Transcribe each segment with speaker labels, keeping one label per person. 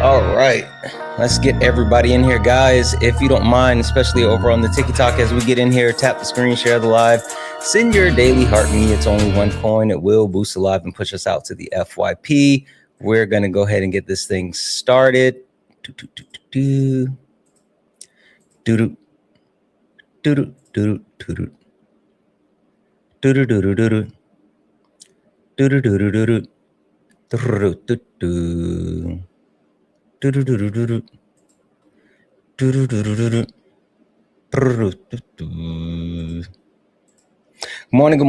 Speaker 1: All right, let's get everybody in here, guys. If you don't mind, especially over on the TikTok, as we get in here, tap the screen, share the live, send your daily heart me. It's only one coin. It will boost the live and push us out to the FYP. We're going to go ahead and get this thing started. Do-do. Do-do. Do-do. Do-do. Do-do. Do-do. Do-do. Do-do. Do-do. Do-do. Good morning,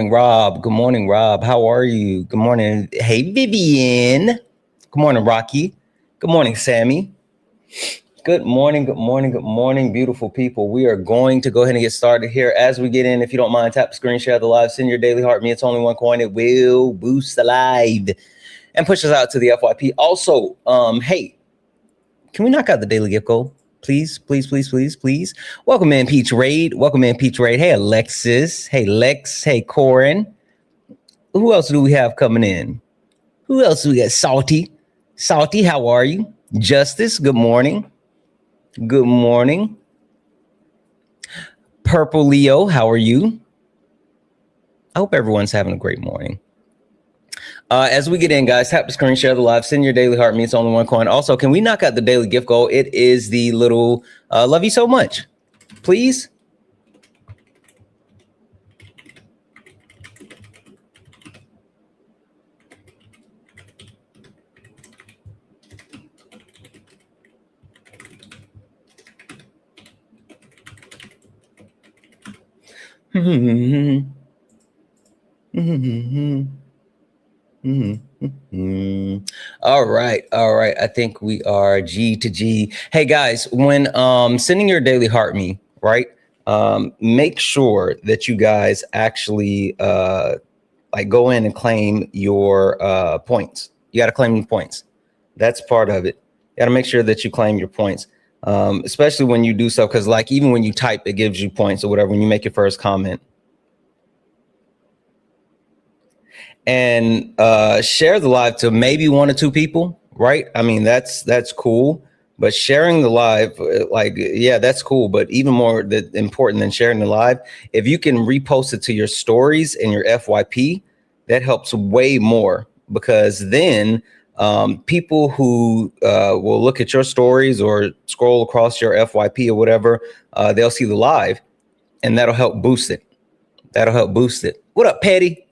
Speaker 1: Rob. Good morning, Rob. How are you? Good morning. Hey, Vivian. Good morning, Rocky. Good morning, Sammy. Good morning, beautiful people. We are going to go ahead and get started here. As we get in, if you don't mind, tap the screen, share the live, send your daily heart me. It's only one coin. It will boost the live and push us out to the FYP. Also, hey, can we knock out the daily gift goal? Please. Welcome in, Peach Raid. Hey, Alexis. Hey, Lex. Hey, Corin. Who else do we have coming in? Who else do we got? Salty, how are you? Justice, good morning. Purple Leo, how are you? I hope everyone's having a great morning. As we get in, guys, tap the screen, share the live, send your daily heart me. It's only one coin. Also, can we knock out the daily gift goal? It is the little love you so much, please. All right. I think we are G to G. Hey guys, when sending your daily heart me, right? Make sure that you guys actually like go in and claim your points. You got to claim your points. That's part of it. You got to make sure that you claim your points, especially when you do so, because like even when you type, it gives you points or whatever when you make your first comment. And share the live to maybe 1 or 2 people, right? I mean, that's cool. But sharing the live, like, yeah, that's cool. But even more important than sharing the live, if you can repost it to your stories and your FYP, that helps way more, because then people who will look at your stories or scroll across your FYP or whatever, they'll see the live, and that'll help boost it. What up, Petty?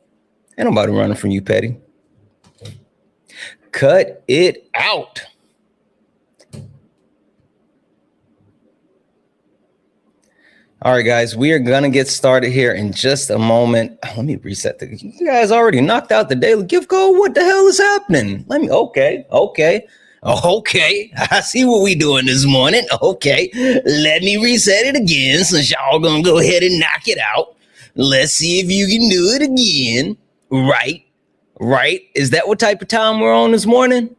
Speaker 1: Ain't nobody running from you, Petty. Cut it out. All right, guys, we are going to get started here in just a moment. Let me reset you guys already knocked out the daily gift goal. What the hell is happening? Okay. I see what we doing this morning. Okay, let me reset it again since y'all going to go ahead and knock it out. Let's see if you can do it again. Right. Is that what type of time we're on this morning?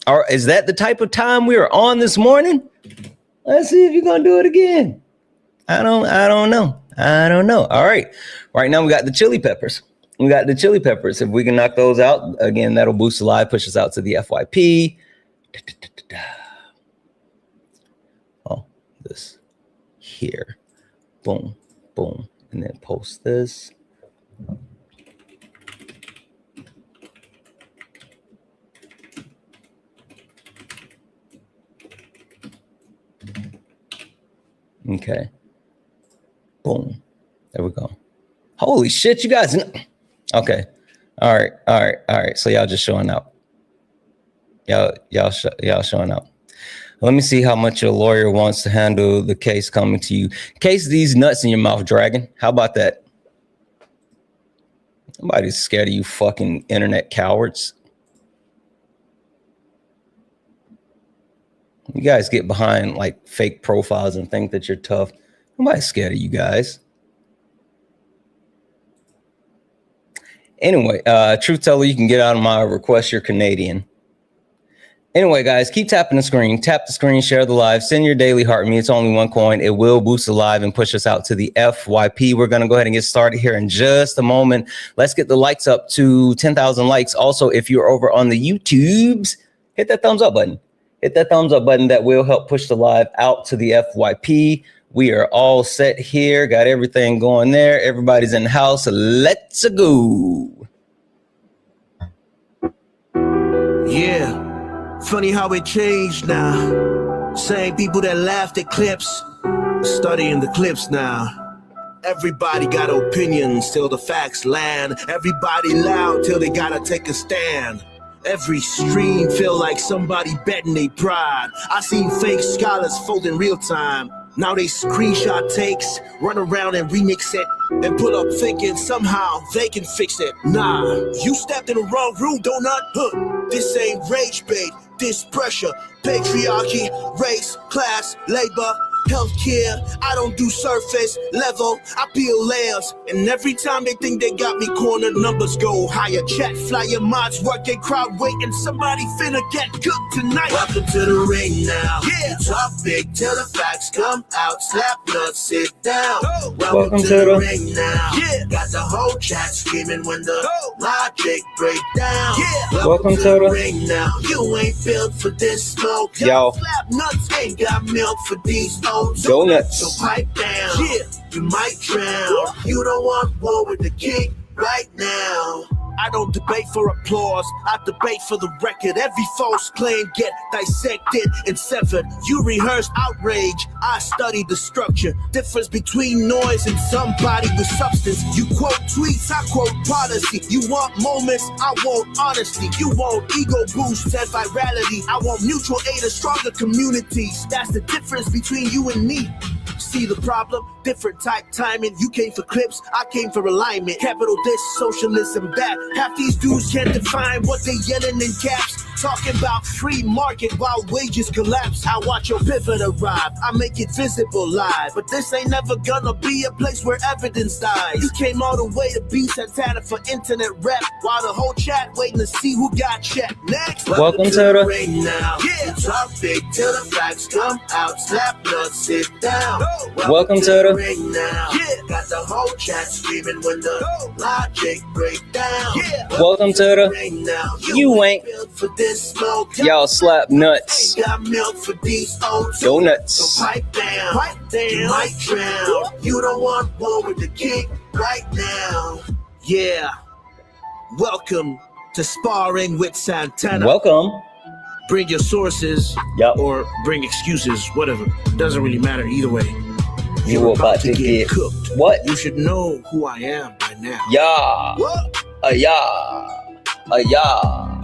Speaker 1: Or is that the type of time we are on this morning? Let's see if you're going to do it again. I don't know. All right. Right now we got the chili peppers. If we can knock those out, again, that'll boost the live, push us out to the FYP. Oh, this here. Boom. And then post this. Okay. Boom. There we go. Holy shit, you guys. Okay. All right. So y'all just showing out. Y'all showing out. Let me see how much your lawyer wants to handle the case coming to you. Case these nuts in your mouth, Dragon. How about that? Nobody's scared of you fucking internet cowards. You guys get behind like fake profiles and think that you're tough. Nobody's scared of you guys. Anyway, truth teller, you can get out of my request. You're Canadian. Anyway, guys, keep tapping the screen. Tap the screen, share the live, send your daily heart me. It's only one coin. It will boost the live and push us out to the FYP. We're going to go ahead and get started here in just a moment. Let's get the likes up to 10,000 likes. Also, if you're over on the YouTubes, hit that thumbs up button. Hit that thumbs up button. That will help push the live out to the FYP. We are all set here. Got everything going there. Everybody's in the house. Let's go.
Speaker 2: Yeah. Funny how it changed now. Same people that laughed at clips, studying the clips now. Everybody got opinions till the facts land. Everybody loud till they gotta take a stand. Every stream feel like somebody betting they pride. I seen fake scholars fold in real time. Now they screenshot takes, run around and remix it, and pull up thinking somehow they can fix it. Nah, you stepped in the wrong room, donut. This ain't rage bait, this pressure, patriarchy, race, class, labor, healthcare. I don't do surface level, I peel layers. And every time they think they got me cornered, numbers go higher. Chat flyer mods working, crowd waiting. Somebody finna get cooked tonight. Welcome to the ring now. Yeah. You talk big till the facts come out. Slap nuts, sit down. Welcome to the ring now. Yeah. Got the whole chat screaming when the logic break down. Yeah. Welcome to the ring now. You ain't built for this smoke.
Speaker 1: Yo.
Speaker 2: Slap nuts ain't got milk for these
Speaker 1: donuts.
Speaker 2: So pipe down. Yeah, you might drown. You don't want war with the king right now. I don't debate for applause, I debate for the record. Every false claim get dissected and severed. You rehearse outrage, I study the structure. Difference between noise and somebody with substance. You quote tweets, I quote policy. You want moments, I want honesty. You want ego boosts and virality. I want mutual aid and stronger communities. That's the difference between you and me. See the problem? Different type timing. You came for clips, I came for alignment. Capital this, socialism that. Half these dudes can't define what they yelling in caps. Talking about free market while wages collapse. I watch your pivot arrive, I make it visible live. But this ain't never gonna be a place where evidence dies. You came all the way to be Santana for internet rap, while the whole chat waiting to see who got checked. Next,
Speaker 1: welcome to the
Speaker 2: ring now. Yeah. You talk big till the facts come out. Slap nuts, sit down.
Speaker 1: Welcome to the
Speaker 2: ring now. Yeah. Got the whole chat screaming when the logic break down. Yeah.
Speaker 1: Welcome to the
Speaker 2: ring now.
Speaker 1: You ain't
Speaker 2: built for this smoke.
Speaker 1: Y'all slap nuts.
Speaker 2: Ain't got milk for these oats.
Speaker 1: Donuts.
Speaker 2: So pipe down. You might drown. You don't want war with the king right now. Yeah. Welcome to Sparring with Santana.
Speaker 1: Welcome.
Speaker 2: Bring your sources.
Speaker 1: Yep.
Speaker 2: Or bring excuses, whatever. Doesn't really matter either way.
Speaker 1: You're about to get
Speaker 2: cooked.
Speaker 1: What?
Speaker 2: You should know who I am by now.
Speaker 1: Yeah.
Speaker 2: What?
Speaker 1: Yeah. Yeah.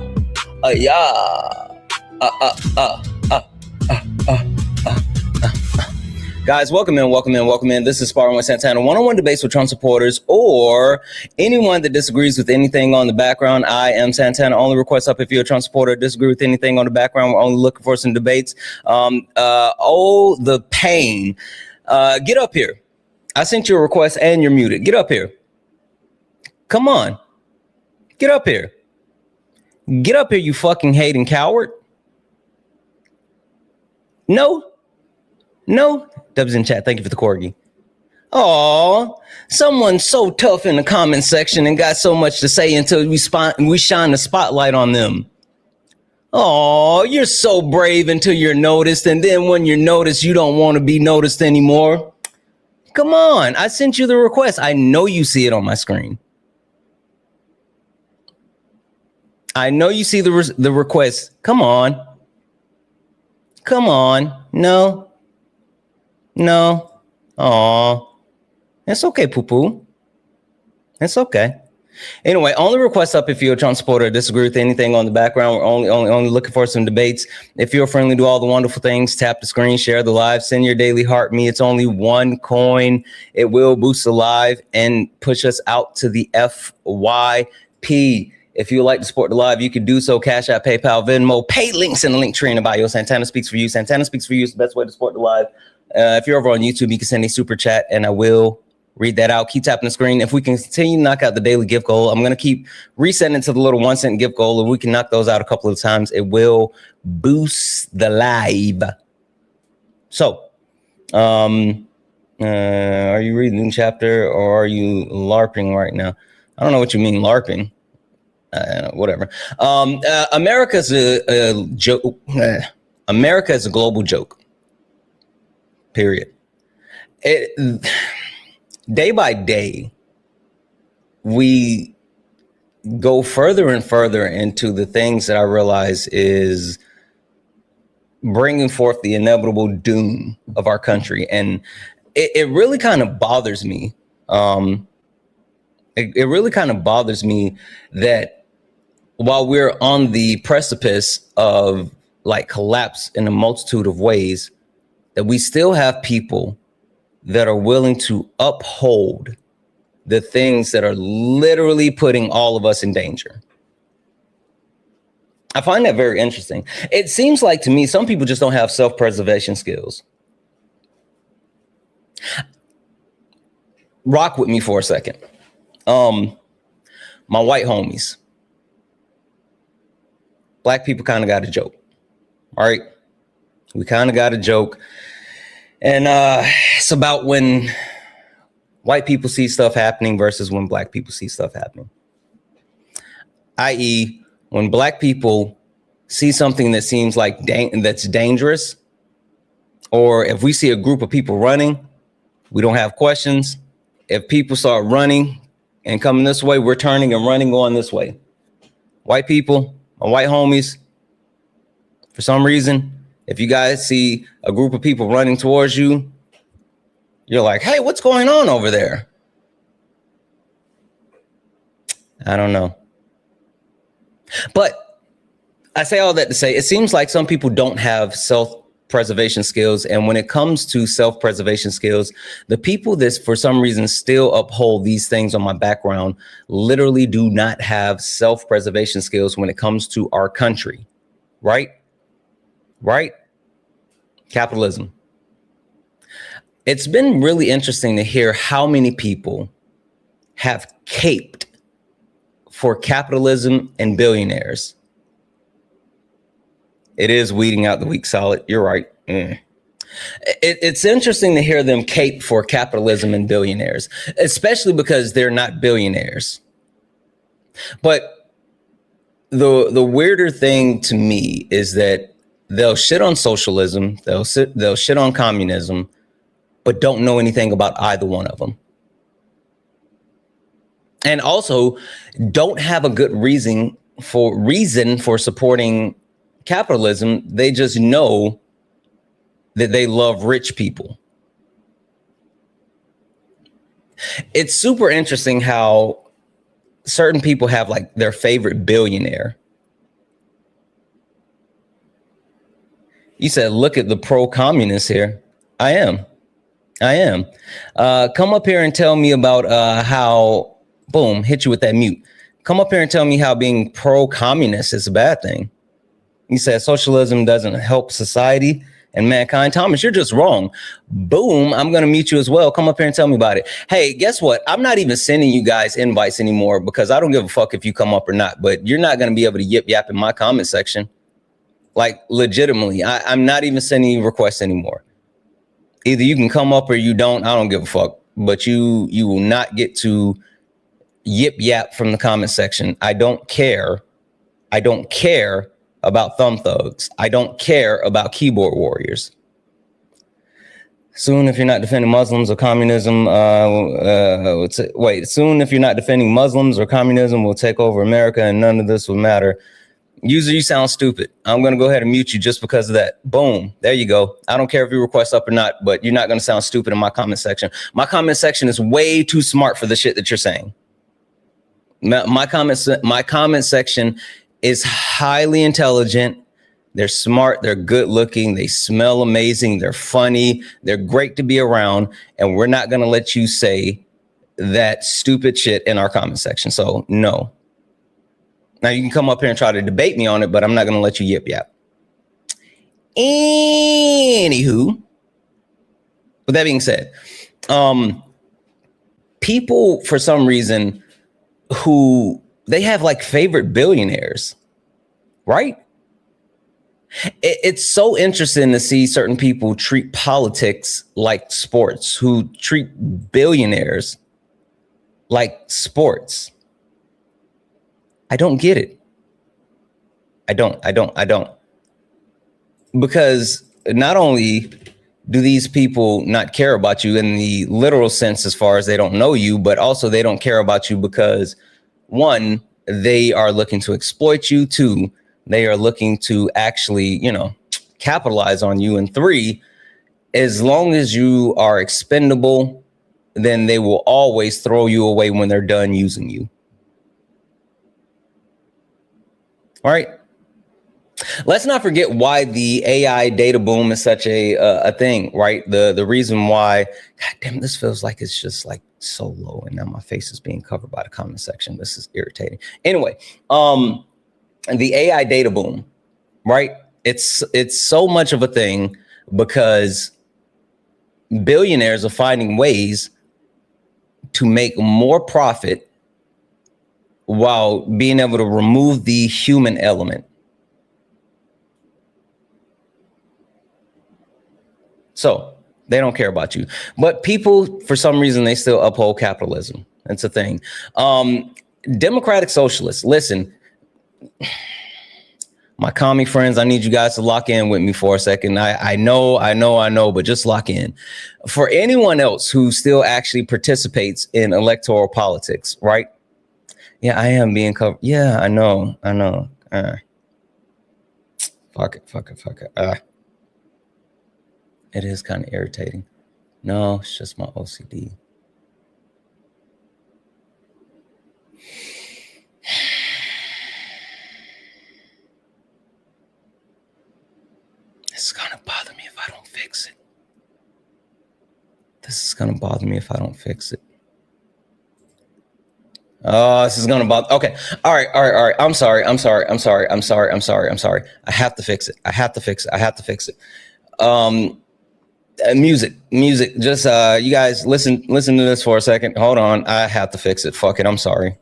Speaker 1: Guys, welcome in. This is Sparring with Santana. One-on-one debates with Trump supporters or anyone that disagrees with anything on the background. I am Santana. Only request up if you're a Trump supporter, disagree with anything on the background. We're only looking for some debates. Oh, the pain. Get up here. I sent you a request and you're muted. Get up here. Come on. Get up here. Get up here, you fucking hating coward. No. Dubs in chat. Thank you for the corgi. Aw, someone so tough in the comment section and got so much to say until we shine the spotlight on them. Aw, you're so brave until you're noticed, and then when you're noticed, you don't want to be noticed anymore. Come on, I sent you the request. I know you see it on my screen. I know you see the request. Come on. No. Aw. It's okay, poo-poo. It's okay. Anyway, only request up if you're a Trump supporter or disagree with anything on the background. We're only looking for some debates. If you're friendly, do all the wonderful things. Tap the screen, share the live, send your daily heart me. It's only one coin. It will boost the live and push us out to the FYP. If you would like to support the live, you can do so. Cash App, PayPal, Venmo, pay links in the link tree in the bio. Santana Speaks For You. Santana Speaks For You is the best way to support the live. If you're over on YouTube, you can send a super chat and I will read that out. Keep tapping the screen. If we can continue to knock out the daily gift goal, I'm going to keep resetting it to the little 1 cent gift goal. If we can knock those out a couple of times, it will boost the live. So, are you reading the new chapter or are you LARPing right now? I don't know what you mean LARPing. Whatever. America's a joke. America is a global joke. Period. Day by day, we go further and further into the things that I realize is bringing forth the inevitable doom of our country. And it really kind of bothers me. It really kind of bothers me that while we're on the precipice of like collapse in a multitude of ways, that we still have people that are willing to uphold the things that are literally putting all of us in danger. I find that very interesting. It seems like to me, some people just don't have self-preservation skills. Rock with me for a second. My white homies. Black people kind of got a joke. All right. We kind of got a joke. And it's about when white people see stuff happening versus when black people see stuff happening. I.e., when black people see something that seems like that's dangerous, or if we see a group of people running, we don't have questions. If people start running and coming this way, we're turning and running, going this way. White people, my white homies, for some reason, if you guys see a group of people running towards you, you're like, hey, what's going on over there? I don't know. But I say all that to say, it seems like some people don't have self-preservation skills. And when it comes to self-preservation skills, the people that for some reason still uphold these things on my background literally do not have self-preservation skills when it comes to our country. Right? Right? Capitalism. It's been really interesting to hear how many people have caped for capitalism and billionaires. It is weeding out the weak solid. You're right. It's interesting to hear them cape for capitalism and billionaires, especially because they're not billionaires. But the weirder thing to me is that they'll shit on socialism, they'll shit on communism, but don't know anything about either one of them. And also don't have a good reason for supporting capitalism. They just know that they love rich people. It's super interesting how certain people have like their favorite billionaire. You said, look at the pro-communists here. I am. Come up here and tell me about how, boom, hit you with that mute. Come up here and tell me how being pro-communist is a bad thing. You said socialism doesn't help society and mankind. Thomas, you're just wrong. Boom, I'm going to mute you as well. Come up here and tell me about it. Hey, guess what? I'm not even sending you guys invites anymore because I don't give a fuck if you come up or not, but you're not going to be able to yip yap in my comment section. Like legitimately, I'm not even sending you requests anymore. Either you can come up or you don't. I don't give a fuck, but you will not get to yip yap from the comment section. I don't care. I don't care about thumb thugs. I don't care about keyboard warriors. Soon, if you're not defending Muslims or communism, soon, if you're not defending Muslims or communism, will take over America and none of this will matter. User, you sound stupid. I'm going to go ahead and mute you just because of that. Boom. There you go. I don't care if you request up or not, but you're not going to sound stupid in my comment section. My comment section is way too smart for the shit that you're saying. My comment section is highly intelligent. They're smart. They're good looking. They smell amazing. They're funny. They're great to be around. And we're not going to let you say that stupid shit in our comment section. So no. Now you can come up here and try to debate me on it, but I'm not going to let you yip yap. Anywho, with that being said, people, for some reason, who they have like favorite billionaires, right? It's so interesting to see certain people treat politics like sports, who treat billionaires like sports. I don't get it. I don't. Because not only do these people not care about you in the literal sense as far as they don't know you, but also they don't care about you because, one, they are looking to exploit you. Two, they are looking to actually, capitalize on you. And three, as long as you are expendable, then they will always throw you away when they're done using you. All right. Let's not forget why the AI data boom is such a thing, right? The reason why, God damn, this feels like it's just like so low, and now my face is being covered by the comment section. This is irritating. Anyway, the AI data boom, right? It's so much of a thing because billionaires are finding ways to make more profit while being able to remove the human element. So they don't care about you, but people, for some reason, they still uphold capitalism. That's a thing. Democratic socialists, listen, my commie friends, I need you guys to lock in with me for a second. I know, but just lock in. For anyone else who still actually participates in electoral politics, right? Yeah, I am being covered. Yeah, I know. Fuck it. It is kind of irritating. No, it's just my OCD. This is going to bother me if I don't fix it. Oh, this is going to bother. Okay. All right. I'm sorry. I have to fix it. Music. Just you guys listen to this for a second. Hold on. I have to fix it. Fuck it. I'm sorry.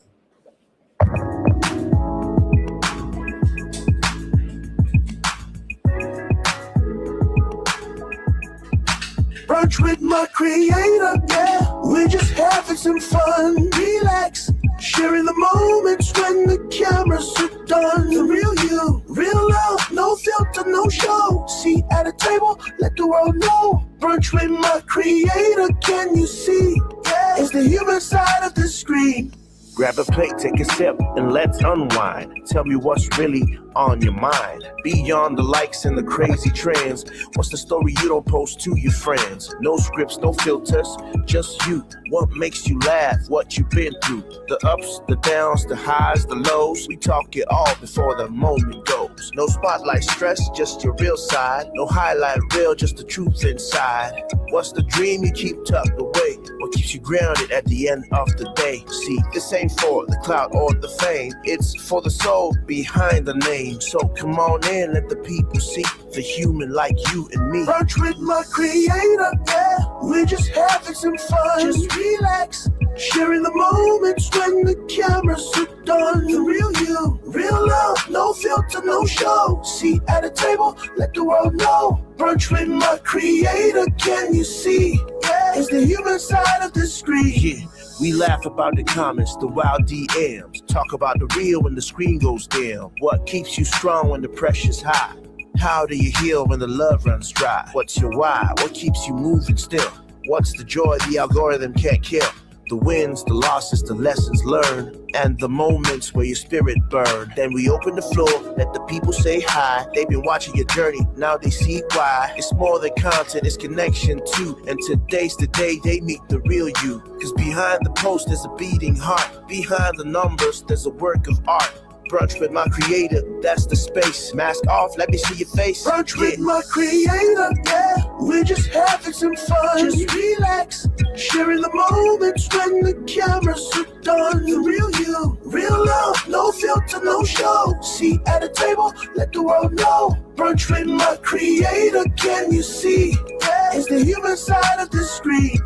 Speaker 2: Brunch with my creator, yeah. We're just having some fun. Relax, sharing the moments when the cameras are done. The real you, real love, no filter, no show. Seat at a table, let the world know. Brunch with my creator, can you see? Yeah, it's the human side of the screen. Grab a plate, take a sip, and let's unwind. Tell me what's really on your mind. Beyond the likes and the crazy trends, what's the story you don't post to your friends? No scripts, no filters, just you. What makes you laugh, what you've been through. The ups, the downs, the highs, the lows. We talk it all before the moment goes. No spotlight stress, just your real side. No highlight reel, just the truth inside. What's the dream you keep tucked away? What keeps you grounded at the end of the day? See, this ain't for the clout or the fame. It's for the soul behind the name. So come on in, let the people see the human like you and me. Brunch with my creator, yeah. We're just having some fun. Just relax, sharing the moments when the cameras are done. The real you, real love, no filter, no show. Seat at a table, let the world know. Brunch with my creator, can you see? Yeah, it's the human side of the screen. Yeah. We laugh about the comments, the wild DMs. Talk about the real when the screen goes dim. What keeps you strong when the pressure's high? How do you heal when the love runs dry? What's your why? What keeps you moving still? What's the joy the algorithm can't kill? The wins, the losses, the lessons learned, and the moments where your spirit burned. Then we open the floor, let the people say hi. They've been watching your journey, now they see why. It's more than content, it's connection too. And today's the day they meet the real you. Cause behind the post there's a beating heart. Behind the numbers there's a work of art. Brunch with my creator, that's the space. Mask off, let me see your face. Brunch with my creator, yeah. We're just having some fun. Just relax, sharing the moments when the cameras are done. The real you, real love, no filter, no show. Seat at a table, let the world know. Brunch with my creator, can you see? Yeah, it's the human side of the screen.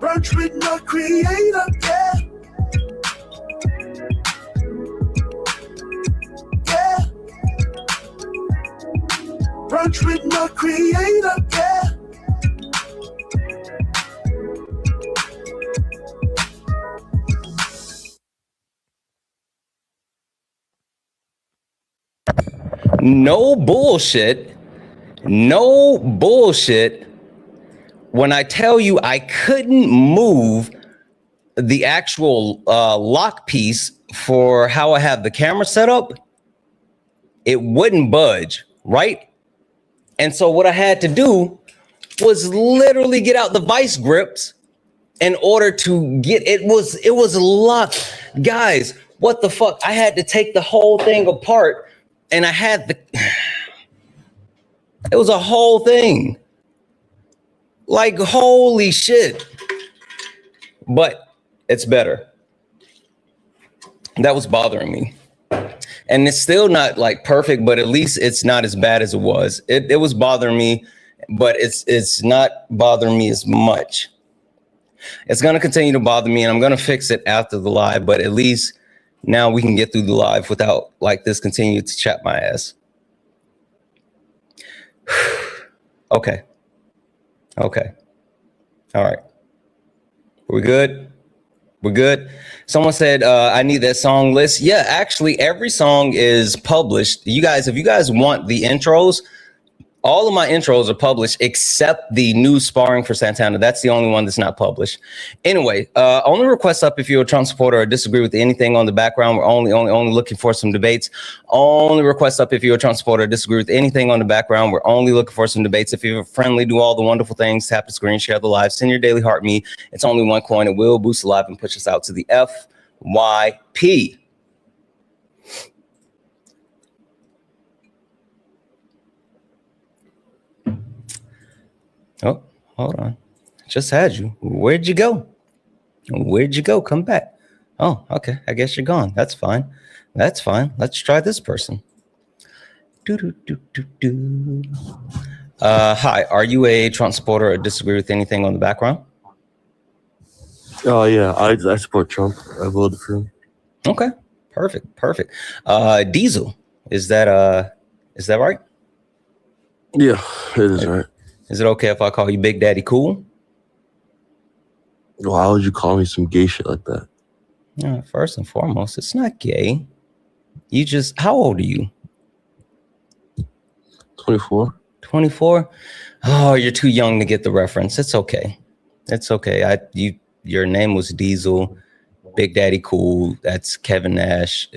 Speaker 2: Brunch with no creator, yeah. Yeah. Brunch with no creator, yeah.
Speaker 1: No bullshit. No bullshit. When I tell you I couldn't move the actual lock piece for how I have the camera set up, it wouldn't budge, right? And so what I had to do was literally get out the vice grips in order to get it was a lot. Guys, what the fuck? I had to take the whole thing apart and I had the it was a whole thing. Like, holy shit. But it's better. That was bothering me. And it's still not like perfect, but at least it's not as bad as it was. It was bothering me, but it's not bothering me as much. It's going to continue to bother me, and I'm going to fix it after the live, but at least now we can get through the live without like this continue to chap my ass. Okay. Okay. All right. We're good. We're good. Someone said, I need that song list. Yeah, actually, every song is published. You guys, if you guys want the intros, all of my intros are published except the new Sparring for Santana. That's the only one that's not published. Anyway, only request up if you're a Trump supporter or disagree with anything on the background. We're only looking for some debates. Only request up if you're a Trump supporter or disagree with anything on the background. We're only looking for some debates. If you're friendly, do all the wonderful things, tap the screen, share the live, send your daily heart me. It's only one coin. It will boost the live and push us out to the FYP. Oh, hold on. Just had you. Where'd you go? Where'd you go? Come back. Oh, okay. I guess you're gone. That's fine. That's fine. Let's try this person. Hi, are you a Trump supporter or disagree with anything on the background?
Speaker 3: Oh, yeah. I support Trump. I voted for him.
Speaker 1: Okay. Perfect. Perfect. Diesel. Is that right?
Speaker 3: Yeah, it is right.
Speaker 1: Is it okay if I call you Big Daddy Cool?
Speaker 3: Why would you call me some gay shit like that?
Speaker 1: First and foremost, it's not gay. You just, how old are you?
Speaker 3: 24.
Speaker 1: 24? Oh, you're too young to get the reference. It's okay. It's okay. Your name was Diesel, Big Daddy Cool. That's Kevin Nash,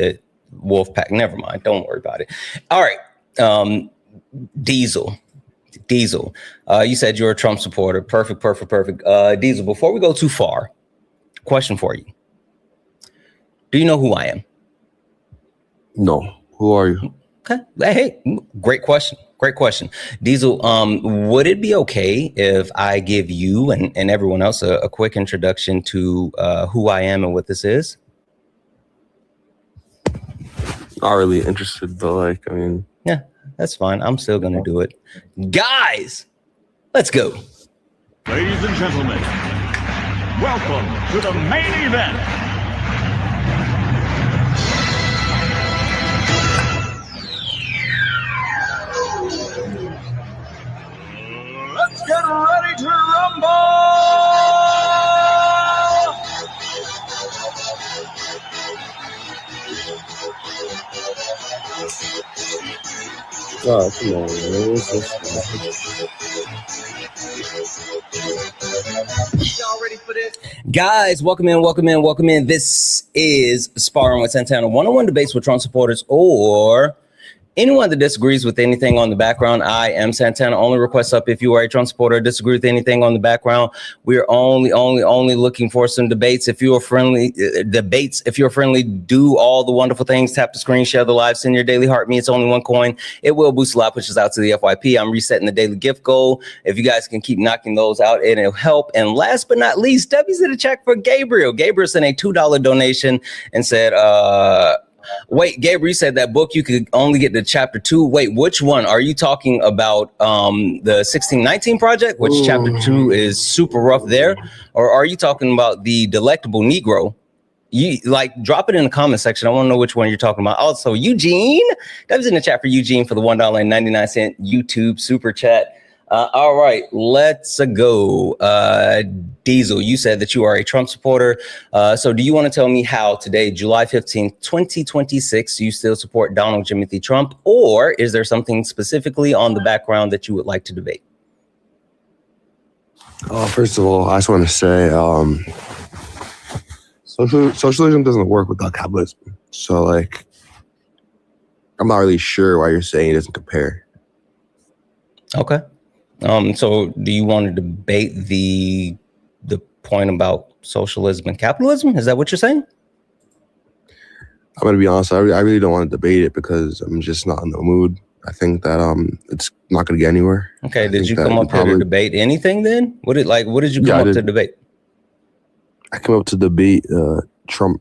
Speaker 1: Wolfpack. Never mind. Don't worry about it. All right. Diesel. You said you're a Trump supporter. Perfect. Diesel, before we go too far, question for you. Do you know who I am?
Speaker 3: No. Who are you?
Speaker 1: Okay. Hey, great question. Diesel, would it be okay if I give you and everyone else a quick introduction to who I am and what this is?
Speaker 3: Not really interested, but
Speaker 1: Yeah, that's fine. I'm still going to do it. Guys, let's go.
Speaker 4: Ladies and gentlemen, welcome to the main event. Let's get ready to rumble!
Speaker 3: oh, come on, man. What's this?
Speaker 2: Y'all ready for this?
Speaker 1: Guys, welcome in. This is Sparring with Santana, one-on-one debates with Trump supporters or anyone that disagrees with anything on the background. I am Santana. Only request up if you are a Trump supporter or disagree with anything on the background. We're only looking for some debates. If you are friendly, do all the wonderful things. Tap the screen, share the live, send your daily heart me. It's only one coin. It will boost the live, pushes out to the FYP. I'm resetting the daily gift goal. If you guys can keep knocking those out, it'll help. And last but not least, W's in a check for Gabriel. Gabriel sent a $2 donation and said, Wait, Gabriel, you said that book you could only get to chapter 2. Wait, which one? Are you talking about the 1619 Project, which chapter 2 is super rough there? Or are you talking about the Delectable Negro? You like drop it in the comment section. I want to know which one you're talking about. Also, Eugene, that was in the chat for Eugene for the $1.99 YouTube super chat. All right, let's go. Diesel, you said that you are a Trump supporter. So do you want to tell me how today, July 15th, 2026, you still support Donald Jimothy Trump, or is there something specifically on the background that you would like to debate?
Speaker 3: First of all, I just want to say socialism doesn't work without capitalism. So, like, I'm not really sure why you're saying it doesn't compare.
Speaker 1: Okay. So do you want to debate the point about socialism and capitalism? Is that what you're saying?
Speaker 3: I'm going to be honest. I really don't want to debate it because I'm just not in the mood. I think that it's not going to get anywhere.
Speaker 1: Okay. Did you come up here to debate anything then? What did you come up to debate?
Speaker 3: I came up to debate Trump.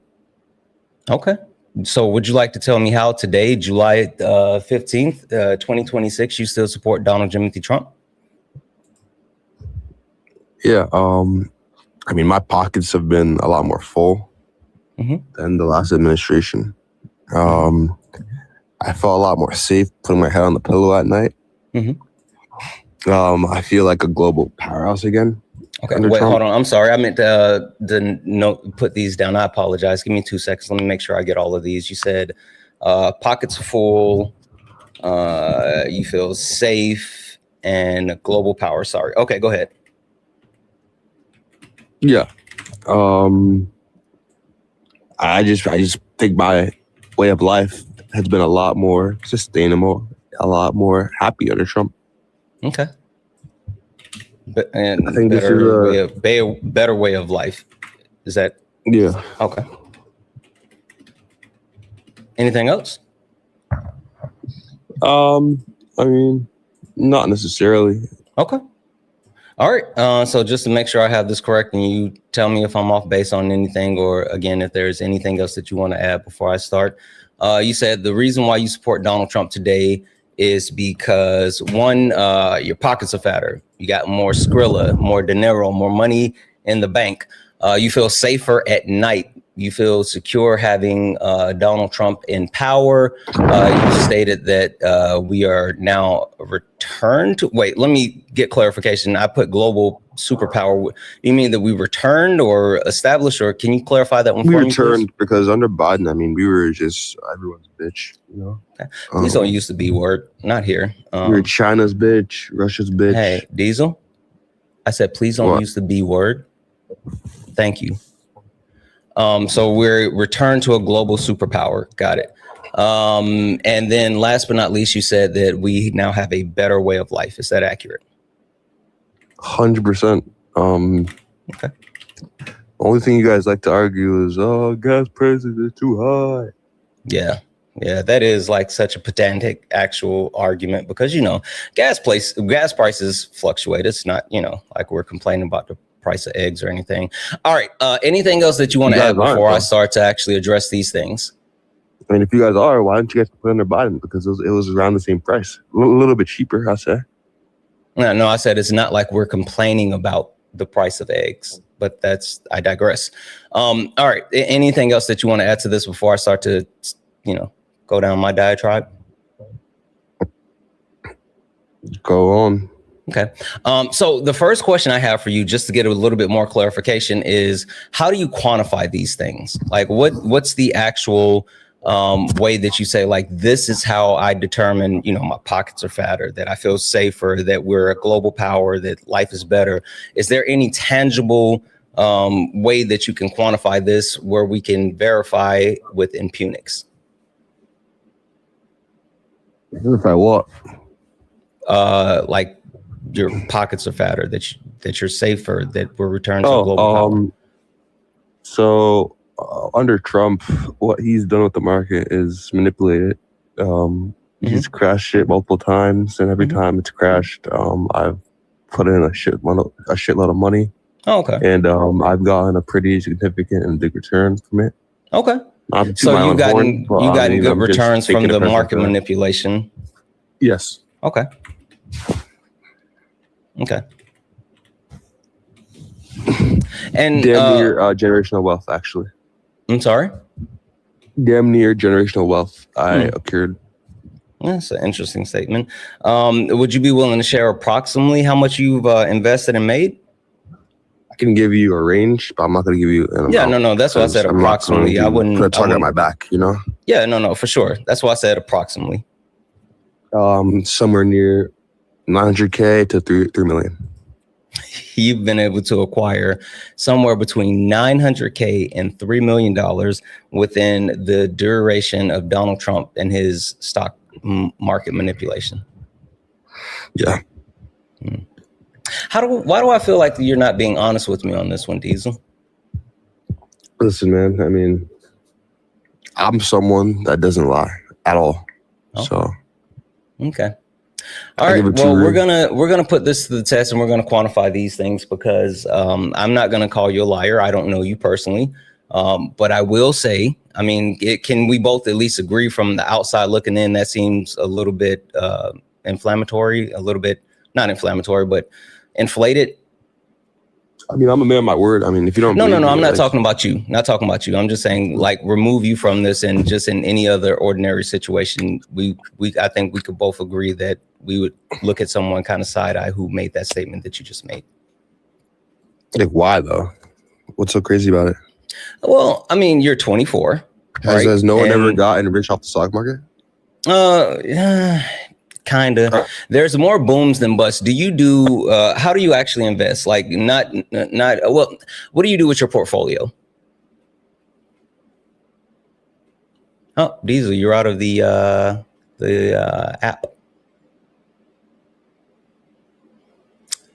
Speaker 1: Okay. So would you like to tell me how today, July 15th, 2026, you still support Donald Jimothy Trump?
Speaker 3: Yeah. I mean, my pockets have been a lot more full than the last administration. I felt a lot more safe putting my head on the pillow at night. I feel like a global powerhouse again.
Speaker 1: Okay, wait, Trump. Hold on. I'm sorry. I meant to put these down. I apologize. Give me 2 seconds. Let me make sure I get all of these. You said pockets full, you feel safe, and global power. Sorry. Okay, go ahead.
Speaker 3: Yeah. I just think my way of life has been a lot more sustainable, a lot more happy under Trump.
Speaker 1: Okay. And
Speaker 3: I think
Speaker 1: better better way of life. Is that?
Speaker 3: Yeah.
Speaker 1: Okay. Anything else?
Speaker 3: I mean, not necessarily.
Speaker 1: Okay. All right. So just to make sure I have this correct, and you tell me if I'm off base on anything, or again, if there's anything else that you want to add before I start. You said the reason why you support Donald Trump today is because one, your pockets are fatter. You got more Skrilla, more dinero, more money in the bank. You feel safer at night. You feel secure having Donald Trump in power. You stated that we are now returned to. Wait, let me get clarification. I put global superpower. You mean that we returned or established, or can you clarify that one for me?
Speaker 3: We returned because under Biden, I mean, we were just everyone's bitch, you know?
Speaker 1: Okay. Please don't use the B word. Not here.
Speaker 3: We were China's bitch, Russia's bitch.
Speaker 1: Hey, Diesel. I said, please don't use the B word. Thank you. So we're returned to a global superpower. Got it. And then last but not least, you said that we now have a better way of life. Is that accurate?
Speaker 3: 100%.
Speaker 1: Okay.
Speaker 3: Only thing you guys like to argue is, oh, gas prices are too high.
Speaker 1: Yeah. Yeah, that is like such a pedantic actual argument because, you know, gas prices fluctuate. It's not, you know, like we're complaining about the price of eggs or anything. All right. Anything else that you want to add before I start to actually address these things?
Speaker 3: I mean, if you guys are, why don't you guys put under Biden? Because it was around the same price. A little bit cheaper, I say.
Speaker 1: No, I said it's not like we're complaining about the price of eggs, but I digress. All right. Anything else that you want to add to this before I start to, you know, go down my diatribe?
Speaker 3: Go on.
Speaker 1: Okay. So the first question I have for you, just to get a little bit more clarification, is how do you quantify these things? Like what's the actual way that you say, like, this is how I determine, you know, my pockets are fatter, that I feel safer, that we're a global power, that life is better? Is there any tangible way that you can quantify this where we can verify with impunix?
Speaker 3: Verify what?
Speaker 1: Like your pockets are fatter, that you're safer, that we're returned to global power.
Speaker 3: So under Trump, what he's done with the market is manipulate it. He's crashed it multiple times, and every time it's crashed, I've put in a shitload of money.
Speaker 1: Oh, okay.
Speaker 3: And I've gotten a pretty significant and big return from it.
Speaker 1: Okay. So you've gotten good returns from the market
Speaker 3: manipulation.
Speaker 1: manipulation.
Speaker 3: Yes.
Speaker 1: Okay. And
Speaker 3: damn near generational wealth, actually.
Speaker 1: I'm sorry?
Speaker 3: Damn near generational wealth I occurred.
Speaker 1: That's an interesting statement. Would you be willing to share approximately how much you've invested and made?
Speaker 3: I can give you a range, but I'm not going to give you an amount.
Speaker 1: No. That's why I said approximately. I wouldn't
Speaker 3: put a target on my back, you know?
Speaker 1: Yeah, no, for sure. That's why I said approximately.
Speaker 3: Somewhere near 900K to 3 million.
Speaker 1: You've been able to acquire somewhere between 900K and $3 million within the duration of Donald Trump and his stock market manipulation.
Speaker 3: Yeah.
Speaker 1: Why do I feel like you're not being honest with me on this one, Diesel?
Speaker 3: Listen, man, I mean, I'm someone that doesn't lie at all. So.
Speaker 1: Okay. All right. Well, we're gonna put this to the test, and we're gonna quantify these things because I'm not gonna call you a liar. I don't know you personally, but I will say, I mean, can we both at least agree from the outside looking in? That seems a little bit inflammatory, a little bit not inflammatory, but inflated.
Speaker 3: I mean, I'm a man of my word. I mean, if you don't,
Speaker 1: no, I'm not talking about you. Not talking about you. I'm just saying, like, remove you from this, and just in any other ordinary situation, I think we could both agree that we would look at someone kind of side eye who made that statement that you just made.
Speaker 3: Like, why though? What's so crazy about it?
Speaker 1: Well, I mean, you're 24.
Speaker 3: Has no one ever gotten rich off the stock market?
Speaker 1: Kind of. There's more booms than busts. Do you do? How do you actually invest? Like, not. Well, what do you do with your portfolio? Oh, Diesel, you're out of the app.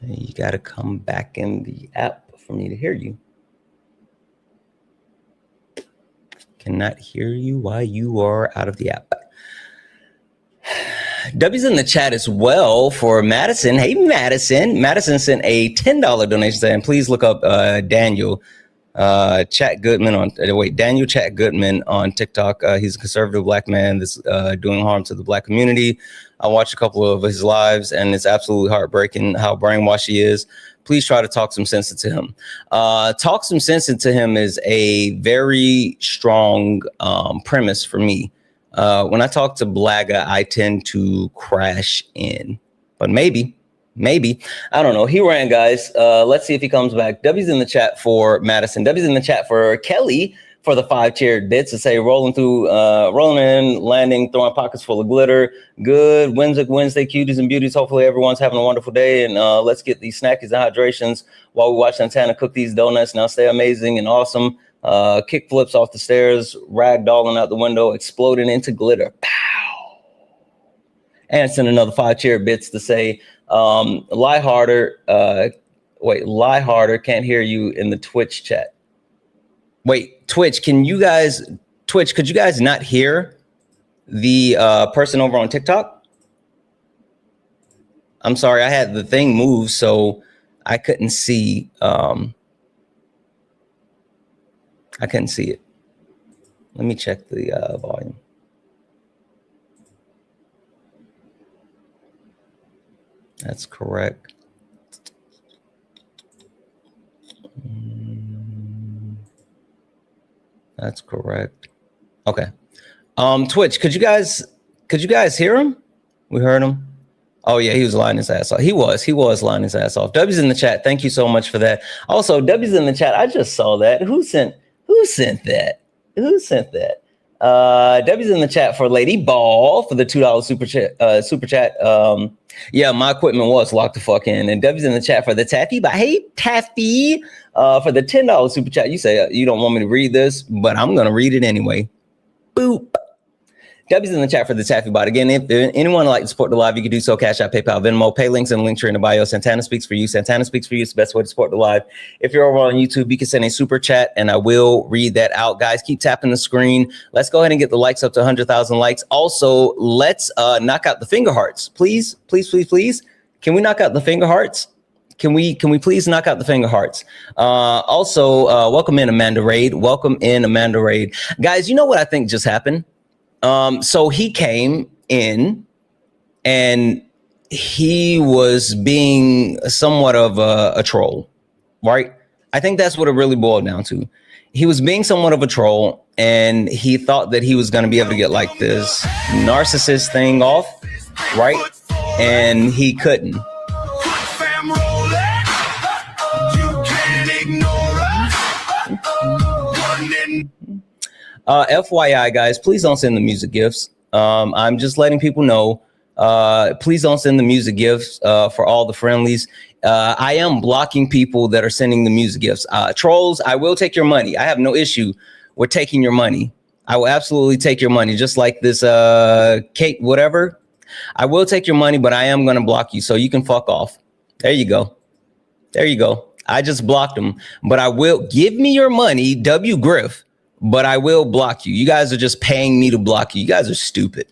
Speaker 1: You got to come back in the app for me to hear you. Cannot hear you while you are out of the app. W's in the chat as well for Madison. Hey, Madison. Madison sent a $10 donation saying, please look up Daniel Chat Goodman on Daniel Chat Goodman on TikTok. He's a conservative black man that's doing harm to the black community. I watched a couple of his lives, and it's absolutely heartbreaking how brainwashed he is. Please try to talk some sense into him. Talk some sense into him is a very strong premise for me. When I talk to Blagga, I tend to crash in, but maybe, I don't know. He ran, guys. Let's see if he comes back. W's in the chat for Madison. W's in the chat for Kelly for the 5 tiered bits to say rolling in, landing, throwing pockets full of glitter. Good Wednesday, cuties and beauties. Hopefully everyone's having a wonderful day, and let's get these snackies and hydrations while we watch Santana cook these donuts. Now stay amazing and awesome. Kick flips off the stairs, ragdolling out the window, exploding into glitter. Pow! And send another 5 tiered bits to say, lie harder. Lie harder. Can't hear you in the Twitch chat. Wait, Twitch, could you guys not hear the person over on TikTok? I'm sorry, I had the thing move, so I couldn't see. I couldn't see it. Let me check the volume. That's correct. That's correct. Okay. Twitch, could you guys hear him? We heard him. Oh yeah, he was lying his ass off. He was lying his ass off. W's in the chat. Thank you so much for that. Also, W's in the chat. I just saw that. Who sent that? W's in the chat for Lady Ball for the $2 super chat. Yeah, my equipment was locked the fuck in. And W's in the chat for the Taffy. But hey, Taffy, for the $10 super chat. You say you don't want me to read this, but I'm gonna read it anyway. Boop. W's in the chat for the Taffy Bot. Again, if anyone would like to support the live, you can do so. Cash App, PayPal, Venmo, pay links and link tree in the bio. Santana speaks for you. Santana speaks for you. It's the best way to support the live. If you're over on YouTube, you can send a super chat and I will read that out. Guys, keep tapping the screen. Let's go ahead and get the likes up to 100,000 likes. Also, let's knock out the finger hearts. Please. Can we knock out the finger hearts? Can we please knock out the finger hearts? Also, welcome in Amanda Raid. Welcome in Amanda Raid. Guys, you know what I think just happened? So he came in and he was being somewhat of a troll, right? I think that's what it really boiled down to. He was being somewhat of a troll, and he thought that he was going to be able to get like this narcissist thing off, right? And he couldn't. FYI, guys, please don't send the music gifts. I'm just letting people know. Please don't send the music gifts for all the friendlies. I am blocking people that are sending the music gifts. Trolls, I will take your money. I have no issue with taking your money. I will absolutely take your money, just like this Kate, whatever. I will take your money, but I am going to block you, so you can fuck off. There you go. There you go. I just blocked him, but I will give me your money, W. Griff, but I will block you. You guys are just paying me to block you. You guys are stupid.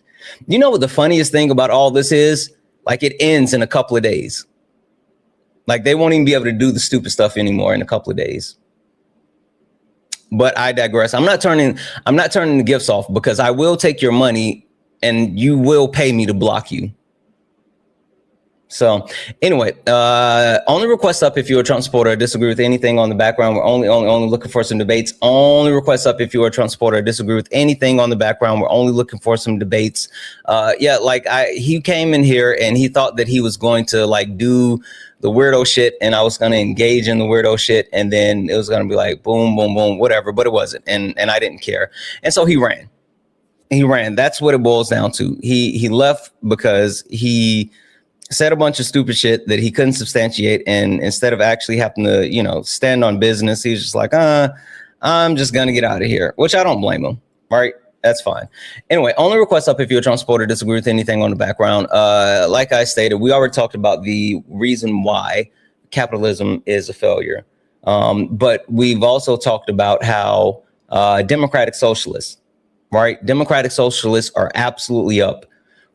Speaker 1: You know what the funniest thing about all this is? Like, it ends in a couple of days. Like, they won't even be able to do the stupid stuff anymore in a couple of days. But I digress. I'm not turning the gifts off, because I will take your money and you will pay me to block you. So anyway, only request up if you're a Trump supporter or disagree with anything on the background. We're only looking for some debates. Only request up if you're a Trump supporter or disagree with anything on the background. We're only looking for some debates. Yeah, like he came in here and he thought that he was going to like do the weirdo shit, and I was going to engage in the weirdo shit, and then it was going to be like boom, boom, boom, whatever. But it wasn't, and I didn't care, and so he ran. He ran. That's what it boils down to. He left because he said a bunch of stupid shit that he couldn't substantiate, and instead of actually having to, you know, stand on business, he was just like, I'm just gonna get out of here, which I don't blame him, right? That's fine. Anyway, only request up if you're a Trump supporter, disagree with anything on the background. Like I stated, we already talked about the reason why capitalism is a failure, but we've also talked about how democratic socialists, right? Democratic socialists are absolutely up.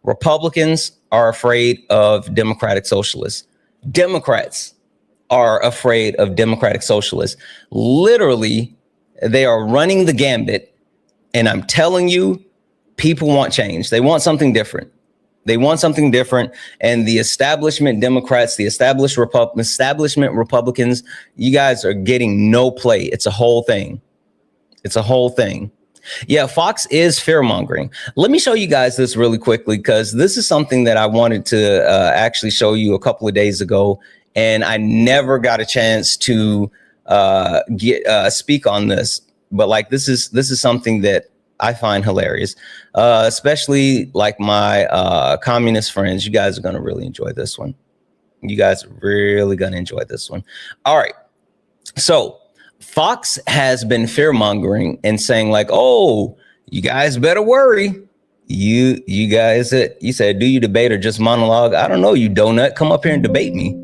Speaker 1: Republicans are afraid of democratic socialists. Democrats are afraid of democratic socialists. Literally, they are running the gambit. And I'm telling you, people want change. They want something different. They want something different. And the establishment Democrats, the establishment Republicans, you guys are getting no play. It's a whole thing. It's a whole thing. Yeah, Fox is fear mongering. Let me show you guys this really quickly, because this is something that I wanted to actually show you a couple of days ago, and I never got a chance to speak on this. But like, this is something that I find hilarious, especially like my communist friends. You guys are going to really enjoy this one. You guys are really going to enjoy this one. All right, so Fox has been fear mongering and saying like, oh, you guys better worry. You guys, you said, do you debate or just monologue? I don't know, you donut. Come up here and debate me.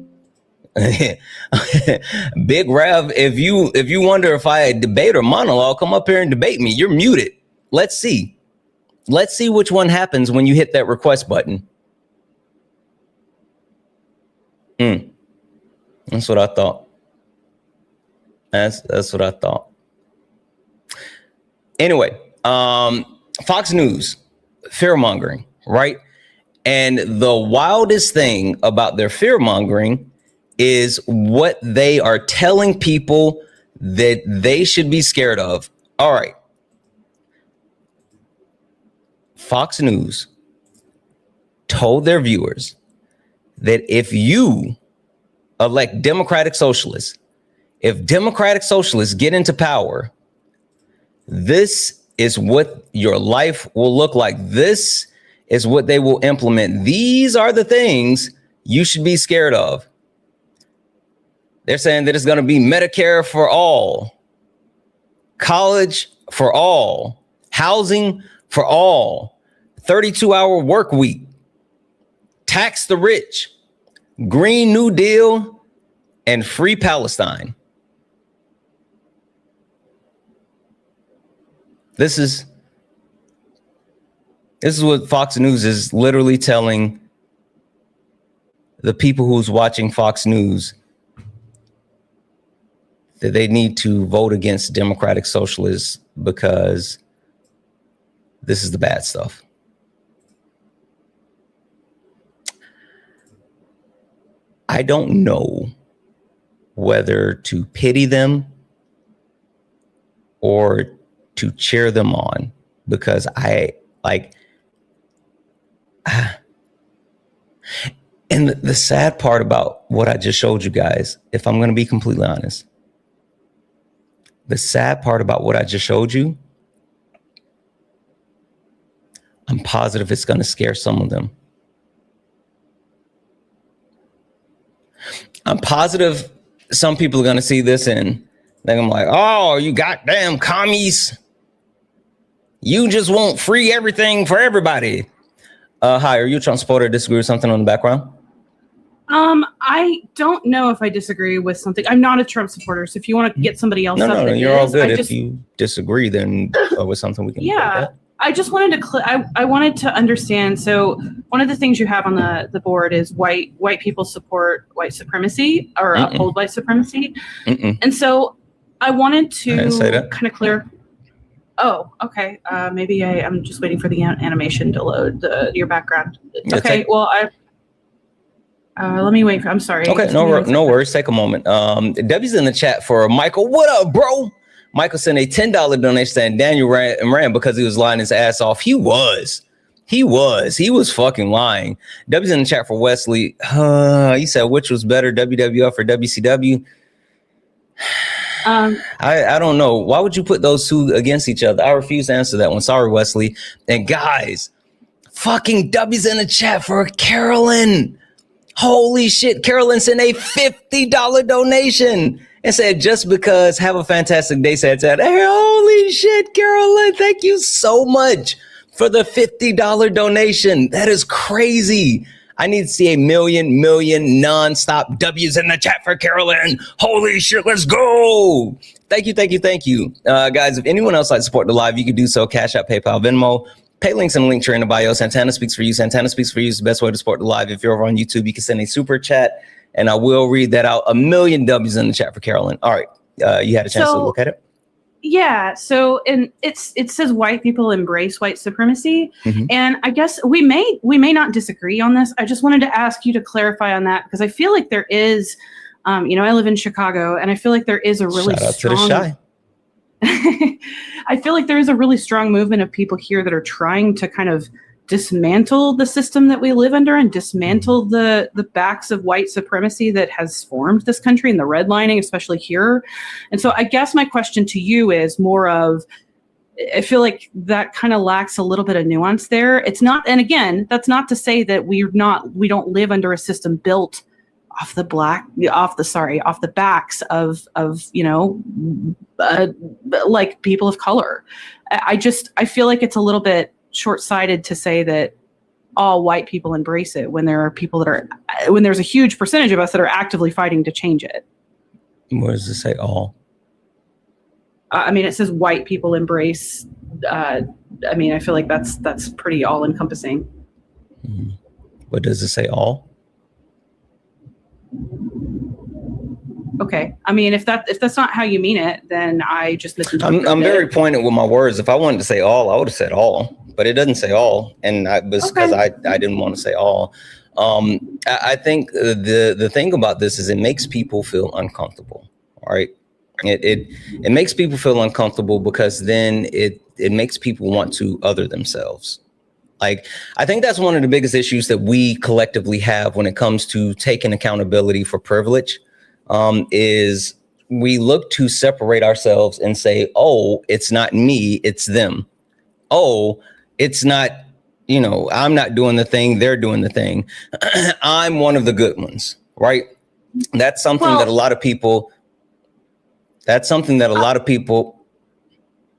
Speaker 1: Big Rev, if you wonder if I debate or monologue, come up here and debate me. You're muted. Let's see. Let's see which one happens when you hit that request button. That's what I thought. That's what I thought. Anyway, Fox News, fear mongering, right? And the wildest thing about their fear mongering is what they are telling people that they should be scared of. All right. Fox News told their viewers that if you elect Democratic Socialists, if Democratic Socialists get into power, this is what your life will look like. This is what they will implement. These are the things you should be scared of. They're saying that it's going to be Medicare for all, college for all, housing for all, 32-hour work week, tax the rich, Green New Deal, and free Palestine. This is what Fox News is literally telling the people who's watching Fox News that they need to vote against democratic socialists because this is the bad stuff. I don't know whether to pity them or to cheer them on, because I like, and the sad part about what I just showed you guys, if I'm going to be completely honest, the sad part about what I just showed you, I'm positive it's going to scare some of them. I'm positive some people are going to see this and they're going to be like, oh, you goddamn commies. You just want free everything for everybody. Hi, are you a Trump supporter or disagree with something on the background?
Speaker 5: I don't know if I disagree with something. I'm not a Trump supporter, so if you want to get somebody else
Speaker 1: No, you're all good.
Speaker 5: If
Speaker 1: you disagree, then with something we can
Speaker 5: yeah.
Speaker 1: like that.
Speaker 5: I just wanted to I wanted to understand. So one of the things you have on the board is white people support white supremacy or uphold white supremacy. And so I wanted to kind of clear. Oh, okay. Maybe I'm just waiting for the animation to load your background. Okay. Well, let me wait. I'm sorry.
Speaker 1: Okay. No worries. Take a moment. Debbie's in the chat for Michael. What up, bro? Michael sent a $10 donation saying Daniel ran because he was lying his ass off. He was fucking lying. Debbie's in the chat for Wesley. He said, which was better, WWF or WCW? I don't know. Why would you put those two against each other? I refuse to answer that one. Sorry, Wesley. And guys, fucking W's in the chat for Carolyn. Holy shit. Carolyn sent a $50 donation and said, just because, have a fantastic day. Said, hey, holy shit, Carolyn. Thank you so much for the $50 donation. That is crazy. I need to see a million nonstop W's in the chat for Carolyn. Holy shit, let's go. Thank you. Guys, if anyone else like to support the live, you can do so. Cash App, PayPal, Venmo. Pay links in the link tree in the bio. Santana speaks for you. Santana speaks for you is the best way to support the live. If you're over on YouTube, you can send a super chat, and I will read that out. A million W's in the chat for Carolyn. All right. You had a chance to look at it?
Speaker 5: Yeah. So, and it says white people embrace white supremacy. And I guess we may not disagree on this. I just wanted to ask you to clarify on that, because I feel like there is, I live in Chicago, and I feel like there is a really
Speaker 1: Shout out to the Shy.
Speaker 5: I feel like there is a really strong movement of people here that are trying to kind of dismantle the system that we live under and dismantle the backs of white supremacy that has formed this country and the redlining, especially here. And so I guess my question to you is more of, I feel like that kind of lacks a little bit of nuance there. It's not, and again, that's not to say that we don't live under a system built off the backs of like people of color. I feel like it's a little bit short-sighted to say that all white people embrace it when there are people when there's a huge percentage of us that are actively fighting to change it.
Speaker 1: What does it say, all?
Speaker 5: It says white people embrace. I feel like that's pretty all-encompassing.
Speaker 1: What does it say, all?
Speaker 5: Okay. If that's not how you mean it, then I just misinterpreted.
Speaker 1: I'm very pointed with my words. If I wanted to say all, I would have said all, but it doesn't say all, and because I didn't want to say all. I think the thing about this is it makes people feel uncomfortable. All right. It makes people feel uncomfortable because then it makes people want to other themselves. Like, I think that's one of the biggest issues that we collectively have when it comes to taking accountability for privilege, is we look to separate ourselves and say, oh, it's not me, it's them. Oh, it's not, I'm not doing the thing, they're doing the thing. I'm one of the good ones, right? That's something that a lot of people,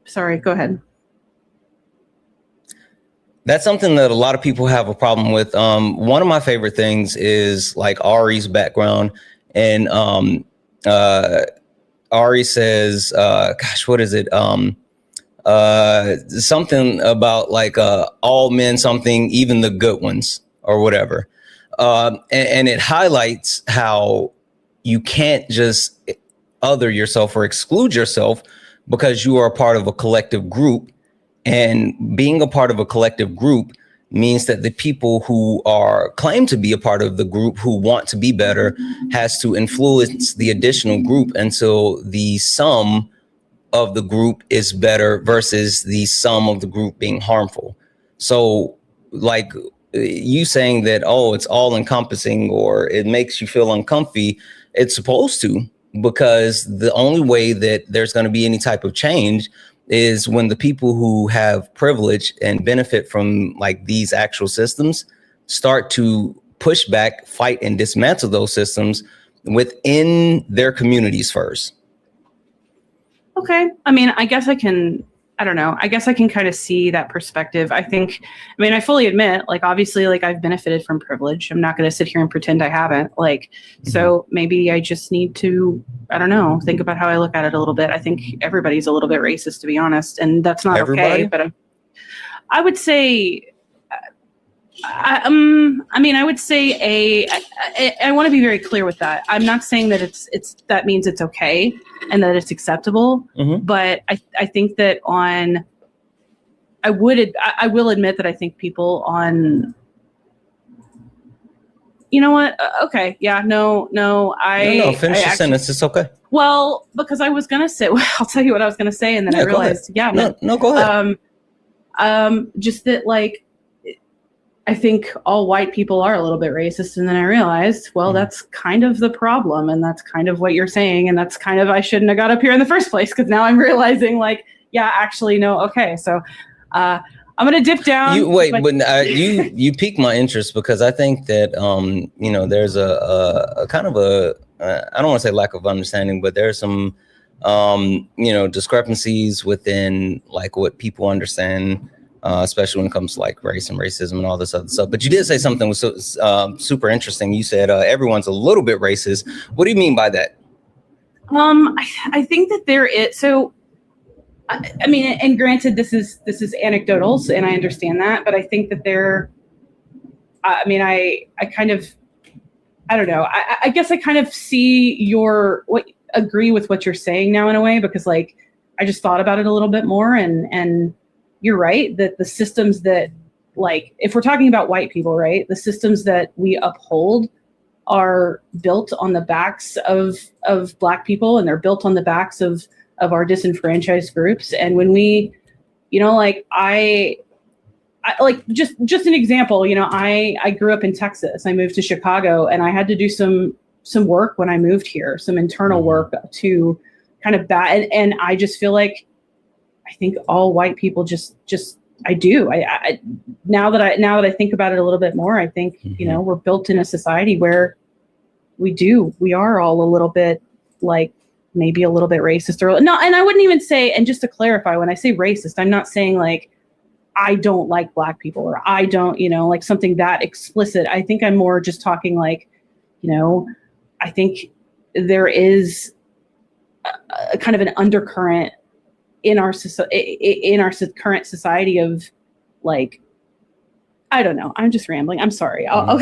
Speaker 5: sorry, go ahead.
Speaker 1: That's something that a lot of people have a problem with. One of my favorite things is like Ari's background. And Ari says, what is it? Something about like all men something, even the good ones or whatever. And it highlights how you can't just, other yourself or exclude yourself because you are a part of a collective group. And being a part of a collective group means that the people who are claimed to be a part of the group who want to be better has to influence the additional group until the sum of the group is better versus the sum of the group being harmful. So like you saying that, oh, it's all encompassing or it makes you feel uncomfy, it's supposed to, because the only way that there's going to be any type of change is when the people who have privilege and benefit from like these actual systems start to push back, fight, and dismantle those systems within their communities first.
Speaker 5: Okay. I mean, I guess I can kind of see that perspective. I fully admit, like, obviously, like, I've benefited from privilege. I'm not going to sit here and pretend I haven't. Like, so maybe I just need to, I don't know, think about how I look at it a little bit. I think everybody's a little bit racist, to be honest, and that's not okay. But I would say, I would say I want to be very clear with that. I'm not saying that that means it's okay and that it's acceptable, but I think that I will admit that I think people on, you know what? Okay. Yeah, no,
Speaker 1: finish your sentence. It's okay.
Speaker 5: Well, because I was going to say, I'll tell you what I was going to say. And then I realized,
Speaker 1: go ahead.
Speaker 5: Just that, like, I think all white people are a little bit racist. And then I realized, well, that's kind of the problem. And that's kind of what you're saying. And that's kind of, I shouldn't have got up here in the first place. Cause now I'm realizing, like, yeah, actually, no. Okay. So, I'm going to dip down.
Speaker 1: You piqued my interest because I think that, there's a kind of I don't want to say lack of understanding, but there's some, discrepancies within like what people understand, especially when it comes to like race and racism and all this other stuff. But you did say something was super interesting. You said everyone's a little bit racist. What do you mean by that?
Speaker 5: I think that there is. So, I mean, and granted, this is anecdotal, and I understand that, but I think that I don't know. I guess I kind of see agree with what you're saying now in a way, because like, I just thought about it a little bit more, and you're right that the systems that, like, if we're talking about white people, right, the systems that we uphold are built on the backs of Black people, and they're built on the backs of our disenfranchised groups. And when we, like, I like, just an example, I grew up in Texas. I moved to Chicago, and I had to do some work when I moved here, some internal work to kind of and I just feel like, I think all white people I do. Now that I think about it a little bit more, I think, we're built in a society where we are all a little bit, like, maybe a little bit racist or no. And I wouldn't even say, and just to clarify, when I say racist, I'm not saying like, I don't like Black people, or I don't, like something that explicit. I think I'm more just talking like, I think there is a kind of an undercurrent in our current society of, like, I don't know. I'm just rambling. I'm sorry. I'll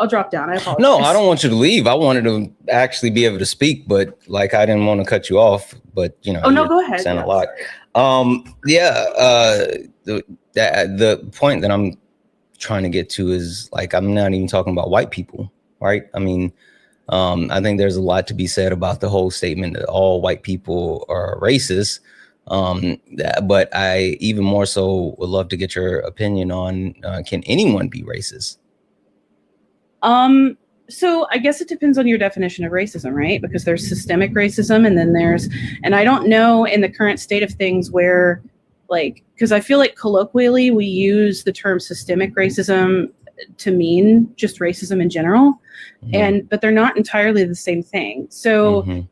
Speaker 5: drop down. I apologize.
Speaker 1: No, I don't want you to leave. I wanted to actually be able to speak, but like, I didn't want to cut you off, but
Speaker 5: Oh no, go ahead.
Speaker 1: Sound a lot. The point that I'm trying to get to is, like, I'm not even talking about white people, right? I mean, I think there's a lot to be said about the whole statement that all white people are racist. But I even more so would love to get your opinion on, can anyone be racist?
Speaker 5: So I guess it depends on your definition of racism, right? Because there's systemic racism, and then and I don't know in the current state of things where, like, because I feel like colloquially we use the term systemic racism to mean just racism in general, but they're not entirely the same thing. So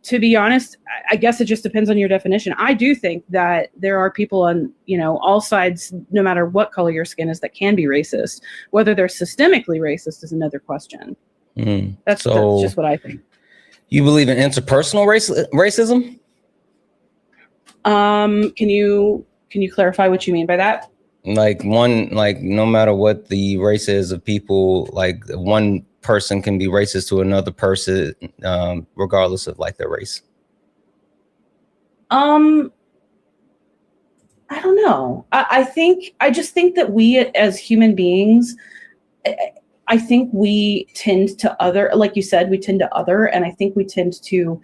Speaker 5: to be honest, I guess it just depends on your definition. I do think that there are people on, all sides, no matter what color your skin is, that can be racist. Whether they're systemically racist is another question. That's just what I think.
Speaker 1: You believe in interpersonal racism?
Speaker 5: Can you clarify what you mean by that?
Speaker 1: Like, no matter what the race is of people, like, one person can be racist to another person, regardless of like their race?
Speaker 5: I don't know. I just think that we as human beings, I think we tend to other, like you said, we tend to other, and I think we tend to,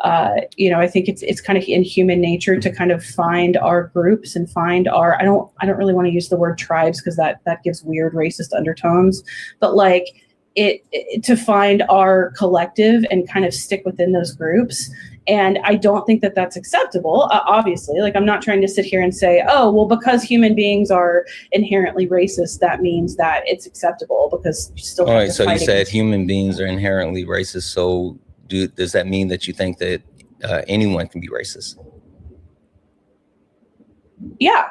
Speaker 5: I think it's kind of in human nature to kind of find our groups and find our, I don't really want to use the word tribes because that gives weird racist undertones, but like it to find our collective and kind of stick within those groups. And I don't think that that's acceptable. Obviously, like I'm not trying to sit here and say, oh, well, because human beings are inherently racist, that means that it's acceptable because you still.
Speaker 1: All right. So you said human beings are inherently racist. So does that mean that you think that anyone can be racist?
Speaker 5: Yeah.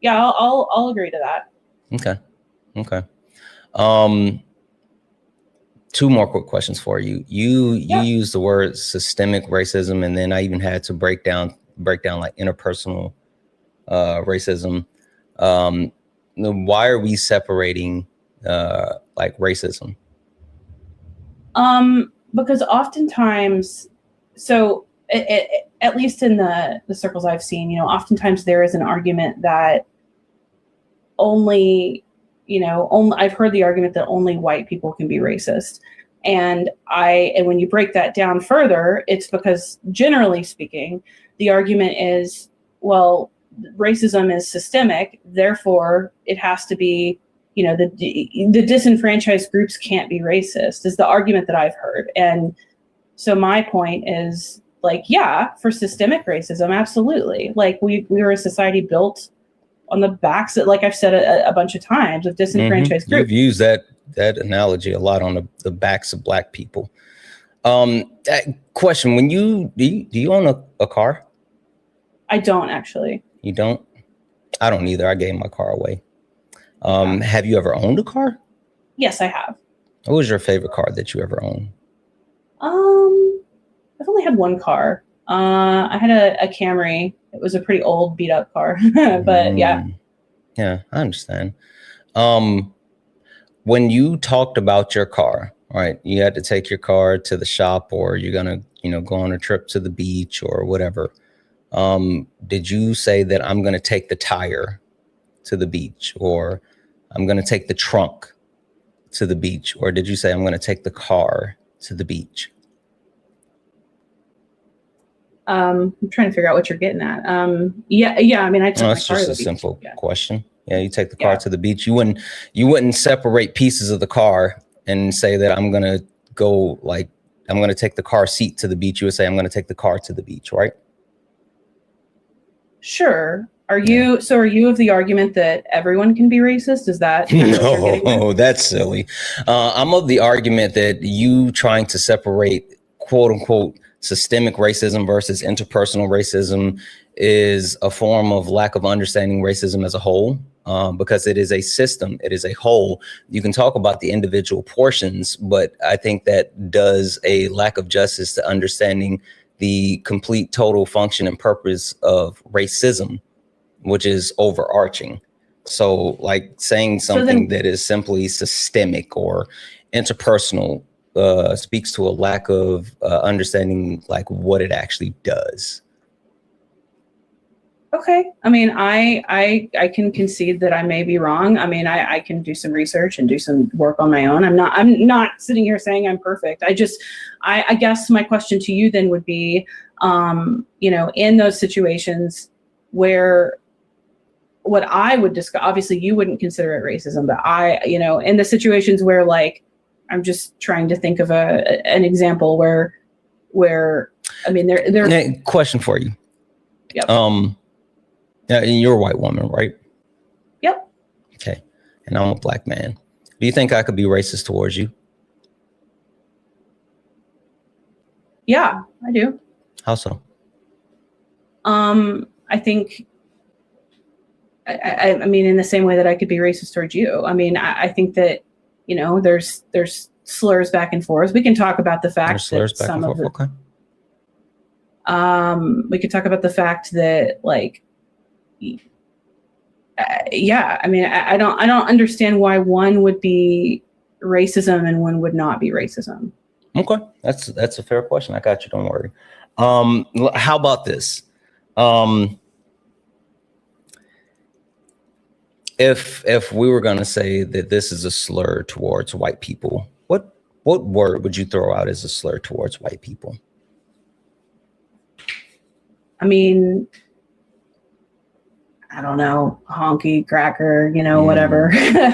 Speaker 5: I'll agree to that.
Speaker 1: Okay. Two more quick questions for you. You use the word systemic racism, and then I even had to break down like interpersonal racism. Why are we separating like racism?
Speaker 5: Because oftentimes, so at least in the circles I've seen, oftentimes there is an argument that I've heard the argument that only white people can be racist. And when you break that down further, it's because generally speaking, the argument is, well, racism is systemic, therefore it has to be, the disenfranchised groups can't be racist is the argument that I've heard. And so my point is like, yeah, for systemic racism, absolutely. Like we were a society built on the backs, like I've said a bunch of times, of disenfranchised groups.
Speaker 1: You've used that analogy a lot on the backs of Black people. Question: when do you own a car?
Speaker 5: I don't actually.
Speaker 1: You don't? I don't either. I gave my car away. Have you ever owned a car?
Speaker 5: Yes, I have.
Speaker 1: What was your favorite car that you ever owned?
Speaker 5: I've only had one car. I had a Camry. It was a pretty old, beat up car, but yeah.
Speaker 1: Yeah, I understand. When you talked about your car, right? You had to take your car to the shop, or you're gonna, go on a trip to the beach or whatever. Did you say that I'm gonna take the tire to the beach, or I'm gonna take the trunk to the beach, or did you say I'm gonna take the car to the beach?
Speaker 5: I'm trying to figure out what you're getting at. Yeah. I mean, I took
Speaker 1: that's just a simple question. Yeah, you take the car to the beach. You wouldn't separate pieces of the car and say that I'm gonna go, like, I'm gonna take the car seat to the beach. You would say I'm gonna take the car to the beach, right?
Speaker 5: Sure. Are you of the argument that everyone can be racist? Is that
Speaker 1: no? That's silly. I'm of the argument that you trying to separate quote unquote systemic racism versus interpersonal racism is a form of lack of understanding racism as a whole, because it is a system, it is a whole. You can talk about the individual portions, but I think that does a lack of justice to understanding the complete, total function and purpose of racism, which is overarching. So like saying something that is simply systemic or interpersonal speaks to a lack of understanding like what it actually does.
Speaker 5: Okay. I mean, I can concede that I may be wrong. I mean, I can do some research and do some work on my own. I'm not sitting here saying I'm perfect. I guess my question to you then would be, in those situations where what I would discuss, obviously you wouldn't consider it racism, but in the situations where, like, I'm just trying to think of an example where I mean, there.
Speaker 1: Question for you.
Speaker 5: Yep.
Speaker 1: You're a white woman, right?
Speaker 5: Yep.
Speaker 1: Okay. And I'm a Black man. Do you think I could be racist towards you?
Speaker 5: Yeah, I do.
Speaker 1: How so?
Speaker 5: I think, I mean, in the same way that I could be racist towards you. I mean, I think that, there's slurs back and forth. We can talk about the fact that some of the,
Speaker 1: okay.
Speaker 5: We could talk about the fact that, like, yeah, I mean, I don't understand why one would be racism and when would not be racism.
Speaker 1: Okay, that's a fair question. I got you. Don't worry. How about this? If we were going to say that this is a slur towards white people, what word would you throw out as a slur towards white people?
Speaker 5: I mean, I don't know, honky, cracker, whatever.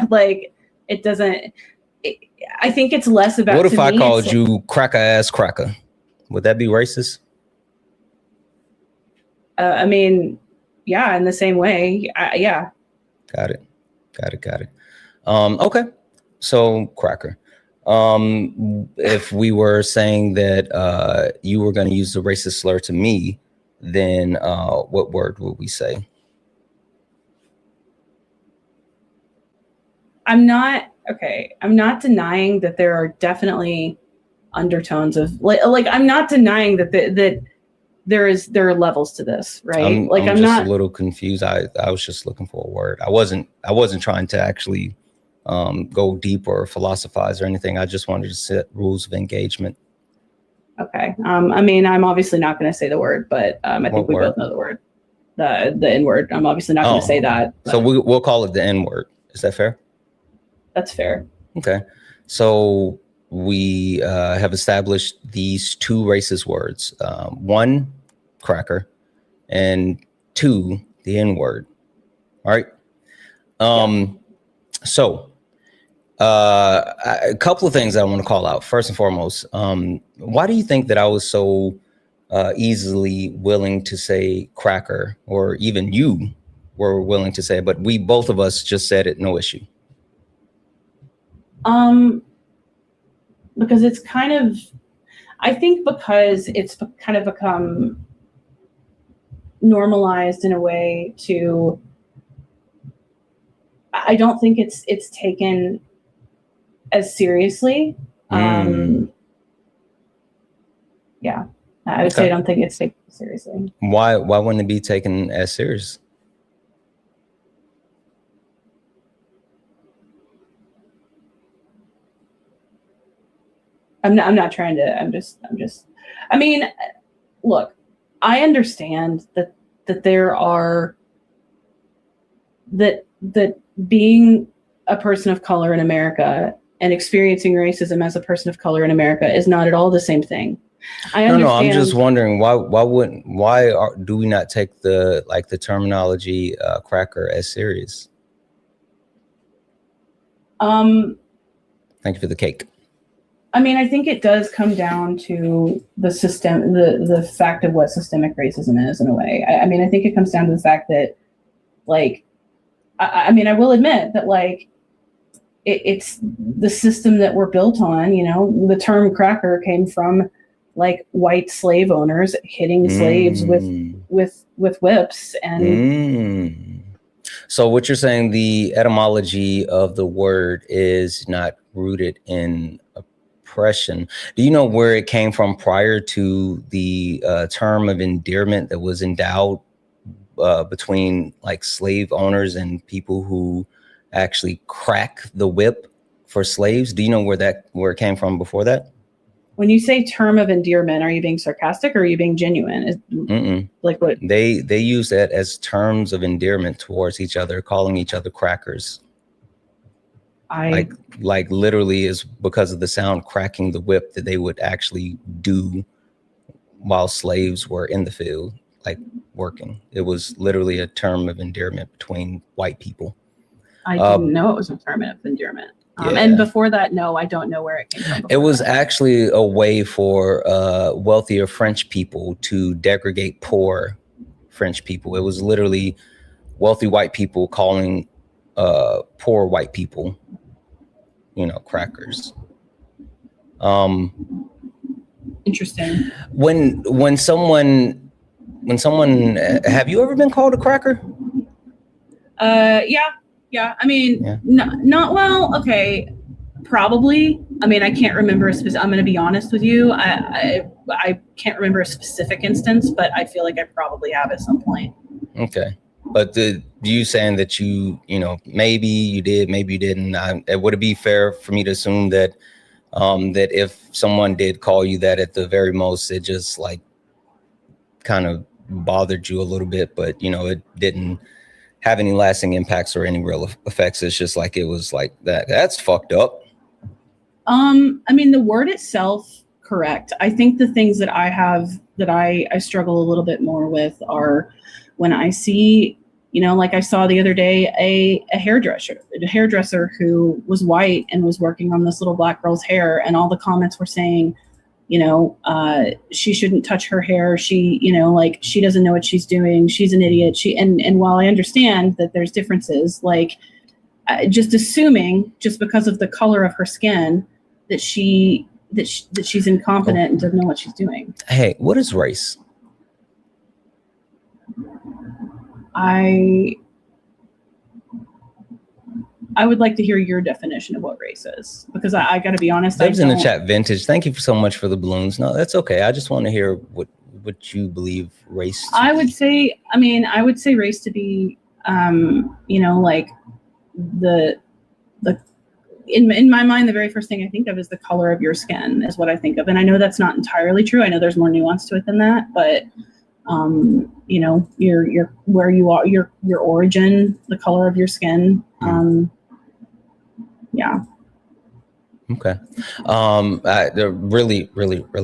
Speaker 5: Like, it doesn't. I think it's less about.
Speaker 1: What if I called you cracker ass cracker? Would that be racist?
Speaker 5: I mean, yeah, in the same way, yeah.
Speaker 1: Got it. Okay, so cracker. If we were saying that you were going to use the racist slur to me, then what word would we say?
Speaker 5: I'm not denying that there are definitely undertones of like I'm not denying that there are levels to this, right?
Speaker 1: I'm
Speaker 5: just
Speaker 1: not a little confused. I was just looking for a word. I wasn't trying to actually go deep or philosophize or anything. I just wanted to set rules of engagement.
Speaker 5: Okay. I mean, I'm obviously not going to say the word, but I think we both know the word, the N word. I'm obviously not going to say that.
Speaker 1: So we'll call it the N word. Is that fair?
Speaker 5: That's fair.
Speaker 1: Okay. So we have established these two racist words. One, cracker, and two, the N word. All right. So a couple of things I want to call out. First and foremost, why do you think that I was so easily willing to say cracker, or even you were willing to say it, but we both of us just said it, no issue?
Speaker 5: Because it's kind of, I think because it's kind of become normalized in a way to, I don't think it's taken as seriously. Yeah, I would say I don't think it's taken seriously.
Speaker 1: Why wouldn't it be taken as serious?
Speaker 5: I'm not trying to, I'm just, I mean, look, I understand that there are, that being a person of color in America and experiencing racism as a person of color in America is not at all the same thing. I understand.
Speaker 1: No, I'm just wondering why do we not take the terminology cracker as serious?
Speaker 5: Thank
Speaker 1: you for the cake.
Speaker 5: I mean, I think it does come down to the system, the fact of what systemic racism is in a way. I mean, I think it comes down to the fact that, like, I mean, I will admit that, like, it's the system that we're built on. The term cracker came from, like, white slave owners hitting slaves with whips and.
Speaker 1: So what you're saying, the etymology of the word is not rooted in oppression. Do you know where it came from prior to the term of endearment that was endowed between, like, slave owners and people who actually crack the whip for slaves? Do you know where it came from before that?
Speaker 5: When you say term of endearment, are you being sarcastic or are you being genuine? Like what?
Speaker 1: They use that as terms of endearment towards each other, calling each other crackers. Like literally is because of the sound cracking the whip that they would actually do while slaves were in the field, like working. It was literally a term of endearment between white people.
Speaker 5: I didn't know it was a term of endearment. And before that, no, I don't know where it came from.
Speaker 1: It was actually a way for wealthier French people to degrade poor French people. It was literally wealthy white people calling poor white people, crackers.
Speaker 5: Interesting.
Speaker 1: When someone, have you ever been called a cracker?
Speaker 5: Yeah. I mean, not well. Okay, probably. I mean, I can't remember a specific. I'm going to be honest with you. I can't remember a specific instance, but I feel like I probably have at some point.
Speaker 1: Okay. But you saying that you know, maybe you did, maybe you didn't. Would it be fair for me to assume that that if someone did call you that, at the very most, it just like kind of bothered you a little bit, but you know, it didn't have any lasting impacts or any real effects? It's just like, it was like that's fucked up.
Speaker 5: I mean, the word itself, correct. I think the things that I have that I struggle a little bit more with are when I see, you know, like I saw the other day a hairdresser who was white and was working on this little black girl's hair, and all the comments were saying, you know, she shouldn't touch her hair. She, you know, like, she doesn't know what she's doing. She's an idiot. And while I understand that there's differences, like, just assuming just because of the color of her skin that she's incompetent and doesn't know what she's doing.
Speaker 1: Hey, what is race?
Speaker 5: I would like to hear your definition of what race is, because I got to be honest.
Speaker 1: That was in the chat. Vintage. Thank you so much for the balloons. No, that's okay. I just want to hear what you believe race to be.
Speaker 5: would say, I would say race to be, you know, like in my mind, the very first thing I think of is the color of your skin is what I think of. And I know that's not entirely true. I know there's more nuance to it than that, but you know, your where you are, your origin, the color of your skin. Yeah.
Speaker 1: Okay. Really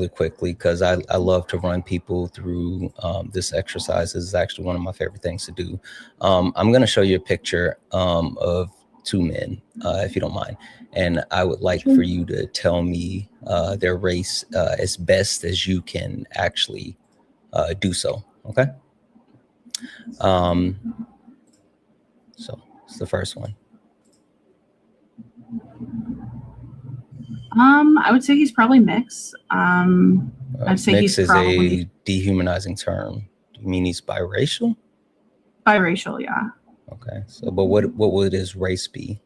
Speaker 1: quickly, because I love to run people through this exercise. This is actually one of my favorite things to do. I'm going to show you a picture of two men, if you don't mind. And I would like for you to tell me their race as best as you can actually do so. Okay. So it's the first one.
Speaker 5: I would say he's probably mixed. I'd say
Speaker 1: mix
Speaker 5: he's
Speaker 1: is
Speaker 5: probably
Speaker 1: a dehumanizing term. Do you mean he's biracial?
Speaker 5: biracial. Yeah.
Speaker 1: Okay. So, but what would his race be?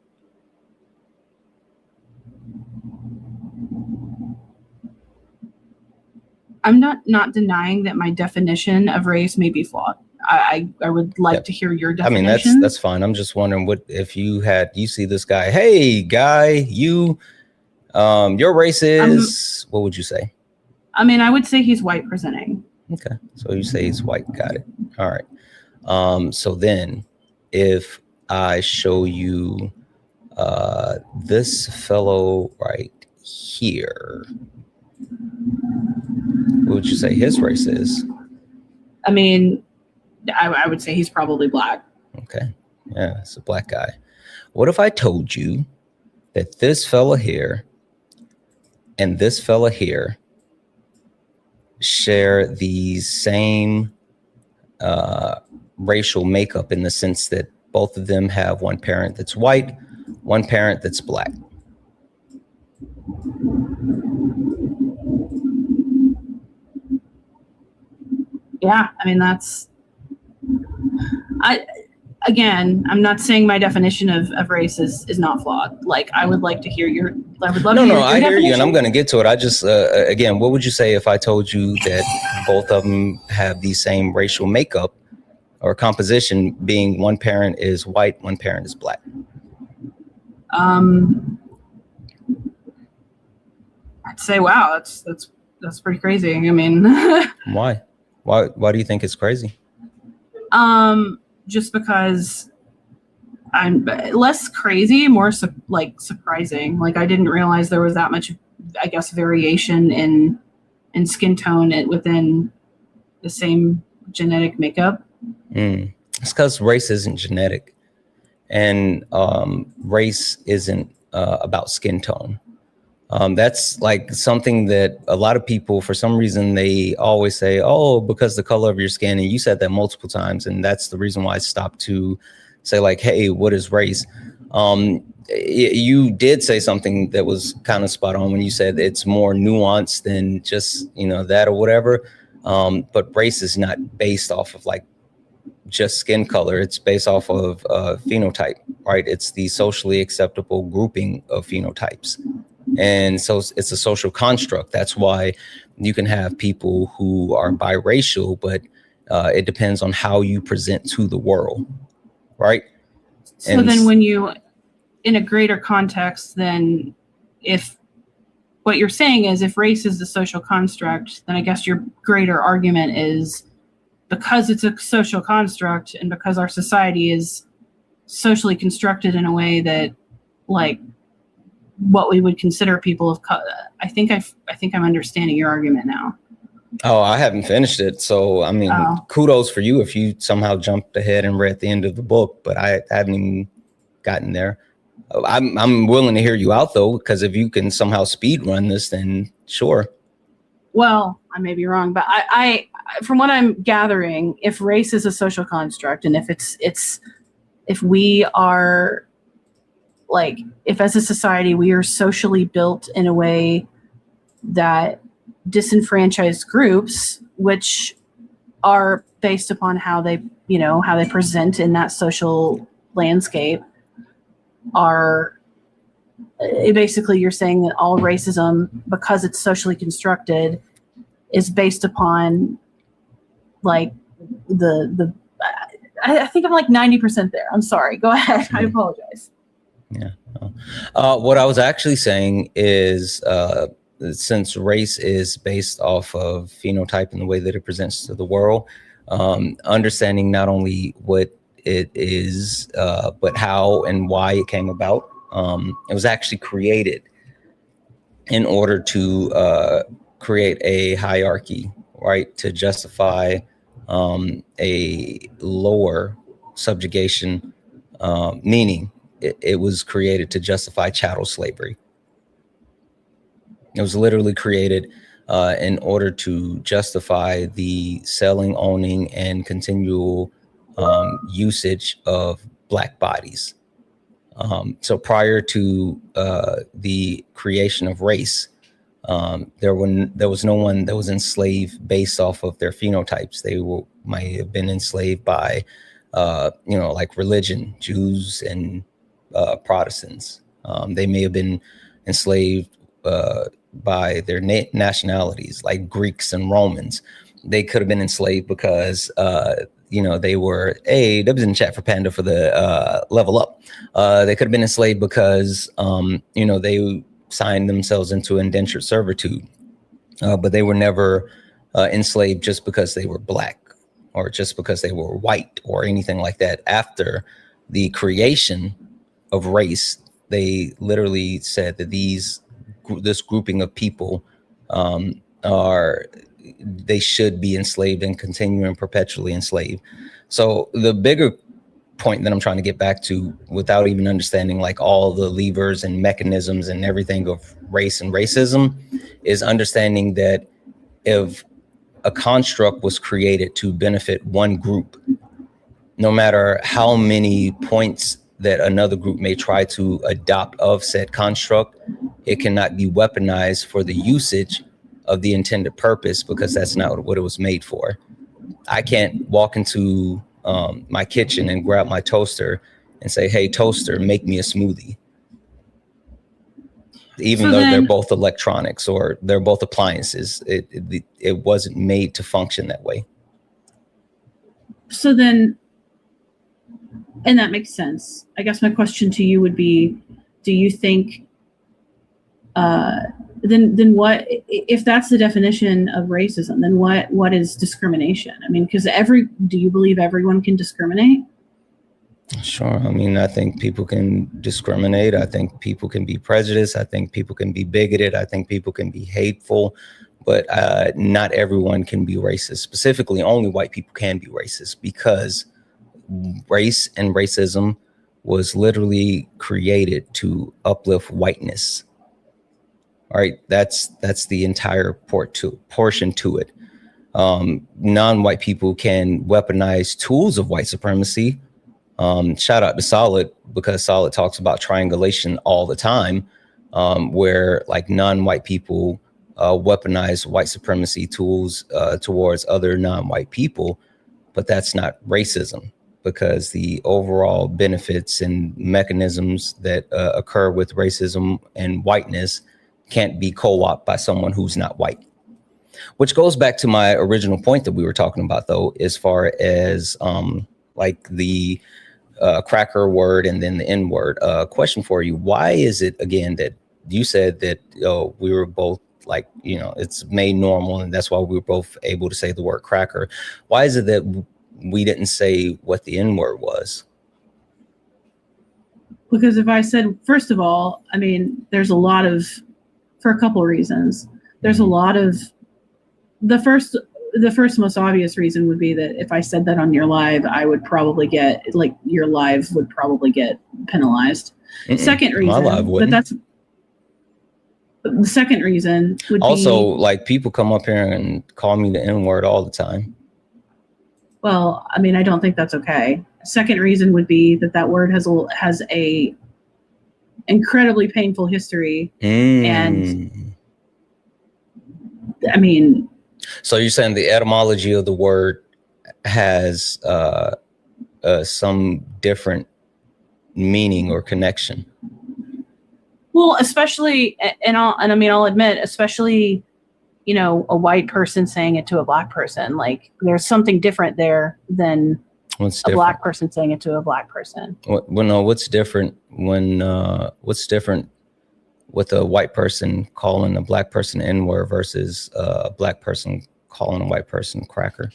Speaker 5: I'm not denying that my definition of race may be flawed. I would like to hear your definition.
Speaker 1: I mean, that's fine. I'm just wondering, what if you see this guy? Hey, guy, your race is, what would you say?
Speaker 5: I mean, I would say he's white presenting.
Speaker 1: Okay. So you say he's white. Got it. All right. So then if I show you this fellow right here, what would you say his race is?
Speaker 5: I mean, I would say he's probably black.
Speaker 1: Okay. Yeah, it's a black guy. What if I told you that this fella here and this fella here share the same racial makeup, in the sense that both of them have one parent that's white, one parent that's black?
Speaker 5: Yeah, I mean, I'm not saying my definition of race is not flawed. Like, I would like to hear I would love to hear your
Speaker 1: I hear
Speaker 5: definition.
Speaker 1: you, and I'm going to get to it. I just, again, what would you say if I told you that both of them have the same racial makeup or composition, being one parent is white, one parent is black?
Speaker 5: I'd say, wow, that's pretty crazy. I mean,
Speaker 1: Why do you think it's crazy?
Speaker 5: just because I'm less crazy, more surprising. Like, I didn't realize there was that much, I guess, variation in skin tone within the same genetic makeup.
Speaker 1: It's because race isn't genetic, and race isn't about skin tone. That's like something that a lot of people, for some reason, they always say, oh, because the color of your skin. And you said that multiple times. And that's the reason why I stopped to say, like, hey, what is race? You did say something that was kind of spot on when you said it's more nuanced than just, that or whatever. But race is not based off of like just skin color. It's based off of phenotype, right? It's the socially acceptable grouping of phenotypes. And so it's a social construct. That's why you can have people who are biracial, but It depends on how you present to the world, right?
Speaker 5: So
Speaker 1: And
Speaker 5: then when you, in a greater context, then if what you're saying is if race is the social construct, then I guess your greater argument is because it's a social construct and because our society is socially constructed in a way that, like, what we would consider people of color. I think I'm understanding your argument now.
Speaker 1: Oh, I haven't finished it. So, I mean, kudos for you if you somehow jumped ahead and read the end of the book, but I haven't even gotten there. I'm willing to hear you out, though, because if you can somehow speed run this, then sure.
Speaker 5: Well, I may be wrong, but I from what I'm gathering, if race is a social construct and if we are, like, if as a society we are socially built in a way that disenfranchised groups, which are based upon how they present in that social landscape, are basically, you're saying that all racism, because it's socially constructed, is based upon, like, I think I'm like 90% there. I'm sorry. Go ahead. I apologize.
Speaker 1: Yeah. What I was actually saying is, since race is based off of phenotype and the way that it presents to the world, understanding not only what it is, but how and why it came about. It was actually created in order to create a hierarchy, right, to justify a lower subjugation, meaning it was created to justify chattel slavery. It was literally created in order to justify the selling, owning, and continual usage of Black bodies. So prior to the creation of race, there was no one that was enslaved based off of their phenotypes. They might have been enslaved by, like religion, Jews and Protestants. They may have been enslaved by their nationalities, like Greeks and Romans. They could have been enslaved because they were Dubs in the chat for Panda for the level up. They could have been enslaved because they signed themselves into indentured servitude, but they were never enslaved just because they were Black or just because they were white or anything like that. After the creation of race, they literally said that this grouping of people they should be enslaved and continuing perpetually enslaved. So the bigger point that I'm trying to get back to, without even understanding like all the levers and mechanisms and everything of race and racism, is understanding that if a construct was created to benefit one group, no matter how many points that another group may try to adopt of said construct, it cannot be weaponized for the usage of the intended purpose, because that's not what it was made for. I can't walk into my kitchen and grab my toaster and say, "Hey, toaster, make me a smoothie." Even though they're both electronics or they're both appliances, it wasn't made to function that way.
Speaker 5: So then, and that makes sense. I guess my question to you would be, do you think then what, if that's the definition of racism, then what is discrimination? I mean, because do you believe everyone can discriminate?
Speaker 1: Sure. I mean, I think people can discriminate. I think people can be prejudiced. I think people can be bigoted. I think people can be hateful, but not everyone can be racist. Specifically, only white people can be racist, because race and racism was literally created to uplift whiteness. All right, that's the entire portion to it. Non-white people can weaponize tools of white supremacy. Shout out to Solid, because Solid talks about triangulation all the time, where like non-white people weaponize white supremacy tools towards other non-white people, but that's not racism, because the overall benefits and mechanisms that occur with racism and whiteness can't be co-opted by someone who's not white. Which goes back to my original point that we were talking about, though, as far as like the cracker word and then the N word. Question for you: why is it again that you said that we were both like, you know, it's made normal, and that's why we were both able to say the word cracker? Why is it that we didn't say what the N word was?
Speaker 5: Because if I said, first of all, I mean, there's a lot of, for a couple of reasons. There's a lot of, the first most obvious reason would be that if I said that on your live, I would probably get, like, your live would probably get penalized. Second reason,
Speaker 1: my live wouldn't.
Speaker 5: but that's the second reason would
Speaker 1: also
Speaker 5: be,
Speaker 1: like people come up here and call me the N word all the time.
Speaker 5: well, I mean, I don't think that's okay. Second reason would be that word has a incredibly painful history, and I mean.
Speaker 1: So you're saying the etymology of the word has some different meaning or connection?
Speaker 5: Well, especially, and I mean, I'll admit, especially, you know, a white person saying it to a black person, like there's something different there than black person saying it to a black person.
Speaker 1: Well, no, what's different when what's different with a white person calling a black person N-word versus a black person calling a white person cracker?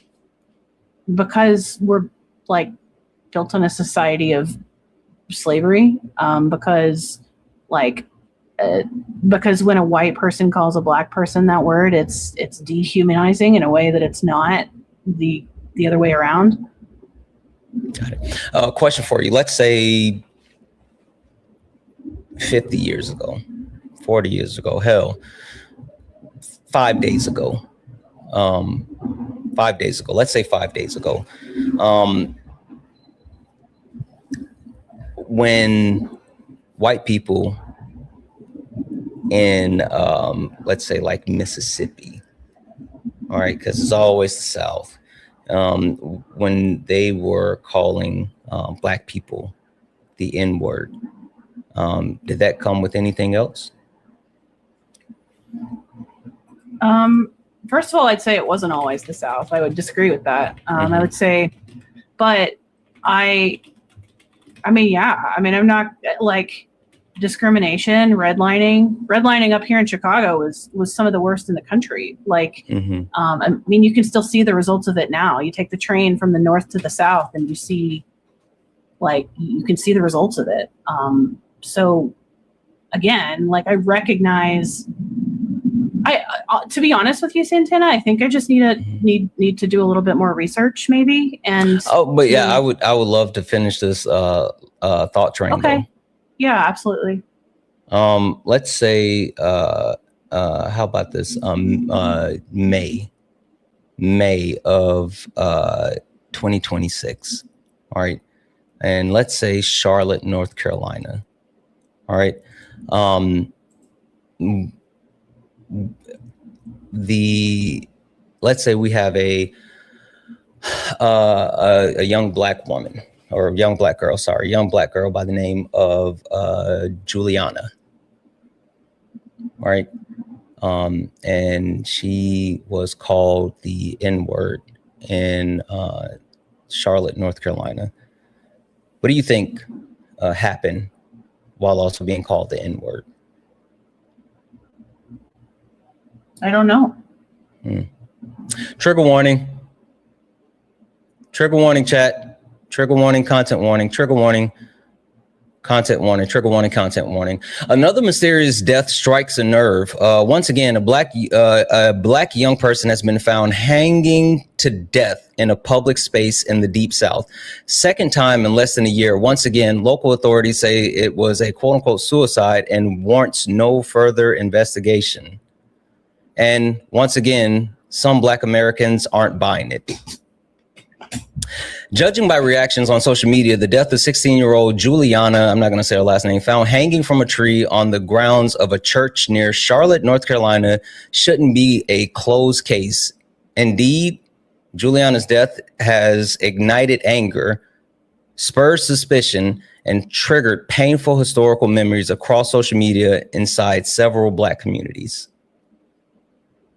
Speaker 5: Because we're like built in a society of slavery. Because when a white person calls a black person that word, it's dehumanizing in a way that it's not the other way around.
Speaker 1: Got it. Question for you. Let's say 50 years ago, 40 years ago, hell, 5 days ago. 5 days ago. Let's say 5 days ago. When white people in, let's say, like Mississippi, all right, because it's always the South, when they were calling black people the N-word, did that come with anything else?
Speaker 5: First of all, I'd say it wasn't always the South. I would disagree with that. I would say, but I mean, yeah, I mean, I'm not like discrimination, redlining up here in Chicago was some of the worst in the country. Like, I mean, you can still see the results of it now. You take the train from the north to the south and you see, like, you can see the results of it. So again, like, I recognize, to be honest with you, Santana, I think I just need to do a little bit more research, maybe. And
Speaker 1: but yeah, I would love to finish this thought train.
Speaker 5: Okay.
Speaker 1: Though.
Speaker 5: Yeah, absolutely.
Speaker 1: Let's say how about this? May of 2026. All right. And let's say Charlotte, North Carolina. All right. Let's say we have a young black woman, or a young black girl by the name of Juliana. All right. And she was called the N-word in Charlotte, North Carolina. What do you think happened while also being called the N-word?
Speaker 5: I don't know.
Speaker 1: Trigger warning. Trigger warning, chat. Trigger warning, content warning. Trigger warning, content warning. Trigger warning, content warning. Another mysterious death strikes a nerve. Once again, a black young person has been found hanging to death in a public space in the Deep South. Second time in less than a year. Once again, local authorities say it was a quote-unquote suicide and warrants no further investigation. And once again, some Black Americans aren't buying it. Judging by reactions on social media, the death of 16-year-old Juliana, I'm not going to say her last name, found hanging from a tree on the grounds of a church near Charlotte, North Carolina, shouldn't be a closed case. Indeed, Juliana's death has ignited anger, spurred suspicion, and triggered painful historical memories across social media inside several Black communities.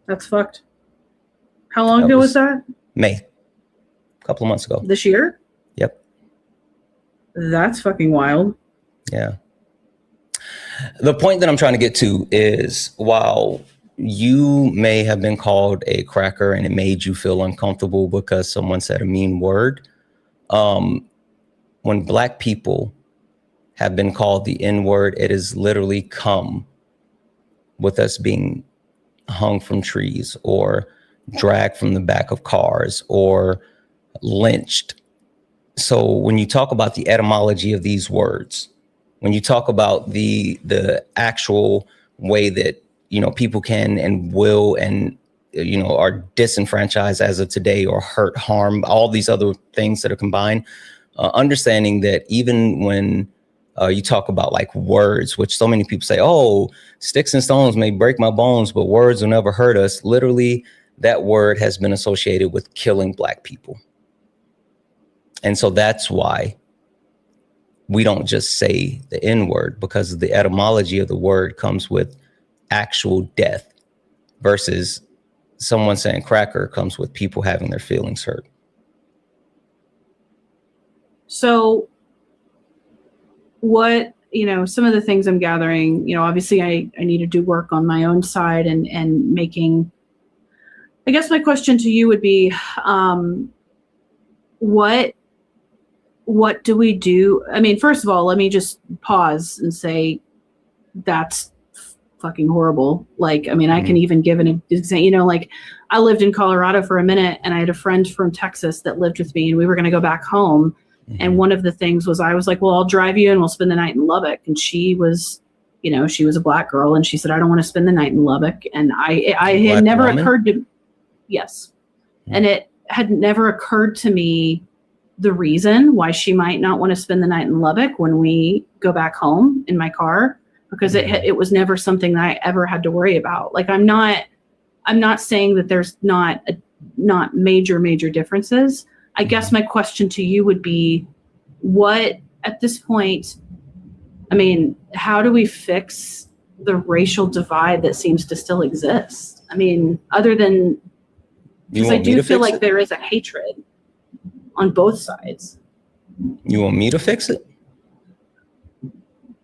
Speaker 5: That's fucked. How long ago was that?
Speaker 1: May. A couple of months ago.
Speaker 5: This year?
Speaker 1: Yep.
Speaker 5: That's fucking wild.
Speaker 1: Yeah. The point that I'm trying to get to is, while you may have been called a cracker and it made you feel uncomfortable because someone said a mean word, when Black people have been called the N-word, it has literally come with us being hung from trees or dragged from the back of cars or lynched. So when you talk about the etymology of these words, when you talk about the actual way that, you know, people can and will and, you know, are disenfranchised as of today, or hurt, harm, all these other things that are combined, understanding that even when you talk about like words, which so many people say, oh, sticks and stones may break my bones, but words will never hurt us. Literally, that word has been associated with killing Black people. And so that's why we don't just say the N-word, because the etymology of the word comes with actual death, versus someone saying cracker comes with people having their feelings hurt.
Speaker 5: So what, you know, some of the things I'm gathering, you know, obviously I need to do work on my own side and making, I guess my question to you would be, what do we do? I mean, first of all, let me just pause and say that's fucking horrible. Like, I mean, I can even give an example, you know, like I lived in Colorado for a minute and I had a friend from Texas that lived with me and we were going to go back home. And one of the things was, I was like, well, I'll drive you and we'll spend the night in Lubbock. And she was, you know, she was a Black girl and she said, I don't want to spend the night in Lubbock. And I had never occurred to, yes. And it had never occurred to me the reason why she might not want to spend the night in Lubbock when we go back home in my car, because it was never something that I ever had to worry about. Like, I'm not saying that there's not major differences. I guess my question to you would be, what at this point, I mean, how do we fix the racial divide that seems to still exist? I mean, other than, because I do feel like there is a hatred on both sides.
Speaker 1: You want me to fix it?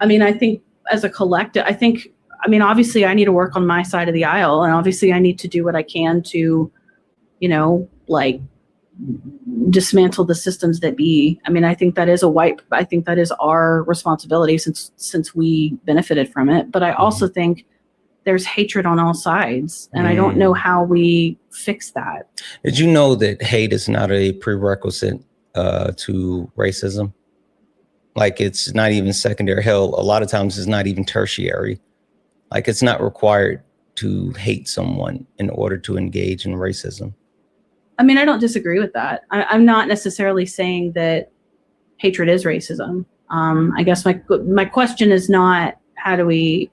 Speaker 5: I mean, I think as a collective, I mean, obviously I need to work on my side of the aisle, and obviously I need to do what I can to, you know, like dismantle the systems that be. I mean, I think that is our responsibility since we benefited from it. But I also think there's hatred on all sides, and I don't know how we fix that.
Speaker 1: Did you know that hate is not a prerequisite to racism? Like, it's not even secondary. Hell, a lot of times it's not even tertiary. Like, it's not required to hate someone in order to engage in racism.
Speaker 5: I mean, I don't disagree with that. I'm not necessarily saying that hatred is racism. I guess my question is not how do we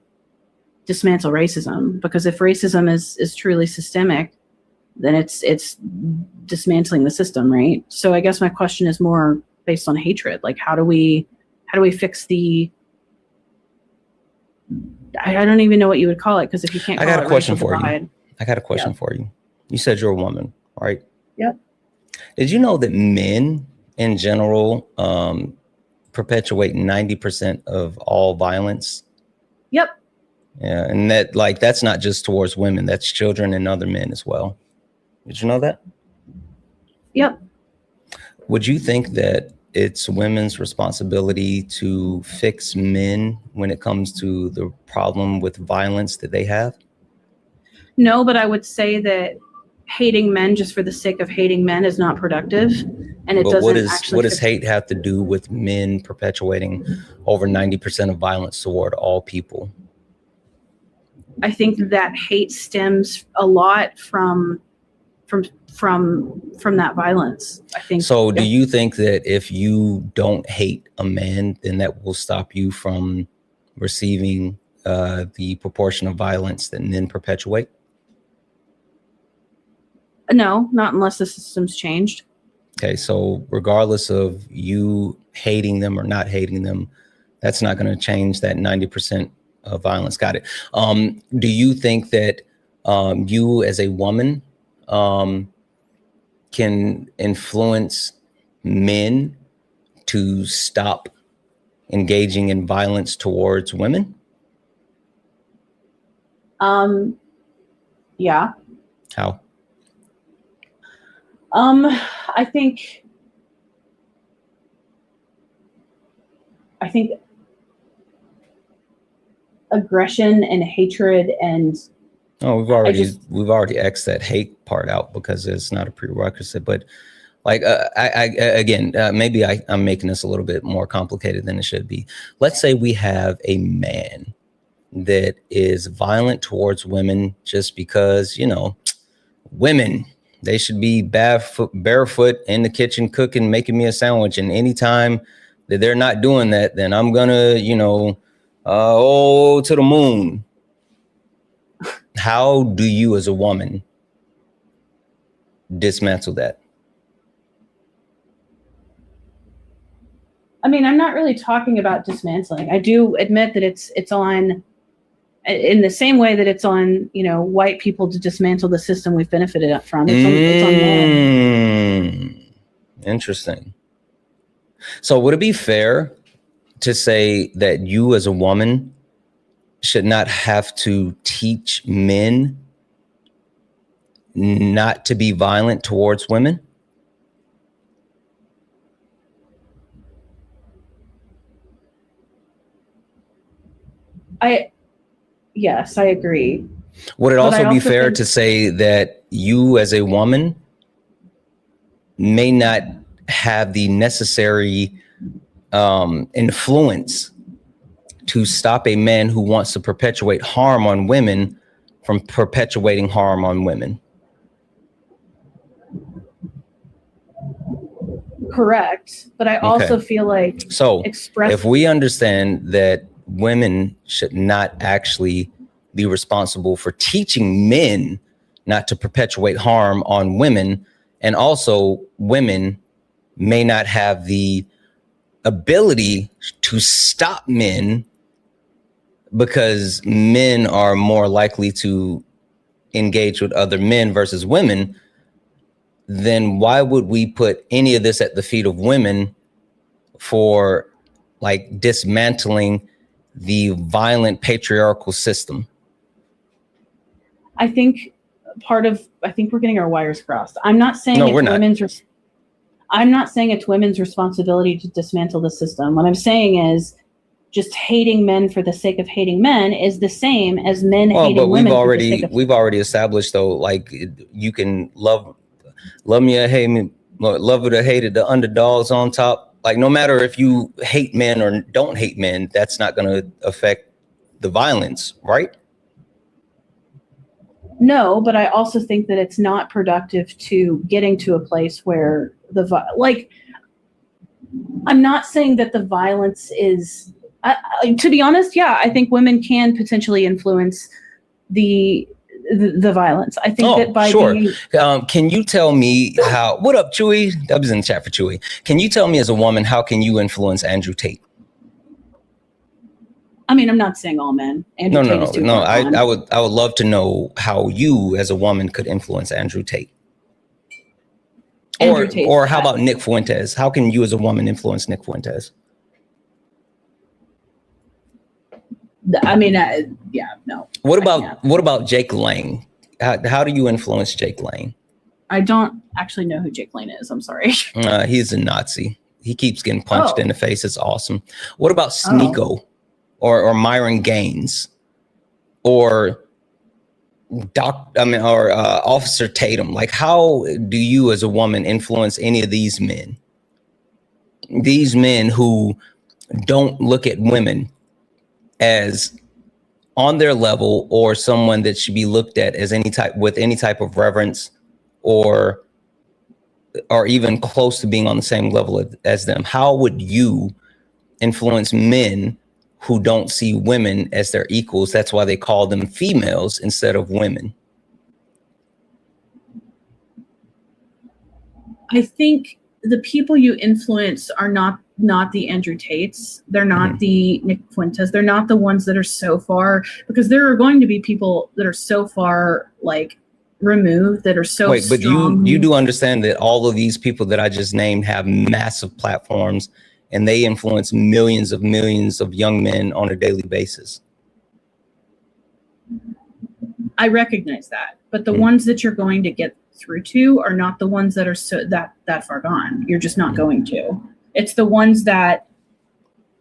Speaker 5: dismantle racism, because if racism is truly systemic, then it's dismantling the system, right? So I guess my question is more based on hatred. Like, how do we fix the, I don't even know what you would call it, because if you can't call it, I got a question for
Speaker 1: you. You said you're a woman, right?
Speaker 5: Yep.
Speaker 1: Did you know that men in general perpetuate 90% of all violence?
Speaker 5: Yep.
Speaker 1: Yeah, and that's not just towards women, that's children and other men as well. Did you know that?
Speaker 5: Yep.
Speaker 1: Would you think that it's women's responsibility to fix men when it comes to the problem with violence that they have?
Speaker 5: No, but I would say that hating men just for the sake of hating men is not productive, and it doesn't actually.
Speaker 1: What does hate have to do with men perpetuating over 90% of violence toward all people?
Speaker 5: I think that hate stems a lot from that violence. I think. So,
Speaker 1: do you think that if you don't hate a man, then that will stop you from receiving the proportion of violence that men perpetuate?
Speaker 5: No, not unless the system's changed.
Speaker 1: Okay, so regardless of you hating them or not hating them, that's not going to change that 90% of violence. Got it. Do you think that you as a woman can influence men to stop engaging in violence towards women?
Speaker 5: Yeah.
Speaker 1: How?
Speaker 5: I think aggression and hatred and
Speaker 1: we've already X'd that hate part out because it's not a prerequisite. But like, maybe I'm making this a little bit more complicated than it should be. Let's say we have a man that is violent towards women just because, you know, women, they should be barefoot in the kitchen cooking, making me a sandwich. And anytime that they're not doing that, then I'm gonna, you know, to the moon. How do you as a woman dismantle that?
Speaker 5: I mean, I'm not really talking about dismantling. I do admit that it's on, in the same way that it's on, you know, white people to dismantle the system we've benefited from. It's on men.
Speaker 1: Interesting. So would it be fair to say that you as a woman should not have to teach men not to be violent towards women?
Speaker 5: Yes, I agree.
Speaker 1: Would it also be fair to say that you as a woman may not have the necessary influence to stop a man who wants to perpetuate harm on women from perpetuating harm on women?
Speaker 5: Correct. But I also feel like,
Speaker 1: so if we understand that women should not actually be responsible for teaching men not to perpetuate harm on women, and also women may not have the ability to stop men because men are more likely to engage with other men versus women, then why would we put any of this at the feet of women for like dismantling the violent patriarchal system?
Speaker 5: I think we're getting our wires crossed. I'm not saying I'm not saying it's women's responsibility to dismantle the system. What I'm saying is just hating men for the sake of hating men is the same as men hating women.
Speaker 1: We've already established though, like you can love me or hate me, love it or hate it, the underdogs on top. Like no matter if you hate men or don't hate men, that's not going to affect the violence, right?
Speaker 5: No, but I also think that it's not productive to getting to a place where I'm not saying that the violence is, to be honest, yeah, I think women can potentially influence the violence. I think that by being,
Speaker 1: can you tell me how, what up, Chewy? That was in the chat for Chewy. Can you tell me as a woman, how can you influence Andrew Tate?
Speaker 5: I mean, I'm not saying all men.
Speaker 1: No. I would love to know how you as a woman could influence Andrew Tate. Or how about Nick Fuentes? How can you as a woman influence Nick Fuentes?
Speaker 5: I mean, no.
Speaker 1: What about Jake Lang? How do you influence Jake Lang?
Speaker 5: I don't actually know who Jake Lang is. I'm sorry.
Speaker 1: He's a Nazi. He keeps getting punched in the face. It's awesome. What about Sneeko or Myron Gaines or Officer Tatum? Like, how do you as a woman influence any of these men? These men who don't look at women as on their level or someone that should be looked at as any type of reverence or even close to being on the same level as them. How would you influence men who don't see women as their equals? That's why they call them females instead of women.
Speaker 5: I think the people you influence are not the Andrew Tates. They're not the Nick Fuentes. They're not the ones that are so far, because there are going to be people that are so far like removed that are so
Speaker 1: Wait, but
Speaker 5: strong.
Speaker 1: you do understand that all of these people that I just named have massive platforms and they influence millions of young men on a daily basis.
Speaker 5: I recognize that, but the ones that you're going to get through to are not the ones that are that far gone. You're just not going to. It's the ones that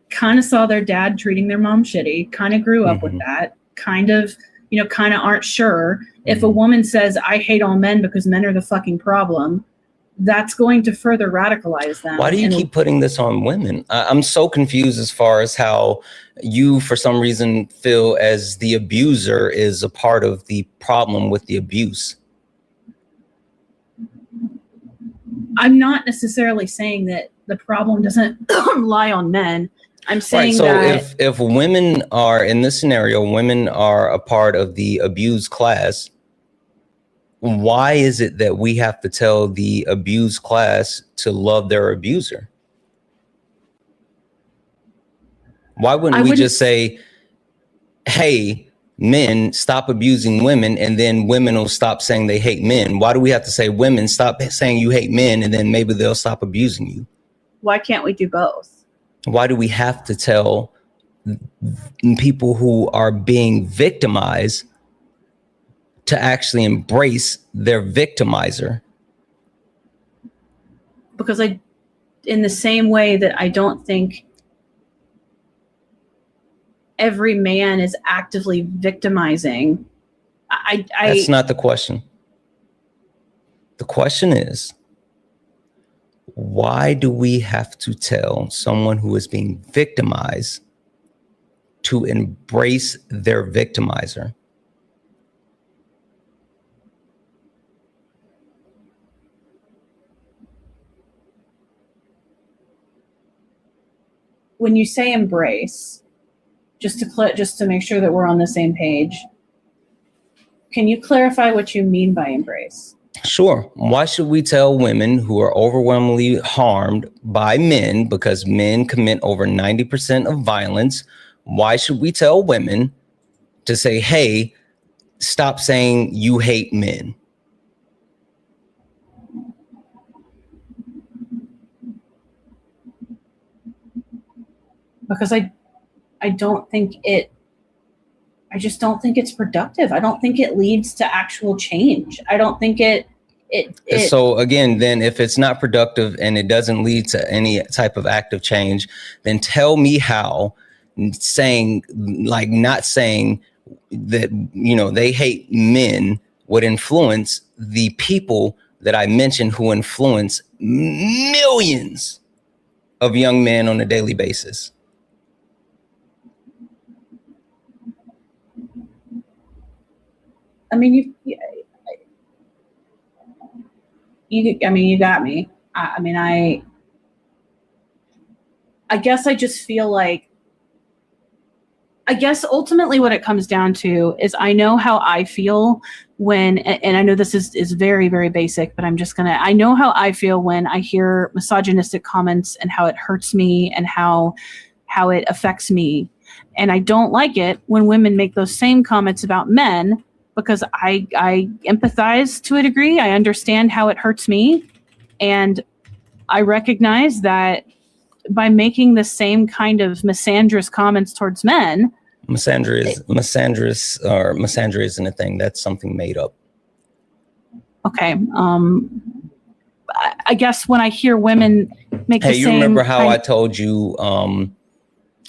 Speaker 5: kind of saw their dad treating their mom shitty, kind of grew up with that, kind of aren't sure. If a woman says, I hate all men because men are the fucking problem, that's going to further radicalize them.
Speaker 1: Why do you keep putting this on women? I'm so confused as far as how you, for some reason, feel as the abuser is a part of the problem with the abuse.
Speaker 5: I'm not necessarily saying that the problem doesn't lie on men. I'm saying
Speaker 1: so
Speaker 5: that
Speaker 1: if women are in this scenario, women are a part of the abused class, why is it that we have to tell the abused class to love their abuser? Why wouldn't we just say, hey, men, stop abusing women, and then women will stop saying they hate men? Why do we have to say, women, stop saying you hate men, and then maybe they'll stop abusing you?
Speaker 5: Why can't we do both?
Speaker 1: Why do we have to tell people who are being victimized to actually embrace their victimizer?
Speaker 5: Because in the same way that I don't think every man is actively victimizing,
Speaker 1: That's not the question. The question is, why do we have to tell someone who is being victimized to embrace their victimizer?
Speaker 5: When you say embrace, just to make sure that we're on the same page, can you clarify what you mean by embrace?
Speaker 1: Sure. Why should we tell women who are overwhelmingly harmed by men, because men commit over 90% of violence, why should we tell women to say, hey, stop saying you hate men?
Speaker 5: Because I don't think I just don't think it's productive. I don't think it leads to actual change. I don't think it
Speaker 1: so again, then if it's not productive and it doesn't lead to any type of active change, then tell me how not saying that, they hate men would influence the people that I mentioned who influence millions of young men on a daily basis.
Speaker 5: I mean, you got me. I guess I just feel like, I guess ultimately what it comes down to is I know how I feel when, and I know this is very, very basic, but I know how I feel when I hear misogynistic comments and how it hurts me and how it affects me. And I don't like it when women make those same comments about men, because I empathize to a degree. I understand how it hurts me. And I recognize that by making the same kind of misandrous comments towards men. Misandry
Speaker 1: isn't a thing. That's something made up.
Speaker 5: Okay. I guess when I hear women make the same.
Speaker 1: Hey, you remember how I told you,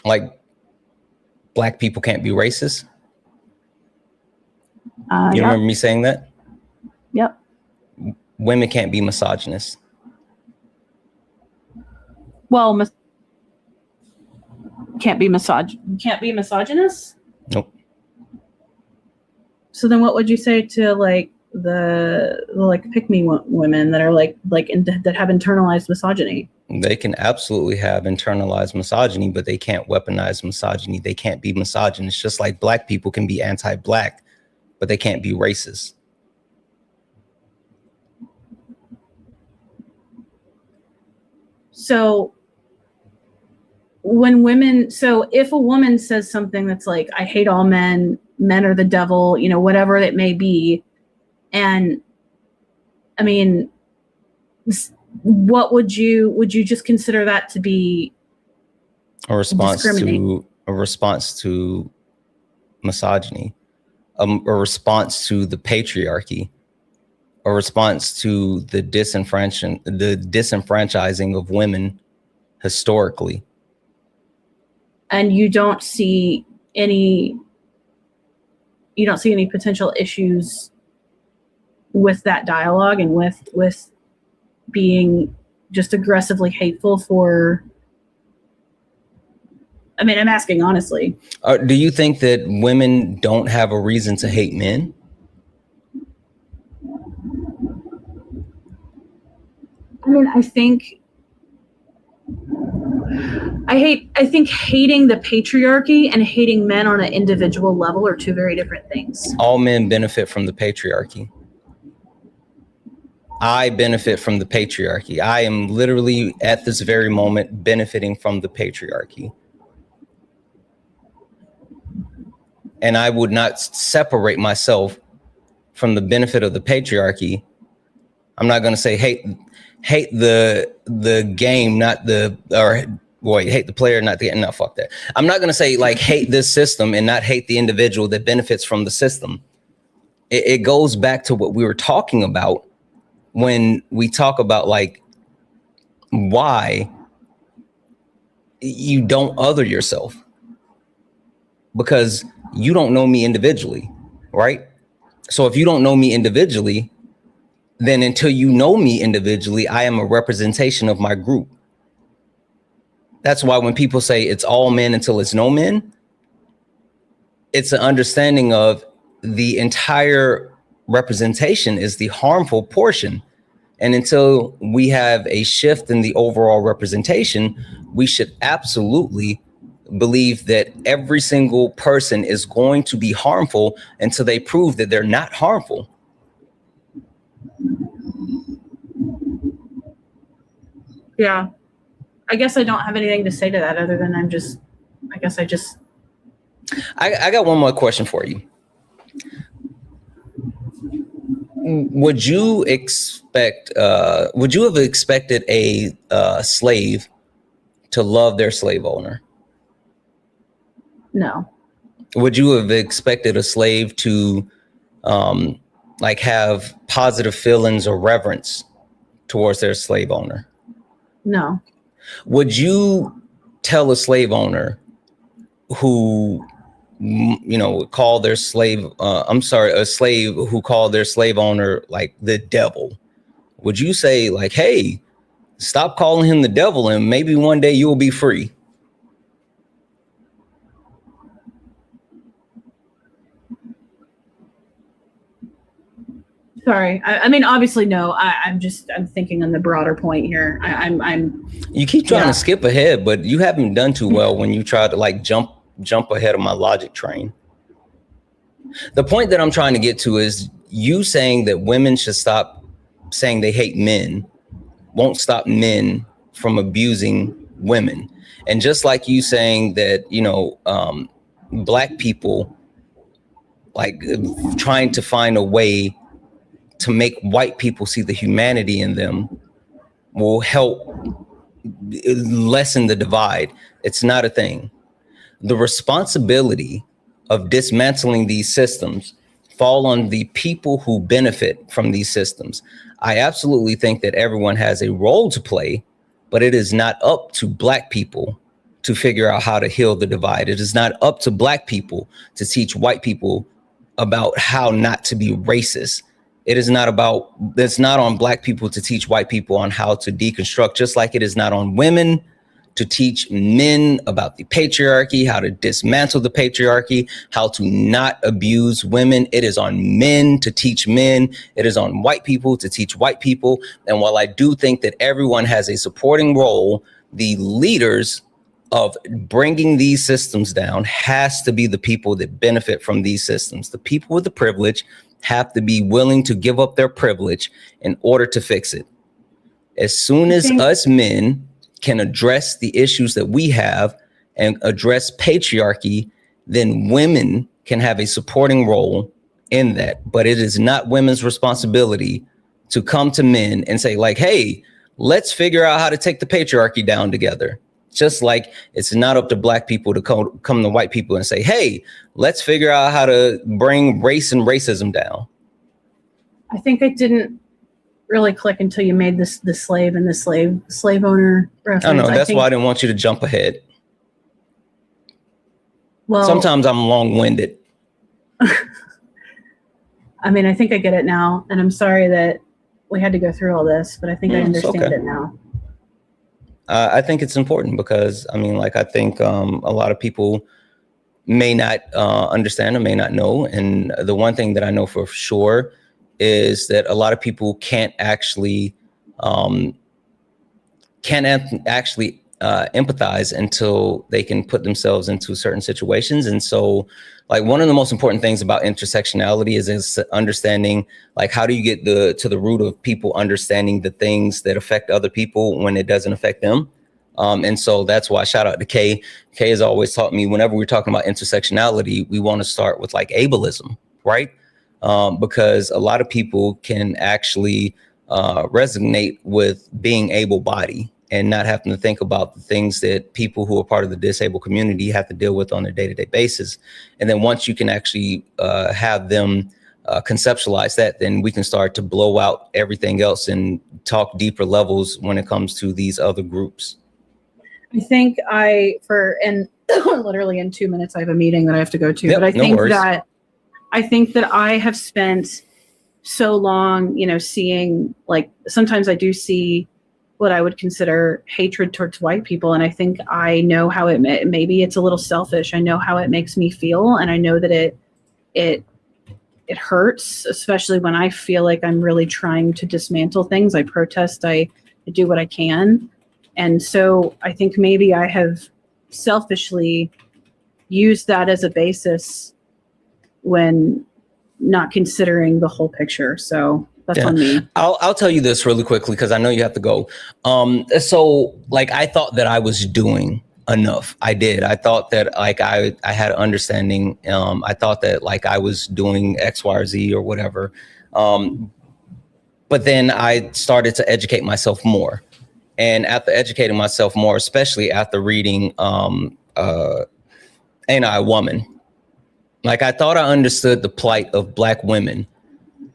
Speaker 1: black people can't be racist? You remember me saying that?
Speaker 5: Yep.
Speaker 1: Women can't be misogynist.
Speaker 5: Well, can't be misogynist?
Speaker 1: Nope.
Speaker 5: So then what would you say to the pick-me women that are that have internalized misogyny?
Speaker 1: They can absolutely have internalized misogyny, but they can't weaponize misogyny. They can't be misogynist, just like black people can be anti-black, but they can't be racist.
Speaker 5: So if a woman says something that's like, I hate all men, men are the devil, whatever it may be, And I mean, what would you just consider that to be
Speaker 1: a response to misogyny, a response to the patriarchy, a response to the disenfranchising of women historically?
Speaker 5: And you don't see any potential issues with that dialogue and with being just aggressively hateful for, I mean, I'm asking honestly.
Speaker 1: Do you think that women don't have a reason to hate men?
Speaker 5: I mean, I think hating the patriarchy and hating men on an individual level are two very different things.
Speaker 1: All men benefit from the patriarchy. I benefit from the patriarchy. I am literally at this very moment benefiting from the patriarchy. And I would not separate myself from the benefit of the patriarchy. I'm not going to say hate the game, not the, or boy, hate the player, not the, no, fuck that. I'm not going to say like hate this system and not hate the individual that benefits from the system. It goes back to what we were talking about when we talk about like why you don't other yourself, because you don't know me individually, right? So if you don't know me individually, then until you know me individually, I am a representation of my group. That's why when people say it's all men until it's no men, it's an understanding of the entire representation is the harmful portion. And until we have a shift in the overall representation, we should absolutely believe that every single person is going to be harmful until they prove that they're not harmful.
Speaker 5: Yeah. I guess I don't have anything to say to that other than I
Speaker 1: got one more question for you. Would you have expected a slave to love their slave owner?
Speaker 5: No.
Speaker 1: Would you have expected a slave to like have positive feelings or reverence towards their slave owner?
Speaker 5: No.
Speaker 1: Would you tell a slave owner who, you know, would call their slave, a slave who called their slave owner like the devil, would you say like, hey, stop calling him the devil and maybe one day you'll be free?
Speaker 5: Sorry. I mean, obviously, no. I'm thinking on the broader point here.
Speaker 1: You keep trying to skip ahead, but you haven't done too well when you try to like jump ahead of my logic train. The point that I'm trying to get to is you saying that women should stop saying they hate men won't stop men from abusing women. And just like you saying that, you know, black people like trying to find a way to make white people see the humanity in them will help lessen the divide. It's not a thing. The responsibility of dismantling these systems fall on the people who benefit from these systems. I absolutely think that everyone has a role to play, but it is not up to black people to figure out how to heal the divide. It is not up to black people to teach white people about how not to be racist. It's not on black people to teach white people on how to deconstruct, just like it is not on women to teach men about the patriarchy, how to dismantle the patriarchy, how to not abuse women. It is on men to teach men. It is on white people to teach white people. And while I do think that everyone has a supporting role, the leaders of bringing these systems down has to be the people that benefit from these systems. The people with the privilege have to be willing to give up their privilege in order to fix it. As soon as us men can address the issues that we have and address patriarchy, then women can have a supporting role in that, but it is not women's responsibility to come to men and say like, hey, let's figure out how to take the patriarchy down together. Just like it's not up to black people to come to white people and say, hey, let's figure out how to bring race and racism down.
Speaker 5: I think it didn't really click until you made this the slave and the slave owner reference.
Speaker 1: I know, that's why I didn't want you to jump ahead.
Speaker 5: Well,
Speaker 1: sometimes I'm long-winded.
Speaker 5: I mean, I think I get it now, and I'm sorry that we had to go through all this, but I think I understand it now.
Speaker 1: I think it's important because, I mean, like, I think a lot of people may not understand or may not know. And the one thing that I know for sure is that a lot of people can't actually empathize until they can put themselves into certain situations. And so, like, one of the most important things about intersectionality is understanding, like, how do you get to the root of people understanding the things that affect other people when it doesn't affect them. And so that's why, shout out to Kay. Kay has always taught me, whenever we're talking about intersectionality, we want to start with like ableism, right? Because a lot of people can actually resonate with being able-bodied and not having to think about the things that people who are part of the disabled community have to deal with on a day-to-day basis. And then once you can actually have them conceptualize that, then we can start to blow out everything else and talk deeper levels when it comes to these other groups.
Speaker 5: I think literally in 2 minutes, I have a meeting that I have to go to,
Speaker 1: yep,
Speaker 5: but I think
Speaker 1: that
Speaker 5: I have spent so long, seeing, like, sometimes I do see what I would consider hatred towards white people. And I think I know how maybe it's a little selfish. I know how it makes me feel. And I know that it hurts, especially when I feel like I'm really trying to dismantle things. I protest, I do what I can. And so I think maybe I have selfishly used that as a basis when not considering the whole picture. So that's on me.
Speaker 1: I'll tell you this really quickly, because I know you have to go. So, like, I thought that I was doing enough. I did. I thought that, like, I had an understanding. I thought that, like, I was doing X, Y, or Z or whatever. But then I started to educate myself more. And after educating myself more, especially after reading Ain't I a Woman? Like, I thought I understood the plight of Black women.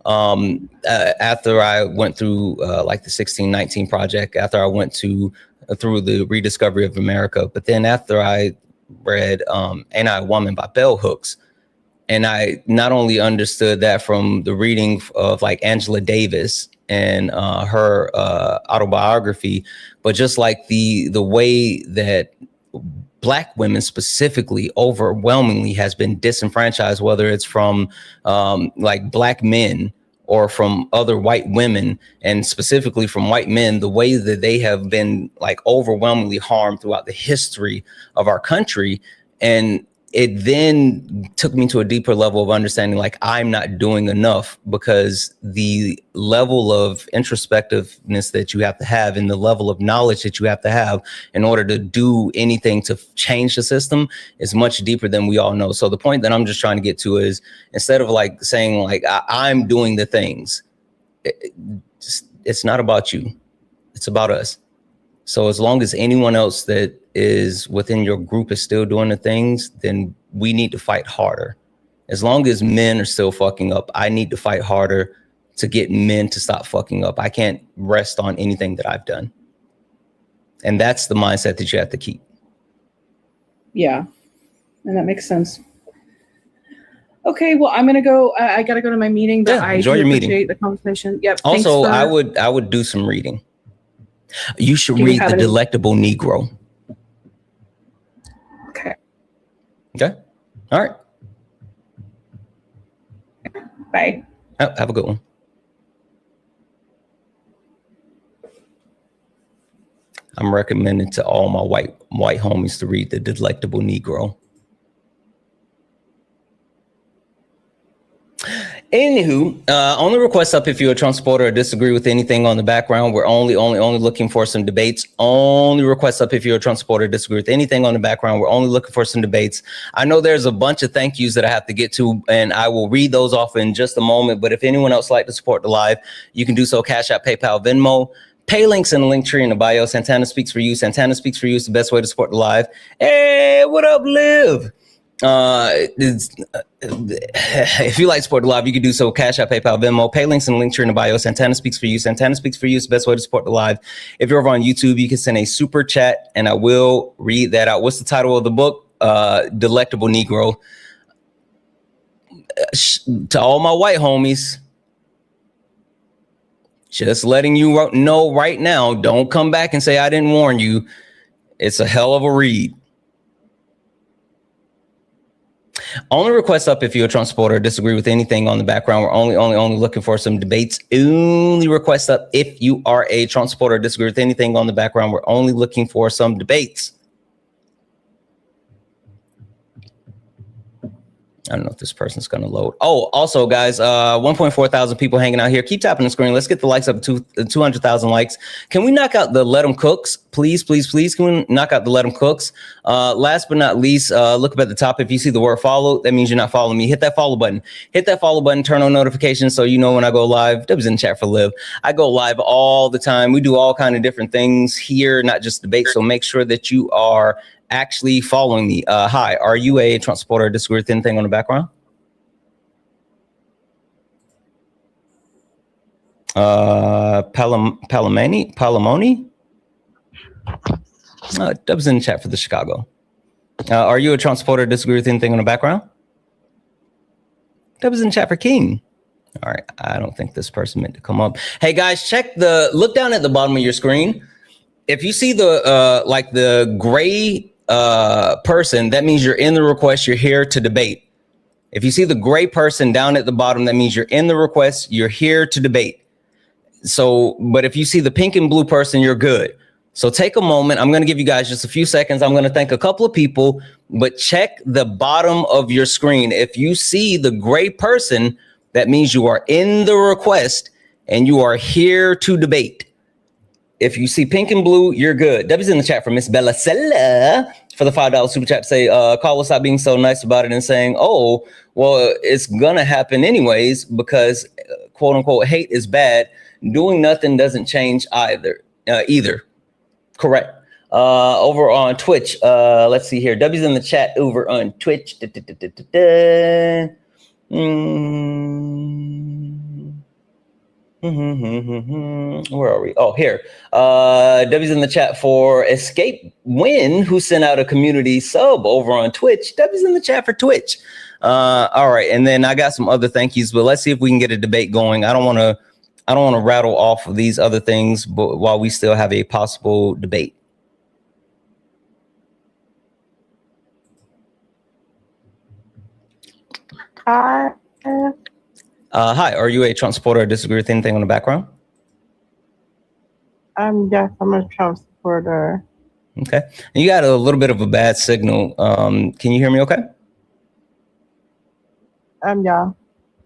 Speaker 1: After I went through like the 1619 Project, after I went through the Rediscovery of America, but then after I read Ain't I a Woman by Bell Hooks, and I not only understood that from the reading of like Angela Davis and her autobiography, but just like the way that Black women specifically overwhelmingly has been disenfranchised, whether it's from like Black men or from other white women, and specifically from white men, the way that they have been like overwhelmingly harmed throughout the history of our country. And it then took me to a deeper level of understanding, like, I'm not doing enough, because the level of introspectiveness that you have to have and the level of knowledge that you have to have in order to do anything to change the system is much deeper than we all know. So the point that I'm just trying to get to is, instead of like saying like I'm doing the things, it's not about you, it's about us. So as long as anyone else that is within your group is still doing the things, then we need to fight harder. As long as men are still fucking up, I need to fight harder to get men to stop fucking up. I can't rest on anything that I've done. And that's the mindset that you have to keep.
Speaker 5: Yeah, and that makes sense. Okay, well, I'm gonna go. I gotta go to my meeting, but I
Speaker 1: enjoy your meeting.
Speaker 5: Appreciate the conversation. Yep.
Speaker 1: Also, I would do some reading. You should read The Delectable Negro.
Speaker 5: Okay.
Speaker 1: Okay. All right.
Speaker 5: Bye.
Speaker 1: Oh, have a good one. I'm recommending to all my white homies to read The Delectable Negro. Anywho, only request up if you're a Trump supporter or disagree with anything on the background. We're only looking for some debates. Only request up if you're a Trump supporter or disagree with anything on the background. We're only looking for some debates. I know there's a bunch of thank yous that I have to get to, and I will read those off in just a moment. But if anyone else like to support the live, you can do so. Cash App, PayPal, Venmo. Pay links in the link tree in the bio. Santana Speaks for You. Santana Speaks for You is the best way to support the live. Hey, what up, Liv? If you like support the live, you can do so. Cash App, PayPal, Venmo. Pay links in the link tree in the bio. Santana Speaks for You. Santana Speaks for You is the best way to support the live. If you're over on YouTube, you can send a super chat and I will read that out. What's the title of the book? Delectable Negro. To all my white homies, just letting you know right now, don't come back and say I didn't warn you. It's a hell of a read. Only request up if you're a Trump supporter or disagree with anything on the background. We're only looking for some debates. Only request up if you are a Trump supporter or disagree with anything on the background. We're only looking for some debates. I don't know if this person's going to load. Oh, also, guys, 1.4 thousand people hanging out here. Keep tapping the screen. Let's get the likes up to 200,000 likes. Can we knock out the Let 'em Cooks? Please, please, please. Can we knock out the Let 'em Cooks? Last but not least, look up at the top. If you see the word follow, that means you're not following me. Hit that follow button. Hit that follow button. Turn on notifications so you know when I go live. Dubs in the chat for Liv. I go live all the time. We do all kind of different things here, not just debate. So make sure that you are actually following me. Hi, are you a Trump supporter or disagree with anything on the background? Palamoni? Dubs in the chat for the Chicago. Are you a Trump supporter or disagree with anything on the background? Dubs in the chat for King. All right, I don't think this person meant to come up. Hey guys, look down at the bottom of your screen. If you see the like the gray person, that means you're in the request. You're here to debate. If you see the gray person down at the bottom, that means you're in the request. You're here to debate. So, but if you see the pink and blue person, you're good. So take a moment. I'm going to give you guys just a few seconds. I'm going to thank a couple of people, but check the bottom of your screen. If you see the gray person, that means you are in the request and you are here to debate. If you see pink and blue, you're good. W's in the chat for Miss Bella Sella for the $5 super chat. Say, Carla, stop being so nice about it and saying, oh, well, it's going to happen anyways because quote unquote hate is bad. Doing nothing doesn't change either. Correct. Over on Twitch, let's see here. W's in the chat over on Twitch. Where are we? Oh, here. W's in the chat for Escape Win, who sent out a community sub over on Twitch. W's in the chat for Twitch. All right, and then I got some other thank yous, but let's see if we can get a debate going. I don't want to rattle off of these other things, but while we still have a possible debate. Hi, are you a Trump supporter or disagree with anything on the background?
Speaker 6: Yes, I'm a Trump supporter.
Speaker 1: Okay. And you got a little bit of a bad signal. Can you hear me okay?
Speaker 6: Yeah.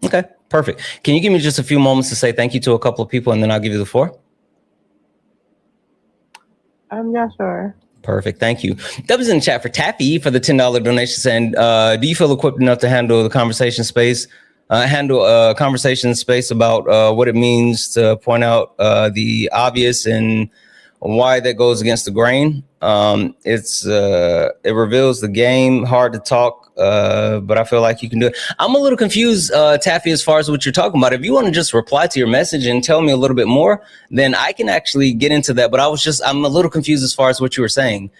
Speaker 1: Okay, perfect. Can you give me just a few moments to say thank you to a couple of people and then I'll give you the floor?
Speaker 6: Yeah, sure.
Speaker 1: Perfect. Thank you. That was in the chat for Taffy for the $10 donation saying, do you feel equipped enough to handle the conversation space? Handle a conversation space about what it means to point out the obvious and why that goes against the grain. It reveals the game, hard to talk, but I feel like you can do it. I'm a little confused, Taffy, as far as what you're talking about. If you want to just reply to your message and tell me a little bit more, then I can actually get into that. But I'm a little confused as far as what you were saying.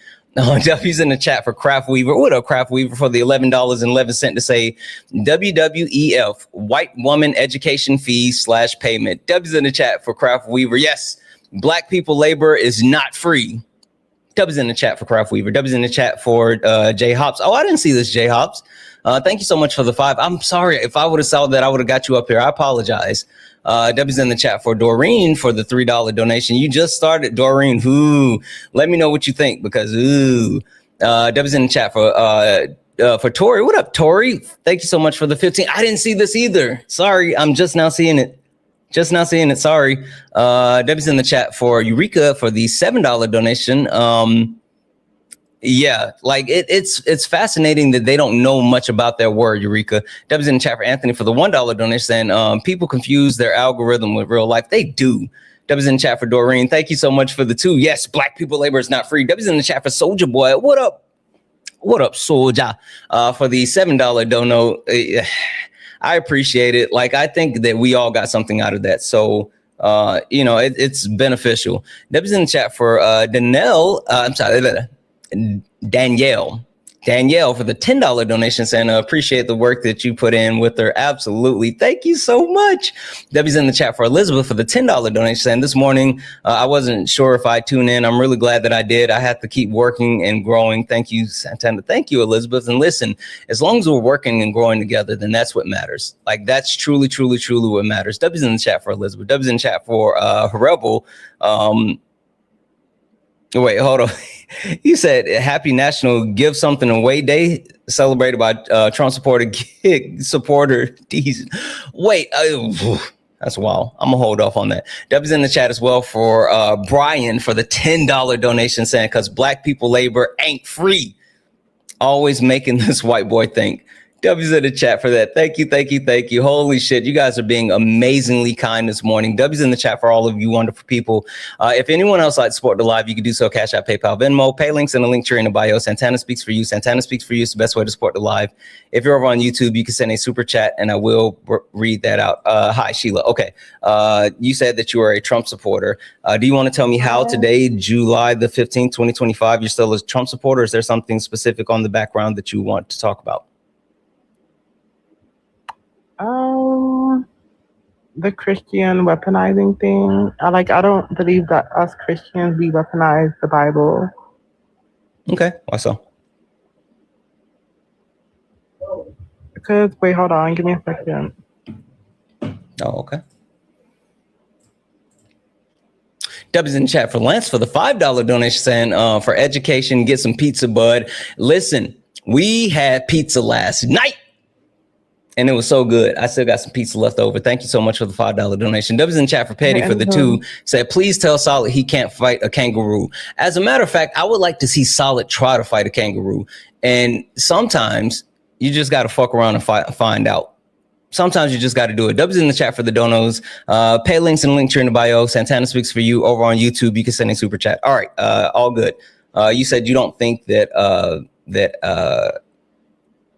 Speaker 1: Duffy's in the chat for Craft Weaver. What up, Craft Weaver, for the $11.11 to say WWEF, white woman education fees / payment. W's in the chat for Craft Weaver. Yes, black people labor is not free. W's in the chat for Craft Weaver. W's in the chat for Jay Hops. Oh, I didn't see this, Jay Hops. Thank you so much for the 5. I'm sorry. If I would have saw that, I would have got you up here. I apologize. W's in the chat for Doreen for the $3 donation. You just started, Doreen. Ooh, let me know what you think because ooh. W's in the chat for for Tori. What up, Tori? Thank you so much for the 15. I didn't see this either. Sorry, I'm just now seeing it. Sorry. Debbie's in the chat for Eureka for the $7 donation. Yeah, like it's fascinating that they don't know much about their word, Eureka. Debbie's in the chat for Anthony for the $1 donation, saying people confuse their algorithm with real life. They do. Debbie's in the chat for Doreen. Thank you so much for the 2. Yes, black people labor is not free. Debbie's in the chat for Soldier Boy. What up? What up, Soldier? For the $7 dono. I appreciate it. Like, I think that we all got something out of that. So, it's beneficial. Debbie's in the chat for Danielle for the $10 donation, saying appreciate the work that you put in with her. Absolutely. Thank you so much. Debbie's in the chat for Elizabeth for the $10 donation, saying this morning I wasn't sure if I tune in. I'm really glad that I did. I have to keep working and growing. Thank you, Santana. Thank you, Elizabeth. And listen, as long as we're working and growing together, then that's what matters. Like, that's truly, truly, truly what matters. Debbie's in the chat for Elizabeth. Debbie's in the chat for Rebel. Wait, hold on. You said Happy National Give Something Away Day, celebrated by Trump supporter D's. Wait, that's wild. I'm gonna hold off on that. Debbie's in the chat as well for Brian for the $10 donation, saying because black people labor ain't free. Always making this white boy think. W's in the chat for that. Thank you. Holy shit, you guys are being amazingly kind this morning. W's in the chat for all of you wonderful people. If anyone else like to support the live, you can do so. Cash App, PayPal, Venmo, pay links in the link tree in the bio. Santana Speaks for You. Santana Speaks for You is the best way to support the live. If you're over on YouTube, you can send a super chat and I will read that out. Hi, Sheila. Okay. You said that you are a Trump supporter. Do you want to tell me how today, July the 15th, 2025, you're still a Trump supporter? Is there something specific on the background that you want to talk about?
Speaker 6: The Christian weaponizing thing. I don't believe that us Christians, we weaponize the Bible.
Speaker 1: Okay, why so?
Speaker 6: Because, wait, hold on, give me a second.
Speaker 1: Oh, okay. W's in the chat for Lance for the $5 donation, saying for education, get some pizza, bud. Listen, we had pizza last night. And it was so good. I still got some pizza left over. Thank you so much for the $5 donation. W's in chat for Petty for the 2. Said, please tell Solid he can't fight a kangaroo. As a matter of fact, I would like to see Solid try to fight a kangaroo. And sometimes you just got to fuck around and find out. Sometimes you just got to do it. W's in the chat for the donos. Pay links and link tree in the bio. Santana Speaks for You over on YouTube. You can send a super chat. All right. All good. You said you don't think that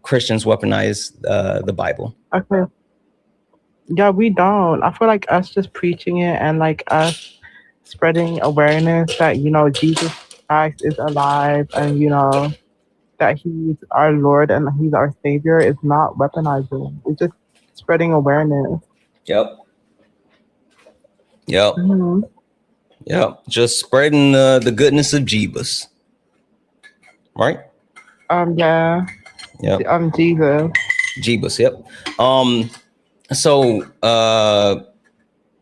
Speaker 1: Christians weaponize the Bible.
Speaker 6: Okay. Yeah, we don't. I feel like us just preaching it and like us spreading awareness that, Jesus Christ is alive and, that he's our Lord and he's our Savior is not weaponizing. It's just spreading awareness.
Speaker 1: Yep.
Speaker 6: Mm-hmm.
Speaker 1: Yep. Just spreading the goodness of Jeebus. Right?
Speaker 6: Yeah.
Speaker 1: Yep.
Speaker 6: Jesus.
Speaker 1: Yep.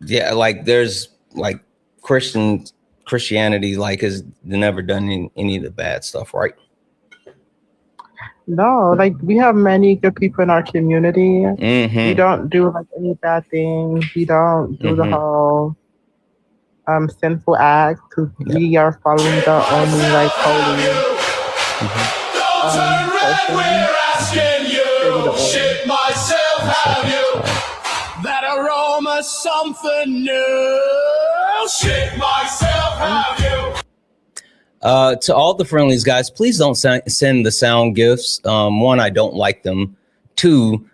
Speaker 1: Yeah, like there's like Christianity like has never done any of the bad stuff, right?
Speaker 6: No, like we have many good people in our community.
Speaker 1: Mm-hmm.
Speaker 6: We don't do like any bad things. We don't do the whole sinful acts because we are following the only like holy.
Speaker 2: We're asking you, shit myself, have you? That aroma, something new. Shit myself, have you?
Speaker 1: To all the friendlies, guys, please don't send the sound gifts. One, I don't like them. 2,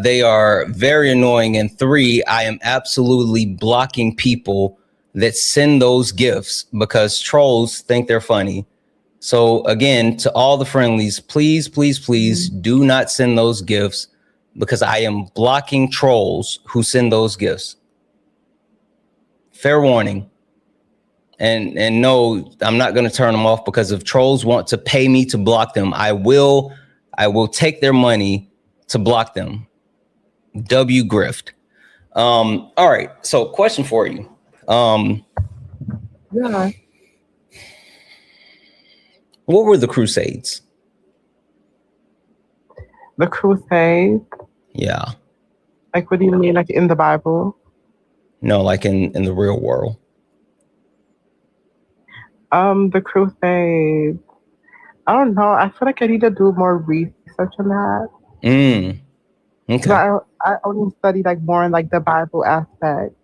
Speaker 1: they are very annoying. And 3, I am absolutely blocking people that send those gifts because trolls think they're funny. So again, to all the friendlies, please do not send those gifts because I am blocking trolls who send those gifts. Fair warning. And no, I'm not going to turn them off because if trolls want to pay me to block them, I will take their money to block them. W grift. All right. So question for you.
Speaker 6: Yeah.
Speaker 1: What were the Crusades?
Speaker 6: The Crusades.
Speaker 1: Yeah.
Speaker 6: Like, what do you mean? Like in the Bible?
Speaker 1: No, like in the real world.
Speaker 6: The Crusades. I don't know. I feel like I need to do more research on that.
Speaker 1: Okay.
Speaker 6: I only study like more in like the Bible aspect.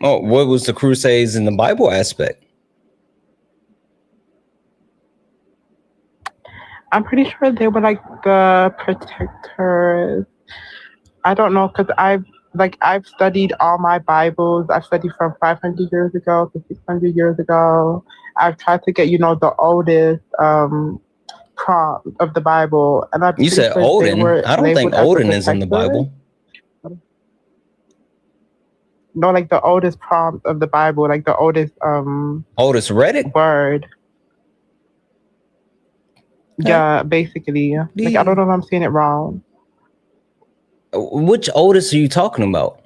Speaker 1: Oh, what was the Crusades in the Bible aspect?
Speaker 6: I'm pretty sure they were like the protectors. I don't know because I've studied all my Bibles. I've studied from 500 years ago to 600 years ago. I've tried to get the oldest prompt of the Bible, and
Speaker 1: You said
Speaker 6: sure
Speaker 1: Odin. I don't think Odin is in the Bible.
Speaker 6: No, like the oldest prompt of the Bible, like the oldest
Speaker 1: Otis Reddick
Speaker 6: word.
Speaker 1: Okay.
Speaker 6: Yeah, basically. Like I don't know if I'm saying it wrong.
Speaker 1: Which Otis are you talking about?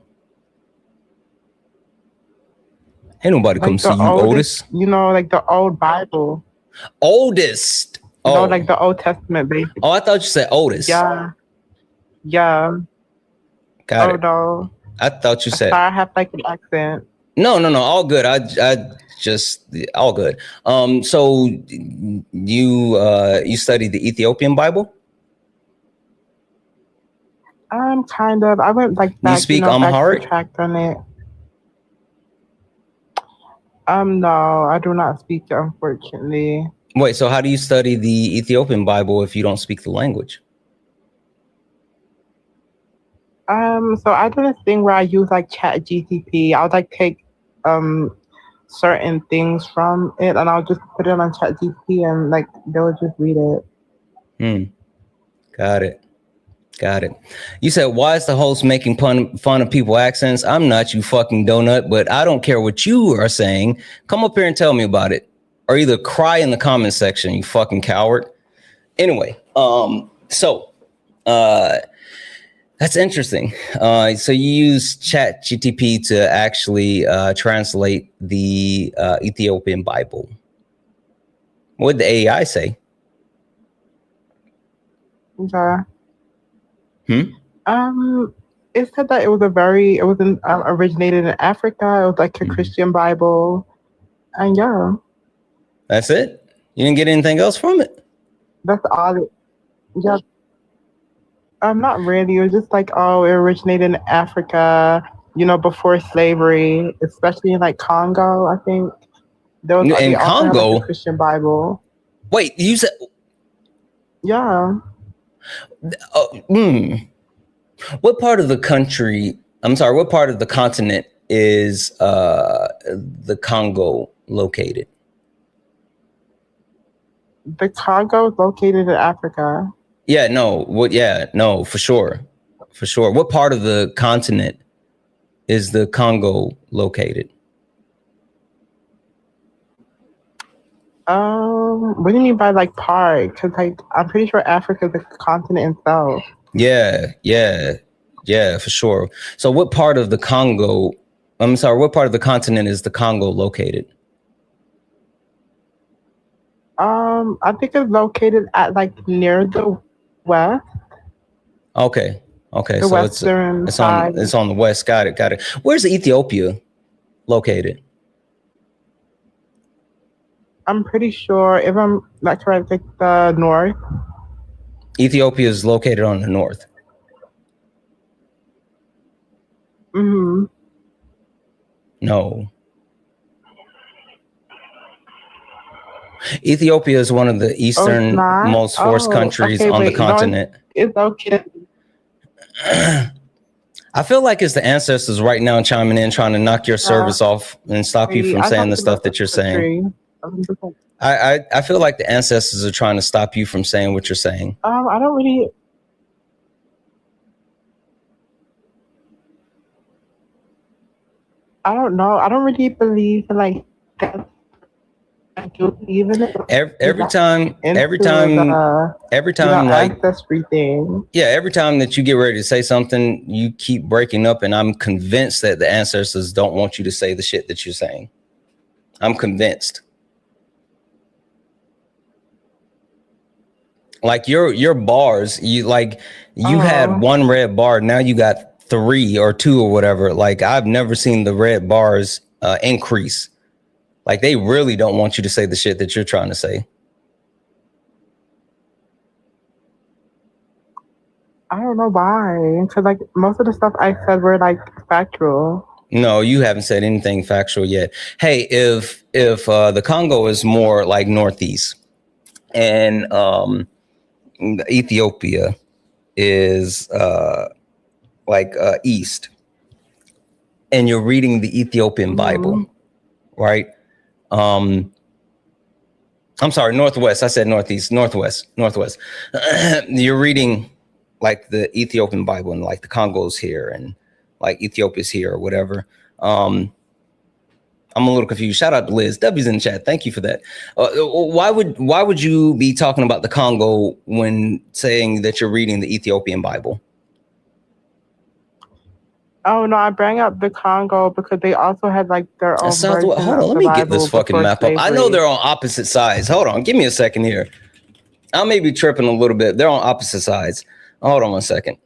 Speaker 1: Ain't nobody
Speaker 6: Like
Speaker 1: come see you, Otis.
Speaker 6: Like the old Bible.
Speaker 1: Oldest.
Speaker 6: Oh, like the Old Testament, basically.
Speaker 1: Oh, I thought you said Otis.
Speaker 6: Yeah.
Speaker 1: Got it.
Speaker 6: No.
Speaker 1: I thought you said.
Speaker 6: I have like an accent.
Speaker 1: No, all good. I just all good. So you studied the Ethiopian Bible?
Speaker 6: Kind of. I went like back.
Speaker 1: You speak
Speaker 6: Amharic? Backtracked on it. No, I do not speak it, unfortunately.
Speaker 1: Wait, so how do you study the Ethiopian Bible if you don't speak the language?
Speaker 6: So I do this thing where I use like ChatGPT. I'll like take certain things from it and I'll just put it on ChatGPT and like they'll just read it.
Speaker 1: Got it. You said, why is the host making fun of people's accents? I'm not, you fucking donut, but I don't care what you are saying. Come up here and tell me about it. Or either cry in the comment section, you fucking coward. Anyway, that's interesting. So you use ChatGPT to actually translate the Ethiopian Bible. What did the AI say?
Speaker 6: Okay. It said that it was originated in Africa. It was like a Christian Bible, and yeah.
Speaker 1: That's it? You didn't get anything else from it?
Speaker 6: That's all. Yeah. Not really. It was just like, it originated in Africa, before slavery, especially in like Congo, I think.
Speaker 1: In Congo?
Speaker 6: Like a Christian Bible.
Speaker 1: Wait, you said?
Speaker 6: Yeah.
Speaker 1: What part of the country, what part of the continent is the Congo located?
Speaker 6: The Congo is located in Africa. For sure. What part of the continent is the Congo located? What do you mean by like part? Because like I'm pretty sure Africa is the continent itself.
Speaker 1: Yeah, for sure. So what part of the Congo, what part of the continent is the Congo located?
Speaker 6: I think it's located at like near the west.
Speaker 1: Okay.
Speaker 6: The
Speaker 1: So
Speaker 6: western side.
Speaker 1: It's on the west. Got it. Where's Ethiopia located?
Speaker 6: I'm pretty sure, if I'm not correct, like the north.
Speaker 1: Ethiopia is located on the north. No. Ethiopia is one of the easternmost forced countries on the continent.
Speaker 6: It's okay.
Speaker 1: I feel like it's the ancestors right now chiming in, trying to knock your service off and stop you from saying the stuff that you're saying. I feel like the ancestors are trying to stop you from saying what you're saying.
Speaker 6: I don't really. I don't know. I don't really believe in like that.
Speaker 1: Every time like
Speaker 6: ancestry thing.
Speaker 1: Yeah, every time that you get ready to say something, you keep breaking up, and I'm convinced that the ancestors don't want you to say the shit that you're saying. I'm convinced. Like your bars, you had one red bar, now you got 3 or 2 or whatever. Like I've never seen the red bars increase. Like they really don't want you to say the shit that you're trying to say.
Speaker 6: I don't know why. Because like most of the stuff I said were like factual.
Speaker 1: No, you haven't said anything factual yet. Hey, if the Congo is more like northeast and Ethiopia is east, and you're reading the Ethiopian Bible, right? I'm sorry, northwest. I said northeast, northwest. You're reading like the Ethiopian Bible, and like the Congo's here and like Ethiopia's here or whatever. I'm a little confused. Shout out to Liz. W's in the chat. Thank you for that. Why would you be talking about the Congo when saying that you're reading the Ethiopian Bible?
Speaker 6: Oh no, I bring up the Congo because they also had like their own version.
Speaker 1: Hold on, let me get this fucking map up. I know they're on opposite sides. Hold on, give me a second here. I may be tripping a little bit. They're on opposite sides. Hold on one second.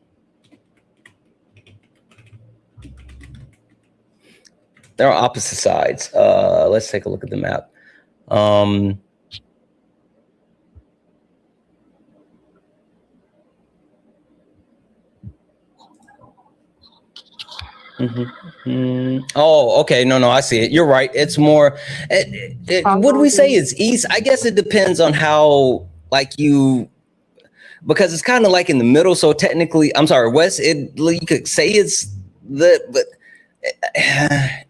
Speaker 1: They're on opposite sides. Let's take a look at the map. Oh, okay. No, I see it. You're right. It's more. What do we say? It's east. I guess it depends on how because it's kind of like in the middle. So technically, I'm sorry, west. You could say it's but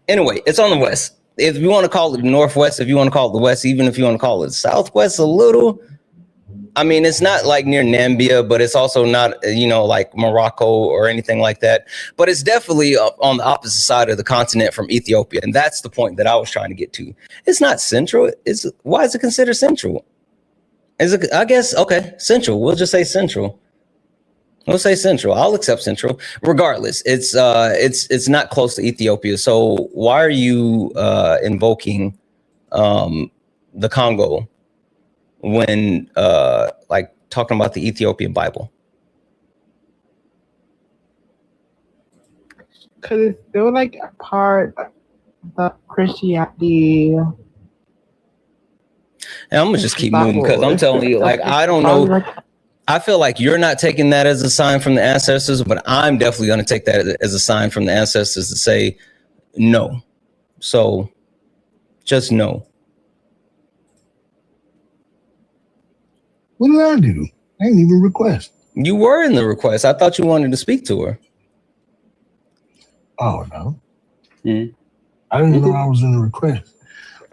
Speaker 1: anyway, it's on the west. If you want to call it the northwest, if you want to call it the west, even if you want to call it southwest a little. I mean, it's not like near Nambia, but it's also not, like Morocco or anything like that. But it's definitely on the opposite side of the continent from Ethiopia. And that's the point that I was trying to get to. It's not central. Why is it considered central? Is it, I guess, okay, central. We'll just say central. We'll say central. I'll accept central. Regardless, it's not close to Ethiopia. So why are you invoking the Congo when talking about the Ethiopian Bible?
Speaker 6: Because it's still like a part of Christianity.
Speaker 1: And I'm gonna just keep moving because I'm telling you, I don't know. I feel like you're not taking that as a sign from the ancestors, but I'm definitely gonna take that as a sign from the ancestors to say no. So just no.
Speaker 7: What did I do? I didn't even request.
Speaker 1: You were in the request. I thought you wanted to speak to her.
Speaker 7: Oh, no. I didn't know I was in the request.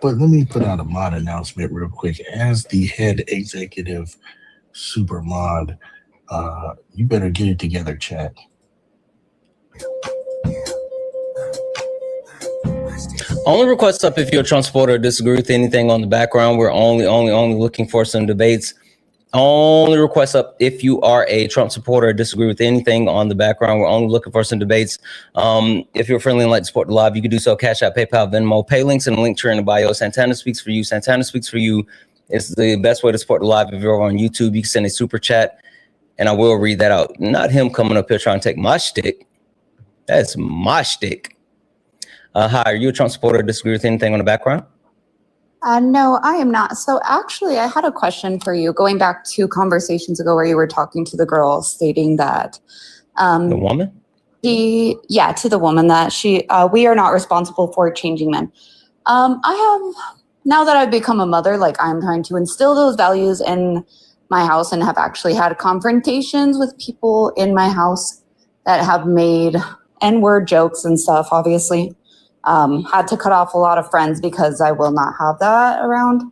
Speaker 7: But let me put out a mod announcement real quick. As the head executive super mod, you better get it together, chat.
Speaker 1: Only request up if you're a Trump supporter or disagree with anything on the background. We're only looking for some debates. Only request up if you are a Trump supporter or disagree with anything on the background. We're only looking for some debates. If you're friendly and like to support the live, you can do so. Cash App, PayPal, Venmo, pay links in the link tree in the bio. Santana speaks for you. Santana speaks for you. It's the best way to support the live. If you're over on YouTube, you can send a super chat and I will read that out. Not him coming up here trying to take my shtick. That's my shtick. Hi, are you a Trump supporter or disagree with anything on the background?
Speaker 8: No, I am not. So actually, I had a question for you, going back to conversations ago where you were talking to the girl stating that
Speaker 1: the woman?
Speaker 8: To the woman that we are not responsible for changing men. Now that I've become a mother, I'm trying to instill those values in my house and have actually had confrontations with people in my house that have made N-word jokes and stuff, obviously. Had to cut off a lot of friends because I will not have that around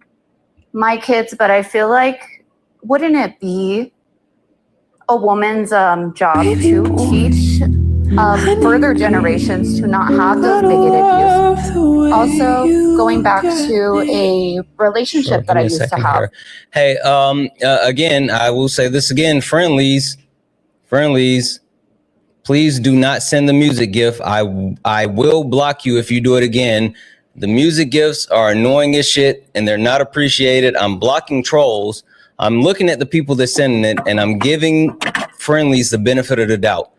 Speaker 8: my kids. But I feel like, wouldn't it be a woman's job to teach further generations to not have those bigoted views? Also, going back to a relationship that I used to have.
Speaker 1: Hey, again, I will say this again, friendlies. Please do not send the music gift. I will block you if you do it again. The music gifts are annoying as shit and they're not appreciated. I'm blocking trolls. I'm looking at the people that's sending it, and I'm giving friendlies the benefit of the doubt.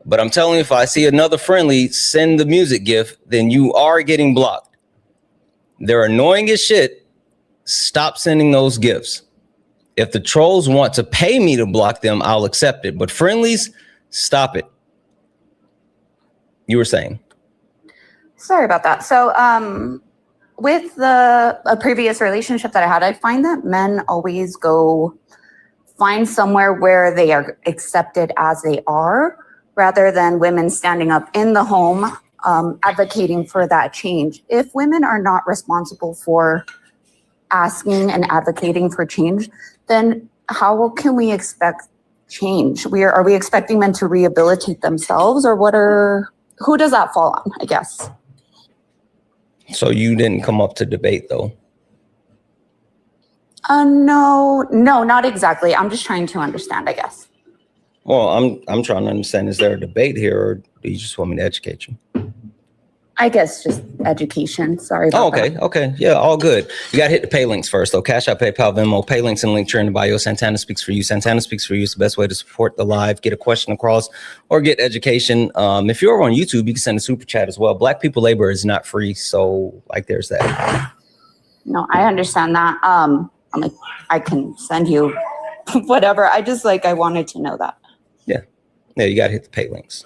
Speaker 1: But I'm telling you, if I see another friendly send the music gift, then you are getting blocked. They're annoying as shit. Stop sending those gifts. If the trolls want to pay me to block them, I'll accept it. But friendlies, stop it. You were saying.
Speaker 8: Sorry about that. So with a previous relationship that I had, I find that men always go find somewhere where they are accepted as they are, rather than women standing up in the home, advocating for that change. If women are not responsible for asking and advocating for change, then how can we expect change? Are we expecting men to rehabilitate themselves, or who does that fall on, I guess?
Speaker 1: So you didn't come up to debate though?
Speaker 8: No, not exactly. I'm just trying to understand, I guess.
Speaker 1: Well, I'm trying to understand, is there a debate here, or do you just want me to educate you?
Speaker 8: I guess just education. Sorry about that.
Speaker 1: Okay. Yeah, all good. You got to hit the pay links first, though. Cash App, PayPal, Venmo, pay links and link tree in the bio. Santana Speaks for You. Santana Speaks for You is the best way to support the live, get a question across, or get education. If you're over on YouTube, you can send a super chat as well. Black people labor is not free, so like there's that.
Speaker 8: No, I understand that. I'm like, I can send you whatever. I wanted to know that.
Speaker 1: Yeah, you got to hit the pay links.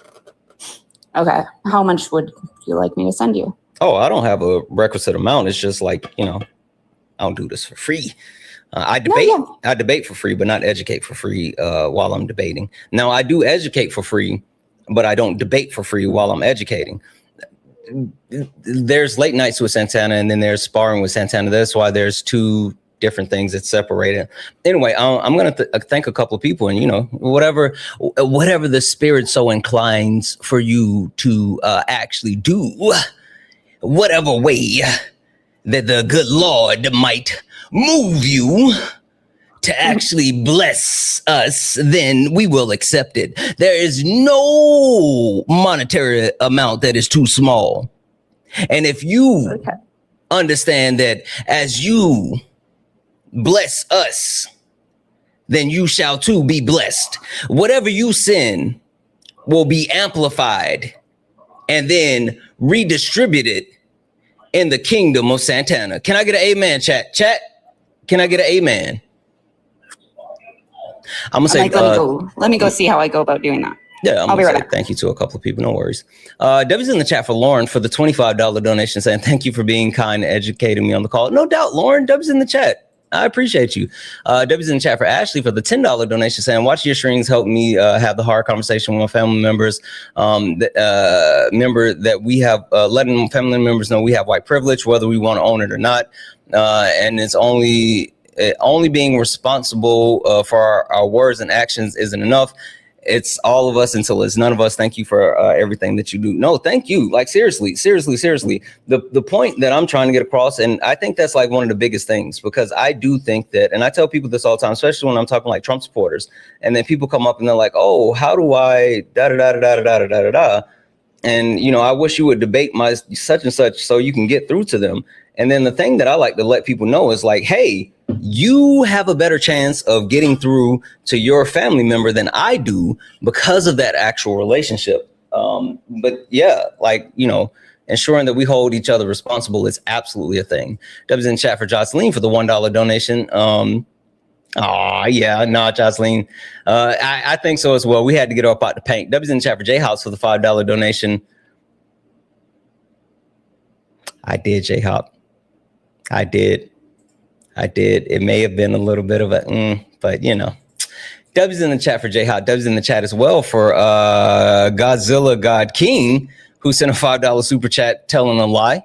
Speaker 8: Okay. How much would you like me to send you?
Speaker 1: Oh, I don't have a requisite amount. It's just like, I don't do this for free. I debate. Yeah. I debate for free, but not educate for free while I'm debating. Now, I do educate for free, but I don't debate for free while I'm educating. There's late nights with Santana, and then there's sparring with Santana. That's why there's two different things that's separated. Anyway, I'm going to thank a couple of people, and whatever the spirit so inclines for you to actually do, whatever way that the good Lord might move you to actually bless us, then we will accept it. There is no monetary amount that is too small. And if you understand that as you bless us, then you shall too be blessed. Whatever you send will be amplified and then redistributed in the kingdom of Santana. Can I get an amen, chat? Chat, can I get an amen? I'm gonna say,
Speaker 8: let me go see how I go about doing that.
Speaker 1: Yeah, I'll be right back. Thank you to a couple of people. No worries. Debbie's in the chat for Lauren for the $25 donation, saying thank you for being kind and educating me on the call. No doubt, Lauren. Debbie's in the chat. I appreciate you. Debbie's in the chat for Ashley for the $10 donation, saying watch your streams help me have the hard conversation with my family members. Remember that we have letting family members know we have white privilege, whether we want to own it or not. And it's only being responsible for our words and actions isn't enough. It's all of us until it's none of us. Thank you for everything that you do. No, thank you. Like seriously. The point that I'm trying to get across, and I think that's like one of the biggest things, because I do think that, and I tell people this all the time, especially when I'm talking like Trump supporters, and then people come up and they're like, oh, how do I da da da da da da da da da? And I wish you would debate my such and such so you can get through to them. And then the thing that I like to let people know is like, hey, you have a better chance of getting through to your family member than I do because of that actual relationship. But yeah, like, ensuring that we hold each other responsible is absolutely a thing. Debbie's in chat for Jocelyn for the $1 donation. Jocelyn. I think so as well. We had to get her up out the paint. Debbie's in chat for J House for the $5 donation. I did, J Hop. I did. It may have been a little bit of a, but Debbie's in the chat for J Hop. Debbie's in the chat as well for Godzilla God King, who sent a $5 super chat telling a lie.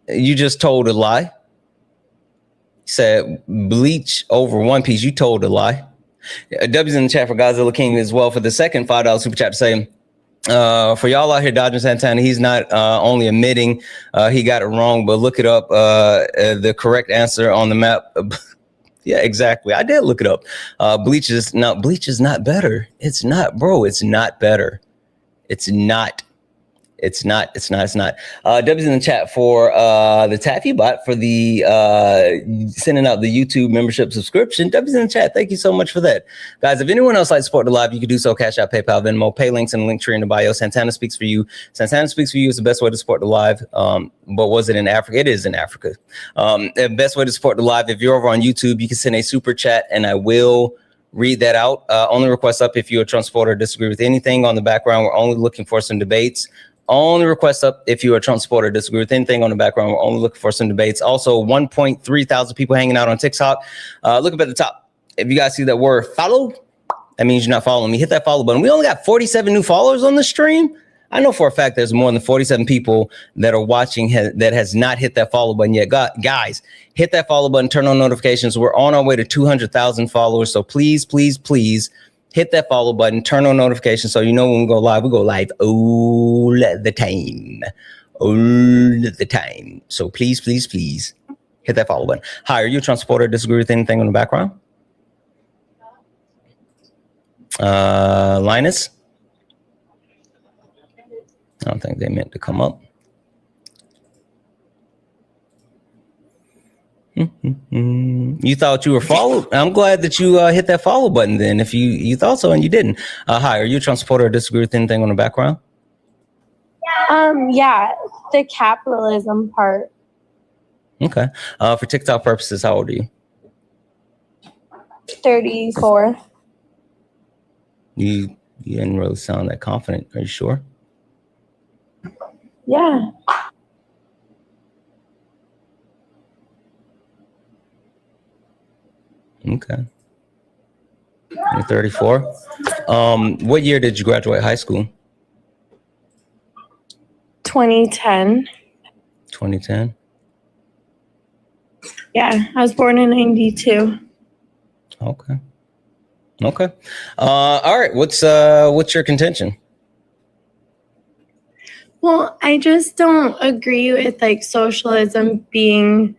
Speaker 1: You just told a lie. Said bleach over One Piece. You told a lie. Debbie's in the chat for Godzilla King as well for the second $5 super chat, saying, for y'all out here dodging Santana, he's not only admitting he got it wrong, but look it up. The correct answer on the map. Yeah, exactly. I did look it up. Bleach is not better. It's not, bro. It's not better. It's not. It's not. W's in the chat for the Taffy bot for the sending out the YouTube membership subscription. W's in the chat. Thank you so much for that. Guys, if anyone else likes to support the live, you can do so. Cash App, PayPal, Venmo, pay links in the link tree in the bio. Santana Speaks For You. Santana Speaks For You is the best way to support the live. But was it in Africa? It is in Africa. The best way to support the live, if you're over on YouTube, you can send a super chat and I will read that out. Only request up if you're a Trump supporter or disagree with anything on the background. We're only looking for some debates. Only request up if you're a Trump supporter, disagree with anything on the background. We're only looking for some debates. Also, 1.3 thousand people hanging out on TikTok. Look up at the top. If you guys see that word follow, that means you're not following me. Hit that follow button. We only got 47 new followers on the stream. I know for a fact there's more than 47 people that are watching that has not hit that follow button yet. Guys, hit that follow button, turn on notifications. We're on our way to 200,000 followers. So please, please, please, hit that follow button, turn on notifications so you know when we go live. We go live all the time. All the time. So please, please, please hit that follow button. Hi, are you a Trump supporter? Disagree with anything on the background? Linus? I don't think they meant to come up. You thought you were followed? I'm glad that you hit that follow button then. If you thought so and you didn't. Hi, are you a Trump supporter or disagree with anything on the background?
Speaker 9: Yeah, the capitalism part.
Speaker 1: Okay. For TikTok purposes, how old are you?
Speaker 9: 34.
Speaker 1: You didn't really sound that confident. Are you sure?
Speaker 9: Yeah.
Speaker 1: Okay. You're 34. What year did you graduate high school?
Speaker 9: 2010.
Speaker 1: 2010.
Speaker 9: Yeah, I was born in 92.
Speaker 1: Okay. Okay. All right. What's your contention?
Speaker 9: Well, I just don't agree with like socialism being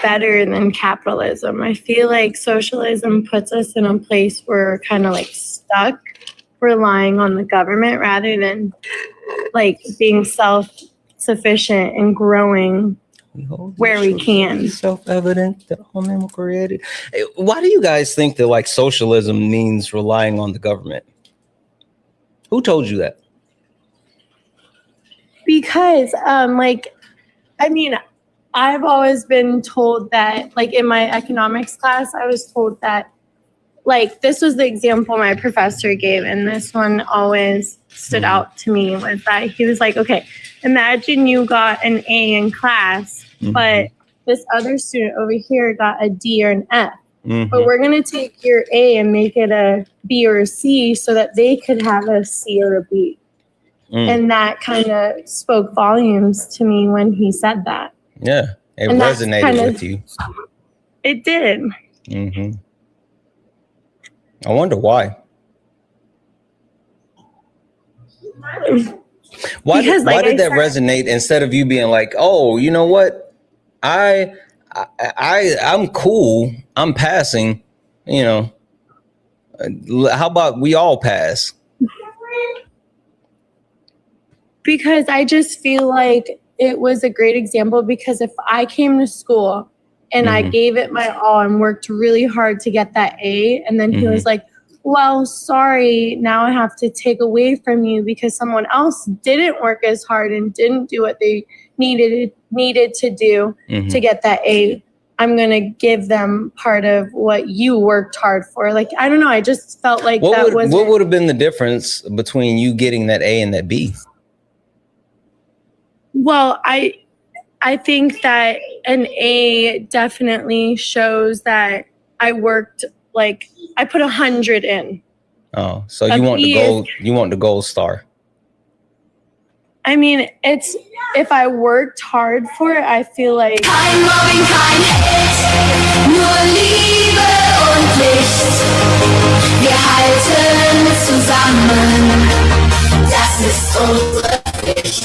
Speaker 9: better than capitalism. I feel like socialism puts us in a place where we're kind of like stuck relying on the government rather than like being self-sufficient and growing where we can.
Speaker 1: Self-evident that all men were created. Why do you guys think that like socialism means relying on the government? Who told you that?
Speaker 9: Because I've always been told that, like in my economics class, I was told that, like, this was the example my professor gave, and this one always stood out to me, was that he was like, okay, imagine you got an A in class, but this other student over here got a D or an F. But we're going to take your A and make it a B or a C so that they could have a C or a B. And that kind of spoke volumes to me when he said that.
Speaker 1: Yeah, it resonated with you.
Speaker 9: It did.
Speaker 1: I wonder why. Why did that resonate instead of you being like, oh, you know what? I'm cool. I'm passing. You know, how about we all pass?
Speaker 9: Because I just feel like it was a great example, because if I came to school and I gave it my all and worked really hard to get that A, and then he was like, well, sorry, now I have to take away from you because someone else didn't work as hard and didn't do what they needed to do to get that A. I'm going to give them part of what you worked hard for. Like, I don't know. I just felt like what would have
Speaker 1: been the difference between you getting that A and that B?
Speaker 9: Well, I think that an A definitely shows that I worked, like, I put 100 in.
Speaker 1: Oh, so you want the gold star.
Speaker 9: I mean, it's, if I worked hard for it, I feel like
Speaker 10: Kein Mobbing, kein Hate, nur Liebe und Licht. Wir halten zusammen, das ist unsere Pflicht.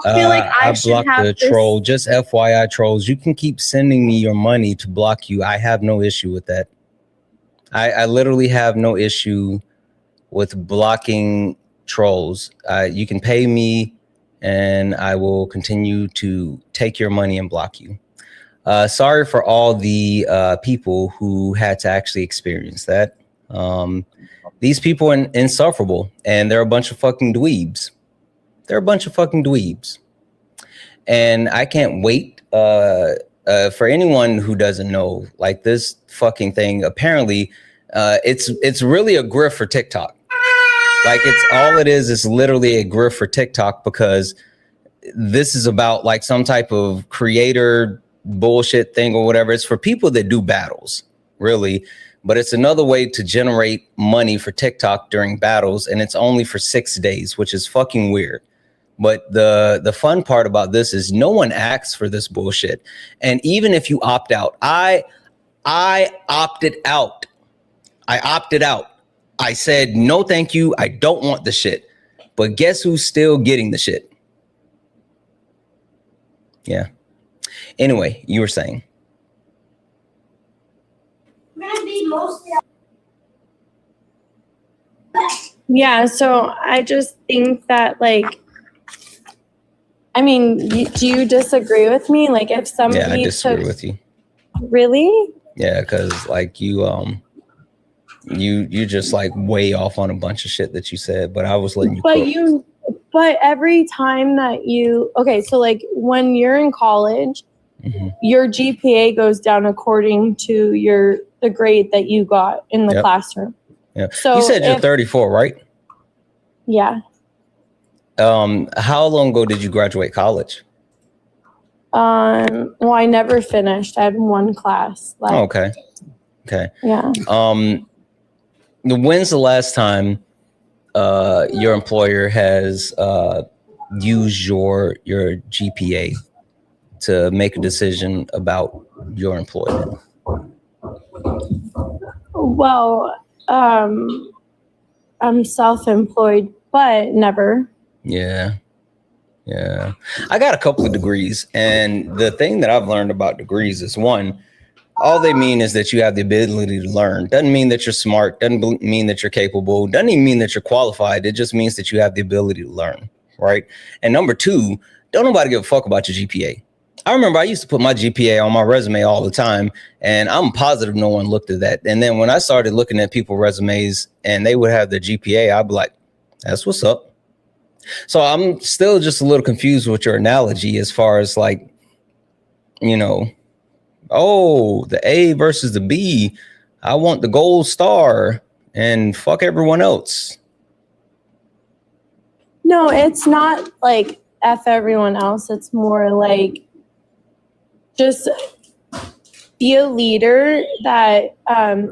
Speaker 9: I feel like I
Speaker 1: blocked the troll. Just FYI, trolls, you can keep sending me your money to block you. I have no issue with that. I literally have no issue with blocking trolls. You can pay me and I will continue to take your money and block you. Sorry for all the people who had to actually experience that. These people are insufferable, and they're a bunch of fucking dweebs. They're a bunch of fucking dweebs. And I can't wait for anyone who doesn't know, like, this fucking thing, apparently it's really a grift for TikTok. Like, it's all it is literally a grift for TikTok, because this is about like some type of creator bullshit thing or whatever. It's for people that do battles, really. But it's another way to generate money for TikTok during battles, and it's only for 6 days, which is fucking weird. But the fun part about this is no one asks for this bullshit. And even if you opt out, I opted out. I opted out. I said, no, thank you. I don't want the shit. But guess who's still getting the shit? Yeah. Anyway, you were saying.
Speaker 9: Yeah, so I just think that, like, I mean, do you disagree with me? Like, if somebody
Speaker 1: Yeah, I disagree with you.
Speaker 9: Really?
Speaker 1: Yeah, because like you just like way off on a bunch of shit that you said, but I was letting you.
Speaker 9: But every time that okay, so like when you're in college, your GPA goes down according to the grade that you got in the classroom.
Speaker 1: Yeah.
Speaker 9: So
Speaker 1: you said you're 34, right?
Speaker 9: Yeah.
Speaker 1: How long ago did you graduate college?
Speaker 9: Well, I never finished. I had one class left.
Speaker 1: Oh, okay. Okay.
Speaker 9: Yeah.
Speaker 1: When's the last time your employer has used your GPA to make a decision about your employment?
Speaker 9: Well, I'm self-employed, but never.
Speaker 1: Yeah. Yeah. I got a couple of degrees, and the thing that I've learned about degrees is, one, all they mean is that you have the ability to learn. Doesn't mean that you're smart. Doesn't mean that you're capable. Doesn't even mean that you're qualified. It just means that you have the ability to learn, right? And number two, don't nobody give a fuck about your GPA. I remember I used to put my GPA on my resume all the time, and I'm positive no one looked at that. And then when I started looking at people's resumes and they would have their GPA, I'd be like, that's what's up. So I'm still just a little confused with your analogy as far as, like, you know, oh, the A versus the B. I want the gold star and fuck everyone else.
Speaker 9: No, it's not like F everyone else. It's more like just be a leader that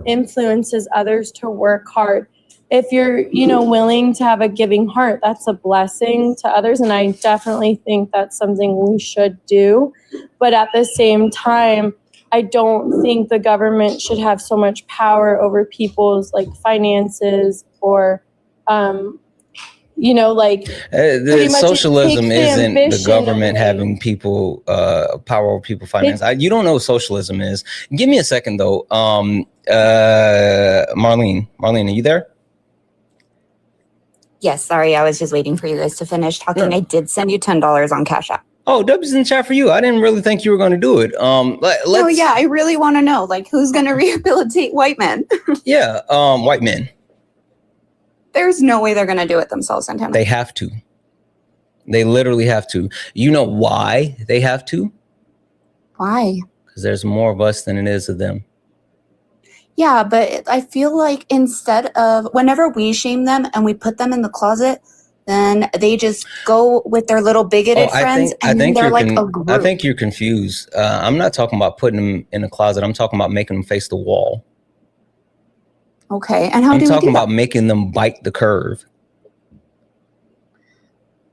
Speaker 9: influences others to work hard. If you're, willing to have a giving heart, that's a blessing to others. And I definitely think that's something we should do. But at the same time, I don't think the government should have so much power over people's like finances or, the
Speaker 1: socialism isn't the government having people power over people's finances. You don't know what socialism is. Give me a second though. Marlene, are you there?
Speaker 8: Yes, sorry, I was just waiting for you guys to finish talking. Yeah. I did send you $10 on Cash App.
Speaker 1: Oh, W's in the chat for you. I didn't really think you were going to do it.
Speaker 8: Oh yeah, I really want to know, like, who's going to rehabilitate white men?
Speaker 1: Yeah, white men.
Speaker 8: There's no way they're going to do it themselves, Santana.
Speaker 1: They have to. They literally have to. You know why they have to?
Speaker 8: Why?
Speaker 1: Because there's more of us than it is of them.
Speaker 8: Yeah, but I feel like instead of whenever we shame them and we put them in the closet, then they just go with their little bigoted friends and they're like a group.
Speaker 1: I think you're confused. I'm not talking about putting them in a closet. I'm talking about making them face the wall.
Speaker 8: Okay, and how do we do that?
Speaker 1: I'm talking about making them bite the curve.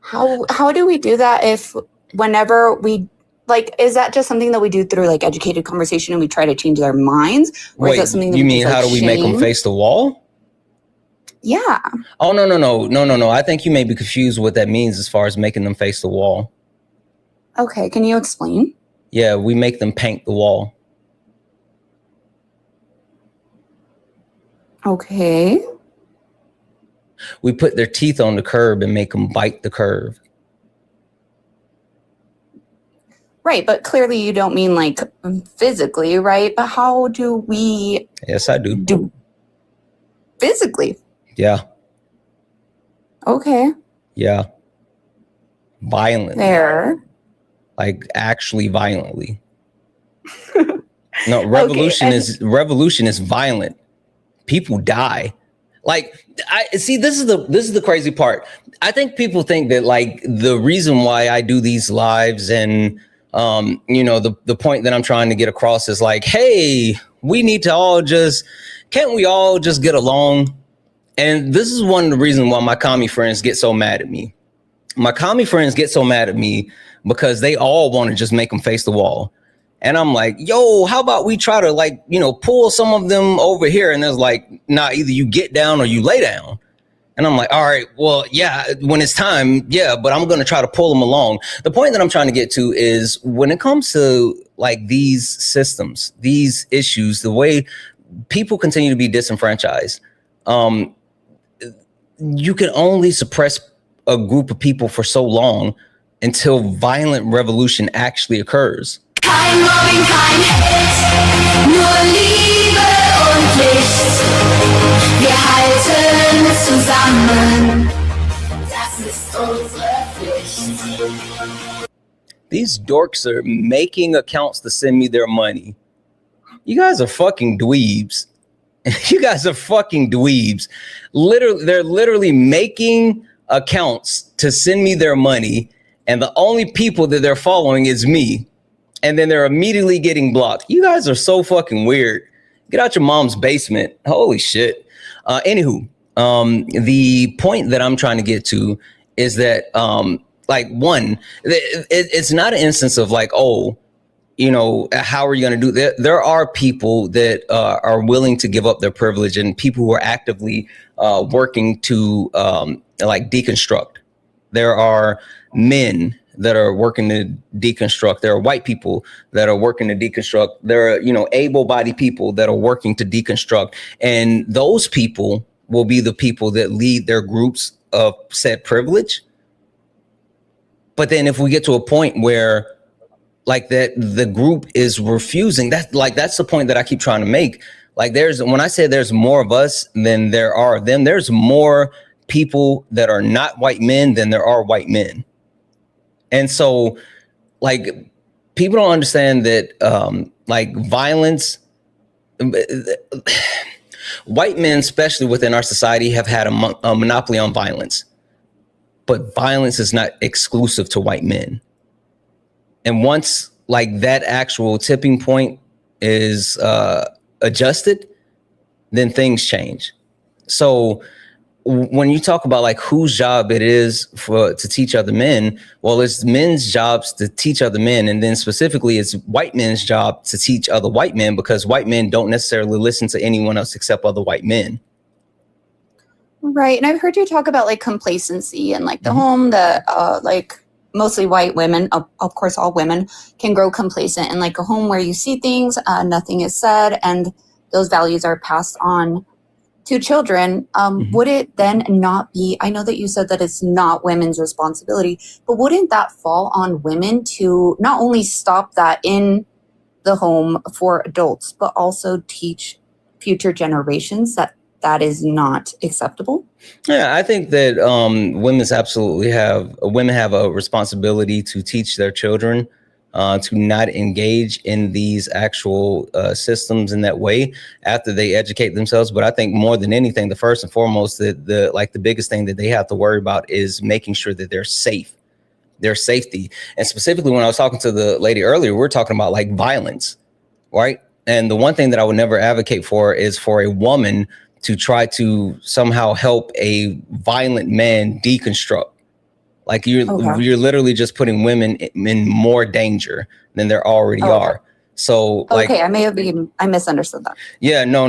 Speaker 8: How do we do that if whenever we... Like, is that just something that we do through like educated conversation and we try to change their minds? Or
Speaker 1: Wait,
Speaker 8: is that something that
Speaker 1: you mean how do we make them face the wall?
Speaker 8: Yeah.
Speaker 1: Oh, no. I think you may be confused what that means as far as making them face the wall.
Speaker 8: Okay, can you explain?
Speaker 1: Yeah, we make them paint the wall.
Speaker 8: Okay.
Speaker 1: We put their teeth on the curb and make them bite the curve.
Speaker 8: Right, but clearly you don't mean like physically, right? But how do we
Speaker 1: Yes, I do.
Speaker 8: do physically?
Speaker 1: Yeah.
Speaker 8: Okay.
Speaker 1: Yeah. Violently.
Speaker 8: There.
Speaker 1: Like actually violently. No, revolution is violent. People die. Like, I see, this is the crazy part. I think people think that like the reason why I do these lives and the point that I'm trying to get across is like, hey, we need to can't we all just get along? And this is one of the reasons why my commie friends get so mad at me. My commie friends get so mad at me because they all want to just make them face the wall. And I'm like, yo, how about we try to like, pull some of them over here? And there's like, nah, either you get down or you lay down. And I'm like, all right, well, yeah, when it's time, yeah, but I'm going to try to pull them along. The point that I'm trying to get to is when it comes to like these systems, these issues, the way people continue to be disenfranchised, you can only suppress a group of people for so long until violent revolution actually occurs.
Speaker 10: Kein Mobbing, kein Hate, nur Liebe und Licht. Wir halten zusammen, das ist unsere Pflicht.
Speaker 1: These dorks are making accounts to send me their money. You guys are fucking dweebs. You guys are fucking dweebs. Literally, they're literally making accounts to send me their money, and the only people that they're following is me. And then they're immediately getting blocked. You guys are so fucking weird. Get out your mom's basement. Holy shit. Anywho, the point that I'm trying to get to is that, it's not an instance of like, oh, how are you going to do that? There are people that are willing to give up their privilege and people who are actively working to deconstruct. There are men that are working to deconstruct. There are white people that are working to deconstruct. There are, able-bodied people that are working to deconstruct. And those people will be the people that lead their groups of said privilege. But then if we get to a point where like that the group is refusing, that's the point that I keep trying to make. Like when I say there's more of us than there are of them, there's more people that are not white men than there are white men. And so, like, people don't understand that, violence, white men, especially within our society, have had a monopoly on violence. But violence is not exclusive to white men. And once, like, that actual tipping point is adjusted, then things change. So when you talk about like whose job it is to teach other men, well, it's men's jobs to teach other men. And then specifically it's white men's job to teach other white men, because white men don't necessarily listen to anyone else except other white men.
Speaker 8: Right. And I've heard you talk about like complacency and like the home that like mostly white women, of course, all women can grow complacent in like a home where you see things, nothing is said, and those values are passed on to children. Would it then not be, I know that you said that it's not women's responsibility, but wouldn't that fall on women to not only stop that in the home for adults, but also teach future generations that is not acceptable?
Speaker 1: Yeah, I think that women have a responsibility to teach their children to not engage in these actual systems in that way after they educate themselves. But I think more than anything, the first and foremost, the biggest thing that they have to worry about is making sure that they're safe, their safety. And specifically, when I was talking to the lady earlier, we're talking about like violence, right? And the one thing that I would never advocate for is for a woman to try to somehow help a violent man deconstruct. Like you're literally just putting women in more danger than there already are. So like,
Speaker 8: okay, I misunderstood that.
Speaker 1: Yeah, no.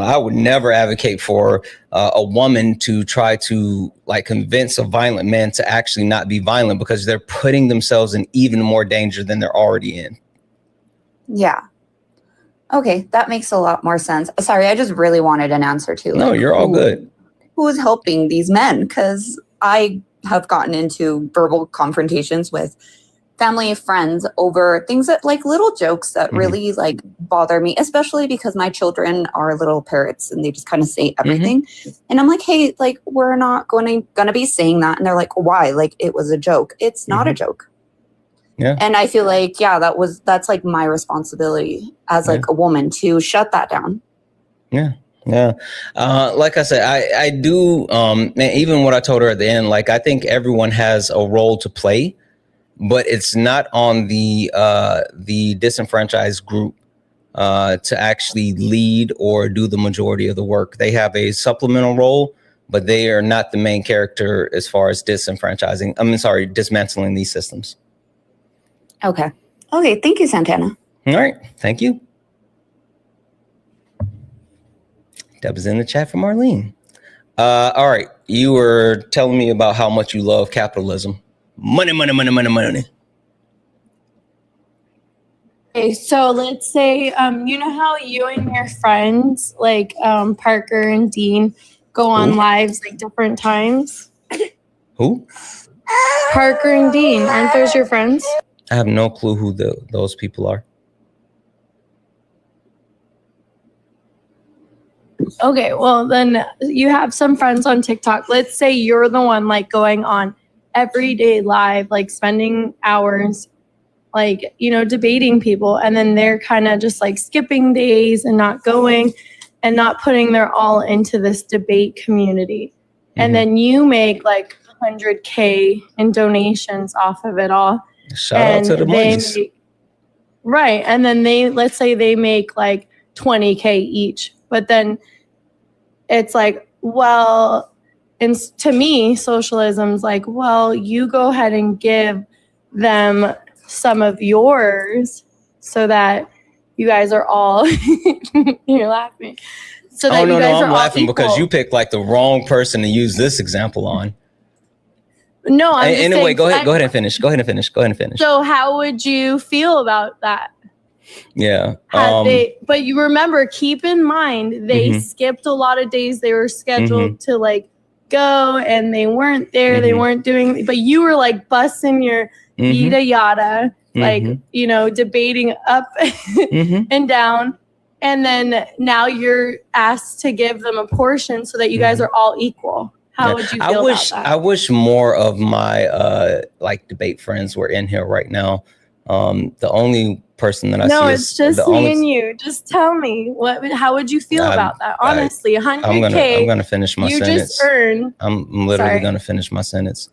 Speaker 1: I would never advocate for a woman to try to like convince a violent man to actually not be violent, because they're putting themselves in even more danger than they're already in.
Speaker 8: Yeah. Okay, that makes a lot more sense. Sorry, I just really wanted an answer too.
Speaker 1: No, you're all good.
Speaker 8: who's helping these men? Because I have gotten into verbal confrontations with family, friends over things that like little jokes that really like bother me, especially because my children are little parrots and they just kind of say everything. And I'm like, hey, like, we're not gonna be saying that. And they're like, why? Like, it was a joke. It's not a joke.
Speaker 1: Yeah.
Speaker 8: And I feel like, that's like my responsibility as like a woman to shut that down.
Speaker 1: Yeah. Yeah. Like I said, I do, even what I told her at the end, like, I think everyone has a role to play, but it's not on the disenfranchised group to actually lead or do the majority of the work. They have a supplemental role, but they are not the main character as far as dismantling these systems.
Speaker 8: Okay. Thank you, Santana.
Speaker 1: All right. Thank you. That was in the chat from Marlene. All right. You were telling me about how much you love capitalism. Money.
Speaker 9: Okay, so let's say, you know how you and your friends, like Parker and Dean, go on lives like different times?
Speaker 1: Who?
Speaker 9: Parker and Dean. Aren't those your friends?
Speaker 1: I have no clue who those people are.
Speaker 9: Okay, well, then you have some friends on TikTok. Let's say you're the one like going on everyday live, like spending hours, like, you know, debating people. And then they're kind of just like skipping days and not going and not putting their all into this debate community. And then you make like 100K in donations off of it all.
Speaker 1: Shout out to the boys.
Speaker 9: Right. And then let's say they make like 20K each. But then it's like, well, and to me, socialism's like, well, you go ahead and give them some of yours so that you guys are all, you're laughing. So that
Speaker 1: no, I'm laughing
Speaker 9: equal.
Speaker 1: because you picked like the wrong person to use this example on.
Speaker 9: No, I'm just
Speaker 1: anyway,
Speaker 9: saying,
Speaker 1: go ahead and finish.
Speaker 9: So how would you feel about that?
Speaker 1: Yeah.
Speaker 9: But you remember, keep in mind, they skipped a lot of days. They were scheduled to like go and they weren't there. They weren't doing, but you were like busting your yada, like, you know, debating up and down. And then now you're asked to give them a portion so that you guys are all equal. How would you feel about that?
Speaker 1: I wish more of my like debate friends were in here right now. The only person that I see
Speaker 9: No,
Speaker 1: is
Speaker 9: it's just me and you. Just tell me how would you feel about that? Honestly, 100K.
Speaker 1: I'm gonna finish my sentence.
Speaker 9: You just earned.
Speaker 1: I'm literally gonna finish my sentence.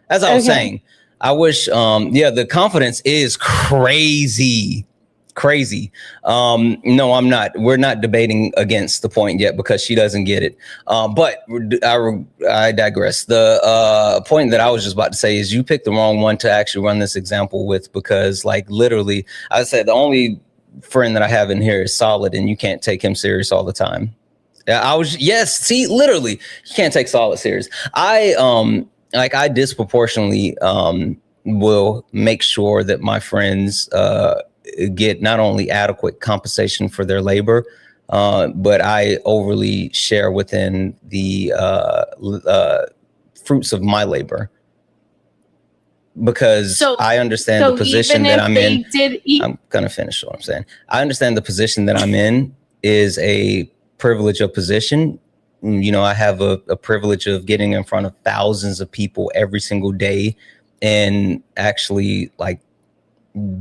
Speaker 1: As I was saying, I wish the confidence is crazy. No, I'm not. We're not debating against the point yet because she doesn't get it. But I digress. The point that I was just about to say is you picked the wrong one to actually run this example with, because like literally I said the only friend that I have in here is Solid and you can't take him serious all the time. Literally you can't take Solid serious. I disproportionately will make sure that my friends get not only adequate compensation for their labor, but I overly share within the fruits of my labor, because I understand the position that I'm in. I'm gonna finish what I'm saying. I understand the position that I'm in is a privilege of position. You know, I have a privilege of getting in front of thousands of people every single day and actually like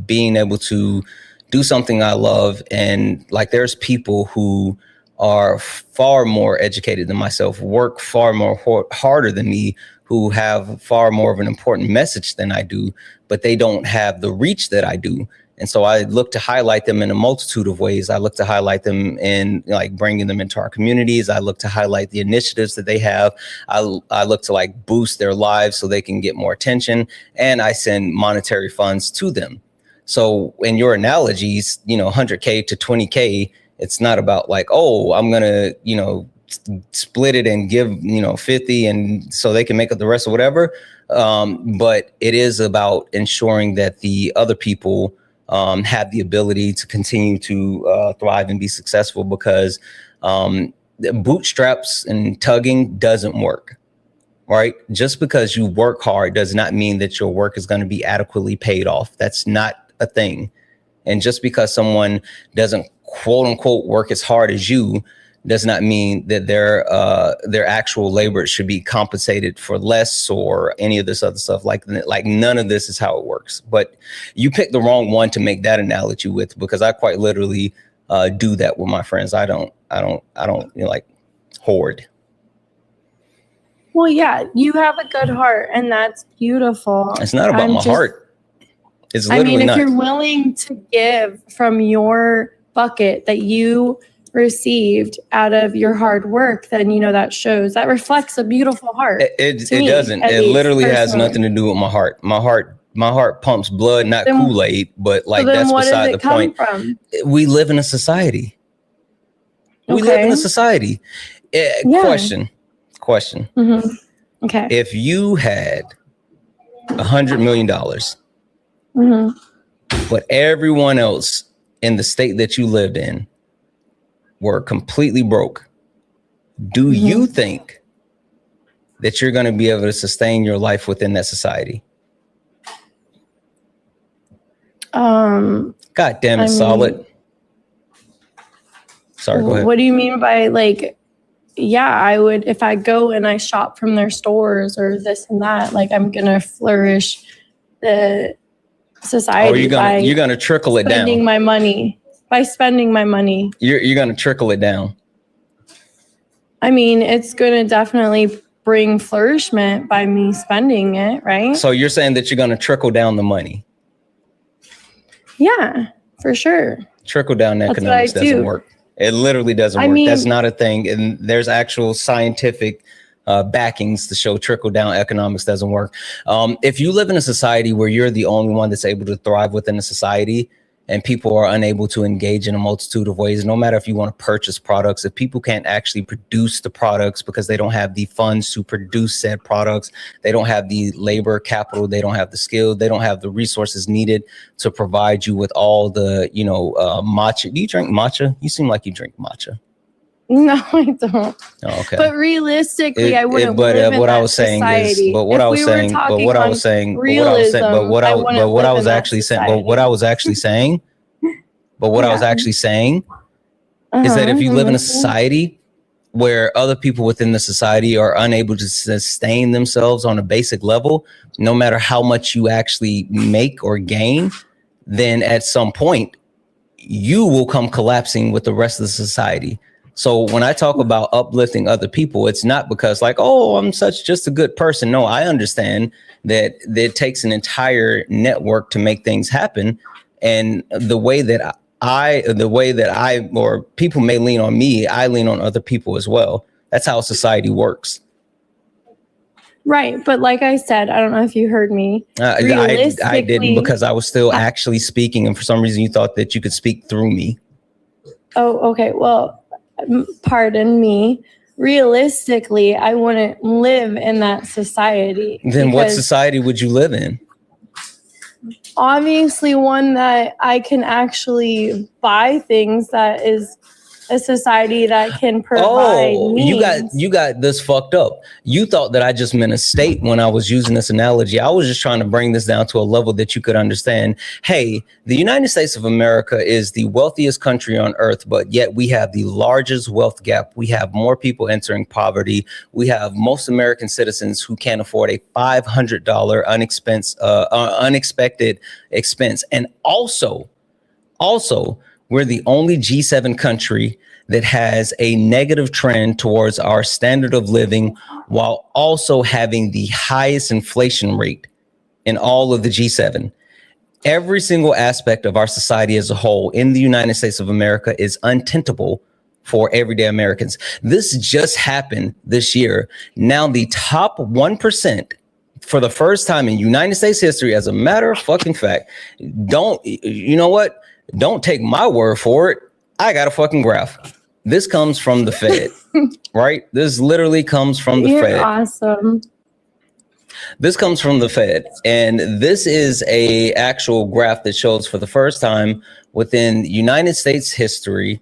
Speaker 1: being able to do something I love. And like, there's people who are far more educated than myself, work far more harder than me, who have far more of an important message than I do, but they don't have the reach that I do. And so I look to highlight them in a multitude of ways. I look to highlight them in like bringing them into our communities. I look to highlight the initiatives that they have. I look to like boost their lives so they can get more attention, and I send monetary funds to them. So in your analogies, 100K to 20K, it's not about like, oh, I'm going to, split it and give, 50 and so they can make up the rest or whatever. But it is about ensuring that the other people have the ability to continue to thrive and be successful, because bootstraps and tugging doesn't work, right? Just because you work hard does not mean that your work is going to be adequately paid off. That's not a thing. And just because someone doesn't quote unquote work as hard as you does not mean that their actual labor should be compensated for less or any of this other stuff. Like none of this is how it works. But you picked the wrong one to make that analogy with, because I quite literally do that with my friends. I don't like hoard.
Speaker 9: Well, yeah, you have a good heart, and that's beautiful.
Speaker 1: It's not about my heart. It's literally
Speaker 9: if you're willing to give from your bucket that you received out of your hard work, then that shows, that reflects a beautiful heart.
Speaker 1: It doesn't. It literally has nothing to do with my heart. My heart pumps blood, not Kool-Aid, but that's beside the point. We live in a society. We live in a society. Question.
Speaker 9: Mm-hmm. Okay.
Speaker 1: If you had $100 million, but everyone else in the state that you lived in were completely broke, do you think that you're going to be able to sustain your life within that society? God damn it, Solid. Sorry, go ahead.
Speaker 9: What do you mean by I would, if I go and I shop from their stores or this and that, I'm going to flourish the society.
Speaker 1: You're going to trickle it down.
Speaker 9: Spending my money. By spending my money.
Speaker 1: You're going to trickle it down.
Speaker 9: I mean, it's going to definitely bring flourishment by me spending it, right?
Speaker 1: So you're saying that you're going to trickle down the money?
Speaker 9: Yeah, for sure.
Speaker 1: Trickle down economics doesn't work. It literally doesn't work. That's not a thing. And there's actual scientific backings to show trickle down economics doesn't work. If you live in a society where you're the only one that's able to thrive within a society, and people are unable to engage in a multitude of ways, no matter if you want to purchase products, if people can't actually produce the products because they don't have the funds to produce said products, they don't have the labor capital, they don't have the skill, they don't have the resources needed to provide you with all the, matcha. Do you drink matcha? You seem like you drink matcha.
Speaker 9: No, I don't.
Speaker 1: Oh, okay.
Speaker 9: But realistically, I wouldn't live in
Speaker 1: what
Speaker 9: that
Speaker 1: I was saying
Speaker 9: society.
Speaker 1: is, but what I was saying, but what I was saying, what I was actually saying is that if you live in a society where other people within the society are unable to sustain themselves on a basic level, no matter how much you actually make or gain, then at some point you will come collapsing with the rest of the society. So when I talk about uplifting other people, it's not because I'm such just a good person. No, I understand that it takes an entire network to make things happen. And the way that I or people may lean on me, I lean on other people as well. That's how society works.
Speaker 9: Right. But like I said, I don't know if you heard me.
Speaker 1: I didn't, because I was still actually speaking. And for some reason you thought that you could speak through me.
Speaker 9: Oh, okay. Well, pardon me. Realistically, I wouldn't live in that society.
Speaker 1: Then what society would you live in?
Speaker 9: Obviously one that I can actually buy things, that is a society that can provide needs.
Speaker 1: you got this fucked up. You thought that I just meant a state when I was using this analogy. I was just trying to bring this down to a level that you could understand. Hey, the United States of America is the wealthiest country on earth, but yet we have the largest wealth gap. We have more people entering poverty. We have most American citizens who can't afford a $500 unexpected expense. And also, we're the only G7 country that has a negative trend towards our standard of living, while also having the highest inflation rate in all of the G7. Every single aspect of our society as a whole in the United States of America is untenable for everyday Americans. This just happened this year. Now the top 1%, for the first time in United States history, as a matter of fucking fact, you know what? Don't take my word for it. I got a fucking graph. This comes from the Fed, right? This literally comes from the Fed.
Speaker 9: You're awesome.
Speaker 1: This comes from the Fed. And this is a actual graph that shows for the first time within United States history,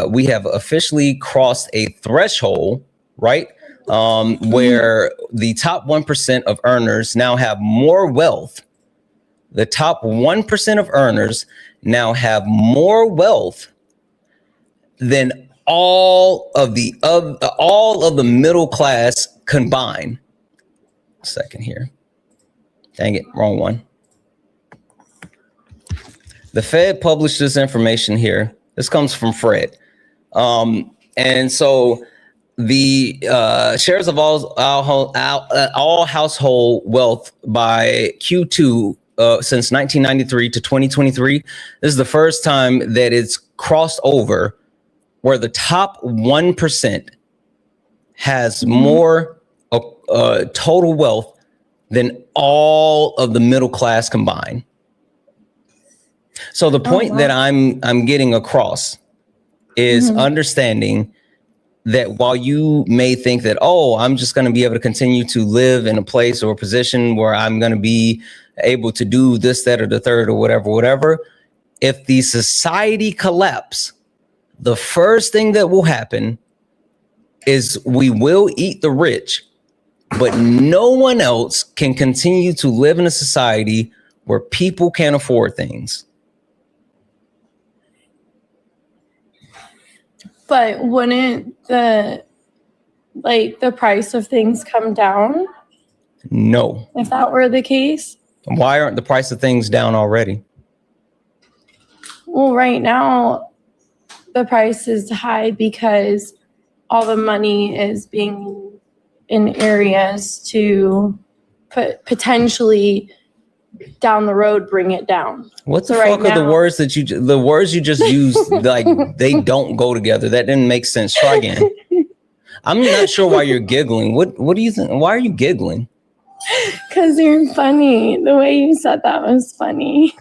Speaker 1: we have officially crossed a threshold, right? Where the top 1% of earners now have more wealth. The top 1% of earners now have more wealth than all of the middle class combined. Second here. Dang it, wrong one. The Fed published this information here. This comes from Fred. And so the shares of all household wealth by Q2 since 1993 to 2023, this is the first time that it's crossed over where the top 1% has more total wealth than all of the middle class combined. So the point that I'm getting across is understanding that while you may think that, oh, I'm just going to be able to continue to live in a place or a position where I'm going to be able to do this, that, or the third, or whatever, if the society collapse, the first thing that will happen is we will eat the rich, but no one else can continue to live in a society where people can't afford things.
Speaker 9: But wouldn't the price of things come down?
Speaker 1: No.
Speaker 9: If that were the case?
Speaker 1: Why aren't the price of things down already?
Speaker 9: Well, right now, the price is high because all the money is being in areas to potentially down the road bring it down.
Speaker 1: What the fuck are the words that you just used? Like they don't go together. That didn't make sense. Try again. I'm not sure why you're giggling. What do you think? Why are you giggling?
Speaker 9: Because you're funny. The way you said that was funny.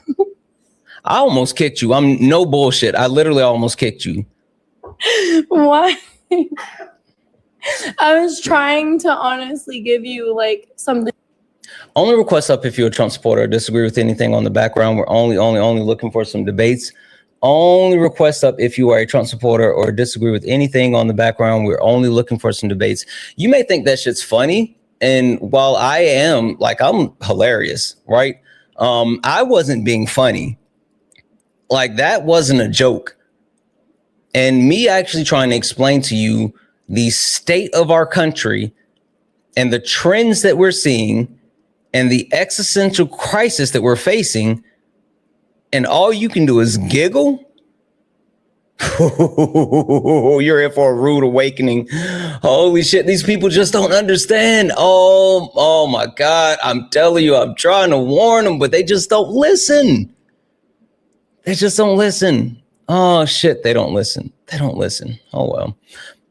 Speaker 1: I almost kicked you. I'm no bullshit. I literally almost kicked you.
Speaker 9: Why? I was trying to honestly give you like something.
Speaker 1: Only request up if you're a Trump supporter or disagree with anything on the background. We're only looking for some debates. Only request up if you are a Trump supporter or disagree with anything on the background. We're only looking for some debates. You may think that shit's funny. And while I am I'm hilarious, right? I wasn't being funny. Like that wasn't a joke. And me actually trying to explain to you the state of our country and the trends that we're seeing and the existential crisis that we're facing, and all you can do is giggle. You're in for a rude awakening. Holy shit, these people just don't understand. Oh my God, I'm telling you, I'm trying to warn them, but they just don't listen. They just don't listen. Oh shit, they don't listen. They don't listen. Oh well.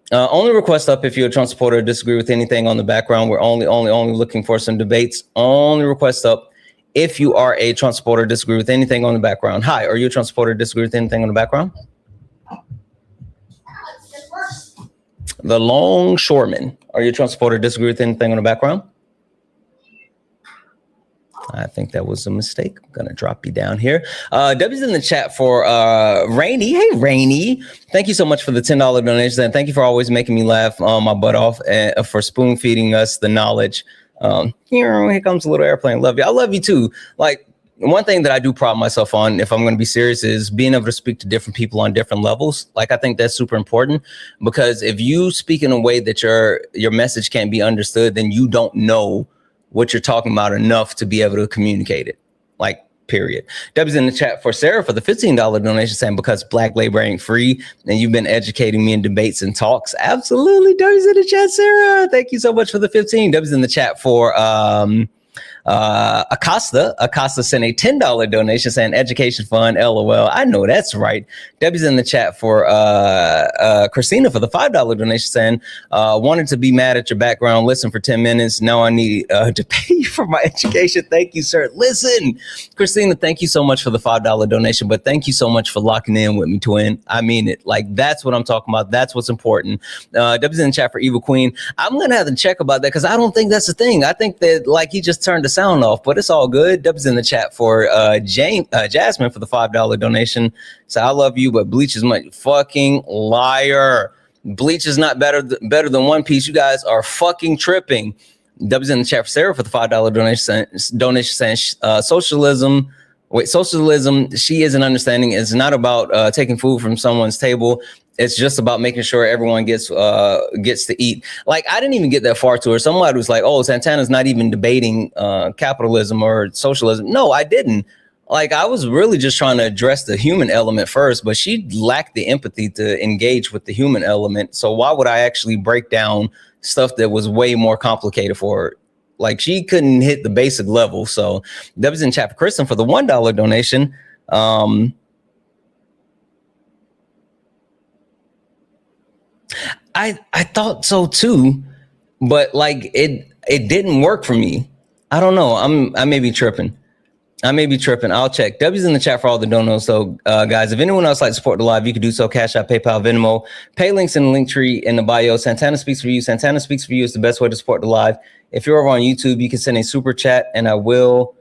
Speaker 1: Only request up if you're a Trump supporter or disagree with anything on the background. We're only looking for some debates. Only request up if you are a Trump supporter or disagree with anything on the background. Hi, are you a Trump supporter or disagree with anything on the background? The Longshoreman. Are you a Trump supporter or disagree with anything on the background? I think that was a mistake. I'm going to drop you down here. W's in the chat for Rainy. Hey, Rainy. Thank you so much for the $10 donation. And thank you for always making me laugh my butt off and for spoon feeding us the knowledge. Here comes a little airplane. Love you. I love you too. Like one thing that I do pride myself on, if I'm going to be serious, is being able to speak to different people on different levels. Like I think that's super important because if you speak in a way that your message can't be understood, then you don't know what you're talking about enough to be able to communicate it. Like, period. W's in the chat for Sarah for the $15 donation saying because black labor ain't free and you've been educating me in debates and talks. Absolutely. W's in the chat, Sarah. Thank you so much for the 15. W's in the chat for Acosta sent a $10 donation saying education fund. LOL. I know that's right. W's in the chat for Christina for the $5 donation saying wanted to be mad at your background. Listen for 10 minutes. Now I need to pay you for my education. Thank you, sir. Listen, Christina, thank you so much for the $5 donation, but thank you so much for locking in with me, twin. I mean it. Like that's what I'm talking about. That's what's important. W's in the chat for Evil Queen. I'm gonna have to check about that because I don't think that's the thing. I think that like he just turned to sound off, but it's all good. Dub's in the chat for Jasmine for the $5 donation. So I love you, but Bleach is my fucking liar. Bleach is not better than One Piece. You guys are fucking tripping. Dub's in the chat for Sarah for the $5 donation saying socialism. Socialism, she is an understanding. It's not about taking food from someone's table. It's just about making sure everyone gets to eat. Like, I didn't even get that far to her. Somebody was like, oh, Santana's not even debating capitalism or socialism. No, I didn't. Like, I was really just trying to address the human element first, but she lacked the empathy to engage with the human element. So why would I actually break down stuff that was way more complicated for her? Like, she couldn't hit the basic level. So that was in chat for Kristen for the $1 donation. I thought so too, but like it didn't work for me. I don't know. I may be tripping. I'll check. W's in the chat for all the donos. So guys, if anyone else like to support the live, you can do so. Cash App, PayPal, Venmo. Pay links in the link tree in the bio. Santana Speaks for You. Santana Speaks for You is the best way to support the live. If you're over on YouTube, you can send a super chat and I will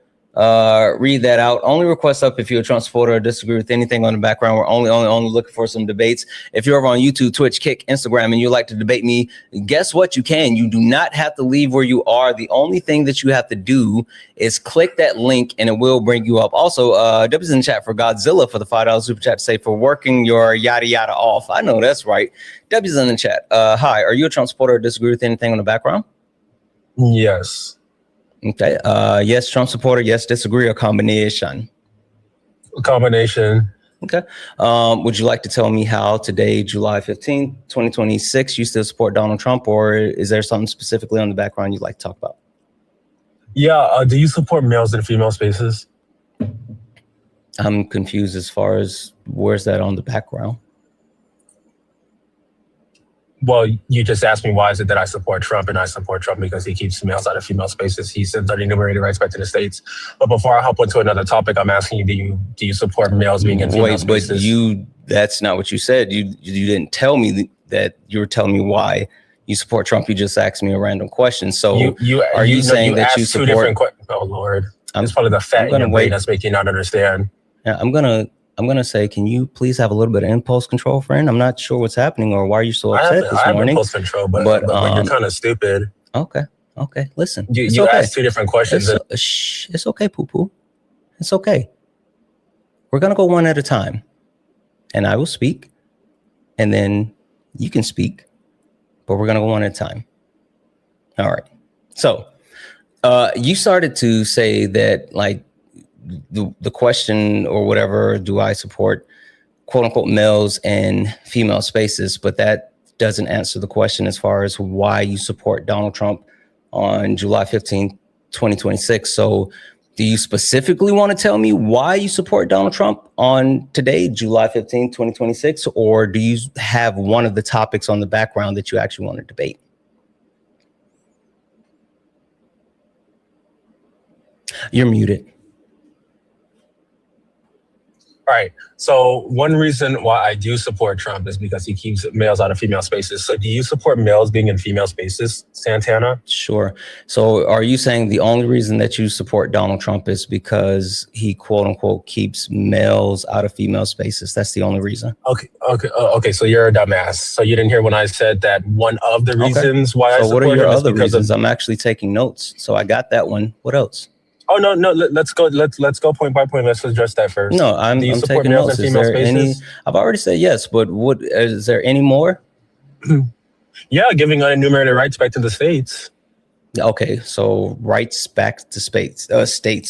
Speaker 1: read that out. Only request up if you're a Trump supporter or disagree with anything on the background. We're only looking for some debates. If you're over on YouTube, Twitch, Kick, Instagram, and you like to debate me, guess what? You can. You do not have to leave where you are. The only thing that you have to do is click that link and it will bring you up. Also, W's in the chat for Godzilla for the $5 super chat to say for working your yada yada off. I know that's right. W's in the chat. Hi, are you a Trump supporter or disagree with anything on the background?
Speaker 11: Yes.
Speaker 1: Okay. Yes, Trump supporter. Yes, disagree, or combination?
Speaker 11: A combination.
Speaker 1: Okay. Would you like to tell me how today, July 15th, 2026, you still support Donald Trump, or is there something specifically on the background you'd like to talk about?
Speaker 11: Yeah. Do you support males in female spaces?
Speaker 1: I'm confused as far as where's that on the background?
Speaker 11: Well, you just asked me why is it that I support Trump, and I support Trump because he keeps males out of female spaces. He sends unenumerated rights back to the states. But before I hop into another topic, I'm asking you, do you support males being in female spaces?
Speaker 1: But that's not what you said. You didn't tell me that. You were telling me why you support Trump. You just asked me a random question. So are you saying that you support?
Speaker 11: Oh Lord, it's probably the fat in your brain that's making you not understand.
Speaker 1: Yeah, I'm gonna say, can you please have a little bit of impulse control, friend? I'm not sure what's happening or why you're so upset this morning.
Speaker 11: I have impulse control, but you're kind of stupid.
Speaker 1: Okay. Listen,
Speaker 11: you
Speaker 1: okay.
Speaker 11: asked two different questions.
Speaker 1: It's okay, poo-poo. It's okay. We're gonna go one at a time, and I will speak, and then you can speak, but we're gonna go one at a time. All right. So, you started to say that, like, the question or whatever, do I support quote unquote males and female spaces? But that doesn't answer the question as far as why you support Donald Trump on July 15th, 2026. So do you specifically want to tell me why you support Donald Trump on today, July 15th, 2026? Or do you have one of the topics on the background that you actually want to debate? You're muted.
Speaker 11: All right. So one reason why I do support Trump is because he keeps males out of female spaces. So do you support males being in female spaces, Santana?
Speaker 1: Sure. So are you saying the only reason that you support Donald Trump is because he quote unquote keeps males out of female spaces? That's the only reason.
Speaker 11: Okay. So you're a dumbass. So you didn't hear when I said that one of the reasons why I support him. So
Speaker 1: what are your other reasons? I'm actually taking notes. So I got that one. What else?
Speaker 11: Oh no! Let's go point by point. Let's address that first.
Speaker 1: No, I'm taking notes. Is there any? I've already said yes, but what is there any more?
Speaker 11: Yeah, giving unenumerated rights back to the states.
Speaker 1: Okay, so rights back to states.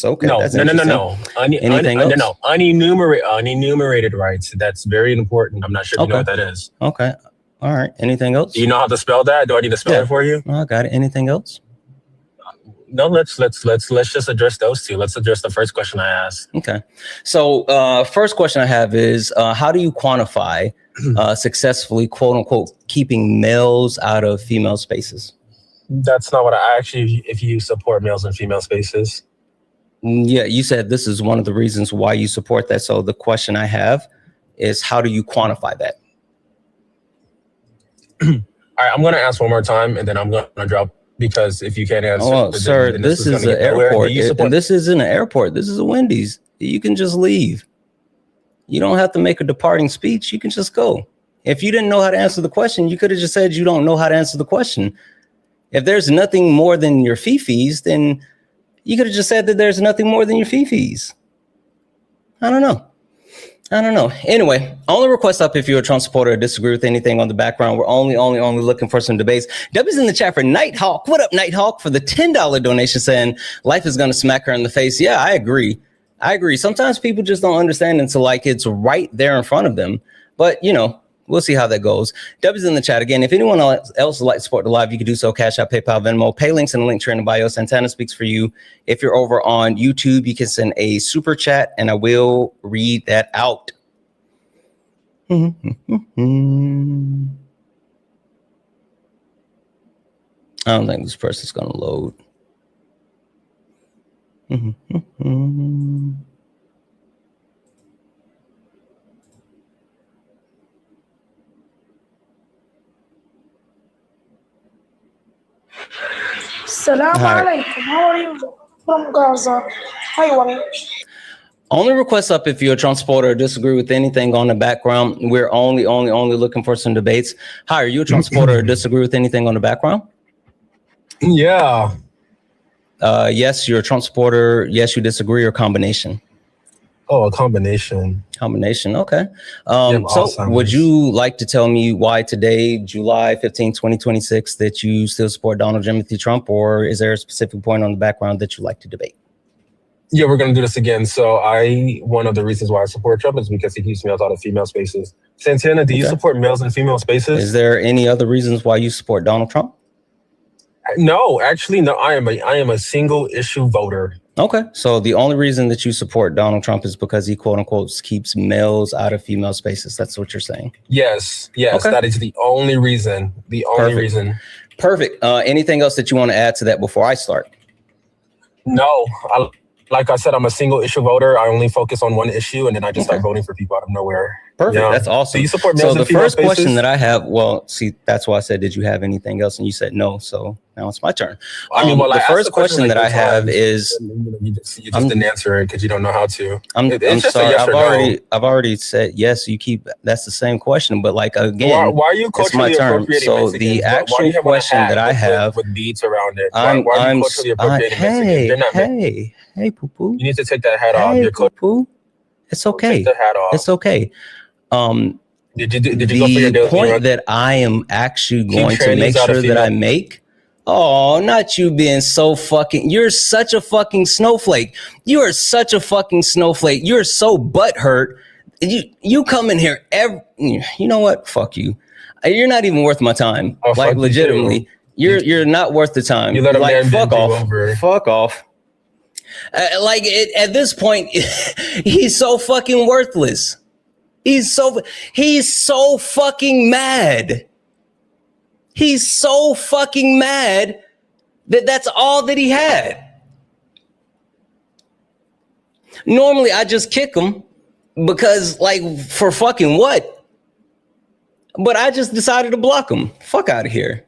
Speaker 1: Okay.
Speaker 11: No.
Speaker 1: Anything else?
Speaker 11: No. Unenumerated rights. That's very important. I'm not sure if you know what that is.
Speaker 1: Okay. All right. Anything else?
Speaker 11: Do you know how to spell that? Do I need to spell it for you?
Speaker 1: I got it. Anything else?
Speaker 11: No, let's just address those two. Let's address the first question I asked.
Speaker 1: Okay. So first question I have is how do you quantify successfully, quote unquote, keeping males out of female spaces?
Speaker 11: That's not what I actually, if you support males in female spaces.
Speaker 1: Yeah, you said this is one of the reasons why you support that. So the question I have is how do you quantify that?
Speaker 11: All right, I'm going to ask one more time and then I'm going to drop Because if you can't answer,
Speaker 1: Oh, sir,
Speaker 11: then
Speaker 1: this is
Speaker 11: gonna
Speaker 1: an
Speaker 11: get nowhere.
Speaker 1: airport.
Speaker 11: Do you support-
Speaker 1: This isn't an airport. This is a Wendy's. You can just leave. You don't have to make a departing speech. You can just go. If you didn't know how to answer the question, you could have just said you don't know how to answer the question. If there's nothing more than your fee-fees, then you could have just said that there's nothing more than your fee-fees. I don't know. Anyway, only request up if you're a Trump supporter or disagree with anything on the background. We're only looking for some debates. W's in the chat for Nighthawk. What up, Nighthawk? For the $10 donation saying life is going to smack her in the face. Yeah, I agree. Sometimes people just don't understand until like it's right there in front of them. But, you know, we'll see how that goes. W's in the chat again. If anyone else would like to support the live, you can do so. Cash App, PayPal, Venmo, pay links in the link tree in the bio. Santana speaks for you. If you're over on YouTube, you can send a super chat and I will read that out. I don't think this person's going to load.
Speaker 12: Salam alaikum. How are you? From Gaza. Hi, Wani.
Speaker 1: Only request up if you're a Trump supporter or disagree with anything on the background. We're only looking for some debates. Hi, are you a Trump supporter or disagree with anything on the background?
Speaker 11: Yeah.
Speaker 1: Yes, you're a Trump supporter. Yes, you disagree, or combination?
Speaker 11: Oh, a combination.
Speaker 1: Okay. So would you like to tell me why today, July 15, 2026, that you still support Donald Timothy Trump, or is there a specific point on the background that you like to debate?
Speaker 11: Yeah, we're going to do this again. So one of the reasons why I support Trump is because he keeps males out of female spaces. Santana, do you support males in female spaces?
Speaker 1: Is there any other reasons why you support Donald Trump?
Speaker 11: No, actually, no. I am a single issue voter.
Speaker 1: Okay, so the only reason that you support Donald Trump is because he quote unquote keeps males out of female spaces. That's what you're saying.
Speaker 11: Yes,
Speaker 1: Okay.
Speaker 11: That is the only reason.
Speaker 1: Perfect. Anything else that you want to add to that before I start?
Speaker 11: No, like I said, I'm a single issue voter. I only focus on one issue, and then I just start voting for people out of nowhere.
Speaker 1: Perfect.
Speaker 11: Yeah.
Speaker 1: That's awesome.
Speaker 11: Do you support
Speaker 1: So
Speaker 11: males in
Speaker 1: the
Speaker 11: female
Speaker 1: first
Speaker 11: spaces?
Speaker 1: question that I have, well, see, that's why I said, did you have anything else? And you said no. So now it's my turn.
Speaker 11: The
Speaker 1: first question that I have is,
Speaker 11: you just didn't answer it because you don't know how to.
Speaker 1: I'm
Speaker 11: just
Speaker 1: sorry.
Speaker 11: a yes or no.
Speaker 1: I've already said yes. You keep. That's the same question, but like again,
Speaker 11: Why are you
Speaker 1: it's my
Speaker 11: culturally
Speaker 1: turn.
Speaker 11: appropriating
Speaker 1: So
Speaker 11: Mexicans?
Speaker 1: the
Speaker 11: Why do
Speaker 1: actual
Speaker 11: you have on a
Speaker 1: question
Speaker 11: hat
Speaker 1: that I have,
Speaker 11: with beads around it? Why are you culturally appropriating Mexicans? They're not
Speaker 1: hey, poo poo.
Speaker 11: You need to take that hat off.
Speaker 1: Hey, poo poo. It's okay.
Speaker 11: Take the hat off.
Speaker 1: It's okay.
Speaker 11: Did you go for your
Speaker 1: The point that I am actually going to make sure that I make. Oh, not you being so fucking. You're such a fucking snowflake. You are such a fucking snowflake. You're so butthurt. You come in here you know what? Fuck you. You're not even worth my time.
Speaker 11: Oh,
Speaker 1: like legitimately, you're not worth the time.
Speaker 11: You let him
Speaker 1: like fuck
Speaker 11: bend you
Speaker 1: off.
Speaker 11: over.
Speaker 1: Fuck off. At this point, he's so fucking worthless. He's so fucking mad. He's so fucking mad that that's all that he had. Normally, I just kick him because, like, for fucking what? But I just decided to block him. Fuck out of here.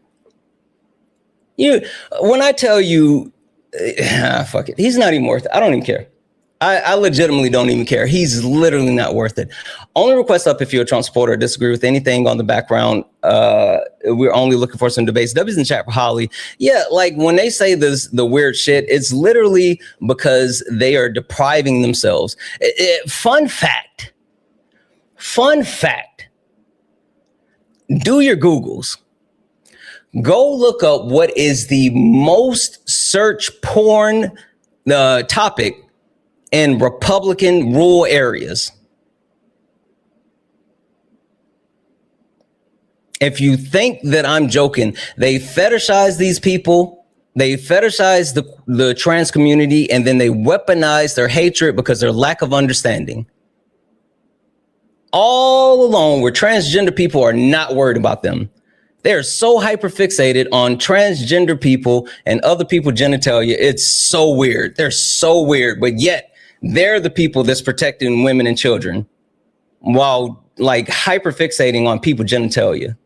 Speaker 1: When I tell you, fuck it. He's not even worth it. I don't even care. I legitimately don't even care. He's literally not worth it. Only request up if you're a Trump supporter or disagree with anything on the background. We're only looking for some debates. W's in chat for Holly. Yeah, like when they say the weird shit, it's literally because they are depriving themselves. Fun fact. Do your Googles. Go look up what is the most searched porn topic in Republican rural areas. If you think that I'm joking, they fetishize these people, they fetishize the trans community, and then they weaponize their hatred because their lack of understanding. All along, where transgender people are not worried about them. They're so hyperfixated on transgender people and other people's genitalia. It's so weird. They're so weird, but yet they're the people that's protecting women and children while like hyperfixating on people's genitalia.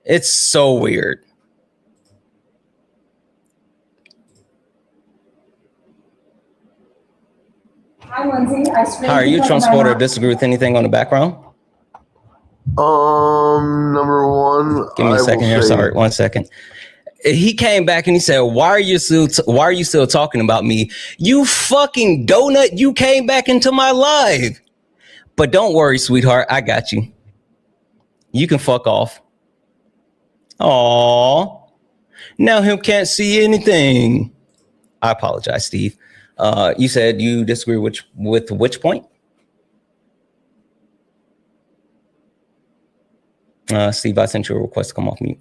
Speaker 1: It's so weird.
Speaker 12: Hi, Lindsay.
Speaker 1: How are you, Trump supporter? Disagree with anything on the background?
Speaker 13: Number one,
Speaker 1: Give me a second here. Sorry, 1 second. He came back and he said, why are you still talking about me? You fucking donut, you came back into my life. But don't worry, sweetheart, I got you. You can fuck off. Aww. Now him can't see anything. I apologize, Steve. You said you disagree with which point? Steve, I sent you a request to come off mute.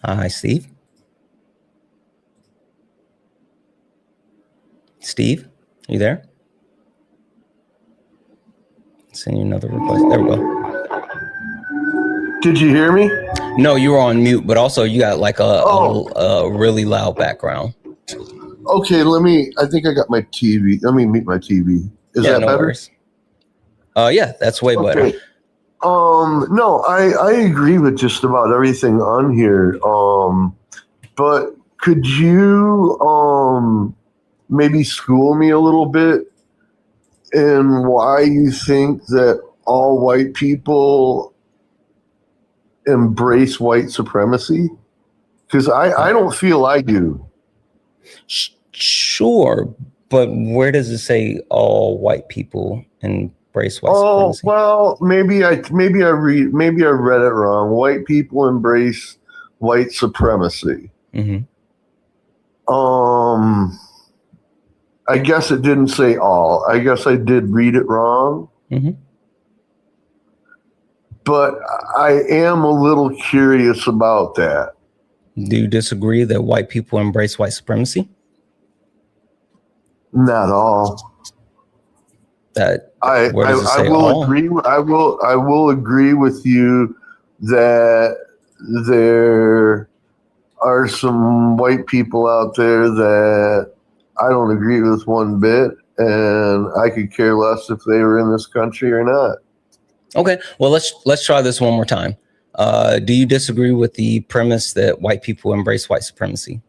Speaker 1: Hi, Steve. Steve, you there? Send you another request. There we go.
Speaker 13: Did you hear me?
Speaker 1: No, you were on mute, but also you got like a really loud background.
Speaker 13: Okay, I think I got my TV. Let me mute my TV. Is that better?
Speaker 1: Worries. Yeah, that's way better.
Speaker 13: No, I agree with just about everything on here. But could you maybe school me a little bit in why you think that all white people embrace white supremacy? Because I don't feel I do.
Speaker 1: Sure, but where does it say all white people embrace white supremacy?
Speaker 13: Well, maybe I read it wrong. White people embrace white supremacy.
Speaker 1: Mm-hmm.
Speaker 13: I guess it didn't say all. I guess I did read it wrong.
Speaker 1: Mm-hmm.
Speaker 13: But I am a little curious about that.
Speaker 1: Do you disagree that white people embrace white supremacy?
Speaker 13: Not all.
Speaker 1: I will
Speaker 13: agree. I will agree with you that there are some white people out there that I don't agree with one bit, and I could care less if they were in this country or not.
Speaker 1: Okay, well let's try this one more time. Do you disagree with the premise that white people embrace white supremacy?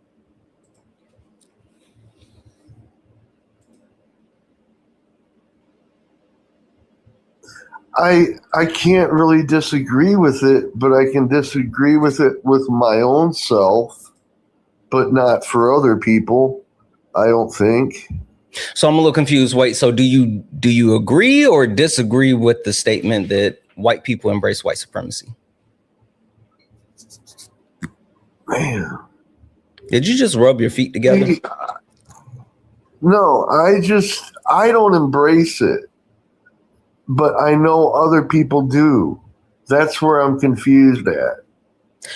Speaker 13: I can't really disagree with it, but I can disagree with it with my own self, but not for other people, I don't think.
Speaker 1: So I'm a little confused. Wait, so do you agree or disagree with the statement that white people embrace white supremacy?
Speaker 13: Man.
Speaker 1: Did you just rub your feet together?
Speaker 13: No, I don't embrace it. But I know other people do. That's where I'm confused at.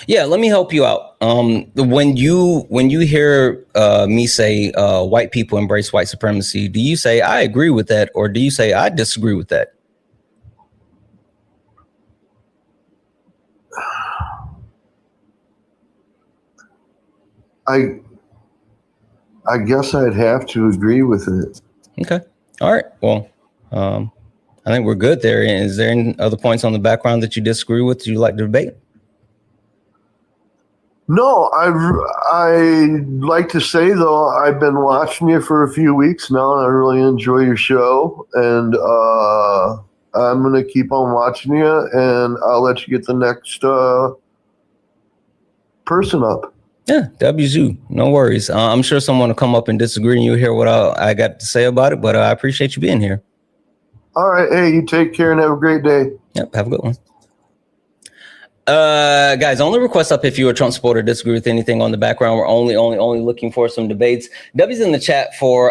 Speaker 1: Yeah, let me help you out. When you hear me say white people embrace white supremacy, do you say I agree with that, or do you say I disagree with that?
Speaker 13: I guess I'd have to agree with it.
Speaker 1: Okay. All right. Well, I think we're good there. Is there any other points on the background that you disagree with that you'd like to debate?
Speaker 13: No, I'd like to say, though, I've been watching you for a few weeks now, and I really enjoy your show. And I'm going to keep on watching you, and I'll let you get the next person up.
Speaker 1: Yeah, WZU. No worries. I'm sure someone will come up and disagree, and you'll hear what I got to say about it, but I appreciate you being here.
Speaker 13: All right. Hey, you take care and have a great day.
Speaker 1: Yep. Have a good one. Guys, only request up if you're a Trump supporter, disagree with anything on the background. We're only looking for some debates. W's in the chat for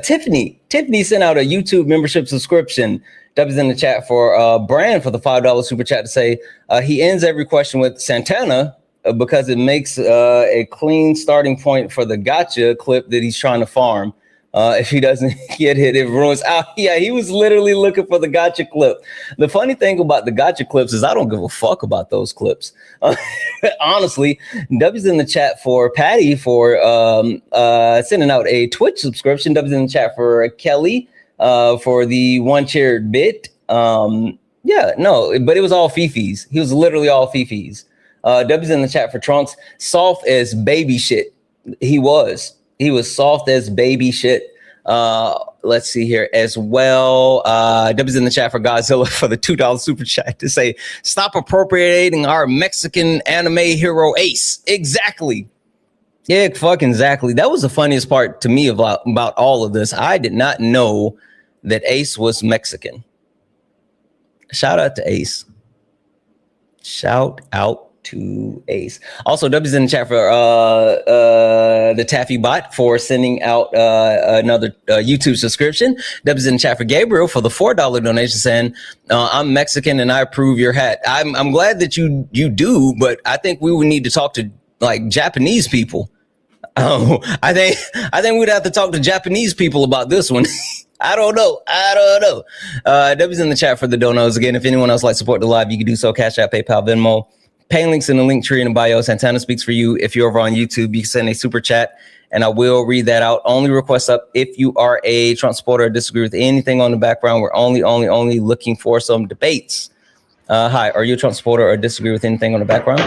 Speaker 1: Tiffany. Tiffany sent out a YouTube membership subscription. W's in the chat for Brand for the $5 super chat to say he ends every question with Santana because it makes a clean starting point for the gotcha clip that he's trying to farm. If he doesn't get hit, it ruins out. Yeah, he was literally looking for the gotcha clip. The funny thing about the gotcha clips is I don't give a fuck about those clips. Honestly, W's in the chat for Patty for sending out a Twitch subscription. W's in the chat for Kelly for the one cheered bit. Yeah, no, but it was all fifis. He was literally all fifis. W's in the chat for Trunks. Soft as baby shit. He was soft as baby shit. Let's see here as well. W's in the chat for Godzilla for the $2 super chat to say, stop appropriating our Mexican anime hero Ace. Exactly. Yeah, fucking exactly. That was the funniest part to me about all of this. I did not know that Ace was Mexican. Shout out to Ace. Shout out to Ace. Also, W's in the chat for the Taffy bot for sending out another YouTube subscription. W's in the chat for Gabriel for the $4 donation saying, I'm Mexican and I approve your hat. I'm glad that you do, but I think we would need to talk to like Japanese people. Oh, I think we'd have to talk to Japanese people about this one. I don't know. W's in the chat for the donos. Again, if anyone else likes to support the live, you can do so. Cash App, PayPal, Venmo. Pay links in the link tree in the bio. Santana speaks for you. If you're over on YouTube, you can send a super chat and I will read that out. Only request up if you are a Trump supporter or disagree with anything on the background. We're only looking for some debates. Hi, are you a Trump supporter or disagree with anything on the background?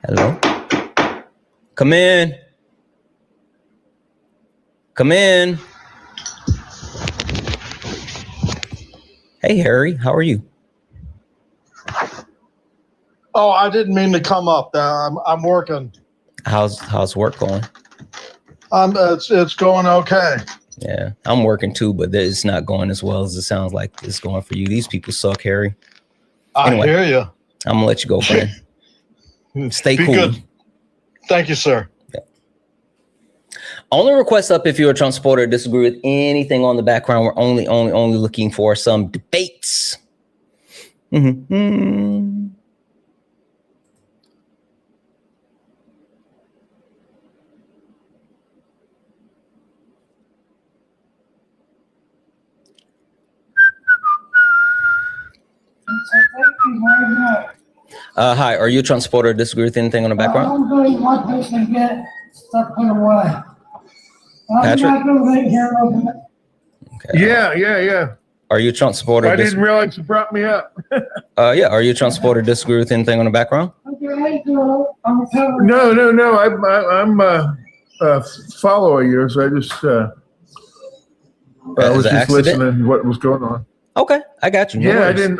Speaker 1: Hello? Come in. Come in. Hey, Harry, how are you?
Speaker 14: Oh, I didn't mean to come up. I'm working.
Speaker 1: How's work going?
Speaker 14: It's going okay.
Speaker 1: Yeah, I'm working too, but it's not going as well as it sounds like it's going for you. These people suck, Harry. Anyway,
Speaker 14: I hear you.
Speaker 1: I'm gonna let you go, friend. Stay cool.
Speaker 14: Good. Thank you, sir.
Speaker 1: Yeah. Only request up if you're a Trump supporter or disagree with anything on the background. We're only looking for some debates. Mm-hmm. Hi, are you a Trump supporter or disagree with anything on the background?
Speaker 12: I'm going to want this to get stuck put away.
Speaker 1: Patrick?
Speaker 14: Okay. Yeah.
Speaker 1: Are you a Trump supporter?
Speaker 14: I didn't realize you brought me up.
Speaker 1: Yeah. Are you a Trump supporter or disagree with anything on the background?
Speaker 14: No. I'm a follower of yours. I just was just listening to what was going on.
Speaker 1: Okay, I got you.
Speaker 14: No worries.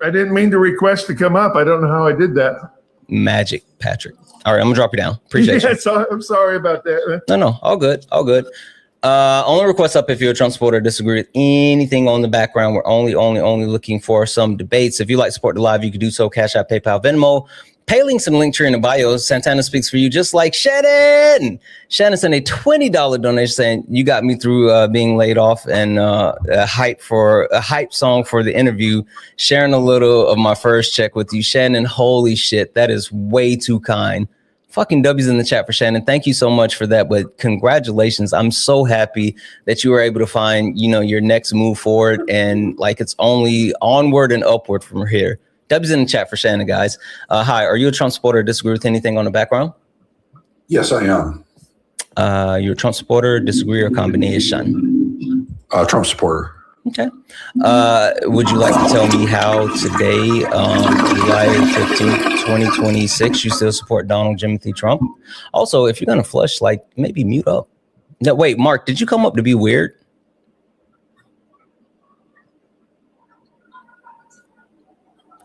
Speaker 14: I didn't mean to request to come up. I don't know how I did that.
Speaker 1: Magic, Patrick. All right, I'm gonna drop you down. Appreciate you.
Speaker 14: I'm sorry about that.
Speaker 1: No, all good. Only request up if you're a Trump supporter or disagree with anything on the background. We're only looking for some debates. If you like to support the live, you can do so. Cash App, PayPal, Venmo. Pay links in the link tree in the bio. Santana speaks for you, just like Shannon. Shannon sent a $20 donation saying, you got me through being laid off, and a hype song for the interview. Sharing a little of my first check with you, Shannon. Holy shit, that is way too kind. Fucking W's in the chat for Shannon. Thank you so much for that. But congratulations. I'm so happy that you were able to find, your next move forward, and like it's only onward and upward from here. W's in the chat for Shannon, guys. Hi, are you a Trump supporter or disagree with anything on the background?
Speaker 15: Yes, I am.
Speaker 1: You're a Trump supporter, disagree, or combination?
Speaker 15: Trump supporter.
Speaker 1: Okay. Would you like to tell me how today, July 15th, 2026, you still support Donald Timothy Trump? Also, if you're going to flush, maybe mute up. No, wait, Mark, did you come up to be weird?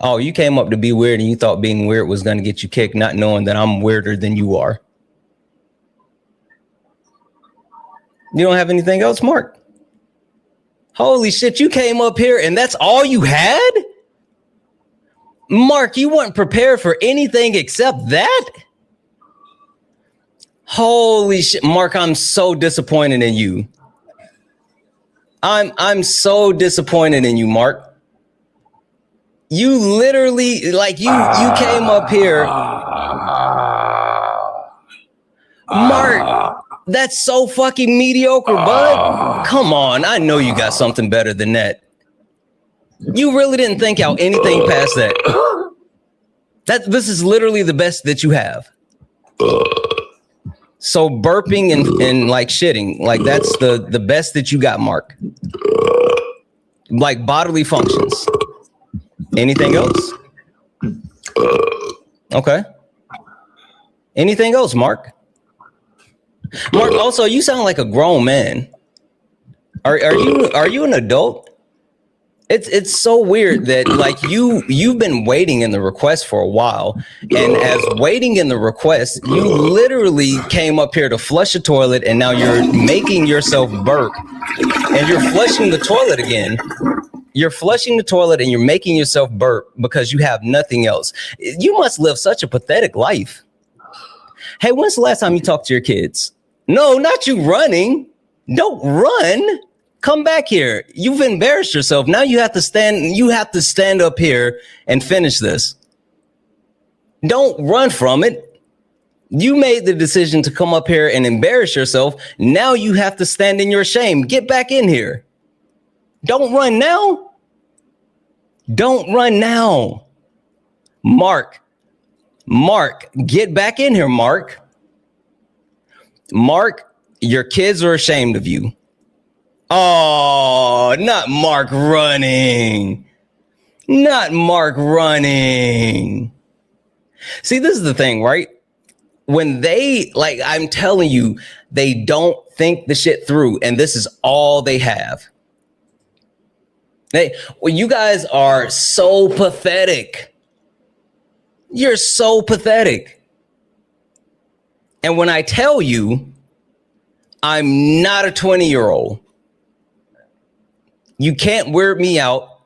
Speaker 1: Oh, you came up to be weird and you thought being weird was going to get you kicked, not knowing that I'm weirder than you are. You don't have anything else, Mark? Holy shit, you came up here and that's all you had? Mark, you weren't prepared for anything except that? Holy shit, Mark, I'm so disappointed in you. I'm so disappointed in you, Mark. You literally, you came up here. Mark, that's so fucking mediocre, bud. Come on, I know you got something better than that. You really didn't think out anything past that. This is literally the best that you have. So burping and like shitting, like that's the best that you got, Mark. Like bodily functions. Anything else? Okay. Anything else, Mark? Mark, also, you sound like a grown man. Are you an adult? It's so weird that like you've been waiting in the request for a while, and as waiting in the request, you literally came up here to flush a toilet, and now you're making yourself burp, and you're flushing the toilet again. You're flushing the toilet and you're making yourself burp because you have nothing else. You must live such a pathetic life. Hey, when's the last time you talked to your kids? No, not you running. Don't run. Come back here. You've embarrassed yourself. Now you have to stand up here and finish this. Don't run from it. You made the decision to come up here and embarrass yourself. Now you have to stand in your shame. Get back in here. Don't run now. Don't run now. Mark, get back in here, Mark. Mark, your kids are ashamed of you. Oh, not Mark running. Not Mark running. See, this is the thing, right? When they, like, I'm telling you, they don't think the shit through, and this is all they have. Well, you guys are so pathetic. You're so pathetic. And when I tell you, I'm not a 20-year-old. You can't wear me out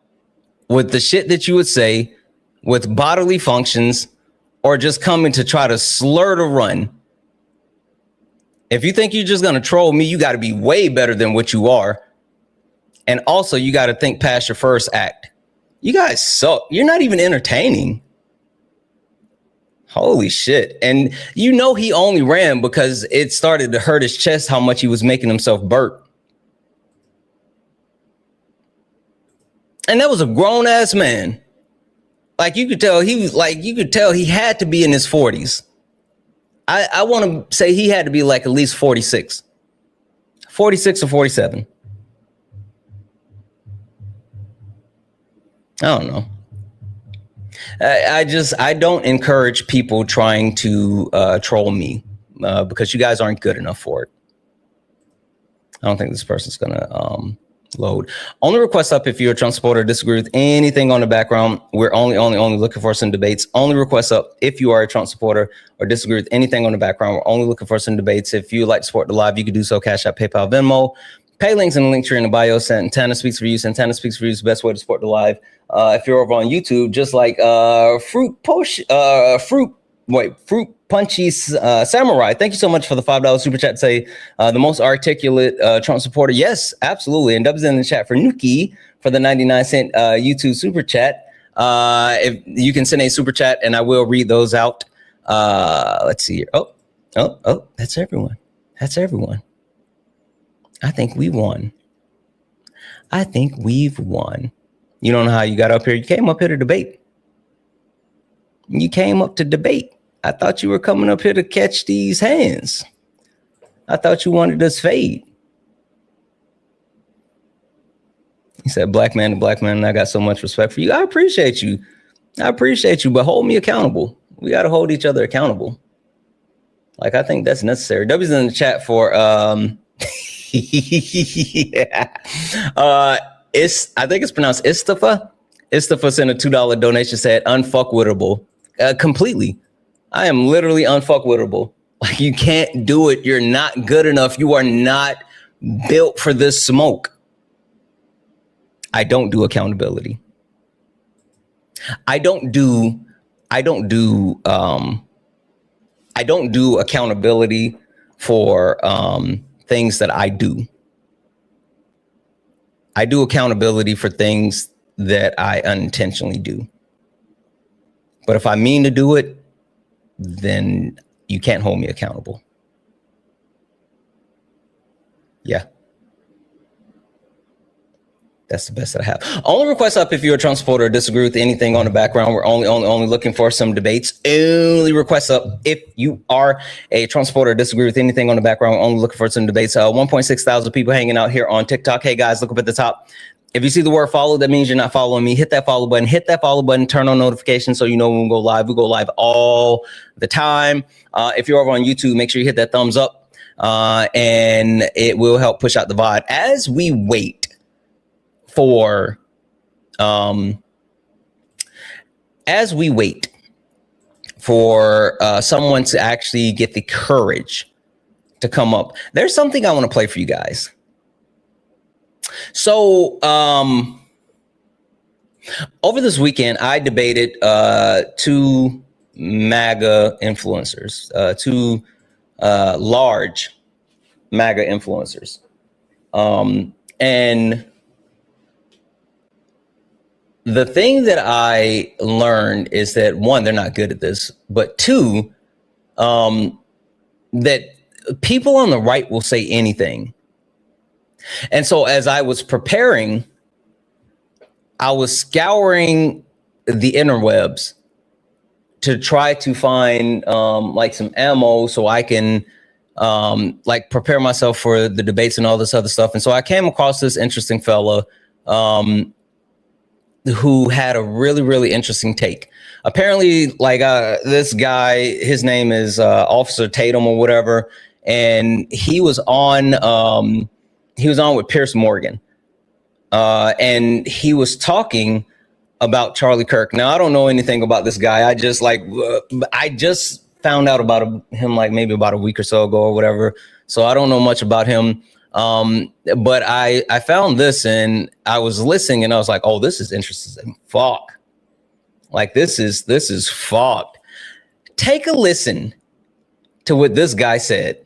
Speaker 1: with the shit that you would say with bodily functions or just coming to try to slur to run. If you think you're just going to troll me, you got to be way better than what you are. And also, you got to think past your first act. You guys suck. You're not even entertaining. Holy shit. And you know he only ran because it started to hurt his chest how much he was making himself burp. And that was a grown ass man. Like you could tell he had to be in his 40s. I want to say he had to be like at least 46. 46 or 47. I don't know. I don't encourage people trying to troll me because you guys aren't good enough for it. I don't think this person's gonna load. Only request up if you're a Trump supporter or disagree with anything on the background. We're only looking for some debates. Only request up if you are a Trump supporter or disagree with anything on the background. We're only looking for some debates. If you'd like to support the live, you can do so. Cash App, PayPal, Venmo. Pay links in the link tree in the bio. Santana speaks for you. Santana speaks for you is the best way to support the live. If you're over on YouTube, just like Fruit Punchy Samurai. Thank you so much for the $5 super chat. Say the most articulate Trump supporter. Yes, absolutely. And Dubs in the chat for Nuki for the 99-cent YouTube super chat. If you can send a super chat and I will read those out. Let's see here. Oh, that's everyone. That's everyone. I think we won. I think we've won. You don't know how you got up here. You came up here to debate. You came up to debate. I thought you were coming up here to catch these hands. I thought you wanted us fade. He said, black man to black man, and I got so much respect for you. I appreciate you. But hold me accountable. We got to hold each other accountable. Like, I think that's necessary. W's in the chat for yeah. I think it's pronounced Istafa. Istafa sent a $2 donation, said unfuckwittable. Completely. I am literally unfuckwittable. Like, you can't do it. You're not good enough. You are not built for this smoke. I don't do accountability. I don't do accountability for things that I do. I do accountability for things that I unintentionally do. But if I mean to do it, then you can't hold me accountable. Yeah. That's the best that I have. Only request up if you're a Trump supporter or disagree with anything on the background. We're only looking for some debates. Only request up if you are a Trump supporter or disagree with anything on the background. We're only looking for some debates. 1.6 thousand people hanging out here on TikTok. Hey guys, look up at the top. If you see the word follow, that means you're not following me. Hit that follow button. Hit that follow button. Turn on notifications so you know when we go live. We go live all the time. If you're over on YouTube, make sure you hit that thumbs up, and it will help push out the VOD as we wait for someone to actually get the courage to come up. There's something I want to play for you guys. So over this weekend, I debated two MAGA influencers, two large MAGA influencers. And the thing that I learned is that, one, they're not good at this, but two, that people on the right will say anything. And so as I was preparing, I was scouring the interwebs to try to find like some ammo so I can like prepare myself for the debates and all this other stuff. And so I came across this interesting fella who had a really, really interesting take. Apparently, like this guy, his name is Officer Tatum or whatever, and he was on with Pierce Morgan, and he was talking about Charlie Kirk. Now, I don't know anything about this guy. I just found out about him like maybe about a week or so ago or whatever. So I don't know much about him. But I found this and I was listening and I was like, oh, this is interesting. Fuck. Like this is fucked. Take a listen to what this guy said.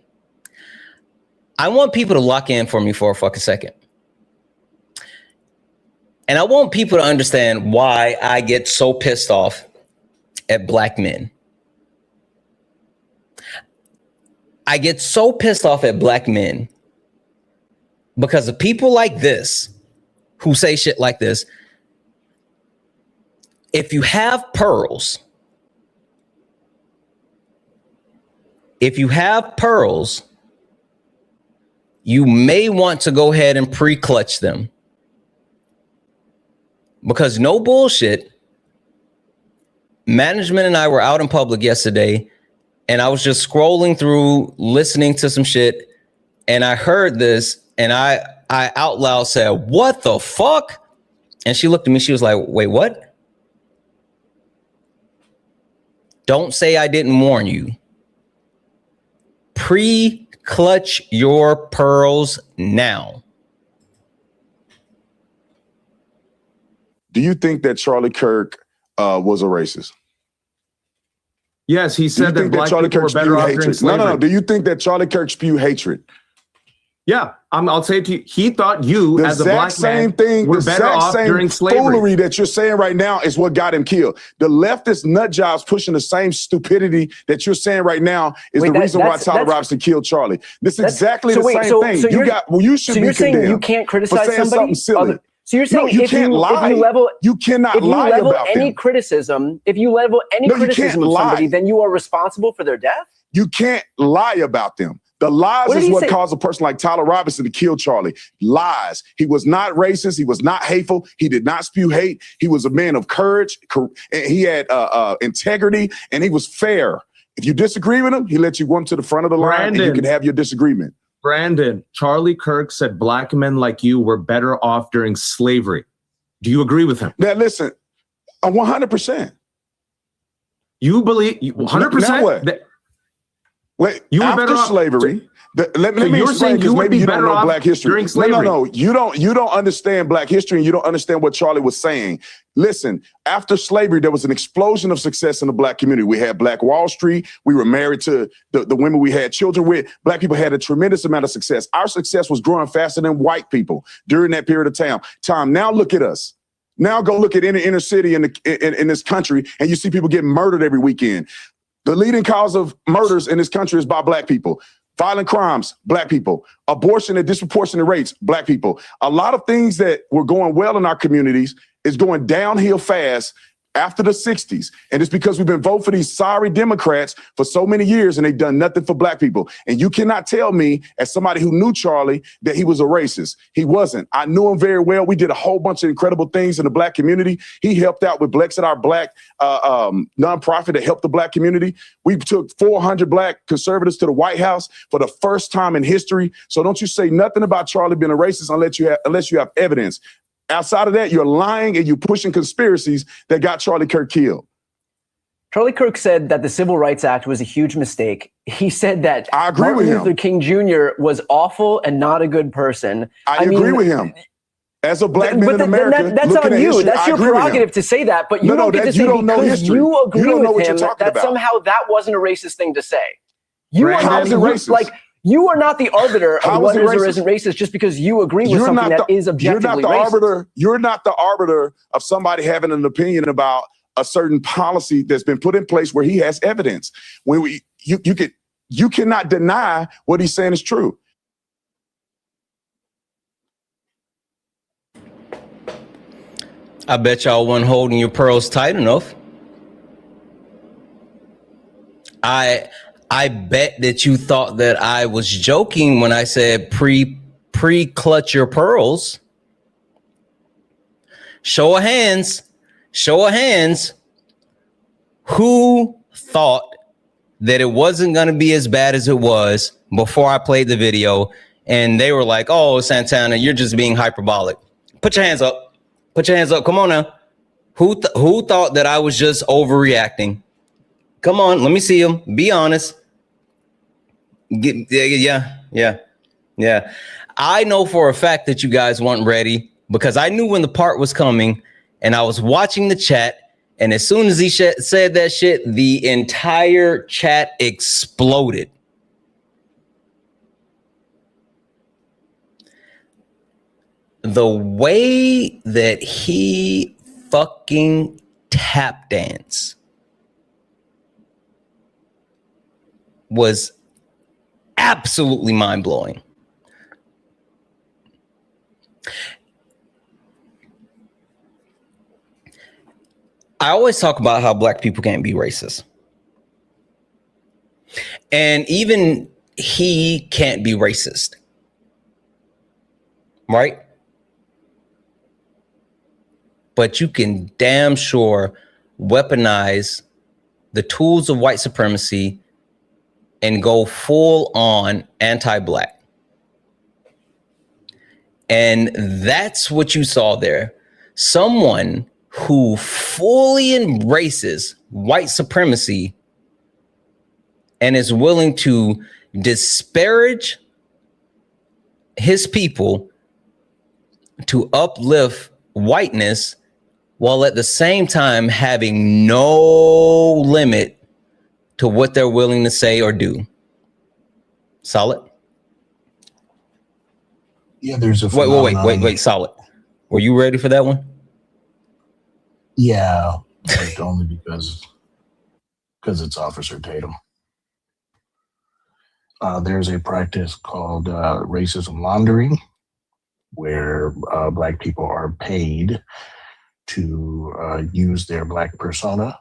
Speaker 1: I want people to lock in for me for a fucking second. And I want people to understand why I get so pissed off at black men. I get so pissed off at black men because of people like this who say shit like this. If you have pearls, you may want to go ahead and pre-clutch them. Because no bullshit, management and I were out in public yesterday and I was just scrolling through, listening to some shit, and I heard this and I out loud said, "What the fuck?" And she looked at me, she was like, "Wait, what?" Don't say I didn't warn you. Pre-clutch your pearls now.
Speaker 16: Do you think that Charlie Kirk was a racist?
Speaker 17: Yes, he said that black people were better off during slavery.
Speaker 16: No. Do you think that Charlie Kirk spewed hatred?
Speaker 17: Yeah, I'll say it to you. He thought you, as a black man, were better off during slavery.
Speaker 16: The foolery that you're saying right now is what got him killed. The leftist nut jobs pushing the same stupidity that you're saying right now is the reason why Tyler Robinson killed Charlie. This is exactly the same thing.
Speaker 18: So
Speaker 16: you should be
Speaker 18: you're saying
Speaker 16: condemned
Speaker 18: you can't criticize
Speaker 16: for saying
Speaker 18: somebody?
Speaker 16: something silly.
Speaker 18: So you're saying
Speaker 16: you can't lie. You cannot lie about
Speaker 18: any
Speaker 16: them.
Speaker 18: criticism, if you level any criticism of somebody, then you are responsible for their death?
Speaker 16: You can't lie about them. The lies is what caused a person like Tyler Robinson to kill Charlie. Lies. He was not racist. He was not hateful. He did not spew hate. He was a man of courage. He had integrity, and he was fair. If you disagree with him, he let you go to the front of the line, and you can have your disagreement.
Speaker 17: Brandon, Charlie Kirk said black men like you were better off during slavery. Do you agree with him?
Speaker 16: Now, listen, 100%.
Speaker 17: You believe 100%?
Speaker 16: Now what? Wait,
Speaker 17: you were
Speaker 16: after slavery, let me explain, because maybe you don't know black history. No. You don't understand black history, and you don't understand what Charlie was saying. Listen, after slavery, there was an explosion of success in the black community. We had Black Wall Street. We were married to the women we had children with. Black people had a tremendous amount of success. Our success was growing faster than white people during that period of time. Now look at us. Now go look at any inner city in this country, and you see people getting murdered every weekend. The leading cause of murders in this country is by black people. Violent crimes, black people. Abortion at disproportionate rates, black people. A lot of things that were going well in our communities is going downhill fast after the 60s. And it's because we've been voting for these sorry Democrats for so many years and they've done nothing for black people. And you cannot tell me, as somebody who knew Charlie, that he was a racist. He wasn't. I knew him very well. We did a whole bunch of incredible things in the black community. He helped out with Blacks at Our Black nonprofit that helped the black community. We took 400 black conservatives to the White House for the first time in history. So don't you say nothing about Charlie being a racist unless you have evidence. Outside of that, you're lying and you're pushing conspiracies that got Charlie Kirk killed.
Speaker 18: Charlie Kirk said that the Civil Rights Act was a huge mistake. He said that
Speaker 16: I agree
Speaker 18: Martin
Speaker 16: with him.
Speaker 18: Luther King Jr. was awful and not a good person.
Speaker 16: I agree with him. As a black man in America,
Speaker 18: that's
Speaker 16: looking
Speaker 18: on
Speaker 16: at
Speaker 18: you.
Speaker 16: history,
Speaker 18: That's
Speaker 16: I
Speaker 18: your
Speaker 16: agree with him.
Speaker 18: prerogative to say that, but you don't get to say
Speaker 16: you don't know
Speaker 18: because
Speaker 16: history.
Speaker 18: you agree
Speaker 16: You don't know
Speaker 18: with
Speaker 16: what
Speaker 18: him
Speaker 16: you're talking
Speaker 18: that
Speaker 16: about.
Speaker 18: somehow that wasn't a racist thing to say. You are
Speaker 16: How
Speaker 18: not
Speaker 16: is it racist?
Speaker 18: like you are not the arbiter
Speaker 16: How
Speaker 18: of what
Speaker 16: is it
Speaker 18: is or
Speaker 16: racist?
Speaker 18: isn't racist just because you agree with something that is objectively racist.
Speaker 16: You're not the arbiter of somebody having an opinion about a certain policy that's been put in place where he has evidence. When you cannot deny what he's saying is true.
Speaker 1: I bet y'all weren't holding your pearls tight enough. I bet that you thought that I was joking when I said pre-clutch your pearls. Show of hands. Show of hands. Who thought that it wasn't going to be as bad as it was before I played the video? And they were like, oh, Santana, you're just being hyperbolic. Put your hands up. Put your hands up. Come on now. Who thought that I was just overreacting? Come on, let me see them. Be honest. Yeah. I know for a fact that you guys weren't ready because I knew when the part was coming and I was watching the chat. And as soon as he said that shit, the entire chat exploded. The way that he fucking tap dance was absolutely mind-blowing. I always talk about how black people can't be racist. And even he can't be racist. Right? But you can damn sure weaponize the tools of white supremacy and go full on anti-black. And that's what you saw there. Someone who fully embraces white supremacy and is willing to disparage his people to uplift whiteness while at the same time having no limit to what they're willing to say or do. Solid?
Speaker 7: Yeah, there's a
Speaker 1: wait, Solid. Were you ready for that one?
Speaker 7: Yeah, but only because it's Officer Tatum. There's a practice called racism laundering, where black people are paid to use their black persona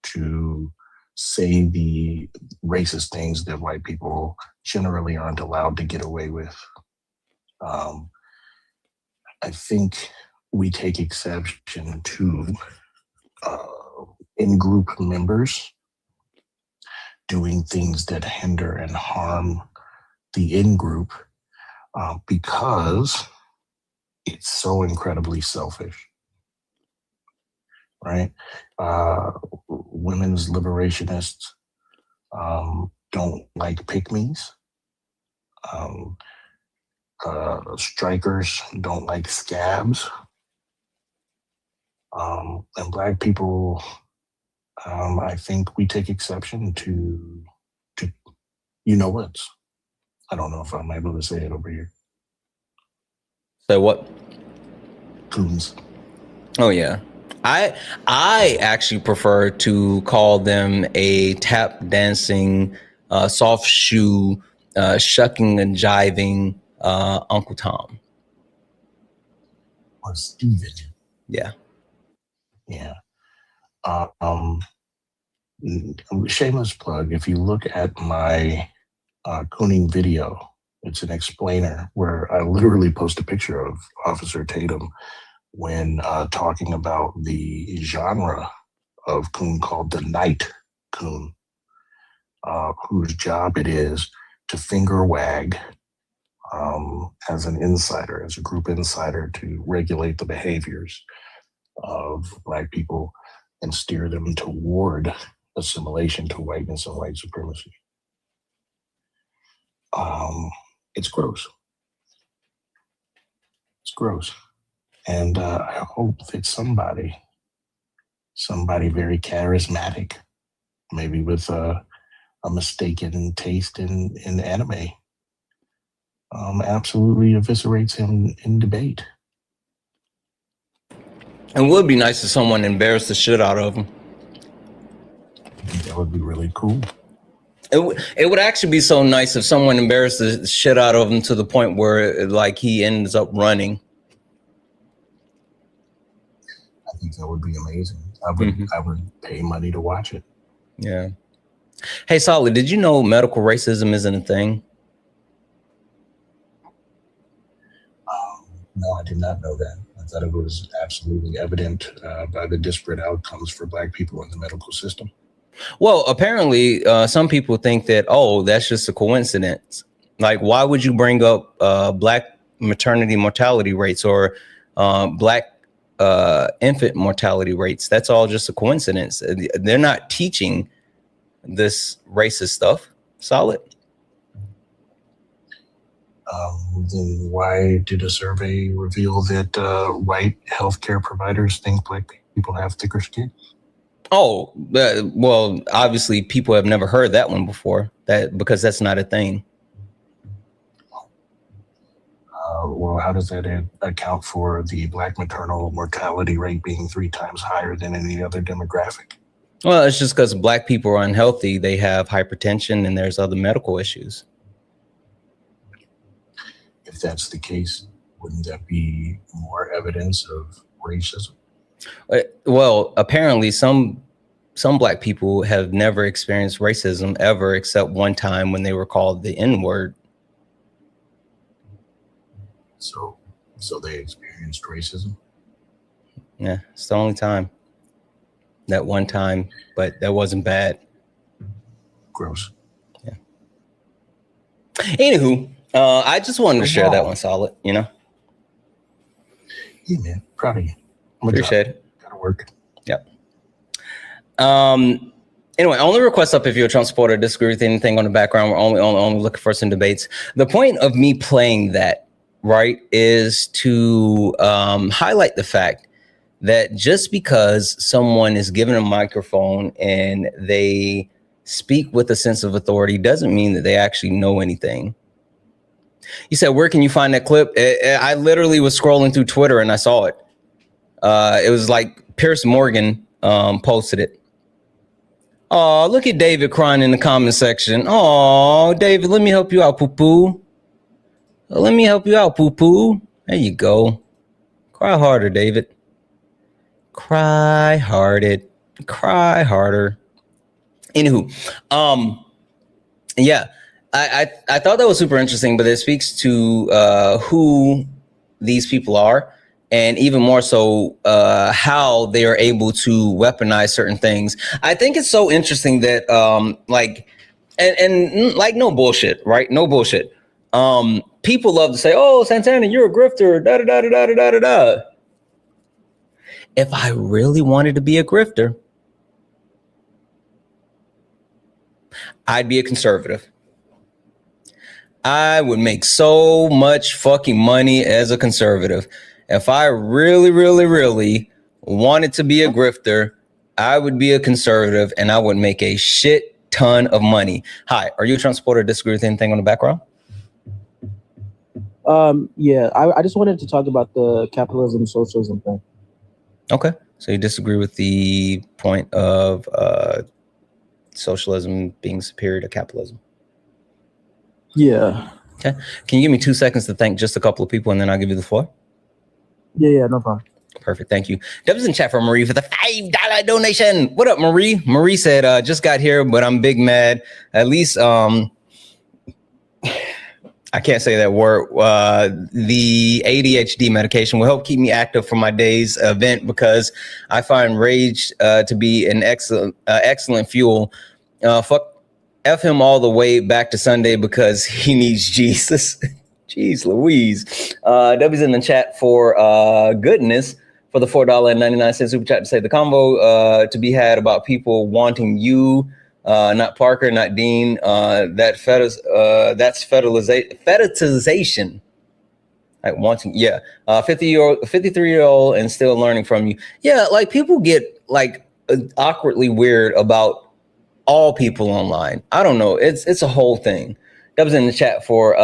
Speaker 7: to say the racist things that white people generally aren't allowed to get away with. I think we take exception to in-group members doing things that hinder and harm the in-group because it's so incredibly selfish, right? Women's liberationists don't like pick-me's. Strikers don't like scabs. And black people, I think we take exception to you know what's. I don't know if I'm able to say it over here.
Speaker 1: Say what?
Speaker 7: Coons.
Speaker 1: Oh yeah. I actually prefer to call them a tap dancing, soft shoe, shucking and jiving Uncle Tom.
Speaker 7: Or Steven.
Speaker 1: Yeah.
Speaker 7: Yeah. Shameless plug. If you look at my cooning video, it's an explainer where I literally post a picture of Officer Tatum when talking about the genre of coon called the night coon, whose job it is to finger wag as an insider, as a group insider, to regulate the behaviors of Black people and steer them toward assimilation to whiteness and white supremacy. It's gross. It's gross. And I hope that somebody very charismatic, maybe with a mistaken taste in anime, absolutely eviscerates him in debate.
Speaker 1: It would be nice if someone embarrassed the shit out of him.
Speaker 7: That would be really cool.
Speaker 1: It would actually be so nice if someone embarrassed the shit out of him to the point where like he ends up running.
Speaker 7: I think that would be amazing. I would pay money to watch it.
Speaker 1: Yeah. Hey, Solid, did you know medical racism isn't a thing?
Speaker 7: No, I did not know that. I thought it was absolutely evident by the disparate outcomes for Black people in the medical system.
Speaker 1: Well, apparently, some people think that, oh, that's just a coincidence. Like, why would you bring up Black maternity mortality rates or Black infant mortality rates? That's all just a coincidence. They're not teaching this racist stuff. Solid.
Speaker 7: Then why did a survey reveal that white healthcare providers think Black people have thicker skin?
Speaker 1: Oh, well, obviously people have never heard that one before, because that's not a thing.
Speaker 7: Well, how does that account for the Black maternal mortality rate being 3 times higher than any other demographic?
Speaker 1: Well, it's just because Black people are unhealthy. They have hypertension and there's other medical issues.
Speaker 7: If that's the case, wouldn't that be more evidence of racism?
Speaker 1: Well, apparently some Black people have never experienced racism ever, except one time when they were called the N-word.
Speaker 7: So they experienced racism?
Speaker 1: Yeah, it's the only time. That one time, but that wasn't bad.
Speaker 7: Gross.
Speaker 1: Yeah. Anywho, I just wanted to share that one, Solid, you know?
Speaker 7: Yeah, man. Proud of you.
Speaker 1: Appreciate it.
Speaker 7: Gotta work.
Speaker 1: Yep. Anyway, only request up if you're a Trump supporter, disagree with anything on the background. We're only looking for some debates. The point of me playing that, right, is to highlight the fact that just because someone is given a microphone and they speak with a sense of authority doesn't mean that they actually know anything. You said, where can you find that clip? I literally was scrolling through Twitter and I saw it. It was like Pierce Morgan posted it. Oh, look at David crying in the comment section. Oh, David, let me help you out, poo-poo. Let me help you out, poo-poo. There you go. Cry harder, David. Cry harder. Anywho, yeah, I thought that was super interesting, but it speaks to who these people are, and even more so how they are able to weaponize certain things. I think it's so interesting that like no bullshit, right? No bullshit. People love to say, "Oh, Santana, you're a grifter." Da da da da da da da da. If I really wanted to be a grifter, I'd be a conservative. I would make so much fucking money as a conservative. If I really, really, really wanted to be a grifter, I would be a conservative and I would make a shit ton of money. Hi, are you a Trump supporter? Disagree with anything on the background?
Speaker 19: Yeah, I just wanted to talk about the capitalism, socialism thing.
Speaker 1: Okay, so you disagree with the point of socialism being superior to capitalism?
Speaker 19: Yeah.
Speaker 1: Okay. Can you give me 2 seconds to thank just a couple of people and then I'll give you the floor?
Speaker 19: Yeah, no problem.
Speaker 1: Perfect. Thank you. Deb's in chat for Marie for the $5 donation. What up, Marie? Marie said, just got here, but I'm big mad. At least, I can't say that word. The ADHD medication will help keep me active for my day's event because I find rage to be an excellent fuel. Fuck F him all the way back to Sunday because he needs Jesus. Jeez Louise. W's in the chat for goodness for the $4.99 super chat to say the combo to be had about people wanting you, not Parker, not Dean. That's fetishization. Like wanting, yeah. 53-year-old and still learning from you. Yeah, like people get like awkwardly weird about all people online. I don't know. It's a whole thing. That was in the chat for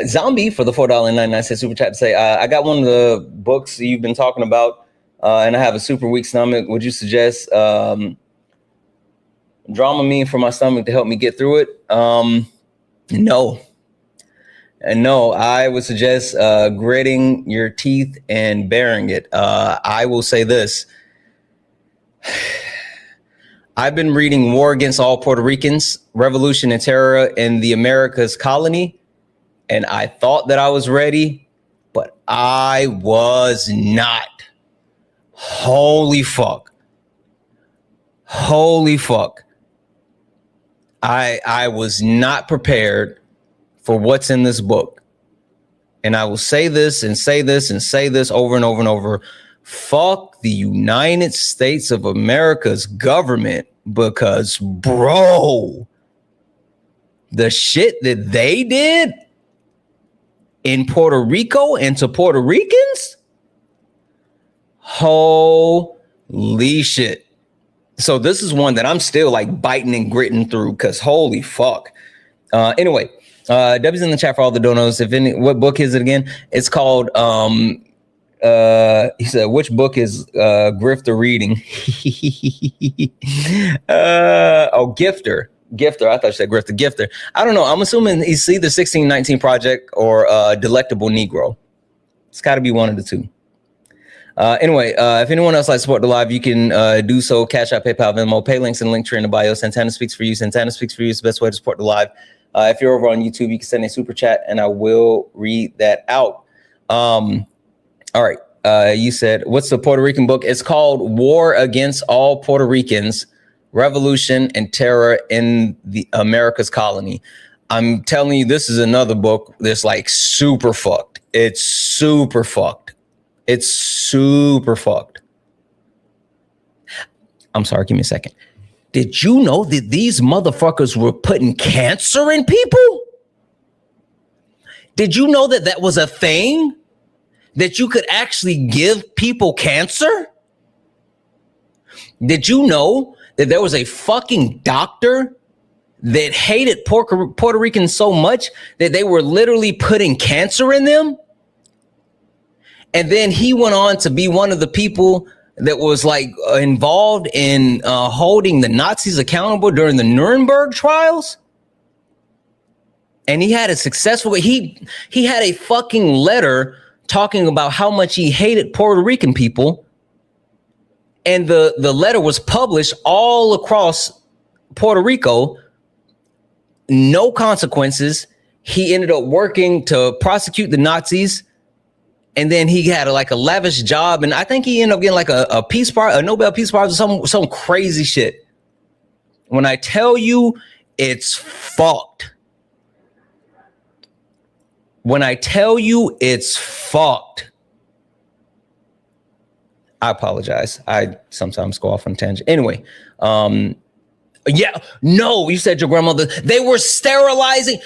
Speaker 1: Zombie for the $4.99 super chat to say, I got one of the books you've been talking about, and I have a super weak stomach. Would you suggest Dramamine for my stomach to help me get through it? No. And no, I would suggest gritting your teeth and bearing it. I will say this. I've been reading War Against All Puerto Ricans, Revolution and Terror in the Americas Colony, and I thought that I was ready, but I was not. Holy fuck. Holy fuck. I was not prepared for what's in this book. And I will say this and say this and say this over and over and over. Fuck the United States of America's government, because bro, the shit that they did in Puerto Rico and to Puerto Ricans, holy shit. So this is one that I'm still like biting and gritting through because holy fuck. Anyway, Debbie's in the chat for all the donos. What book is it again? It's called he said, which book is Grifter reading? Gifter. I thought you said Grifter. Gifter. I don't know. I'm assuming it's either 1619 Project or Delectable Negro. It's got to be one of the two. Anyway, if anyone else likes to support the live, you can do so. Cash App, PayPal, Venmo, pay links, and link tree in the bio. Santana Speaks for You. Santana Speaks for You is the best way to support the live. If you're over on YouTube, you can send a super chat and I will read that out. All right. You said, what's the Puerto Rican book? It's called War Against All Puerto Ricans, Revolution and Terror in the Americas Colony. I'm telling you, this is another book that's like super fucked. It's super fucked. It's super fucked. I'm sorry. Give me a second. Did you know that these motherfuckers were putting cancer in people? Did you know that that was a thing? That you could actually give people cancer? Did you know that there was a fucking doctor that hated Puerto Ricans so much that they were literally putting cancer in them? And then he went on to be one of the people that was like involved in holding the Nazis accountable during the Nuremberg trials. And he had a successful, he had a fucking letter talking about how much he hated Puerto Rican people. And the letter was published all across Puerto Rico. No consequences. He ended up working to prosecute the Nazis. And then he had like a lavish job. And I think he ended up getting like a Peace Prize, a Nobel Peace Prize or some crazy shit. When I tell you it's fucked. When I tell you it's fucked. I apologize. I sometimes go off on a tangent. Anyway, yeah, no, you said your grandmother. They were sterilizing.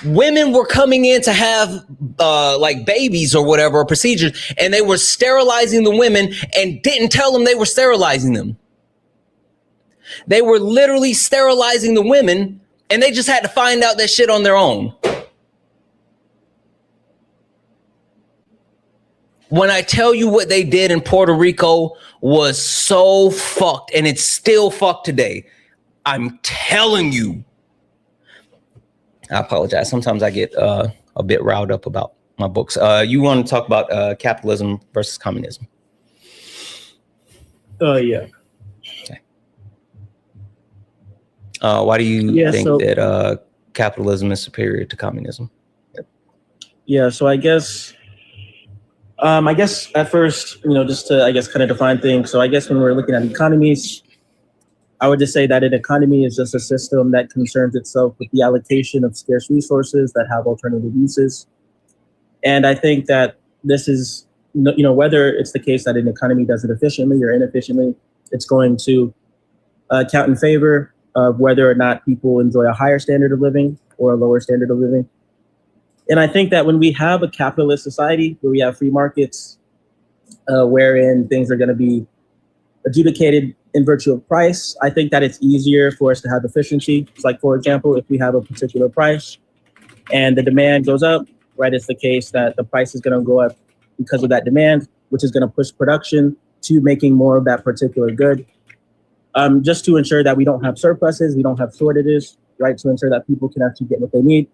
Speaker 1: Women were coming in to have like babies or whatever, procedures, and they were sterilizing the women and didn't tell them they were sterilizing them. They were literally sterilizing the women, and they just had to find out that shit on their own. When I tell you what they did in Puerto Rico was so fucked, and it's still fucked today. I'm telling you. I apologize. Sometimes I get a bit riled up about my books. You want to talk about capitalism versus communism?
Speaker 19: Yeah.
Speaker 1: Okay. Why do you think that capitalism is superior to communism?
Speaker 19: Yeah, so I guess at first, just to, kind of define things. So I guess when we're looking at economies, I would just say that an economy is just a system that concerns itself with the allocation of scarce resources that have alternative uses. And I think that this is, whether it's the case that an economy does it efficiently or inefficiently, it's going to count in favor of whether or not people enjoy a higher standard of living or a lower standard of living. And I think that when we have a capitalist society where we have free markets, wherein things are going to be adjudicated in virtue of price, I think that it's easier for us to have efficiency. It's like, for example, if we have a particular price and the demand goes up, right, it's the case that the price is going to go up because of that demand, which is going to push production to making more of that particular good. Just to ensure that we don't have surpluses, we don't have shortages, right, to ensure that people can actually get what they need.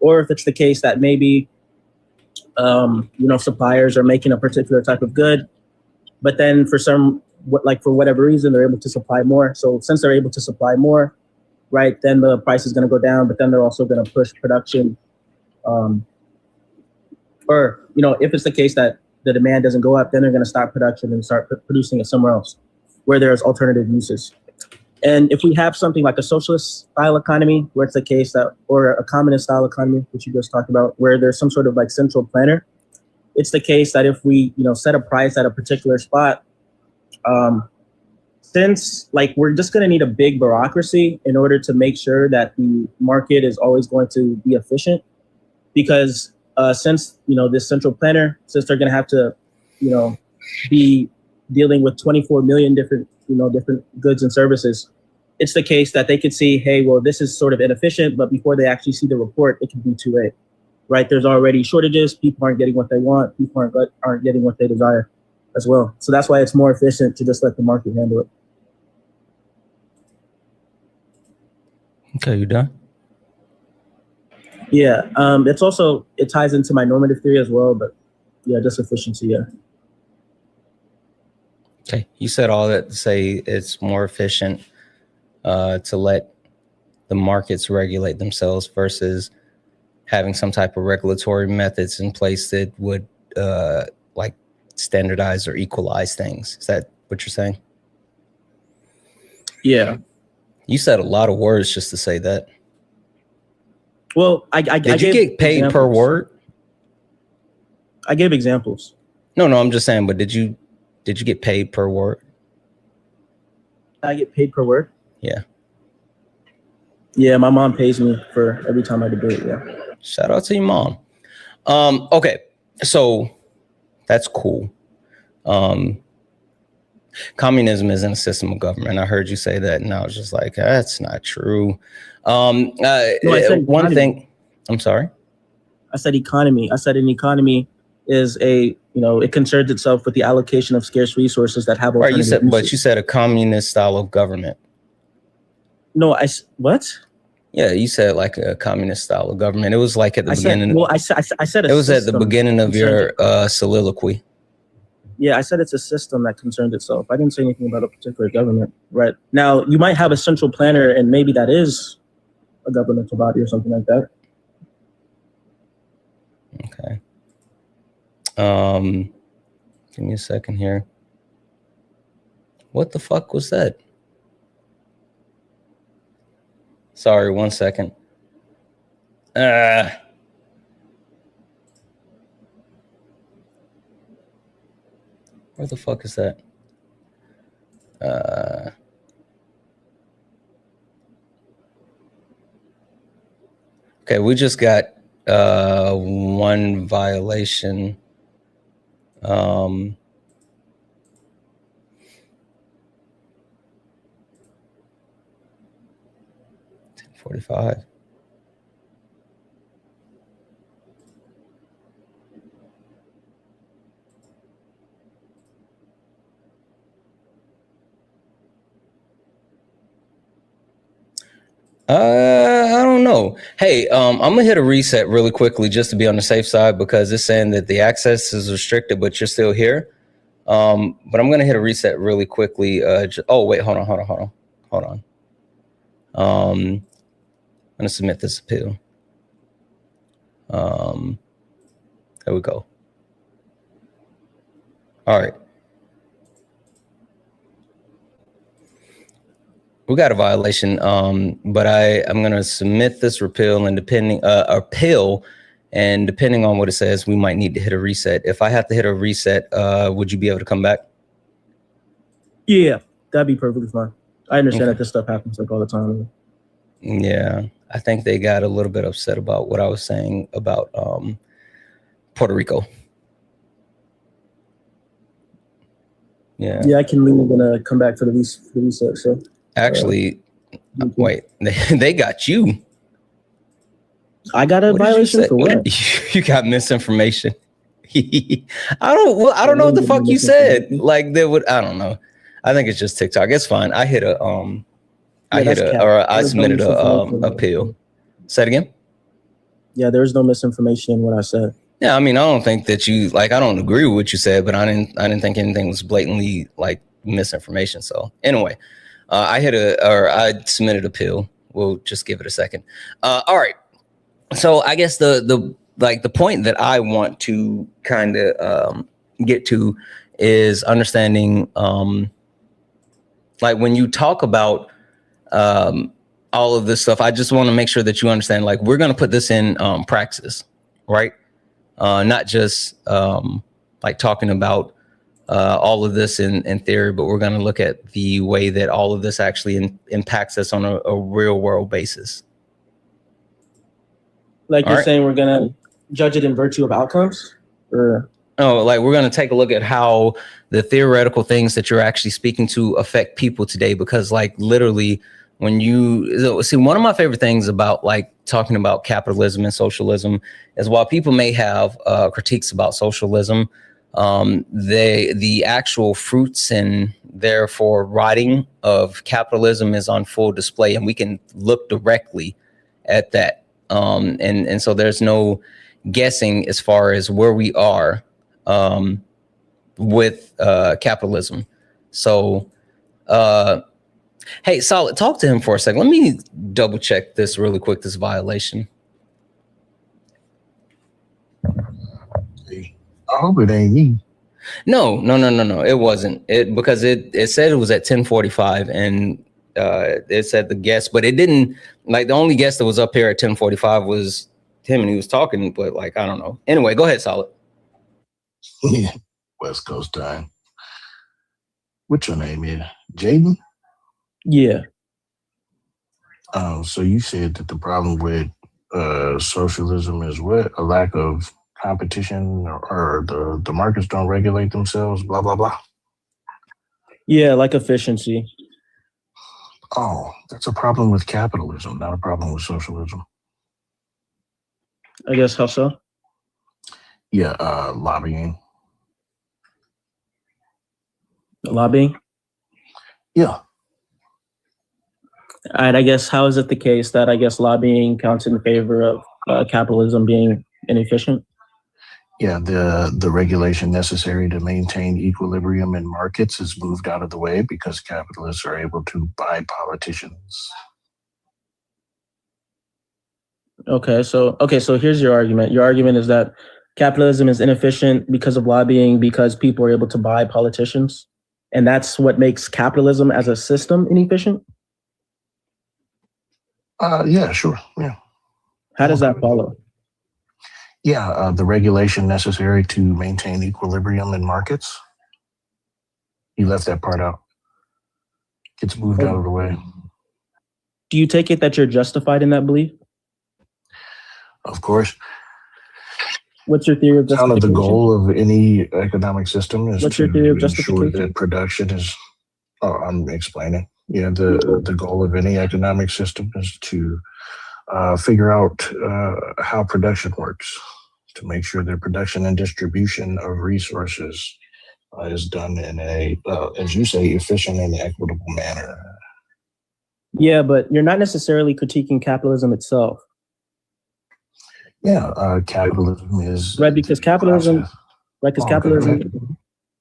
Speaker 19: Or if it's the case that maybe, suppliers are making a particular type of good, but then for whatever reason, they're able to supply more. So since they're able to supply more, right, then the price is going to go down, but then they're also going to push production. If it's the case that the demand doesn't go up, then they're going to stop production and start producing it somewhere else where there's alternative uses. And if we have something like a socialist style economy, where it's the case that, or a communist style economy, which you just talked about, where there's some sort of like central planner, it's the case that if we, set a price at a particular spot, since we're just going to need a big bureaucracy in order to make sure that the market is always going to be efficient, because since this central planner, since they're going to have to be dealing with 24 million different goods and services, it's the case that they could see, hey, well, this is sort of inefficient, but before they actually see the report, it can be too late, right? There's already shortages. People aren't getting what they want. People aren't getting what they desire as well. So that's why it's more efficient to just let the market handle it.
Speaker 1: Okay, you done?
Speaker 19: Yeah, it ties into my normative theory as well, but yeah, just efficiency, yeah.
Speaker 1: Okay, you said all that to say it's more efficient to let the markets regulate themselves versus having some type of regulatory methods in place that would standardize or equalize things. Is that what you're saying?
Speaker 19: Yeah.
Speaker 1: You said a lot of words just to say that.
Speaker 19: Well,
Speaker 1: did you get paid examples per word?
Speaker 19: I gave examples.
Speaker 1: No, I'm just saying, but did you get paid per word?
Speaker 19: I get paid per word?
Speaker 1: Yeah.
Speaker 19: Yeah, my mom pays me for every time I debate, yeah.
Speaker 1: Shout out to your mom. Okay, so that's cool. Communism isn't a system of government. I heard you say that, and I was just like, that's not true.
Speaker 19: No, I said
Speaker 1: one
Speaker 19: economy.
Speaker 1: thing. I'm sorry.
Speaker 19: I said economy. I said an economy is it concerns itself with the allocation of scarce resources that have alternative uses.
Speaker 1: But you said a communist style of government.
Speaker 19: No, what?
Speaker 1: Yeah, you said like a communist style of government. It was like at the beginning.
Speaker 19: I said
Speaker 1: it was at the beginning of your soliloquy.
Speaker 19: Yeah, I said it's a system that concerns itself. I didn't say anything about a particular government. Right now, you might have a central planner, and maybe that is a governmental body or something like that.
Speaker 1: Okay. Give me a second here. What the fuck was that? Sorry, 1 second. Where the fuck is that? Okay, we just got one violation. 10:45. I don't know. No. Hey, I'm gonna hit a reset really quickly just to be on the safe side because it's saying that the access is restricted, but you're still here. But I'm gonna hit a reset really quickly. Oh wait, hold on. I'm gonna submit this appeal. There we go. All right. We got a violation, but I'm going to submit this appeal, and depending on what it says, we might need to hit a reset. If I have to hit a reset, would you be able to come back?
Speaker 19: Yeah, that'd be perfectly fine. I understand that this stuff happens like all the time.
Speaker 1: Yeah, I think they got a little bit upset about what I was saying about Puerto Rico. Yeah.
Speaker 19: Yeah, I can leave. I'm gonna come back for the reset. So
Speaker 1: actually, wait, they got you.
Speaker 19: I got a violation for what?
Speaker 1: You got misinformation. I don't know what the fuck you said. Like they would. I don't know. I think it's just TikTok. It's fine. I submitted a appeal. Say it again.
Speaker 19: Yeah, there's no misinformation in what I said.
Speaker 1: Yeah, I mean, I don't think that I don't agree with what you said, but I didn't think anything was blatantly like misinformation. So anyway, I submitted a appeal. We'll just give it a second. All right. So I guess the point that I want to kind of get to is understanding, like when you talk about all of this stuff, I just want to make sure that you understand, like, we're going to put this in praxis, right? Not just like talking about all of this in theory, but we're going to look at the way that all of this actually impacts us on a real world basis.
Speaker 19: Like you're saying, we're going to judge it in virtue of outcomes? Or
Speaker 1: no, like we're going to take a look at how the theoretical things that you're actually speaking to affect people today, because like literally when you see, one of my favorite things about like talking about capitalism and socialism is while people may have critiques about socialism, the actual fruits and therefore rotting of capitalism is on full display, and we can look directly at that. And so there's no guessing as far as where we are with capitalism. So hey, Solid, talk to him for a second. Let me double check this really quick, this violation.
Speaker 7: I hope it ain't me.
Speaker 1: No, it wasn't. Because it said it was at 10:45, and it said the guest, but it didn't, like, the only guest that was up here at 10:45 was him, and he was talking, but like, I don't know. Anyway, go ahead, Solid.
Speaker 7: Yeah, West Coast time. What's your name is? Jaden?
Speaker 19: Yeah.
Speaker 7: So you said that the problem with socialism is what? A lack of competition, or the markets don't regulate themselves, blah, blah, blah.
Speaker 19: Yeah, like efficiency.
Speaker 7: Oh, that's a problem with capitalism, not a problem with socialism.
Speaker 19: I guess how so?
Speaker 7: Yeah, lobbying.
Speaker 19: Lobbying?
Speaker 7: Yeah.
Speaker 19: And I guess how is it the case that I guess lobbying counts in favor of capitalism being inefficient?
Speaker 7: Yeah, the regulation necessary to maintain equilibrium in markets is moved out of the way because capitalists are able to buy politicians.
Speaker 19: Okay, so here's your argument. Your argument is that capitalism is inefficient because of lobbying, because people are able to buy politicians, and that's what makes capitalism as a system inefficient?
Speaker 7: Yeah, sure. Yeah.
Speaker 19: How does that follow?
Speaker 7: Yeah, the regulation necessary to maintain equilibrium in markets. You left that part out. Gets moved out of the way.
Speaker 19: Do you take it that you're justified in that belief?
Speaker 7: Of course.
Speaker 19: What's your theory of justification?
Speaker 7: Kind of the goal of any economic system is
Speaker 19: What's your theory of
Speaker 7: ensure
Speaker 19: justification?
Speaker 7: that production is. Oh, I'm explaining. Yeah, the goal of any economic system is to figure out how production works, to make sure that production and distribution of resources is done in a, as you say, efficient and equitable manner.
Speaker 19: Yeah, but you're not necessarily critiquing capitalism itself.
Speaker 7: Yeah, capitalism is
Speaker 19: right, because capitalism,
Speaker 7: process.
Speaker 19: right, because
Speaker 7: Oh,
Speaker 19: capitalism.
Speaker 7: okay.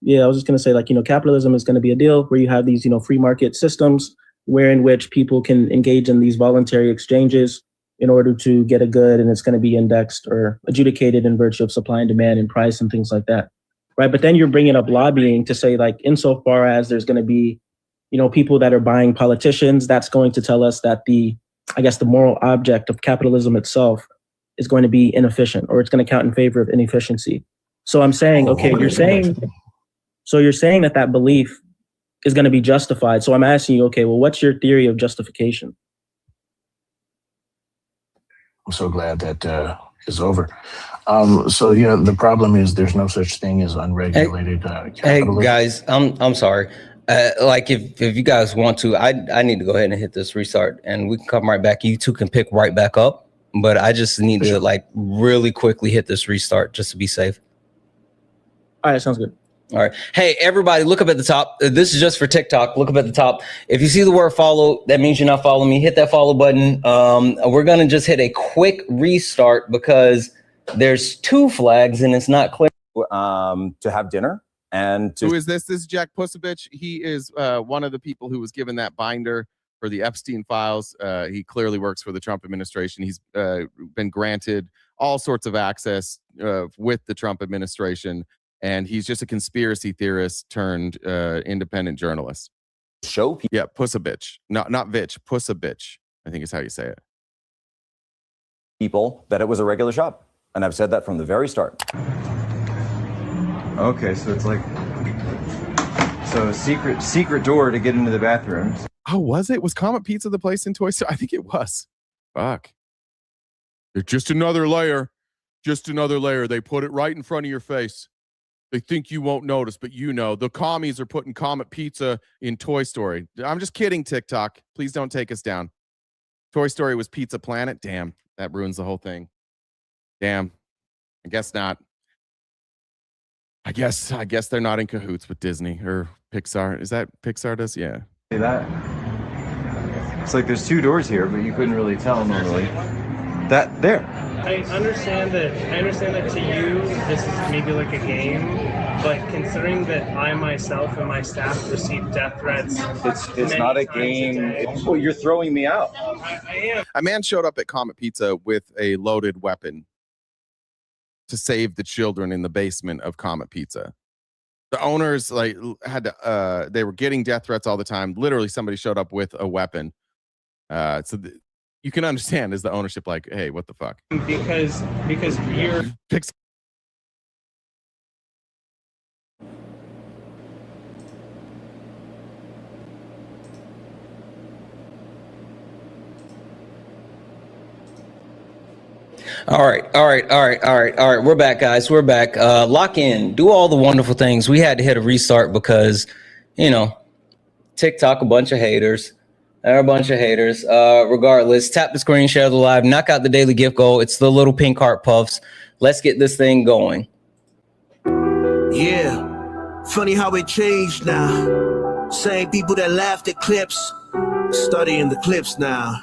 Speaker 19: Yeah, I was just going to say, like, capitalism is going to be a deal where you have these, free market systems in which people can engage in these voluntary exchanges in order to get a good, and it's going to be indexed or adjudicated in virtue of supply and demand and price and things like that, right? But then you're bringing up lobbying to say, like, insofar as there's going to be, people that are buying politicians, that's going to tell us that the moral object of capitalism itself is going to be inefficient, or it's going to count in favor of inefficiency. So I'm saying, okay, you're saying that belief is going to be justified. So I'm asking you, okay, well, what's your theory of justification?
Speaker 7: I'm so glad that is over. So the problem is there's no such thing as unregulated capitalism.
Speaker 1: Hey guys, I'm sorry. Like if you guys want to, I need to go ahead and hit this restart, and we can come right back. You two can pick right back up, but I just need to like really quickly hit this restart just to be safe.
Speaker 19: All right, sounds good.
Speaker 1: All right. Hey, everybody, look up at the top. This is just for TikTok. Look up at the top. If you see the word follow, that means you're not following me. Hit that follow button. We're going to just hit a quick restart because there's 2 flags and it's not clear.
Speaker 20: To have dinner and to...
Speaker 21: Who is this? This is Jack Pusovich. He is one of the people who was given that binder for the Epstein files. He clearly works for the Trump administration. He's been granted all sorts of access with the Trump administration. And he's just a conspiracy theorist turned independent journalist.
Speaker 20: Show people.
Speaker 21: Yeah, Pusovich. Not Vitch, Pusovich, I think is how you say it.
Speaker 20: People that it was a regular shop. And I've said that from the very start.
Speaker 22: Okay, so it's like a secret door to get into the bathrooms.
Speaker 21: Oh, was it? Was Comet Pizza the place in Toy Story? I think it was. Fuck. It's just another layer. Just another layer. They put it right in front of your face. They think you won't notice, but the commies are putting Comet Pizza in Toy Story. I'm just kidding, TikTok. Please don't take us down. Toy Story was Pizza Planet. Damn, that ruins the whole thing. Damn. I guess not. I guess they're not in cahoots with Disney or Pixar. Is that Pixar does? Yeah.
Speaker 22: See that? It's like there's 2 doors here, but you couldn't really tell normally. That there.
Speaker 23: I understand that to you this is maybe like a game, but considering that I myself and my staff receive death threats,
Speaker 20: it's not a game. Well, you're throwing me out.
Speaker 23: I am.
Speaker 21: A man showed up at Comet Pizza with a loaded weapon to save the children in the basement of Comet Pizza. The owners had to. They were getting death threats all the time. Literally, somebody showed up with a weapon. You can understand as the ownership, like, hey, what the fuck?
Speaker 23: Because you're
Speaker 1: All right. We're back, guys. We're back. Lock in. Do all the wonderful things. We had to hit a restart because, TikTok, a bunch of haters. They're a bunch of haters. Regardless, tap the screen, share the live, knock out the daily gift goal. It's the little pink heart puffs. Let's get this thing going.
Speaker 2: Yeah, funny how it changed now. Same people that laughed at clips, studying the clips now.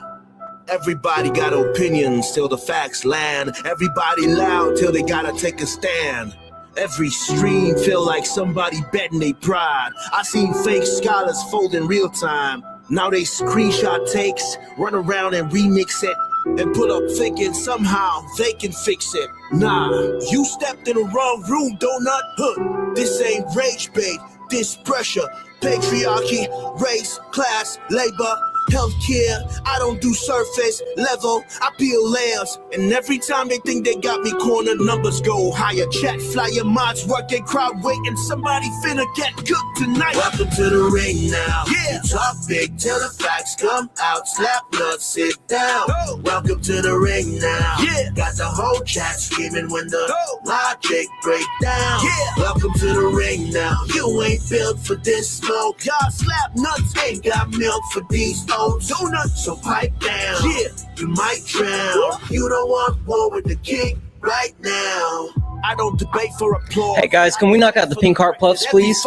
Speaker 2: Everybody got opinions till the facts land. Everybody loud till they gotta take a stand. Every stream feel like somebody betting they pride. I seen fake scholars fold in real time. Now they screenshot takes, run around and remix it, and put up thinking somehow they can fix it. Nah, you stepped in the wrong room, donut. This ain't rage bait, this pressure. Patriarchy, race, class, labor, healthcare. I don't do surface level, I peel layers. And every time they think they got me cornered, numbers go higher. Chat flyer, mods working, crowd waiting. Somebody finna get cooked tonight. Welcome to the ring now. Yeah, talk big till the facts come out. Slap nuts, sit down. Welcome to the ring now. Yeah, got the whole chat screaming when the logic break down. Yeah, welcome to the ring now. You ain't built for this smoke. Y'all slap nuts ain't got milk for these old donuts. So pipe down. Yeah, you might drown. You don't want war with the king right now. I don't debate for applause.
Speaker 1: Hey guys, can we knock out the pink heart puffs, please?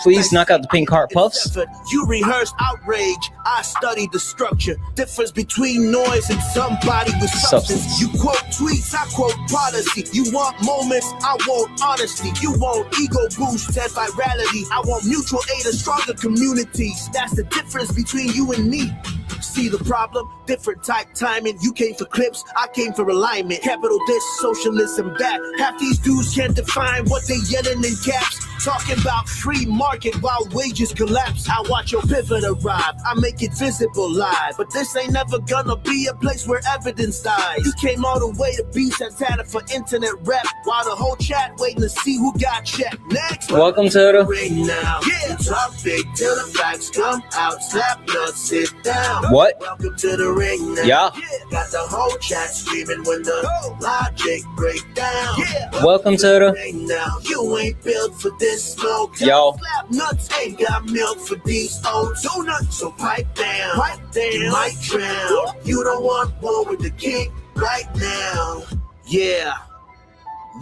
Speaker 1: Please knock out the pink heart puffs.
Speaker 2: You rehearse outrage. I study the structure. Difference between noise and somebody with substance. You quote tweets, I quote policy. You want moments, I want honesty. You want ego boost and virality. I want mutual aid and stronger communities. That's the difference between you and me. See the problem? Different type timing. You came for clips, I came for alignment. Capital this, socialism that. Half these dudes can't define what they yelling in caps. Talking about free market while wages collapse. I watch your pivot arrive, I make it visible live. But this ain't never gonna be a place where evidence dies. You came all the way to be Santana for internet rap, while the whole chat waiting to see who got checked. Next,
Speaker 1: welcome to the
Speaker 2: ring now. Yeah, talk big till the facts come out. Slap nuts, sit down.
Speaker 1: What?
Speaker 2: Welcome to the ring now.
Speaker 1: Yeah.
Speaker 2: Got the whole chat screaming when the logic break down. Yeah.
Speaker 1: Welcome to the
Speaker 2: ring now. You ain't built for this smoke.
Speaker 1: Yo.
Speaker 2: Slap nuts ain't got milk for these old donuts. So pipe down. You might drown. You don't want war with the king right now. Yeah.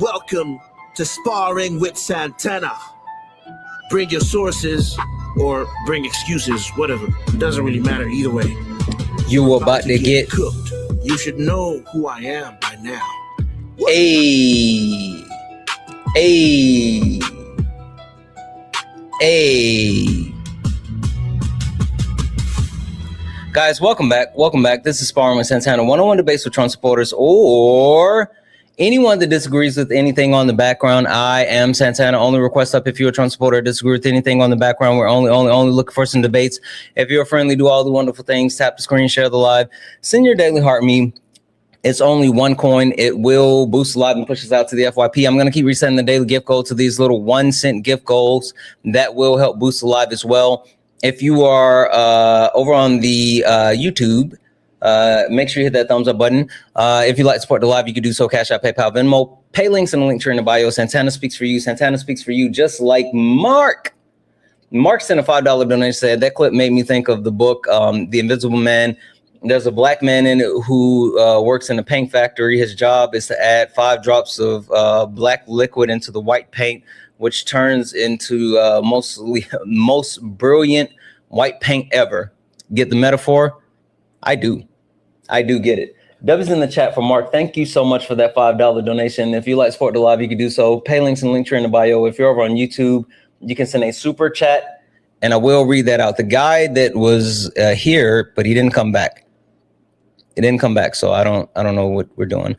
Speaker 2: Welcome to Sparring with Santana. Bring your sources or bring excuses, whatever. It doesn't really matter either way.
Speaker 1: You about to get
Speaker 2: cooked. You should know who I am by now.
Speaker 1: Hey. Guys, welcome back. This is Sparring with Santana. 101 debates with Trump supporters or anyone that disagrees with anything on the background. I am Santana. Only request up if you're a Trump supporter or disagree with anything on the background. We're only looking for some debates. If you're friendly, do all the wonderful things. Tap the screen, share the live. Send your daily heart meme. It's only one coin. It will boost the live and push us out to the FYP. I'm going to keep resetting the daily gift goal to these little 1 cent gift goals. That will help boost the live as well. If you are over on the YouTube, make sure you hit that thumbs up button. If you'd like to support the live, you can do so. Cash App, PayPal, Venmo. Pay links in the link tree in the bio. Santana speaks for you. Santana speaks for you, just like Mark. Mark sent a $5 donation. Said that clip made me think of the book, The Invisible Man. There's a black man in it who works in a paint factory. His job is to add 5 drops of black liquid into the white paint, which turns into most brilliant white paint ever. Get the metaphor? I do get it. W's in the chat for Mark. Thank you so much for that $5 donation. If you like to support the live, you can do so. Pay links and link tree in the bio. If you're over on YouTube, you can send a super chat, and I will read that out. The guy that was here, but he didn't come back. So I don't know what we're doing.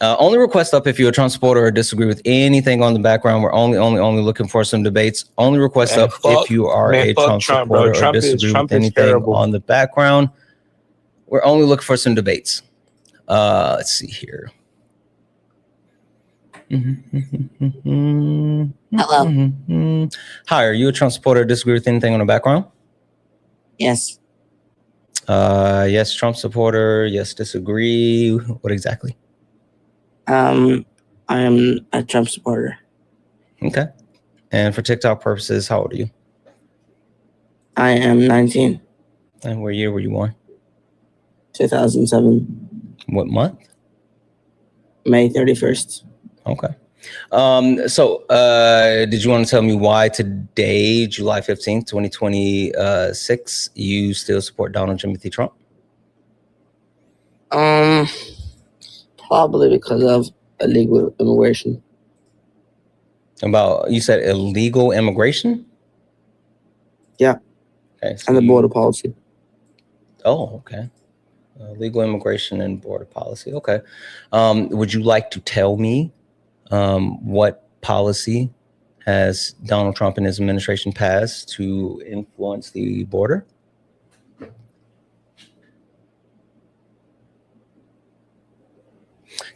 Speaker 1: Only request up if you're a Trump supporter or disagree with anything on the background. We're only looking for some debates. Only request up if you are a Trump supporter or disagree with anything on the background. We're only looking for some debates. Let's see here.
Speaker 3: Hello.
Speaker 1: Hi, are you a Trump supporter or disagree with anything on the background?
Speaker 3: Yes.
Speaker 1: Yes, Trump supporter. Yes, disagree. What exactly?
Speaker 3: I am a Trump supporter.
Speaker 1: Okay. And for TikTok purposes, how old are you?
Speaker 3: I am 19.
Speaker 1: And what year were you born?
Speaker 3: 2007.
Speaker 1: What month?
Speaker 3: May 31st.
Speaker 1: Okay. So did you want to tell me why today, July 15th, 2026, you still support Donald Timothy Trump?
Speaker 3: Probably because of illegal immigration.
Speaker 1: You said illegal immigration?
Speaker 3: Yeah.
Speaker 1: Okay. So
Speaker 3: and the border policy.
Speaker 1: Oh, okay. Legal immigration and border policy. Okay. Would you like to tell me what policy has Donald Trump and his administration passed to influence the border?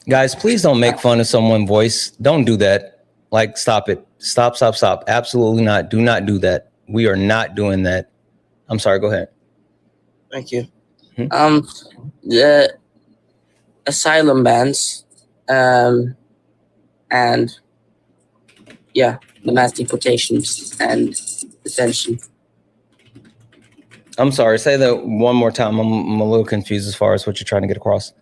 Speaker 1: Guys, please don't make fun of someone's voice. Don't do that. Like, stop it. Stop. Absolutely not. Do not do that. We are not doing that. I'm sorry. Go ahead.
Speaker 3: Thank you. The asylum bans, and yeah, the mass deportations and detention.
Speaker 1: I'm sorry. Say that one more time. I'm a little confused as far as what you're trying to get across.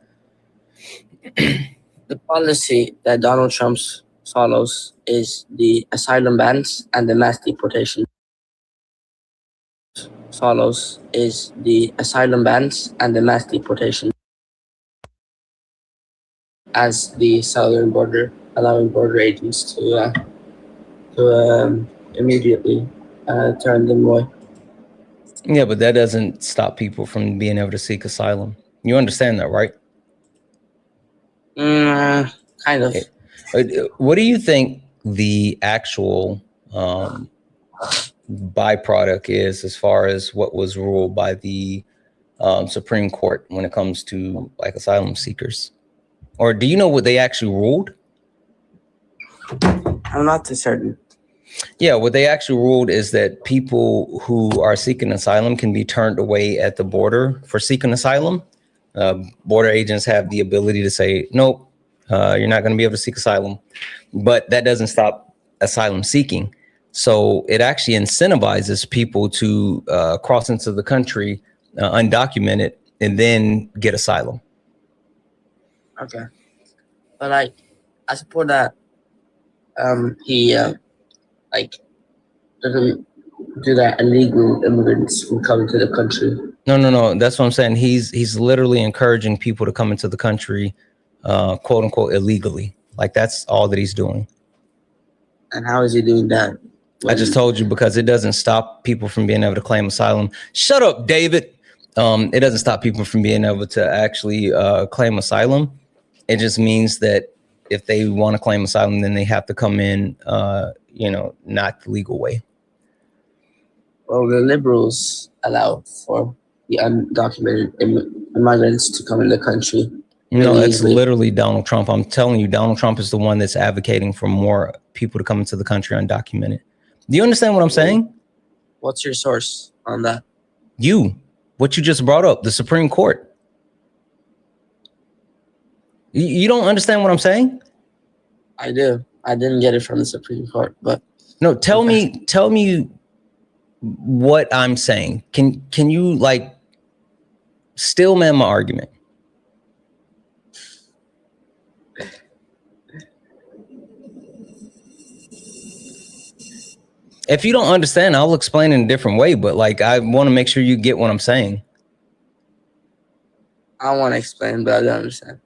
Speaker 3: The policy that Donald Trump's follows is the asylum bans and the mass deportation. Follows is the asylum bans and the mass deportation as the southern border, allowing border agents to immediately turn them away.
Speaker 1: Yeah, but that doesn't stop people from being able to seek asylum. You understand that, right?
Speaker 3: Kind of.
Speaker 1: What do you think the actual byproduct is as far as what was ruled by the Supreme Court when it comes to like asylum seekers? Or do you know what they actually ruled?
Speaker 3: I'm not too certain.
Speaker 1: Yeah, what they actually ruled is that people who are seeking asylum can be turned away at the border for seeking asylum. Border agents have the ability to say, nope, you're not going to be able to seek asylum. But that doesn't stop asylum seeking. So it actually incentivizes people to cross into the country undocumented and then get asylum.
Speaker 3: Okay. But like, I support that he like doesn't do that illegal immigrants who come to the country.
Speaker 1: No. That's what I'm saying. He's literally encouraging people to come into the country, quote unquote, illegally. Like that's all that he's doing.
Speaker 3: And how is he doing that?
Speaker 1: I just told you, because it doesn't stop people from being able to claim asylum. Shut up, David. It doesn't stop people from being able to actually claim asylum. It just means that if they want to claim asylum, then they have to come in, not the legal way.
Speaker 3: Well, the liberals allow for the undocumented immigrants to come in the country.
Speaker 1: No, it's literally Donald Trump. I'm telling you, Donald Trump is the one that's advocating for more people to come into the country undocumented. Do you understand what I'm saying?
Speaker 3: What's your source on that?
Speaker 1: What you just brought up, the Supreme Court. You don't understand what I'm saying?
Speaker 3: I do. I didn't get it from the Supreme Court, but
Speaker 1: no. Tell me what I'm saying. Can you like still man my argument? If you don't understand, I'll explain in a different way. But like, I want to make sure you get what I'm saying.
Speaker 3: I want to explain, but I don't understand.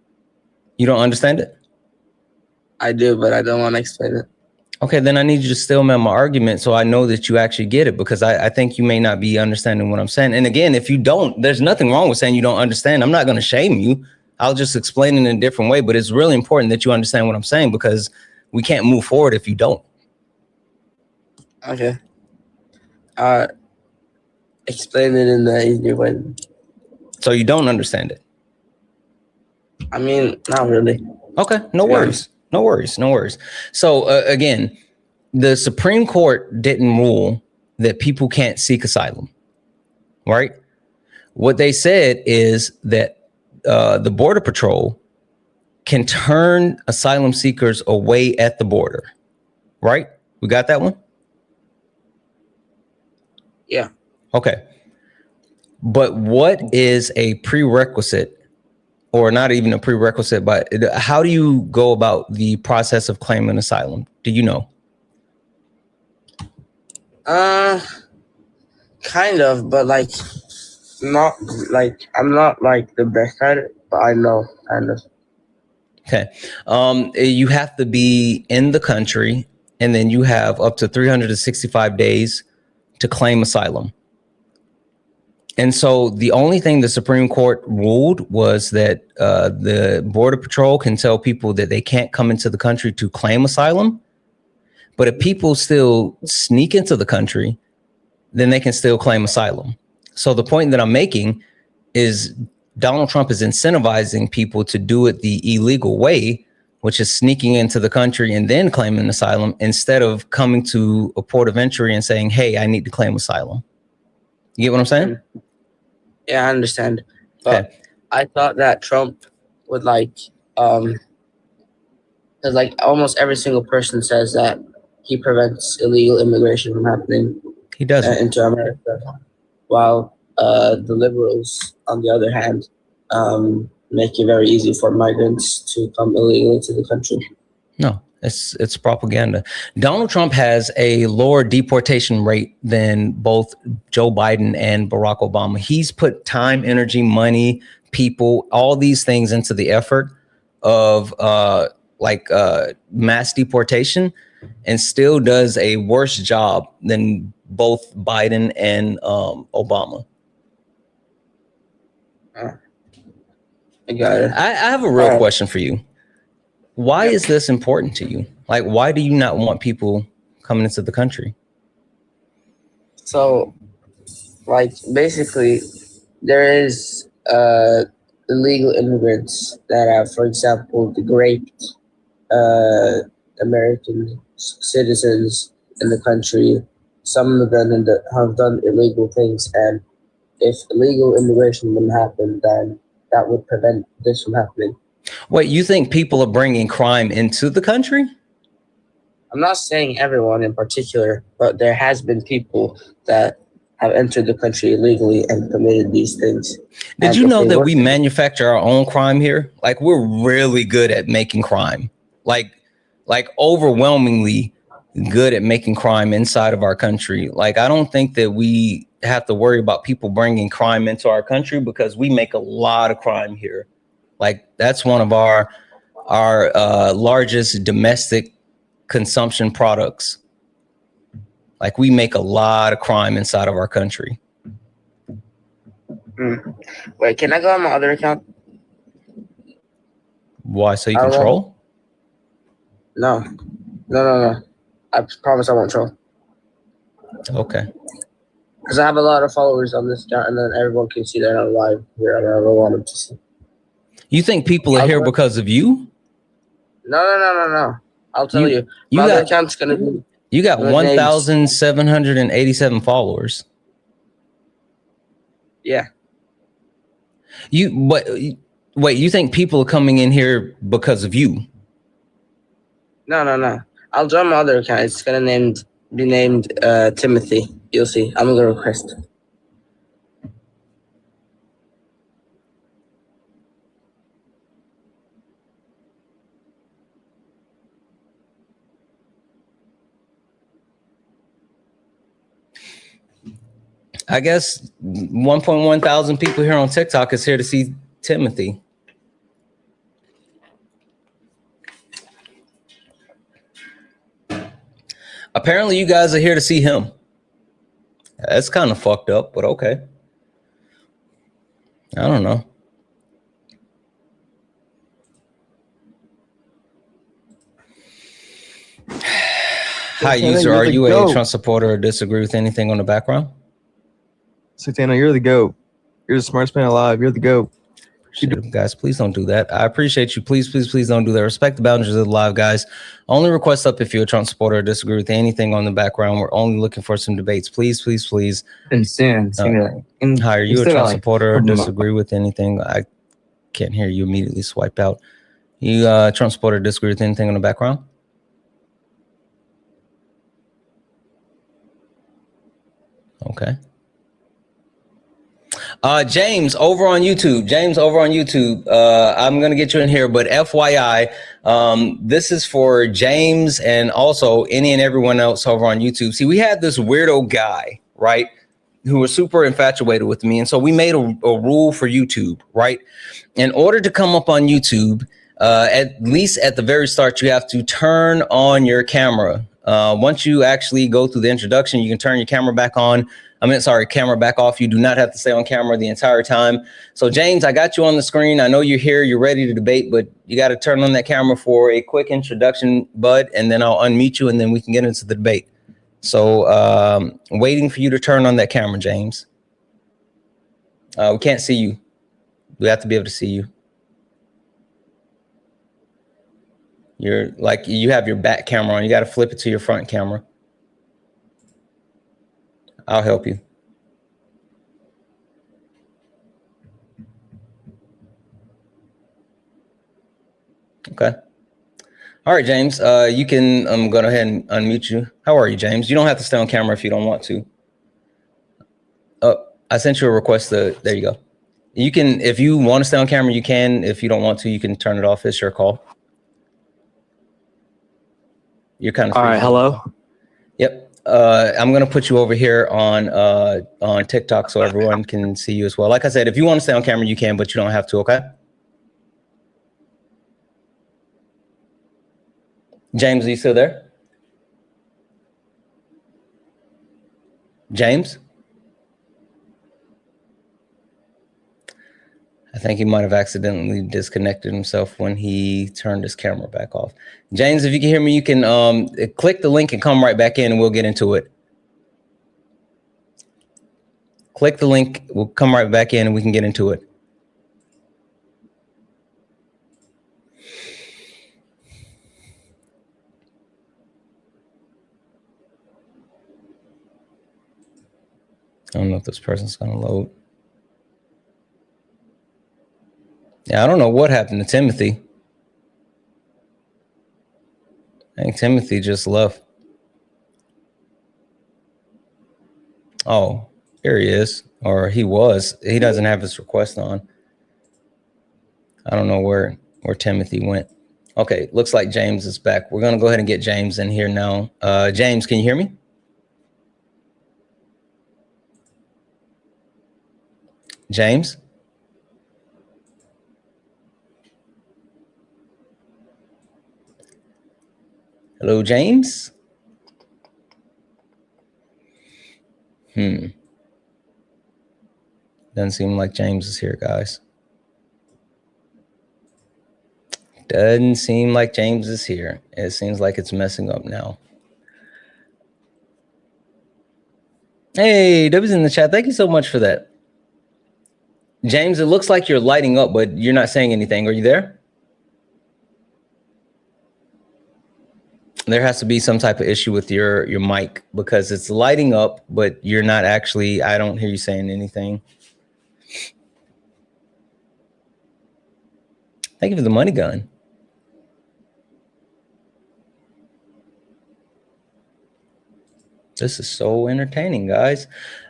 Speaker 1: You don't understand it?
Speaker 3: I do, but I don't want to explain it.
Speaker 1: Okay, then I need you to still man my argument so I know that you actually get it, because I think you may not be understanding what I'm saying. And again, if you don't, there's nothing wrong with saying you don't understand. I'm not going to shame you. I'll just explain it in a different way. But it's really important that you understand what I'm saying, because we can't move forward if you don't.
Speaker 3: Okay. Explain it in the easier way.
Speaker 1: So you don't understand it?
Speaker 3: I mean, not really.
Speaker 1: Okay, no worries. No worries. So again, the Supreme Court didn't rule that people can't seek asylum, right? What they said is that the Border Patrol can turn asylum seekers away at the border, right? We got that one?
Speaker 3: Yeah.
Speaker 1: Okay. But what is a prerequisite, or not even a prerequisite, but how do you go about the process of claiming asylum? Do you know?
Speaker 3: Kind of, but like, not like, I'm not like the best at it, but I know, kind of.
Speaker 1: Okay. You have to be in the country, and then you have up to 365 days to claim asylum. And so the only thing the Supreme Court ruled was that the Border Patrol can tell people that they can't come into the country to claim asylum. But if people still sneak into the country, then they can still claim asylum. So the point that I'm making is Donald Trump is incentivizing people to do it the illegal way, which is sneaking into the country and then claiming asylum, instead of coming to a port of entry and saying, hey, I need to claim asylum. You get what I'm saying?
Speaker 3: Yeah, I understand. But okay. I thought that Trump would like, because like almost every single person says that he prevents illegal immigration from happening.
Speaker 1: He doesn't.
Speaker 3: Into America. While the liberals, on the other hand, make it very easy for migrants to come illegally to the country.
Speaker 1: No, It's propaganda. Donald Trump has a lower deportation rate than both Joe Biden and Barack Obama. He's put time, energy, money, people, all these things into the effort of mass deportation, and still does a worse job than both Biden and Obama.
Speaker 3: I got it.
Speaker 1: I have a real question for you. Why is this important to you? Like, why do you not want people coming into the country?
Speaker 3: So, like, basically, there is illegal immigrants that have, for example, raped American citizens in the country. Some of them have done illegal things, and if illegal immigration wouldn't happen, then that would prevent this from happening.
Speaker 1: Wait, you think people are bringing crime into the country?
Speaker 3: I'm not saying everyone in particular, but there has been people that have entered the country illegally and committed these things.
Speaker 1: Did you know that we manufacture our own crime here? Like, we're really good at making crime. Like overwhelmingly good at making crime inside of our country. Like, I don't think that we have to worry about people bringing crime into our country because we make a lot of crime here. Like, that's one of our largest domestic consumption products. Like, we make a lot of crime inside of our country.
Speaker 3: Wait, can I go on my other account?
Speaker 1: Why? So you can troll?
Speaker 3: No. I promise I won't troll.
Speaker 1: Okay.
Speaker 3: Because I have a lot of followers on this account, and then everyone can see that I'm live here, and I don't want them to see.
Speaker 1: You think people are here because of you?
Speaker 3: No. I'll tell you. My other account's gonna be.
Speaker 1: You got 1,787 followers.
Speaker 3: Yeah.
Speaker 1: Wait, you think people are coming in here because of you?
Speaker 3: No. I'll join my other account. It's gonna be named Timothy. You'll see. I'm gonna request.
Speaker 1: I guess 1.1 thousand people here on TikTok is here to see Timothy. Apparently you guys are here to see him. That's kind of fucked up, but okay. I don't know. Hi, user. Are you a Trump supporter or disagree with anything on the background?
Speaker 4: Santana, you're the GOAT. You're the smartest man alive. You're the GOAT.
Speaker 1: Guys, please don't do that. I appreciate you. Please don't do that. Respect the boundaries of the live, guys. Only request up if you're a Trump supporter or disagree with anything on the background. We're only looking for some debates. Please.
Speaker 4: And Stan,
Speaker 1: hi, are you a Trump supporter or disagree with anything? I can't hear you. Immediately swipe out. You Trump supporter or disagree with anything on the background? Okay. James over on YouTube. I'm going to get you in here, but FYI, this is for James and also any and everyone else over on YouTube. See, we had this weirdo guy, right, who was super infatuated with me. And so we made a rule for YouTube, right? In order to come up on YouTube, at least at the very start, you have to turn on your camera. Once you actually go through the introduction, you can turn your camera back on. Camera back off. You do not have to stay on camera the entire time. So James, I got you on the screen. I know you're here. You're ready to debate, but you got to turn on that camera for a quick introduction, bud, and then I'll unmute you and then we can get into the debate. So waiting for you to turn on that camera, James. We can't see you. We have to be able to see you. You're like, you have your back camera on. You got to flip it to your front camera. I'll help you. Okay. All right, James, you can go ahead and unmute you. How are you, James? You don't have to stay on camera if you don't want to. I sent you a request. There you go. You can, if you want to stay on camera, you can. If you don't want to, you can turn it off. It's your call. You're kind of
Speaker 18: all right. Hello.
Speaker 1: Yep. I'm gonna put you over here on TikTok so everyone can see you as well. Like I said, if you want to stay on camera, you can, but you don't have to. Okay. James, are you still there? James? I think he might have accidentally disconnected himself when he turned his camera back off. James, if you can hear me, you can click the link and come right back in and we'll get into it. Click the link, we'll come right back in and we can get into it. I don't know if this person's gonna load. Yeah, I don't know what happened to Timothy. I think Timothy just left. Oh, here he is, or he was. He doesn't have his request on. I don't know where Timothy went. Okay, looks like James is back. We're gonna go ahead and get James in here now. James, can you hear me? James? Hello, James? Doesn't seem like James is here, guys. Doesn't seem like James is here. It seems like it's messing up now. Hey, W's in the chat. Thank you so much for that. James, it looks like you're lighting up, but you're not saying anything. Are you there? There has to be some type of issue with your mic because it's lighting up, but you're not actually, I don't hear you saying anything. Thank you for the money gun. This is so entertaining, guys.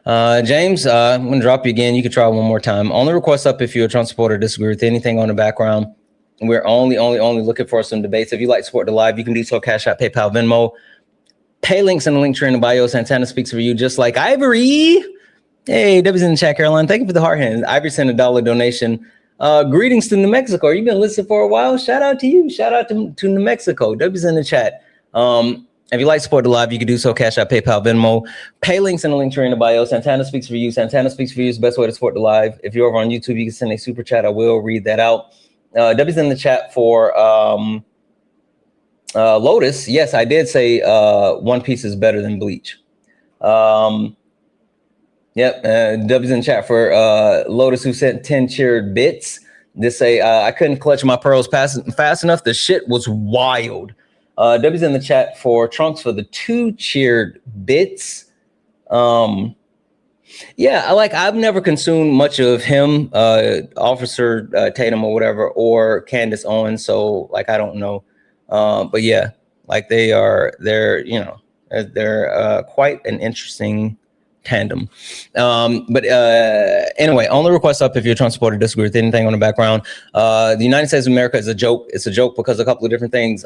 Speaker 1: James, I'm gonna drop you again. You can try one more time. Only request up if you're a Trump supporter or disagree with anything on the background. We're only looking for some debates. If you like to support the live, you can do so. Cash App, PayPal, Venmo. Pay links in the link tree in the bio. Santana speaks for you, just like Ivory. Hey, W's in the chat, Caroline. Thank you for the heart hand. Ivory sent a $1 donation. Greetings to New Mexico. You've been listening for a while. Shout out to you. Shout out to New Mexico. W's in the chat. If you like to support the live, you can do so. Cash App, PayPal, Venmo. Pay links in the link tree in the bio. Santana speaks for you. Santana speaks for you is the best way to support the live. If you're over on YouTube, you can send a super chat. I will read that out. W's in the chat for Lotus. Yes, I did say One Piece is better than Bleach. Yep. W's in the chat for Lotus, who sent 10 cheered bits. They say I couldn't clutch my pearls fast enough. The shit was wild. W's in the chat for Trunks for the 2 cheered bits. Yeah, I've never consumed much of him, Officer Tatum or whatever, or Candace Owens. So I don't know. But yeah, they're quite an interesting tandem. But anyway, only request up if you're a Trump supporter, disagree with anything on the background. The United States of America is a joke. It's a joke because a couple of different things.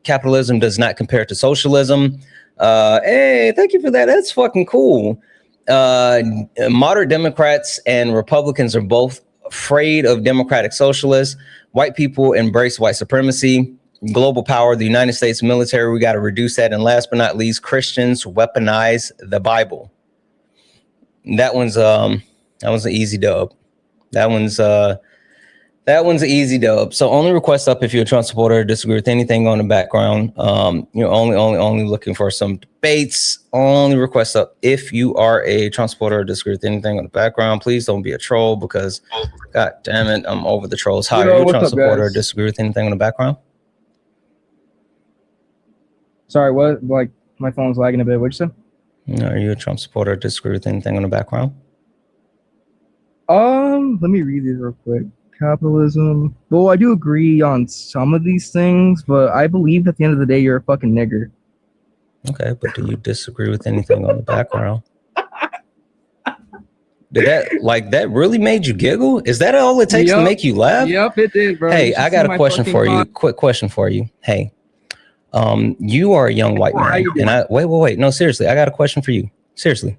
Speaker 1: Capitalism does not compare to socialism. Hey, thank you for that. That's fucking cool. Moderate Democrats and Republicans are both afraid of democratic socialists. White people embrace white supremacy. Global power, the United States military, we got to reduce that. And last but not least, Christians weaponize the Bible. That one's an easy dub. That one's an easy dub. So only request up if you're a Trump supporter, disagree with anything on the background. You're only looking for some debates. Only request up if you are a Trump supporter or disagree with anything on the background. Please don't be a troll because, god damn it, I'm over the trolls. Hi, are you a Trump supporter or disagree with anything on the background?
Speaker 5: Sorry, what? My phone's lagging a bit. What'd you say?
Speaker 21: Are you a Trump supporter or disagree with anything on the background?
Speaker 5: Let me read these real quick. Capitalism. Well, I do agree on some of these things, but I believe at the end of the day, you're a fucking nigger.
Speaker 21: Okay, but do you disagree with anything on the background? Did that really made you giggle? Is that all it takes to make you laugh?
Speaker 5: Yep, it did, bro.
Speaker 21: Hey, I got a question for you. Quick question for you. Hey,
Speaker 1: You are a young white man, and wait. No, seriously, I got a question for you. Seriously,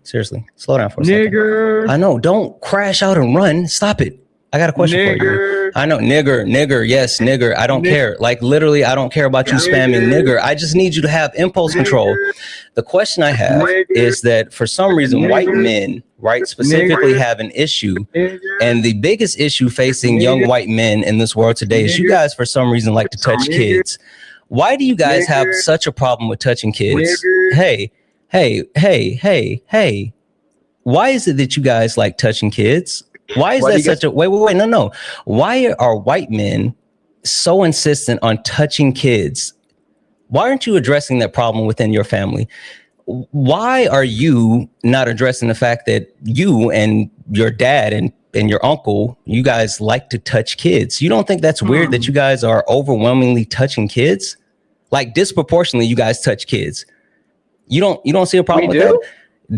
Speaker 1: slow down for a second. I know. Don't crash out and run. Stop it. I got a question for you. I know, nigger. Yes, nigger. I don't care. Like literally, I don't care about you spamming nigger. I just need you to have impulse control. The question I have is that for some reason, white men, right, specifically have an issue, and the biggest issue facing young white men in this world today is you guys, for some reason, like to touch kids. Why do you guys have such a problem with touching kids? Hey. Why is it that you guys like touching kids? Why is that such a wait? No. Why are white men so insistent on touching kids? Why aren't you addressing that problem within your family? Why are you not addressing the fact that you and your dad and your uncle, you guys like to touch kids? You don't think that's weird that you guys are overwhelmingly touching kids? Like disproportionately, you guys touch kids. You don't see a problem with that?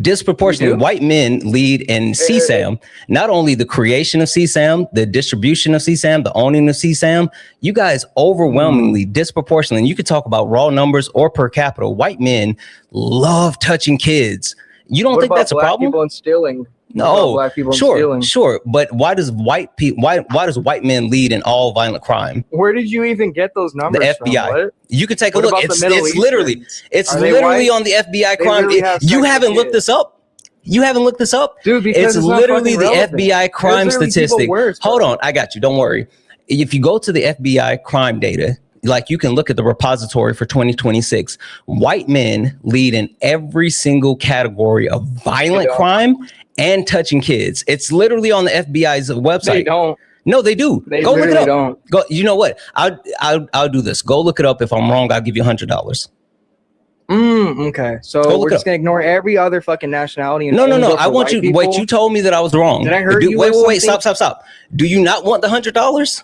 Speaker 1: Disproportionately, white men lead in CSAM, not only the creation of CSAM, the distribution of CSAM, the owning of CSAM. You guys overwhelmingly, disproportionately, and you could talk about raw numbers or per capita. White men love touching kids. You don't think that's a problem?
Speaker 5: People and stealing.
Speaker 1: No,
Speaker 5: black people
Speaker 1: sure. But why does white men lead in all violent crime?
Speaker 5: Where did you even get those numbers?
Speaker 1: The FBI.
Speaker 5: From? What?
Speaker 1: You can take a look. It's literally on the FBI crime. You haven't looked this up. You haven't looked this up,
Speaker 5: dude. Because
Speaker 1: it's literally the FBI crime statistic. Hold on, I got you. Don't worry. If you go to the FBI crime data, like you can look at the repository for 2026, white men lead in every single category of violent crime and touching kids. It's literally on the FBI's website.
Speaker 5: They don't.
Speaker 1: No, they do.
Speaker 5: They
Speaker 1: go look it up.
Speaker 5: Don't.
Speaker 1: Go. You know what? I'll do this. Go look it up. If I'm wrong, I'll give you $100.
Speaker 5: Okay. So we're just gonna ignore every other fucking nationality. And
Speaker 1: no. I want you. Wait, you told me that I was wrong.
Speaker 5: Did I heard you?
Speaker 1: Wait. Stop. Do you not want the $100?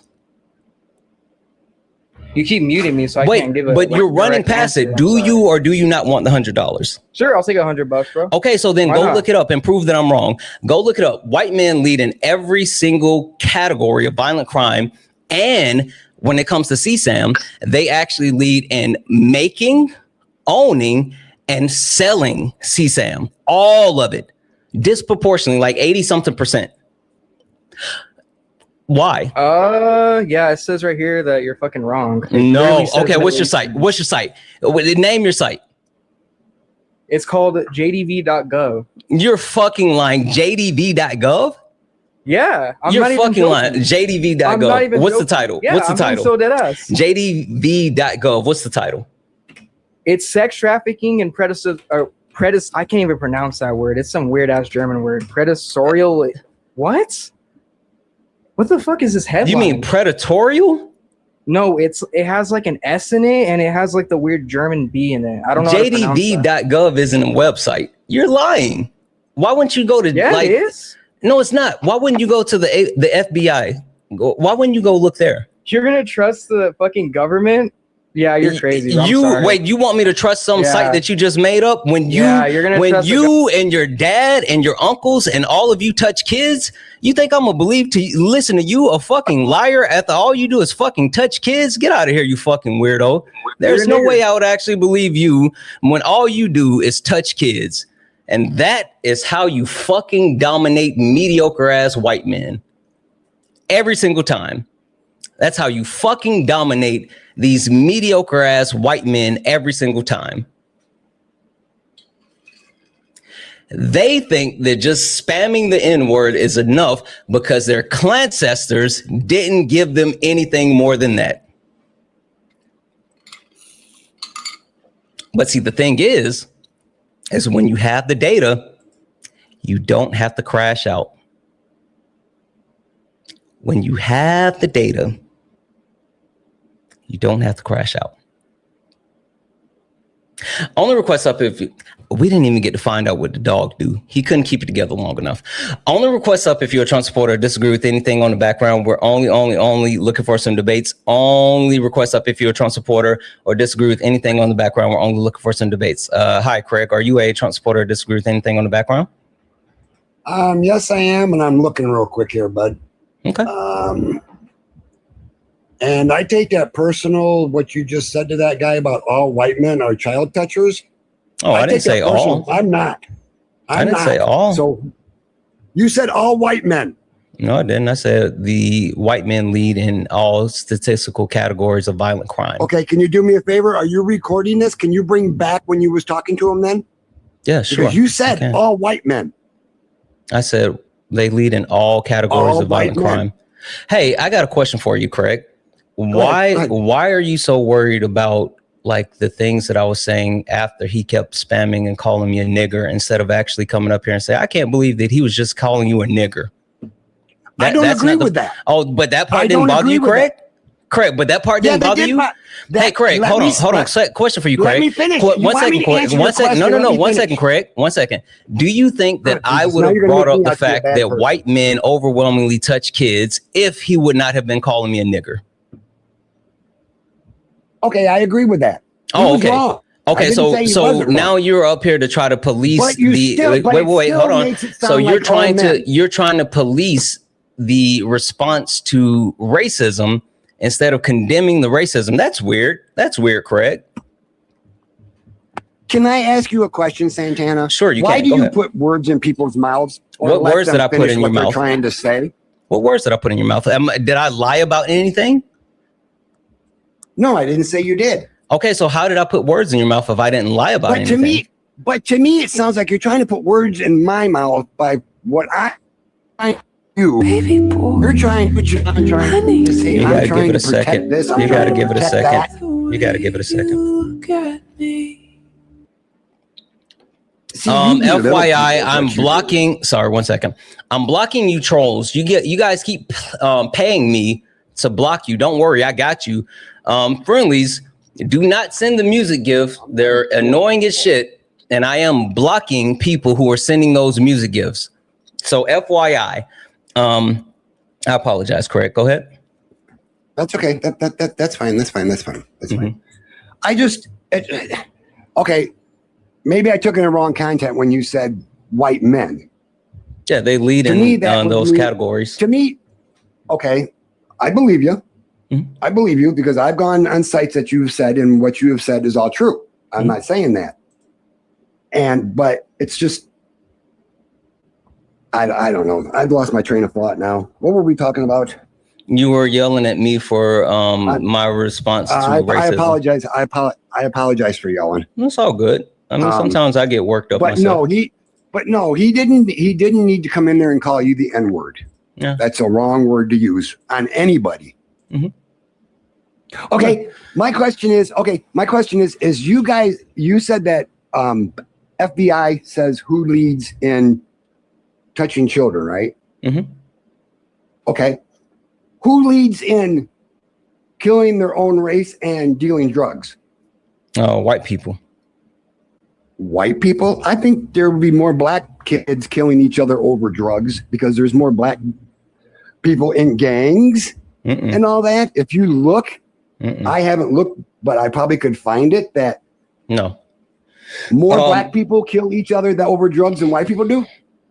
Speaker 5: You keep muting me, so I can't give it.
Speaker 1: But you're running past it. Do you or do you not want the $100?
Speaker 5: Sure, I'll take $100, bro.
Speaker 1: Okay, so then go look it up and prove that I'm wrong. Go look it up. White men lead in every single category of violent crime, and when it comes to CSAM, they actually lead in making, owning, and selling CSAM. All of it, disproportionately, like 80-something%. Why?
Speaker 5: Yeah, it says right here that you're fucking wrong.
Speaker 1: No. Okay, what's your site? Name your site.
Speaker 5: It's called jdv.gov.
Speaker 1: You're fucking lying. jdv.gov?
Speaker 5: Yeah.
Speaker 1: You're fucking lying. jdv.gov. What's the title?
Speaker 5: Yeah,
Speaker 1: what's the title?
Speaker 5: So dead ass.
Speaker 1: jdv.gov. What's the title?
Speaker 5: It's sex trafficking and I can't even pronounce that word. It's some weird ass German word. Predatorial. What? What the fuck is this headline?
Speaker 1: You mean predatorial?
Speaker 5: No, it has like an S in it, and it has like the weird German B in it. I don't know.
Speaker 1: JDV.gov isn't a website. You're lying. Why wouldn't you go to?
Speaker 5: Yeah, it is.
Speaker 1: No, it's not. Why wouldn't you go to the FBI? Why wouldn't you go look there?
Speaker 5: You're gonna trust the fucking government? Yeah, you're crazy.
Speaker 1: You want me to trust some site that you just made up when you and your dad and your uncles and all of you touch kids? You think I'm gonna listen to you, a fucking liar, after all you do is fucking touch kids? Get out of here, you fucking weirdo. There's no way I would actually believe you when all you do is touch kids. And that is how you fucking dominate mediocre ass white men. Every single time. That's how you fucking dominate these mediocre ass white men every single time. They think that just spamming the N-word is enough because their ancestors didn't give them anything more than that. But see, the thing is when you have the data, you don't have to crash out. When you have the data, you don't have to crash out. Only request up if we didn't even get to find out what the dog do. He couldn't keep it together long enough. Only request up if you're a Trump supporter or disagree with anything on the background. We're only looking for some debates. Only request up if you're a Trump supporter or disagree with anything on the background. We're only looking for some debates. Hi, Craig. Are you a Trump supporter or disagree with anything on the background?
Speaker 6: Yes, I am, and I'm looking real quick here, bud.
Speaker 1: Okay.
Speaker 6: And I take that personal, what you just said to that guy about all white men are child touchers.
Speaker 1: Oh, I didn't say all.
Speaker 6: I'm not.
Speaker 1: I didn't say all.
Speaker 6: So you said all white men.
Speaker 1: No, I didn't. I said the white men lead in all statistical categories of violent crime.
Speaker 6: Okay, can you do me a favor? Are you recording this? Can you bring back when you was talking to him then?
Speaker 1: Yeah, sure.
Speaker 6: Because you said all white men.
Speaker 1: I said they lead in all categories of violent crime. Hey, I got a question for you, Craig. Why are you so worried about like the things that I was saying after he kept spamming and calling me a nigger instead of actually coming up here and say, I can't believe that he was just calling you a nigger?
Speaker 6: I don't agree with that.
Speaker 1: Oh, but that part didn't bother you, Craig? Craig, but that part didn't bother you? Hey, Craig, hold on. Question for you, Craig.
Speaker 6: Let me finish.
Speaker 1: One second, Craig. 1 second. No. 1 second, Craig. 1 second. Do you think that I would have brought up the fact that white men overwhelmingly touch kids if he would not have been calling me a nigger?
Speaker 6: Okay, I agree with that.
Speaker 1: Oh, okay. Okay, so now you're up here to try to police wait, hold on. So you're trying to police the response to racism instead of condemning the racism. That's weird. That's weird, Craig.
Speaker 6: Can I ask you a question, Santana?
Speaker 1: Sure, you can.
Speaker 6: Why do you put words in people's mouths?
Speaker 1: What words did I put in your mouth?
Speaker 6: Trying to say.
Speaker 1: What words did I put in your mouth? Did I lie about anything?
Speaker 6: No, I didn't say you did.
Speaker 1: Okay, so how did I put words in your mouth if I didn't lie about anything?
Speaker 6: To me, it sounds like you're trying to put words in my mouth by what I do. Baby boy. You're trying to say,
Speaker 1: you
Speaker 6: I'm
Speaker 1: gotta give it a second. You gotta give it a second.
Speaker 6: That.
Speaker 1: You gotta give it a second.
Speaker 12: Look at me.
Speaker 1: FYI, I'm blocking. Sorry, 1 second. I'm blocking you trolls. You guys keep paying me to block you. Don't worry, I got you. Friendlies, do not send the music gifts. They're annoying as shit, and I am blocking people who are sending those music gifts. So FYI, I apologize, Craig. Go ahead.
Speaker 6: That's okay. That's fine. That's fine. I just okay. Maybe I took in the wrong content when you said white men.
Speaker 1: Yeah, they lead in those categories.
Speaker 6: To me, okay, I believe you. I believe you because I've gone on sites that you've said, and what you have said is all true. I'm not saying that. But it's just, I don't know. I've lost my train of thought now. What were we talking about?
Speaker 1: You were yelling at me for my response to racism.
Speaker 6: I apologize. I apologize for yelling.
Speaker 1: It's all good. I mean, sometimes I get worked up myself.
Speaker 6: He didn't need to come in there and call you the N-word.
Speaker 1: Yeah.
Speaker 6: That's a wrong word to use on anybody. Okay, my question is you said that FBI says who leads in touching children, right? Okay. Who leads in killing their own race and dealing drugs?
Speaker 1: White people.
Speaker 6: White people? I think there would be more black kids killing each other over drugs because there's more black people in gangs and all that. If you look, I haven't looked, but I probably could find it that more black people kill each other over drugs than white people do.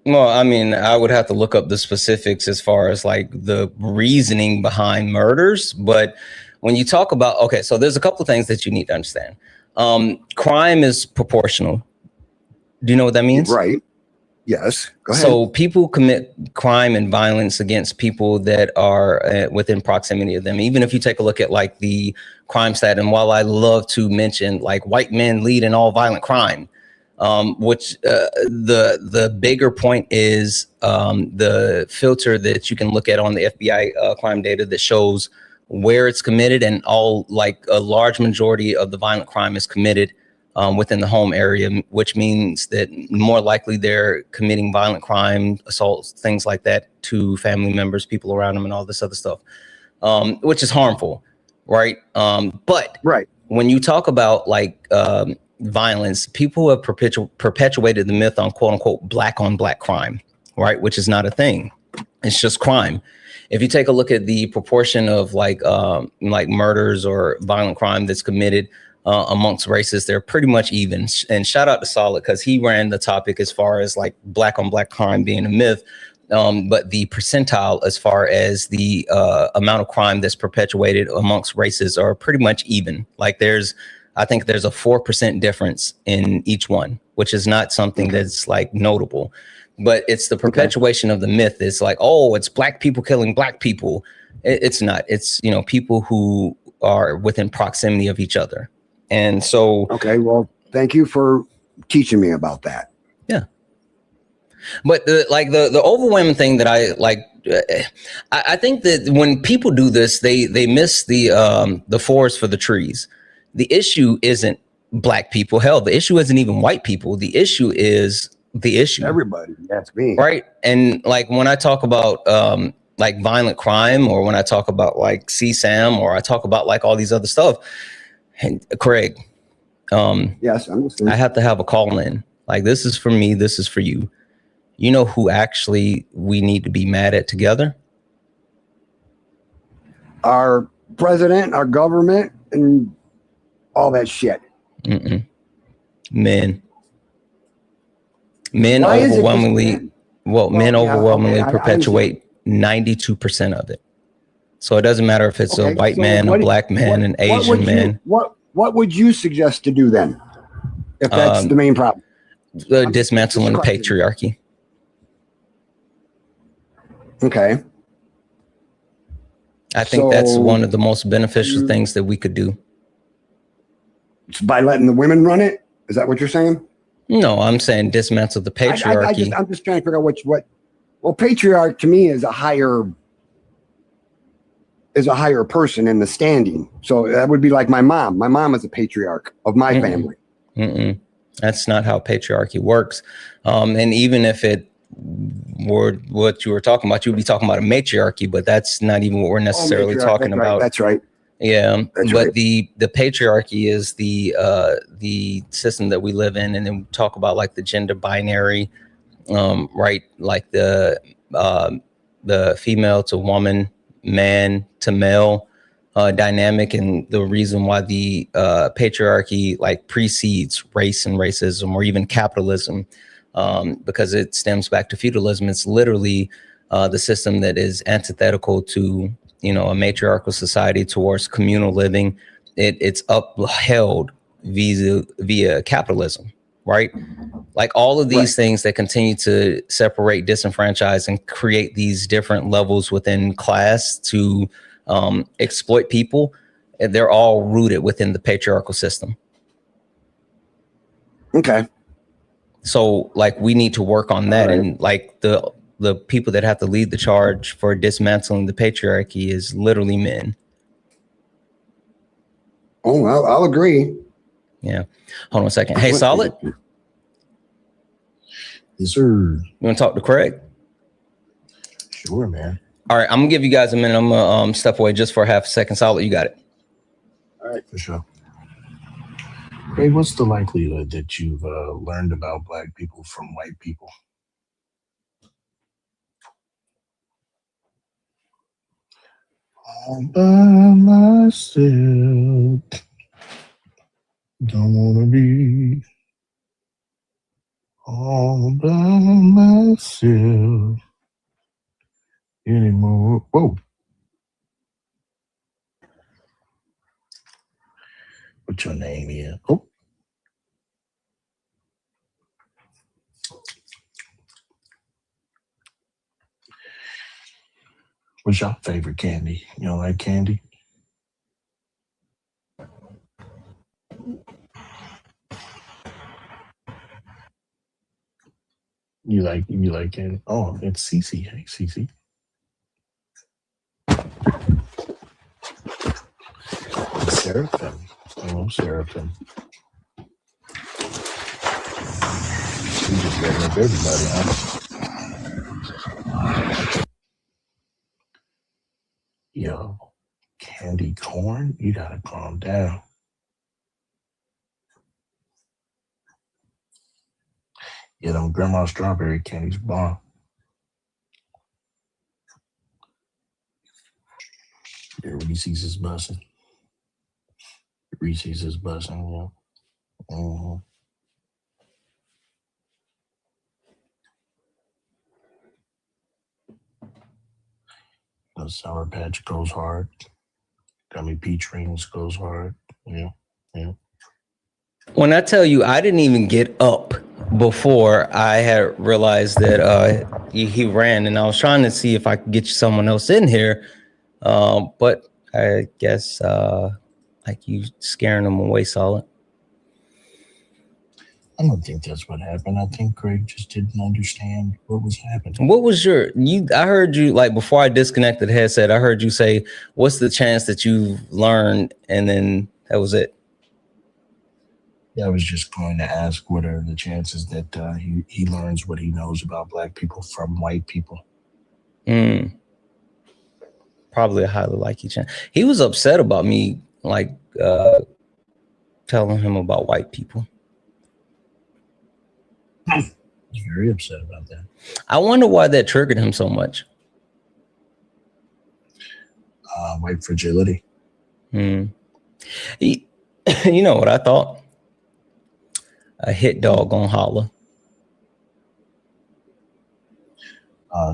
Speaker 1: Well, I mean, I would have to look up the specifics as far as like the reasoning behind murders. But when you talk about, okay, so there's a couple of things that you need to understand. Crime is proportional. Do you know what that means?
Speaker 6: Right. Yes. Go ahead.
Speaker 1: So people commit crime and violence against people that are within proximity of them. Even if you take a look at like the crime stat, and while I love to mention like white men lead in all violent crime, which the bigger point is the filter that you can look at on the FBI crime data that shows where it's committed, and all like a large majority of the violent crime is committed within the home area, which means that more likely they're committing violent crime, assaults, things like that to family members, people around them, and all this other stuff, which is harmful, right? But when you talk about like violence, people have perpetuated the myth on quote unquote black on black crime, right? Which is not a thing. It's just crime. If you take a look at the proportion of like murders or violent crime that's committed amongst races, they're pretty much even. And shout out to Solid because he ran the topic as far as like black on black crime being a myth. but the percentile as far as the amount of crime that's perpetuated amongst races are pretty much even. Like I think there's a 4% difference in each one, which is not something that's like notable, but it's the perpetuation of the myth. It's like, oh, it's black people killing black people. It's not. It's, you know, people who are within proximity of each other. And so,
Speaker 6: okay, well, thank you for teaching me about that.
Speaker 1: Yeah. But the overwhelming thing that I like, I think that when people do this, they miss the forest for the trees. The issue isn't black people. Hell, the issue isn't even white people. The issue is the issue.
Speaker 6: Everybody, that's me.
Speaker 1: Right. And like when I talk about like violent crime, or when I talk about like CSAM, or I talk about like all these other stuff, and Craig,
Speaker 6: yes, I'm listening.
Speaker 1: I have to have a call in. Like, this is for me, this is for you. You know who actually we need to be mad at together?
Speaker 6: Our president, our government, and all that shit.
Speaker 1: Men. Men overwhelmingly, men overwhelmingly perpetuate 92% of it. So it doesn't matter if it's a white man, a black man, an Asian man.
Speaker 6: What would you suggest to do then, if that's the main problem?
Speaker 1: Dismantling patriarchy.
Speaker 6: Okay.
Speaker 1: I think that's one of the most beneficial things that we could do.
Speaker 6: By letting the women run it? Is that what you're saying?
Speaker 1: No, I'm saying dismantle the patriarchy.
Speaker 6: I'm just trying to figure out what. Well, patriarch to me is a higher person in the standing. So that would be like my mom. My mom is a patriarch of my family.
Speaker 1: That's not how patriarchy works. And even if it were what you were talking about, you'd be talking about a matriarchy, but that's not even what we're necessarily talking about.
Speaker 6: That's right.
Speaker 1: Yeah, but the patriarchy is the system that we live in, and then we talk about like the gender binary, right? Like the female to woman, man to male dynamic, and the reason why the patriarchy like precedes race and racism, or even capitalism, because it stems back to feudalism. It's literally the system that is antithetical to, you know, a matriarchal society towards communal living. It's upheld via capitalism, right? Like all of these things that continue to separate, disenfranchise, and create these different levels within class to exploit people, they're all rooted within the patriarchal system.
Speaker 6: Okay.
Speaker 1: So like we need to work on that. And like the people that have to lead the charge for dismantling the patriarchy is literally men.
Speaker 6: Oh, I'll agree.
Speaker 1: Yeah. Hold on a second. Hey, Solid.
Speaker 7: Yes, sir.
Speaker 1: You want to talk to Craig?
Speaker 7: Sure, man.
Speaker 1: All right. I'm going to give you guys a minute. I'm going to step away just for half a second. Solid, you got it.
Speaker 7: All right, for sure. Craig, what's the likelihood that you've learned about black people from white people? All by myself, don't wanna be all by myself anymore. Whoa. What's your name here? Oh. What's your favorite candy? You don't like candy? You like candy? Oh, it's Cece. Hey, Cece. Seraphim. Hello, Seraphim. You just getting up everybody, huh? Yo, candy corn? You gotta calm down. Yeah, them grandma strawberry candies bomb. Yeah, Reese's is busting. Reese's is busting, yeah. The Sour Patch goes hard. Gummy Peach Rings goes hard. Yeah.
Speaker 1: When I tell you, I didn't even get up before I had realized that he ran, and I was trying to see if I could get someone else in here, but I guess like you scaring them away, solid.
Speaker 7: I don't think that's what happened. I think Greg just didn't understand what was happening.
Speaker 1: What was I heard you, like, before I disconnected the headset, I heard you say, what's the chance that you've learned? And then that was it.
Speaker 7: Yeah, I was just going to ask what are the chances that he learns what he knows about black people from white people.
Speaker 1: Probably a highly likely chance. He was upset about me, like, telling him about white people.
Speaker 7: He's very upset about that.
Speaker 1: I wonder why that triggered him so much.
Speaker 7: White fragility.
Speaker 1: You know what I thought? A hit dog gonna holler.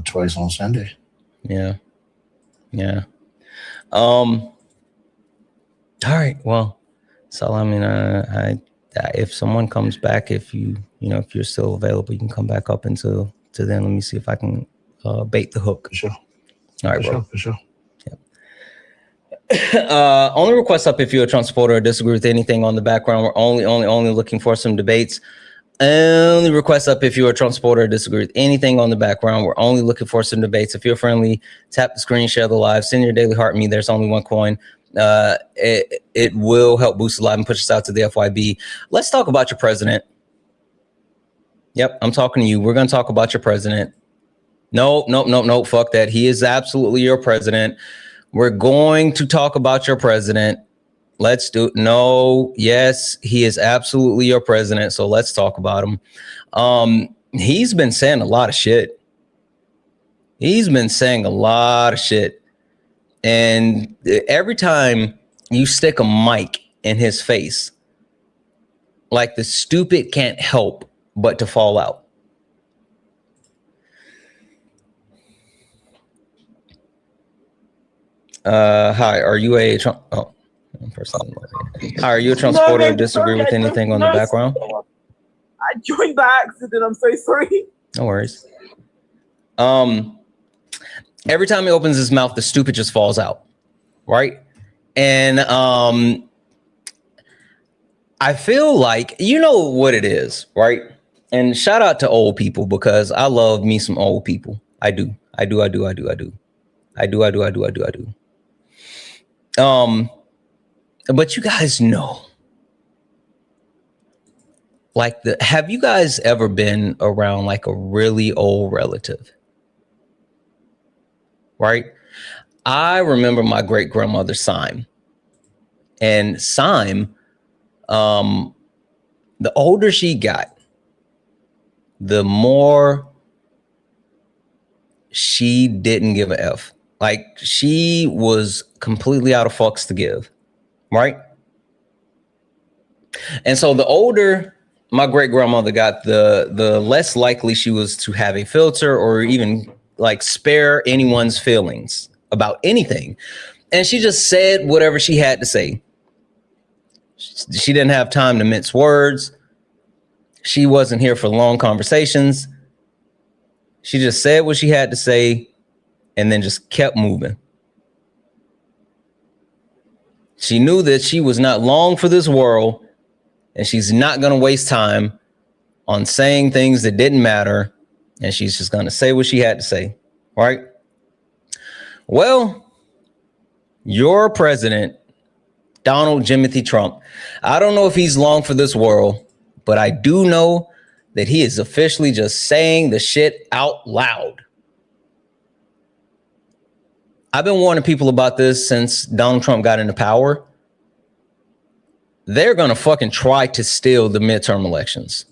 Speaker 7: Twice on Sunday.
Speaker 1: Yeah. All right. Well, so I mean, if someone comes back, if if you're still available, you can come back up until then. Let me see if I can bait the hook.
Speaker 7: For sure.
Speaker 1: All right, bro.
Speaker 7: For sure.
Speaker 1: Only request up if you're a Trump supporter or disagree with anything on the background. We're only looking for some debates. Only request up if you're a Trump supporter or disagree with anything on the background. We're only looking for some debates. If you're friendly, tap the screen, share the live, send your daily heart me. There's only one coin. It will help boost the live and push us out to the FYB. Let's talk about your president. Yep, I'm talking to you. We're going to talk about your president. No, fuck that. He is absolutely your president. We're going to talk about your president. Let's do it. No, yes, he is absolutely your president. So let's talk about him. He's been saying a lot of shit. And every time you stick a mic in his face, like, the stupid can't help but to fall out. Hi, are you a Trump? Oh, hi, are you a Trump supporter or disagree with anything on the background?
Speaker 8: I joined by accident. I'm so sorry.
Speaker 1: No worries. Every time he opens his mouth, the stupid just falls out, right? And I feel like, you know what it is, right? And shout out to old people, because I love me some old people. I do. But you guys know, like, have you guys ever been around like a really old relative? Right? I remember my great grandmother, Sime. And Sime, the older she got, the more she didn't give a F. Like, she was completely out of fucks to give. Right? And so the older my great grandmother got, the less likely she was to have a filter or even like spare anyone's feelings about anything. And she just said whatever she had to say. She didn't have time to mince words. She wasn't here for long conversations. She just said what she had to say and then just kept moving. She knew that she was not long for this world, and she's not going to waste time on saying things that didn't matter, and she's just going to say what she had to say, right? Well, your president, Donald Jimothy Trump, I don't know if he's long for this world, but I do know that he is officially just saying the shit out loud. I've been warning people about this since Donald Trump got into power. They're going to fucking try to steal the midterm elections.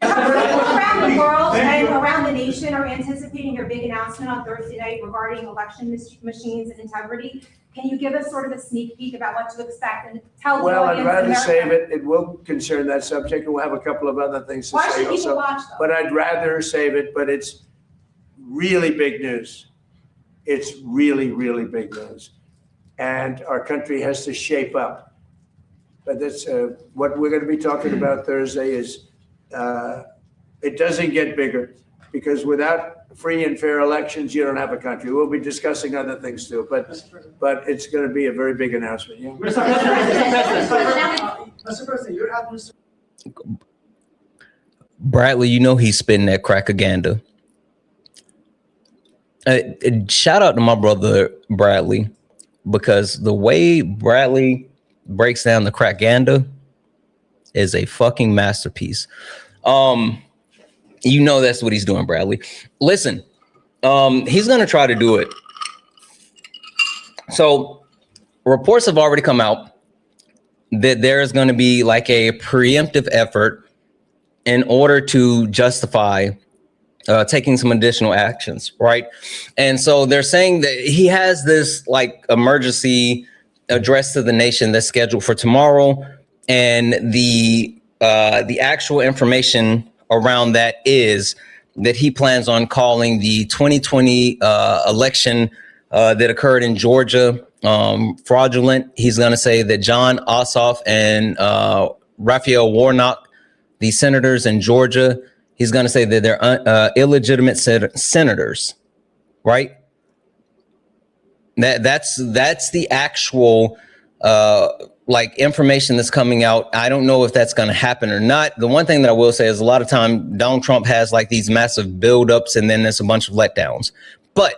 Speaker 9: Around the world and around the nation are anticipating your big announcement on Thursday night regarding election machines and integrity. Can you give us sort of a sneak peek about what to expect and tell the audience?
Speaker 10: Well, I'd rather save it. It will concern that subject, and we'll have a couple of other things to
Speaker 9: Why
Speaker 10: say
Speaker 9: should people
Speaker 10: also.
Speaker 9: watch, though?
Speaker 10: But I'd rather save it, but it's really big news. It's really, really big news. And our country has to shape up. But that's what we're going to be talking about Thursday is it doesn't get bigger because without free and fair elections, you don't have a country. We'll be discussing other things too, but it's going to be a very big announcement. Yeah.
Speaker 12: Mr. President, you're having
Speaker 1: Bradley, you know he's spitting that crackaganda. Shout out to my brother Bradley, because the way Bradley breaks down the crackaganda is a fucking masterpiece. You know that's what he's doing, Bradley. Listen, he's gonna try to do it. So reports have already come out that there is going to be like a preemptive effort in order to justify taking some additional actions, right? And so they're saying that he has this like emergency address to the nation that's scheduled for tomorrow, and the actual information around that is that he plans on calling the 2020 election that occurred in Georgia fraudulent. He's going to say that John Ossoff and Raphael Warnock, the senators in Georgia, he's going to say that they're illegitimate senators, right? That's the actual like information that's coming out. I don't know if that's going to happen or not. The one thing that I will say is a lot of time Donald Trump has like these massive buildups and then there's a bunch of letdowns. But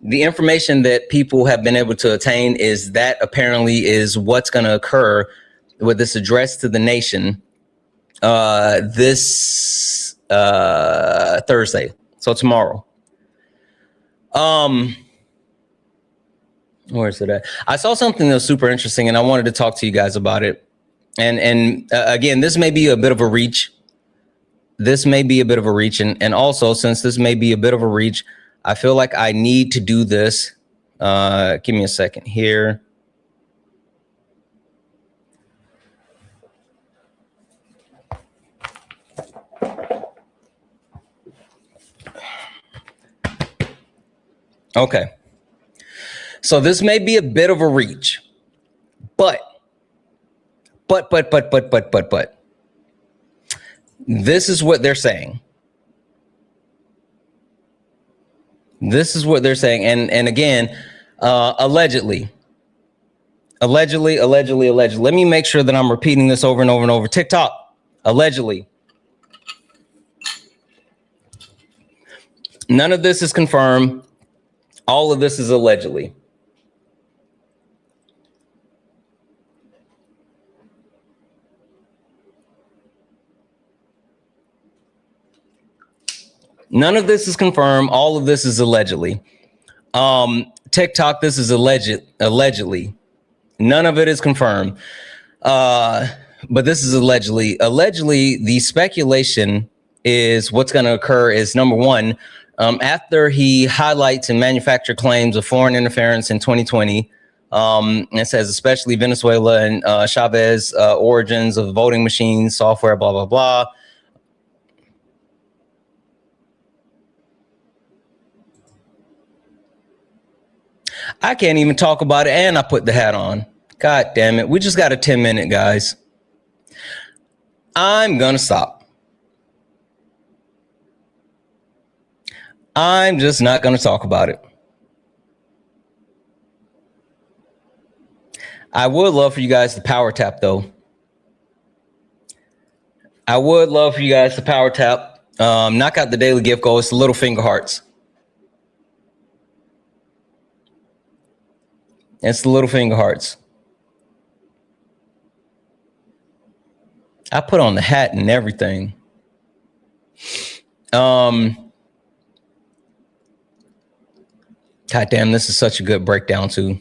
Speaker 1: the information that people have been able to attain is that apparently is what's going to occur with this address to the nation this Thursday. So tomorrow. Where is it at? I saw something that was super interesting and I wanted to talk to you guys about it. And again, this may be a bit of a reach. And also, since this may be a bit of a reach, I feel like I need to do this. Give me a second here. Okay. So this may be a bit of a reach, but this is what they're saying. This is what they're saying. And again, allegedly. Let me make sure that I'm repeating this over and over and over. TikTok, allegedly. None of this is confirmed. All of this is allegedly. None of this is confirmed. All of this is allegedly. TikTok, this is allegedly. None of it is confirmed. But this is allegedly. Allegedly, the speculation is what's going to occur is, number one, after he highlights and manufactured claims of foreign interference in 2020, it says especially Venezuela and Chavez origins of voting machines, software, blah, blah, blah. I can't even talk about it, and I put the hat on. God damn it. We just got a 10-minute, guys. I'm going to stop. I'm just not going to talk about it. I would love for you guys to power tap, though. I would love for you guys to power tap. Knock out the daily gift goal. It's the little finger hearts. It's the little finger hearts. I put on the hat and everything. God damn, this is such a good breakdown too.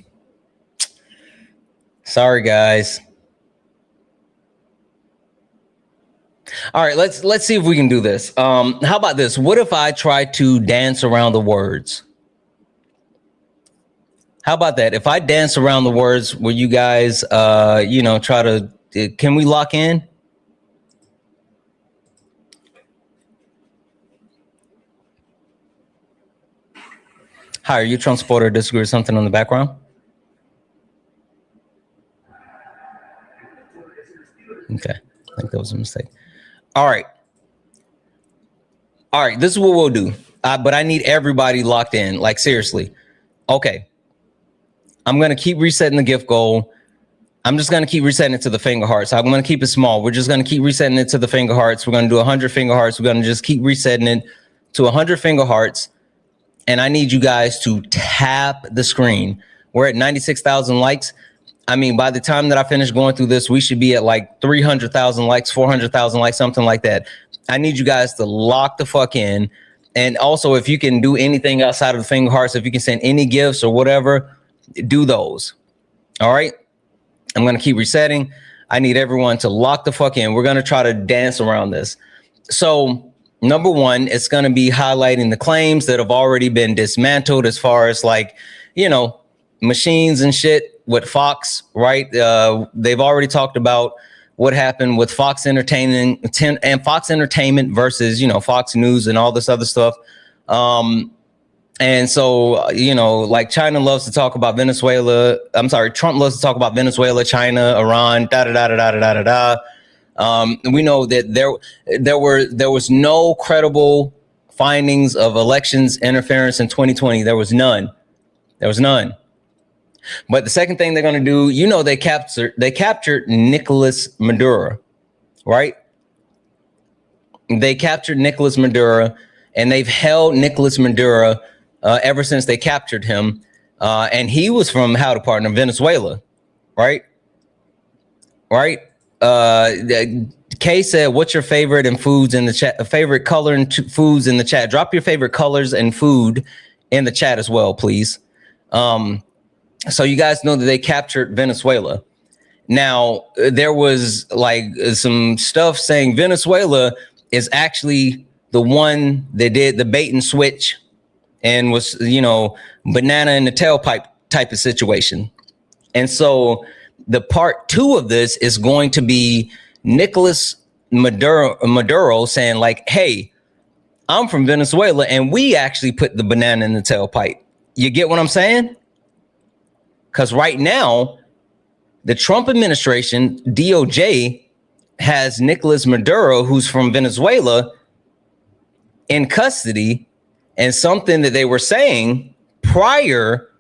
Speaker 1: Sorry, guys. All right, let's see if we can do this. How about this? What if I try to dance around the words? How about that? If I dance around the words, will you guys, try to, can we lock in? Hi, are you a Trump supporter or disagree with something on the background? Okay, I think that was a mistake. All right. All right, this is what we'll do. But I need everybody locked in, like seriously. Okay. I'm going to keep resetting the gift goal. I'm just going to keep resetting it to the finger hearts. I'm going to keep it small. We're just going to keep resetting it to the finger hearts. We're going to do 100 finger hearts. We're going to just keep resetting it to 100 finger hearts. And I need you guys to tap the screen. We're at 96,000 likes. I mean, by the time that I finish going through this, we should be at like 300,000 likes, 400,000 likes, something like that. I need you guys to lock the fuck in. And also, if you can do anything outside of the finger hearts, if you can send any gifts or whatever, do those. All right. I'm going to keep resetting. I need everyone to lock the fuck in. We're going to try to dance around this. So number one, it's going to be highlighting the claims that have already been dismantled as far as like, you know, machines and shit with Fox, right? They've already talked about what happened with Fox Entertainment versus, you know, Fox News and all this other stuff. And so, you know, like China loves to talk about Venezuela. I'm sorry, Trump loves to talk about Venezuela, China, Iran, we know that there was no credible findings of elections interference in 2020. There was none. But the second thing they're going to do, you know, they captured Nicolas Maduro, right? They captured Nicolas Maduro, and they've held Nicolas Maduro ever since they captured him. And he was from how to partner Venezuela, right? Right. Kay said, what's your favorite and foods in the chat? Favorite color and foods in the chat. Drop your favorite colors and food in the chat as well, please. So you guys know that they captured Venezuela. Now, there was like some stuff saying Venezuela is actually the one that did the bait and switch and was, you know, banana in the tailpipe type of situation. And so the part two of this is going to be Nicolas Maduro saying like, hey, I'm from Venezuela and we actually put the banana in the tailpipe. You get what I'm saying? Because right now, the Trump administration, DOJ, has Nicolas Maduro, who's from Venezuela, in custody. And something that they were saying prior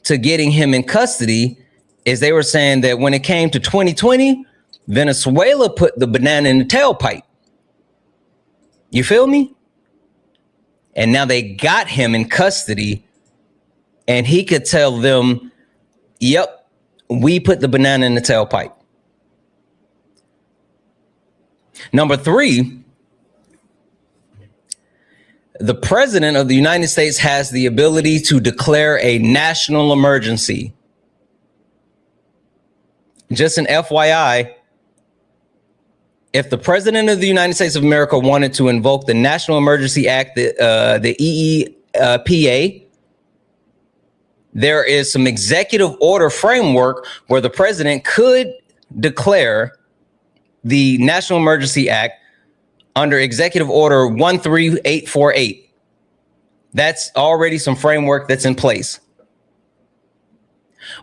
Speaker 1: to getting him in custody is they were saying that when it came to 2020, Venezuela put the banana in the tailpipe. You feel me? And now they got him in custody and he could tell them, yep, we put the banana in the tailpipe. Number three, the president of the United States has the ability to declare a national emergency. Just an FYI, if the president of the United States of America wanted to invoke the National Emergency Act, the EEPA, there is some executive order framework where the president could declare the National Emergency Act under Executive Order 13848. That's already some framework that's in place.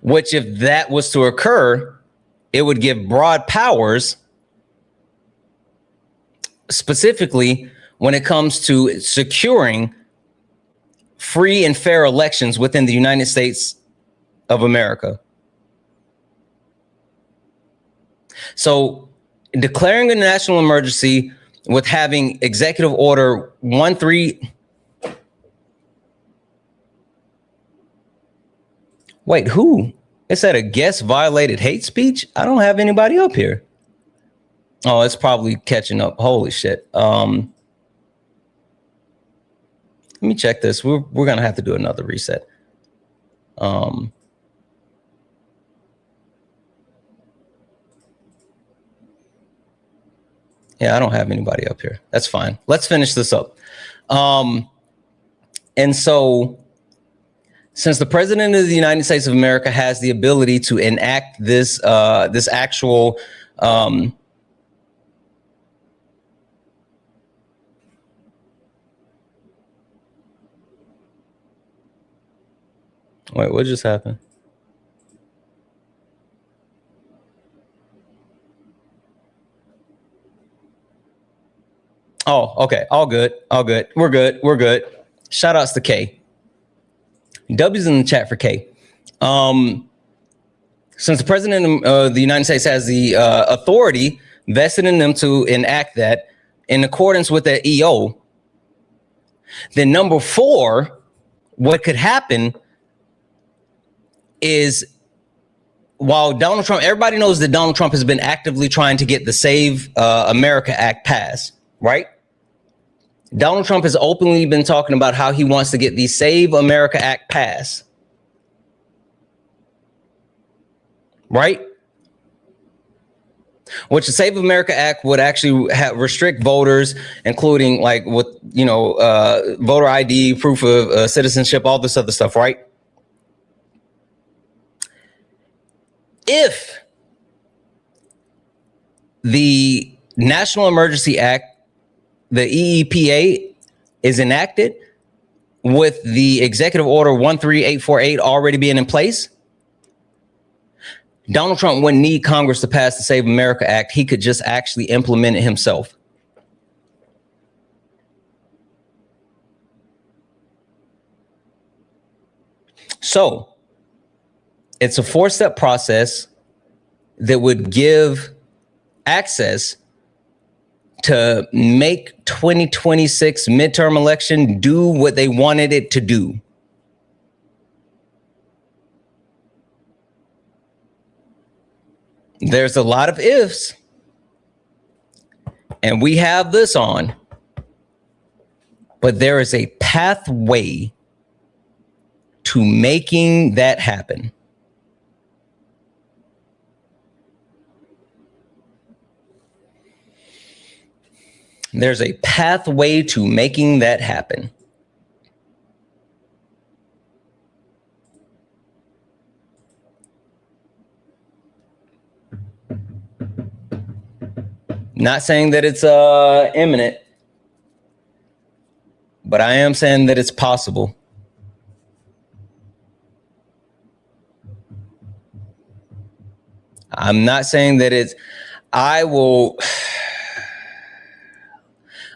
Speaker 1: Which, if that was to occur, it would give broad powers, specifically when it comes to securing free and fair elections within the United States of America. So declaring a national emergency with having Executive Order 13... Wait, who? It said a guest violated hate speech? I don't have anybody up here. Oh, it's probably catching up. Holy shit. Let me check this. We're going to have to do another reset. Yeah, I don't have anybody up here. That's fine. Let's finish this up. And so, since the president of the United States of America has the ability to enact this, this actual Wait, what just happened? Oh, okay. All good. All good. We're good. We're good. Shout outs to K. W's in the chat for K. Since the president of the United States has the authority vested in them to enact that in accordance with the EO, then number 4, what could happen is while Donald Trump, everybody knows that Donald Trump has been actively trying to get the Save America Act passed, right? Donald Trump has openly been talking about how he wants to get the Save America Act passed, right? Which the Save America Act would actually restrict voters, including like with, voter ID, proof of citizenship, all this other stuff, right? If the National Emergency Act, the EEPA, is enacted with the Executive Order 13848 already being in place, Donald Trump wouldn't need Congress to pass the Save America Act. He could just actually implement it himself. So it's a 4-step process that would give access to make 2026 midterm election do what they wanted it to do. There's a lot of ifs, and we have this on, but there is a pathway to making that happen. There's a pathway to making that happen. Not saying that it's imminent, but I am saying that it's possible. I'm not saying that it's, I will,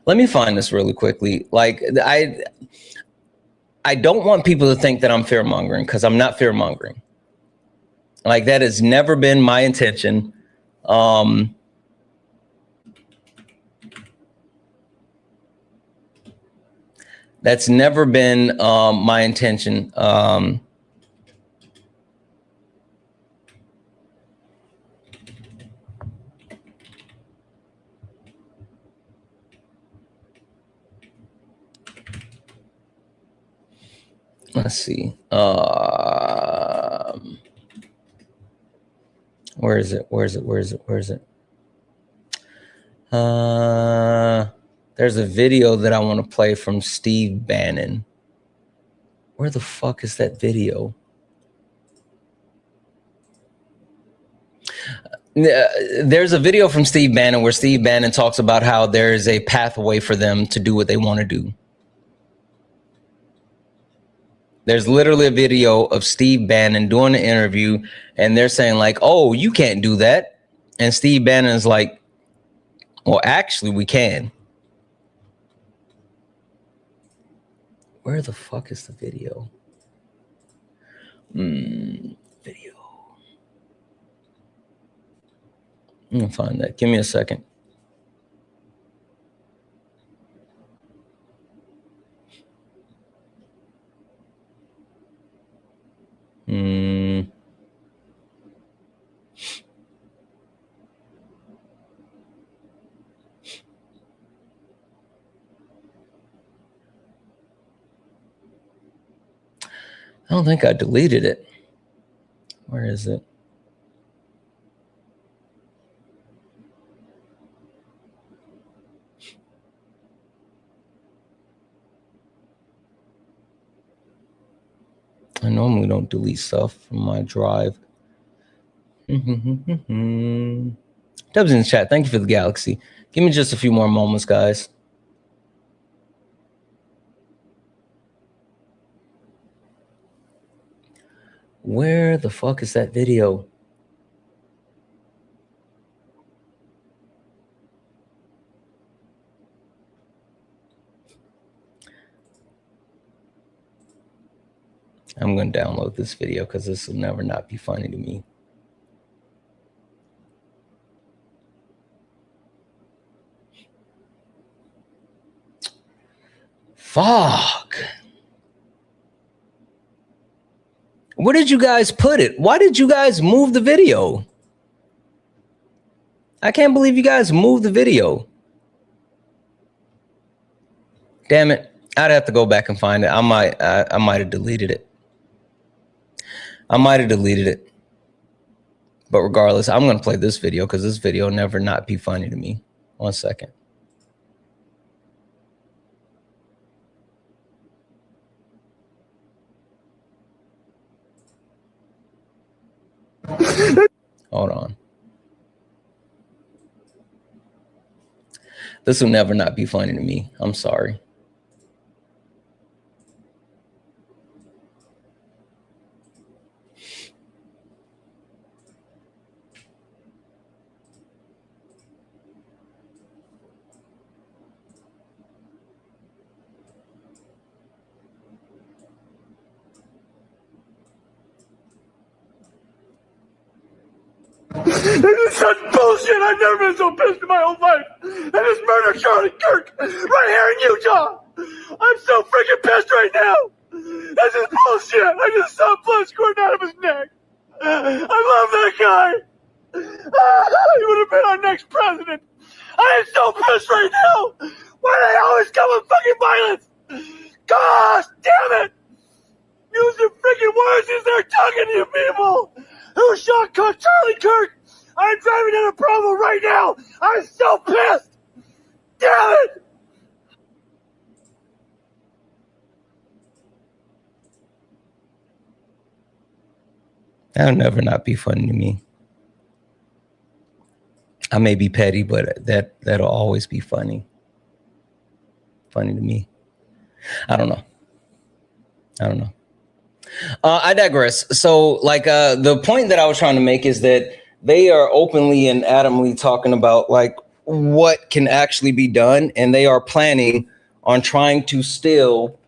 Speaker 1: let me find this really quickly. Like, I don't want people to think that I'm fear-mongering, because I'm not fear-mongering. Like, that has never been my intention. That's never been my intention. Let's see. Where is it? Where is it? Where is it? Where is it? There's a video that I want to play from Steve Bannon. Where the fuck is that video? There's a video from Steve Bannon where Steve Bannon talks about how there is a pathway for them to do what they want to do. There's literally a video of Steve Bannon doing an interview, and they're saying like, oh, you can't do that. And Steve Bannon's like, well, actually, we can. Where the fuck is the video? Video. I'm gonna find that. Give me a second. I don't think I deleted it. Where is it? I normally don't delete stuff from my drive. Dubs in the chat. Thank you for the galaxy. Give me just a few more moments, guys. Where the fuck is that video? I'm going to download this video because this will never not be funny to me. Fuck. Where did you guys put it? Why did you guys move the video? I can't believe you guys moved the video. Damn it. I'd have to go back and find it. I might have deleted it. I might have deleted it. But regardless, I'm going to play this video because this video will never not be funny to me. 1 second. Hold on. This will never not be funny to me. I'm sorry.
Speaker 11: This is such bullshit. I've never been so pissed in my whole life. And this murder Charlie Kirk right here in Utah. I'm so freaking pissed right now. This is bullshit. I just saw blood squirting out of his neck. I love that guy. He would have been our next president. I am so pissed right now. Why do they always come with fucking violence? Gosh damn it. Use your freaking words as they're talking to you people. Who shot Charlie Kirk? I'm driving down a Provo right now. I'm so pissed. Damn it.
Speaker 1: That'll never not be funny to me. I may be petty, but that'll always be funny. Funny to me. I don't know. I digress. So like the point that I was trying to make is that they are openly and adamantly talking about like what can actually be done, and they are planning on trying to steal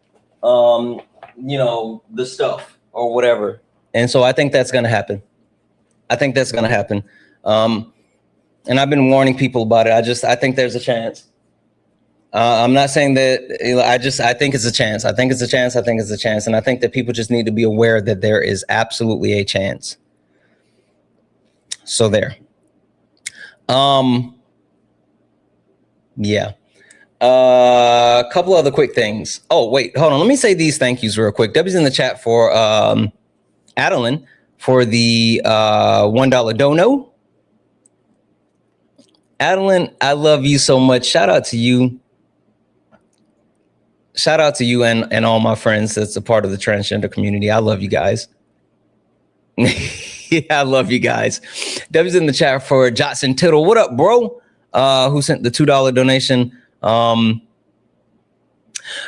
Speaker 1: you know, the stuff or whatever. And so I think that's going to happen. And I've been warning people about it. I think there's a chance. I'm not saying that, I think it's a chance. I think it's a chance. And I think that people just need to be aware that there is absolutely a chance. So there. Yeah. A couple other quick things. Oh, wait, hold on. Let me say these thank yous real quick. W's in the chat for Adeline for the $1 dono. Adeline, I love you so much. Shout out to you. Shout out to you and all my friends that's a part of the transgender community. I love you guys. Yeah, I love you guys. W's in the chat for Johnson Tittle. What up, bro? Who sent the $2 donation.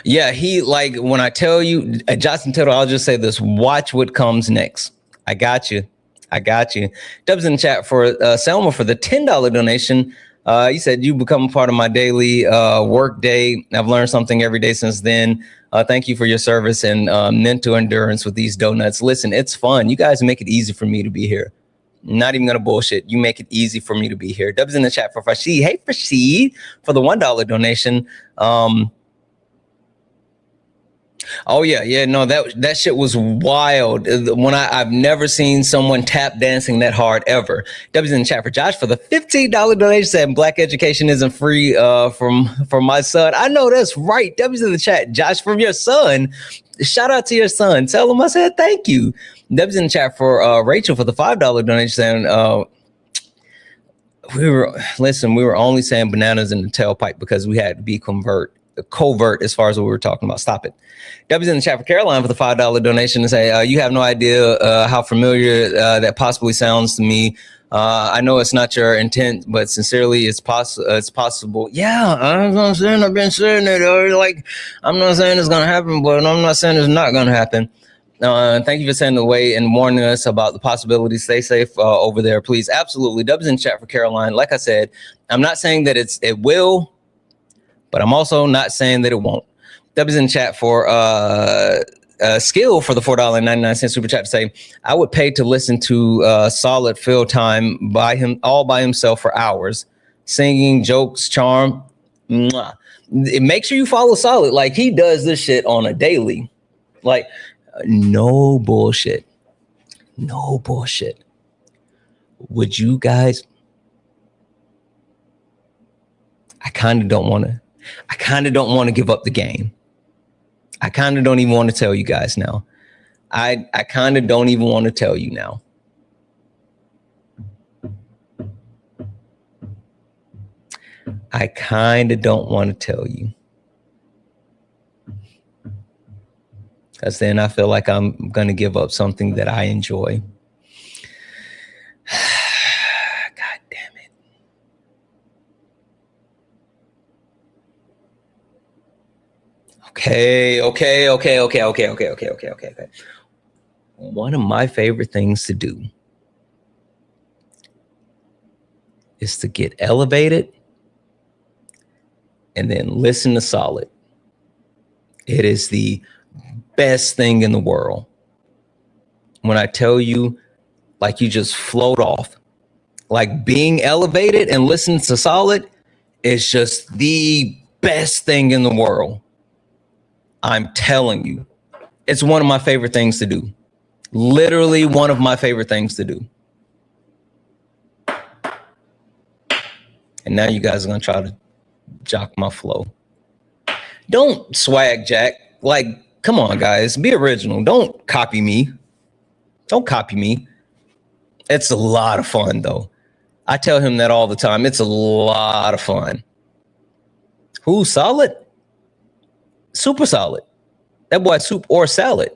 Speaker 1: Yeah, he, like, when I tell you, Johnson Tittle, I'll just say this. Watch what comes next. I got you. Dubs in the chat for Selma for the $10 donation. You said you become a part of my daily work day. I've learned something every day since then. Thank you for your service and mental endurance with these donuts. Listen, it's fun. You guys make it easy for me to be here. Not even gonna bullshit. You make it easy for me to be here. Dubs in the chat for Farshid. Hey, Farshid, for the $1 donation. Oh yeah, no, that shit was wild. When I've never seen someone tap dancing that hard ever. W's in the chat for Josh for the $15 donation, saying black education isn't free from my son. I know that's right. W's in the chat, Josh, from your son. Shout out to your son. Tell him I said thank you. W's in the chat for Rachel for the $5 donation, saying we were only saying bananas in the tailpipe because we had to be covert as far as what we were talking about. Stop it. W's in the chat for Caroline for the $5 donation to say, you have no idea how familiar that possibly sounds to me. I know it's not your intent, but sincerely, it's possible. Yeah, I'm not saying I've been saying it. Like, I'm not saying it's going to happen, but I'm not saying it's not going to happen. Thank you for sending away and warning us about the possibilities. Stay safe over there, please. Absolutely. Dubs in chat for Caroline. Like I said, I'm not saying that it will, but I'm also not saying that it won't. Dubs in chat for Skill for the $4.99 super chat to say, I would pay to listen to Solid fill time all by himself for hours, singing, jokes, charm. Mwah. Make sure you follow Solid. Like, he does this shit on a daily. Like, no bullshit. No bullshit. Would you guys? I kind of don't want to give up the game. I kind of don't even want to tell you guys now. I kind of don't even want to tell you now. I kind of don't want to tell you. Because then I feel like I'm going to give up something that I enjoy. God damn it. Okay. One of my favorite things to do is to get elevated and then listen to Solid. It is the best thing in the world. When I tell you, like, you just float off. Like, being elevated and listening to Solid is just the best thing in the world. I'm telling you. It's one of my favorite things to do. Literally one of my favorite things to do. And now you guys are going to try to jock my flow. Don't swag jack. Like, come on, guys. Be original. Don't copy me. Don't copy me. It's a lot of fun, though. I tell him that all the time. It's a lot of fun. Who's Solid? Super Solid. That boy Soup or Salad.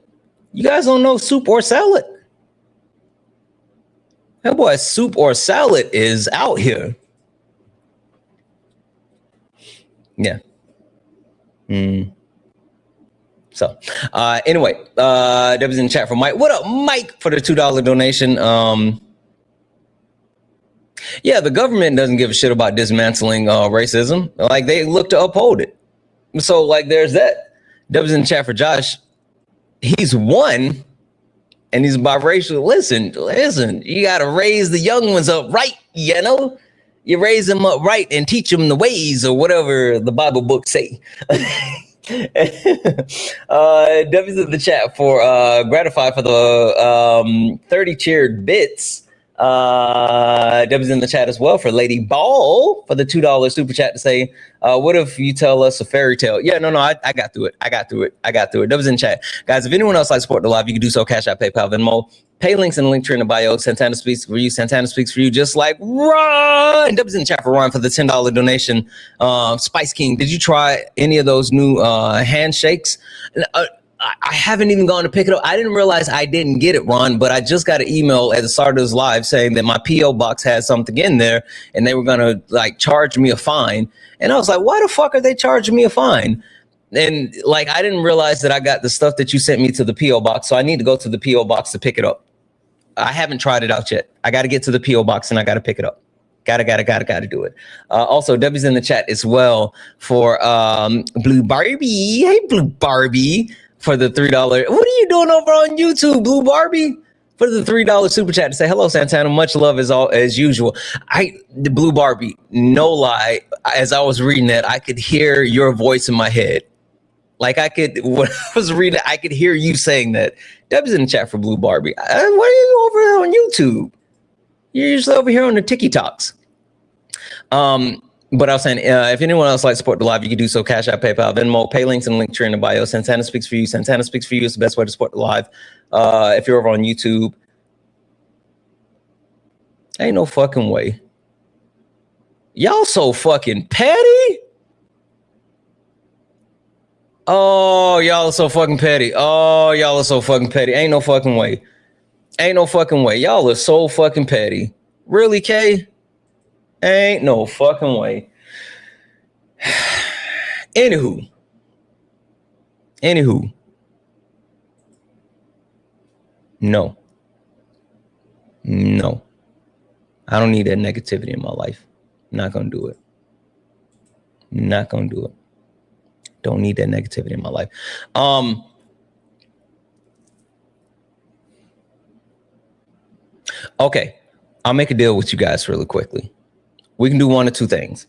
Speaker 1: You guys don't know Soup or Salad? That boy Soup or Salad is out here. Yeah. So, anyway, that was in the chat for Mike. What up, Mike, for the $2 donation? Yeah, the government doesn't give a shit about dismantling racism. Like, they look to uphold it. So, like, there's that. That was in the chat for Josh. He's one, and he's biracial. Listen, you got to raise the young ones up right, you know? You raise them up right and teach them the ways or whatever the Bible books say. W's in the chat for gratified for the 30 cheered bits. W's in the chat as well for Lady Ball for the $2 super chat to say, what if you tell us a fairy tale? Yeah, no, I got through it. W's in chat. Guys, if anyone else likes to support the live, you can do so. Cash App, PayPal, Venmo. Pay links in the link tree in the bio. Santana speaks for you. Santana speaks for you, just like Ron. W's in the chat for Ron for the $10 donation. Spice King, did you try any of those new handshakes? I haven't even gone to pick it up. I didn't realize I didn't get it, Ron, but I just got an email at the start of this live saying that my P.O. box had something in there and they were going to like charge me a fine. And I was like, why the fuck are they charging me a fine? And like, I didn't realize that I got the stuff that you sent me to the P.O. box. So I need to go to the P.O. box to pick it up. I haven't tried it out yet. I got to get to the P.O. box and I got to pick it up. Gotta do it. Also, Debbie's in the chat as well for Blue Barbie. Hey, Blue Barbie. For the $3. What are you doing over on YouTube, Blue Barbie? For the $3 super chat to say hello, Santana. Much love as usual. The Blue Barbie, no lie. As I was reading that, I could hear your voice in my head. Like when I was reading it, I could hear you saying that. Deb's in the chat for Blue Barbie. Why are you over here on YouTube? You're usually over here on the TikToks. But I was saying, if anyone else likes to support the live, you can do so. Cash App, PayPal, Venmo, pay links in the link tree in the bio. Santana speaks for you. Santana speaks for you is the best way to support the live. If you're over on YouTube, ain't no fucking way. Y'all so fucking petty. Oh, y'all are so fucking petty. Ain't no fucking way. Y'all are so fucking petty. Really, Kay? Ain't no fucking way. Anywho. No. No. I don't need that negativity in my life. I'm not going to do it. Not going to do it. Don't need that negativity in my life. Okay. I'll make a deal with you guys really quickly. We can do one or two things.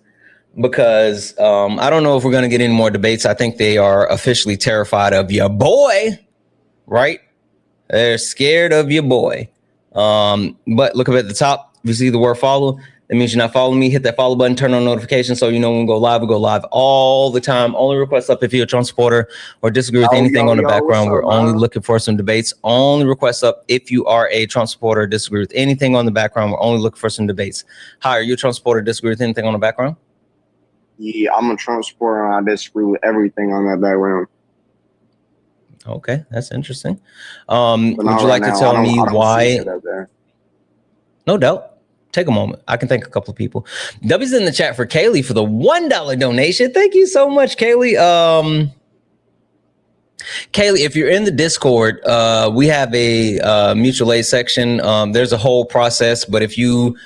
Speaker 1: Because I don't know if we're going to get any more debates. I think they are officially terrified of your boy, right? They're scared of your boy. But look up at the top. If you see the word follow, that means you're not following me. Hit that follow button, turn on notifications so you know when we go live all the time. Only request up if you're a Trump supporter or disagree with anything on the background. We're only looking for some debates. Only request up if you are a Trump supporter or disagree with anything on the background. We're only looking for some debates. Hi, are you a Trump supporter or disagree with anything on the background?
Speaker 13: Yeah, I'm a Trump supporter and I disagree with everything on that background.
Speaker 1: Okay, that's interesting. Would you like to tell me why? No doubt. Take a moment. I can thank a couple of people. W's in the chat for Kaylee for the $1 donation. Thank you so much, Kaylee. Kaylee, if you're in the Discord, we have a mutual aid section. There's a whole process, but if you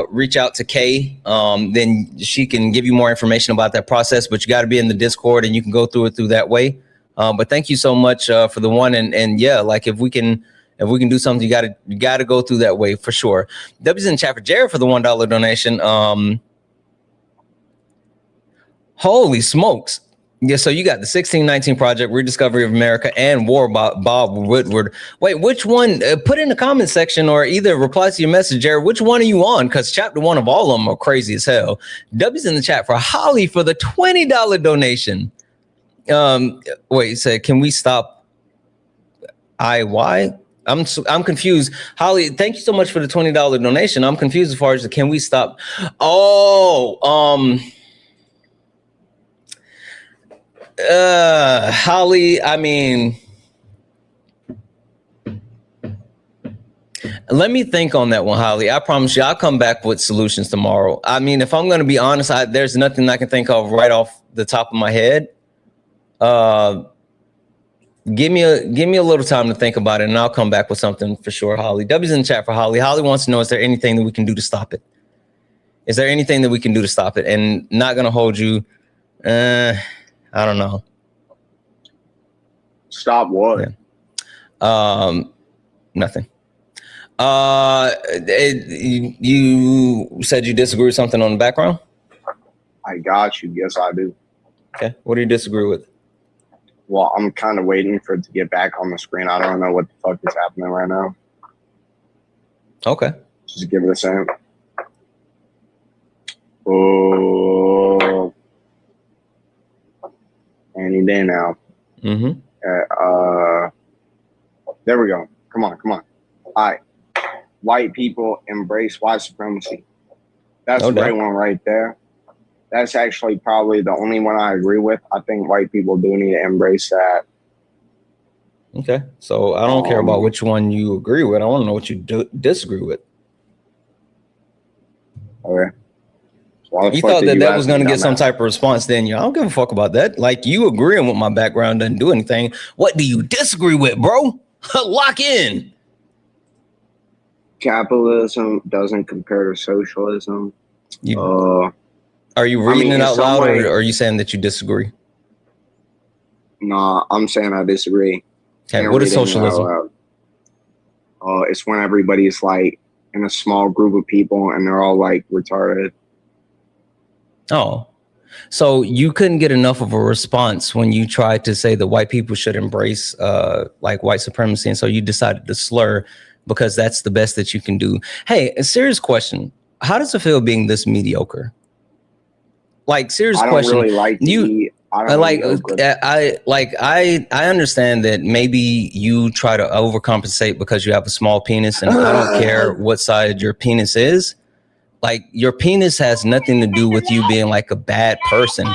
Speaker 1: reach out to Kay, then she can give you more information about that process, but you got to be in the Discord and you can go through it through that way. But thank you so much for the one. And yeah, like if we can do something, you gotta go through that way for sure. W's in the chat for Jared for the $1 donation. Holy smokes. Yeah, so you got the 1619 Project, Rediscovery of America, and War Bob Woodward. Wait, which one? Put in the comment section or either reply to your message, Jared. Which one are you on? Because chapter one of all of them are crazy as hell. W's in the chat for Holly for the $20 donation. Wait, you said, can we stop IY? I'm confused. Holly, thank you so much for the $20 donation. I'm confused as far as can we stop? Holly, I mean, let me think on that one, Holly. I promise you, I'll come back with solutions tomorrow. I mean, if I'm going to be honest, there's nothing I can think of right off the top of my head. Give me a little time to think about it, and I'll come back with something for sure, Holly. W's in the chat for Holly. Holly wants to know, is there anything that we can do to stop it? Is there anything that we can do to stop it? And not going to hold you. I don't know.
Speaker 13: Stop what?
Speaker 1: Yeah. Nothing. You said you disagree with something on the background?
Speaker 13: I got you. Yes, I do.
Speaker 1: Okay. What do you disagree with?
Speaker 13: Well, I'm kind of waiting for it to get back on the screen. I don't know what the fuck is happening right now.
Speaker 1: Okay.
Speaker 13: Just give it a second. Oh. Any day now.
Speaker 1: Mm-hmm.
Speaker 13: There we go. Come on. All right. White people embrace white supremacy. That's the right one right there. That's actually probably the only one I agree with. I think white people do need to embrace that.
Speaker 1: Okay. So I don't care about which one you agree with. I want to know what you disagree with.
Speaker 13: Okay.
Speaker 1: You thought that was going to get some type of response, then I don't give a fuck about that. Like, you agreeing with my background doesn't do anything. What do you disagree with, bro? Lock in.
Speaker 13: Capitalism doesn't compare to socialism.
Speaker 1: Are you reading it out loud, or are you saying that you disagree?
Speaker 13: No, I'm saying I disagree.
Speaker 1: Okay, what is socialism?
Speaker 13: It's when everybody is like in a small group of people and they're all like retarded.
Speaker 1: Oh, so you couldn't get enough of a response when you tried to say that white people should embrace like white supremacy, and so you decided to slur because that's the best that you can do. Hey, a serious question: how does it feel being this mediocre? Like, serious question.
Speaker 13: I don't really like
Speaker 1: I understand that maybe you try to overcompensate because you have a small penis, and I don't care what side your penis is. Like, your penis has nothing to do with you being like a bad person.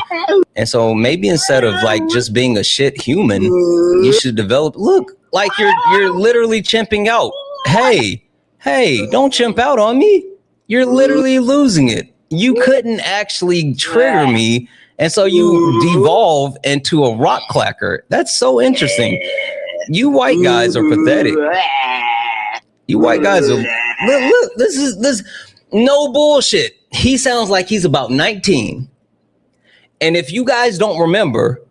Speaker 1: And so maybe instead of like just being a shit human, you should develop, look, like you're literally chimping out. Hey, don't chimp out on me. You're literally losing it. You couldn't actually trigger me. And so you devolve into a rock clacker. That's so interesting. You white guys are pathetic. You white guys are look, this no bullshit. He sounds like he's about 19. And if you guys don't remember,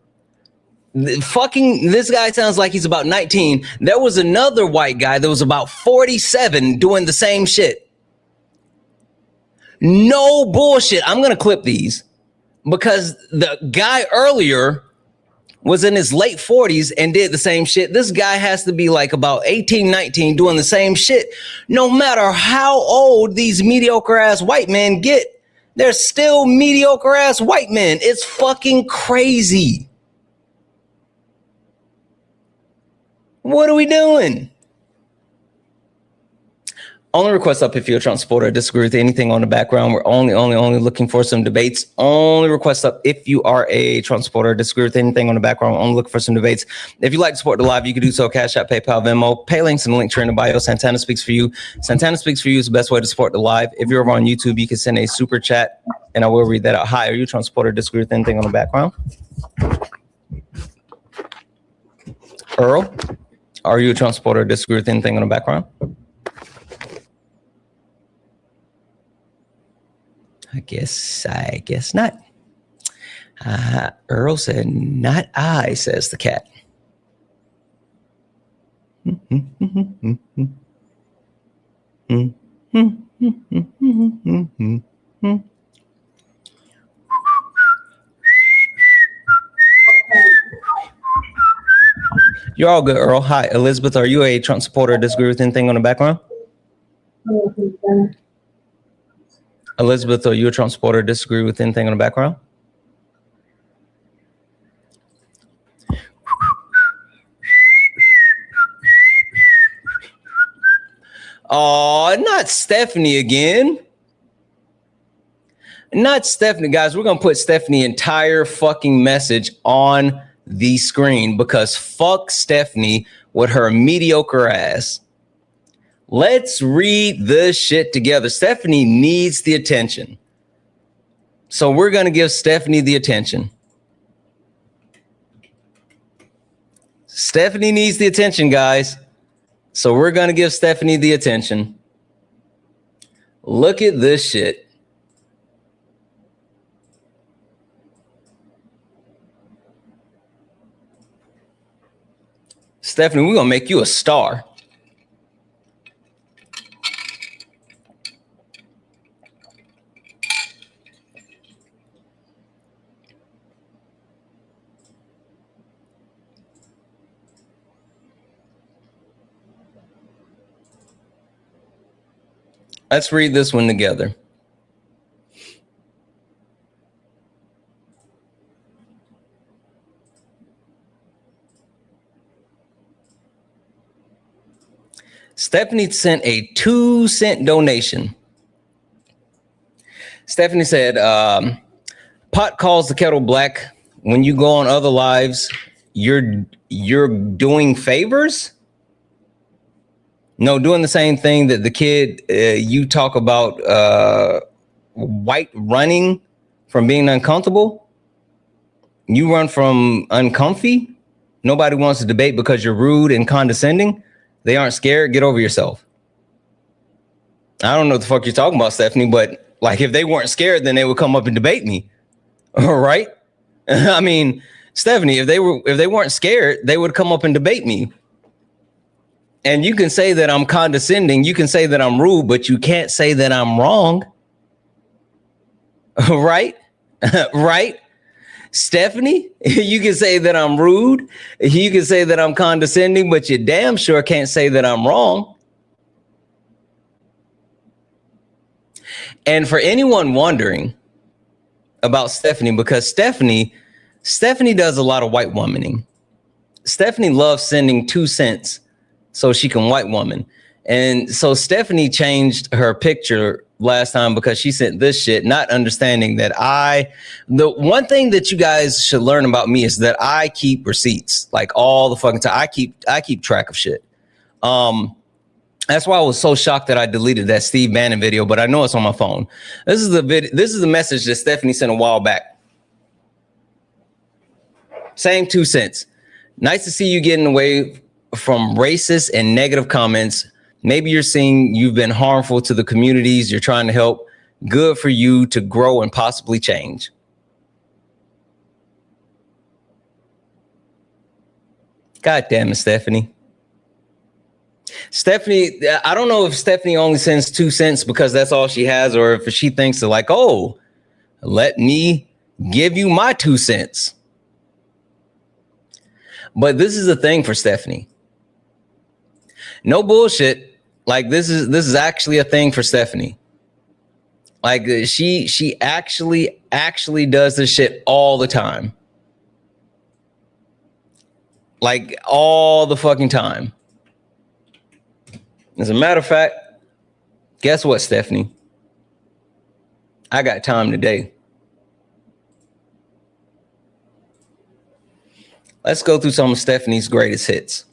Speaker 1: this guy sounds like he's about 19. There was another white guy that was about 47 doing the same shit. No bullshit. I'm gonna clip these because the guy earlier was in his late 40s and did the same shit. This guy has to be like about 18, 19 doing the same shit. No matter how old these mediocre ass white men get, they're still mediocre ass white men. It's fucking crazy. What are we doing? Only request up if you're a Trump supporter or disagree with anything on the background. We're only looking for some debates. Only request up if you are a Trump supporter or disagree with anything on the background. We're only looking for some debates. If you'd like to support the live, you can do so. Cash App, PayPal, Venmo. Pay links in the link tree in the bio. Santana Speaks For You. Santana Speaks For You is the best way to support the live. If you're over on YouTube, you can send a super chat and I will read that out. Hi, are you a Trump supporter or disagree with anything on the background? Earl, are you a Trump supporter or disagree with anything on the background? I guess not. Earl said, not I, says the cat. You're all good, Earl. Hi, Elizabeth, are you a Trump supporter or disagree with anything on the background? Elizabeth, are you a Trump supporter or disagree with anything on the background? Oh, not Stephanie again. Not Stephanie, guys. We're going to put Stephanie's entire fucking message on the screen because fuck Stephanie with her mediocre ass. Let's read this shit together. Stephanie needs the attention. So we're going to give Stephanie the attention. Stephanie needs the attention, guys. So we're going to give Stephanie the attention. Look at this shit. Stephanie, we're going to make you a star. Let's read this one together. Stephanie sent a 2-cent donation. Stephanie said, pot calls the kettle black. When you go on other lives, you're doing favors? No, doing the same thing that the kid you talk about white running from being uncomfortable. You run from uncomfy. Nobody wants to debate because you're rude and condescending. They aren't scared. Get over yourself. I don't know what the fuck you're talking about, Stephanie, but like if they weren't scared, then they would come up and debate me. All right. I mean, Stephanie, if they weren't scared, they would come up and debate me. And you can say that I'm condescending. You can say that I'm rude, but you can't say that I'm wrong. Right? Right? Stephanie, you can say that I'm rude. You can say that I'm condescending, but you damn sure can't say that I'm wrong. And for anyone wondering about Stephanie, because Stephanie does a lot of white womaning. Stephanie loves sending 2 cents so she can white woman. And so Stephanie changed her picture last time because she sent this shit, not understanding that the one thing that you guys should learn about me is that I keep receipts, like all the fucking time. I keep track of shit. That's why I was so shocked that I deleted that Steve Bannon video, but I know it's on my phone. This is the message that Stephanie sent a while back. Same 2 cents. Nice to see you getting away from racist and negative comments. Maybe you're seeing you've been harmful to the communities you're trying to help. Good for you to grow and possibly change. God damn it, Stephanie. Stephanie, I don't know if Stephanie only sends 2 cents because that's all she has, or if she thinks of like, oh, let me give you my 2 cents. But this is the thing for Stephanie. No bullshit. Like this is actually a thing for Stephanie. Like she actually does this shit all the time. Like all the fucking time. As a matter of fact, guess what, Stephanie? I got time today. Let's go through some of Stephanie's greatest hits.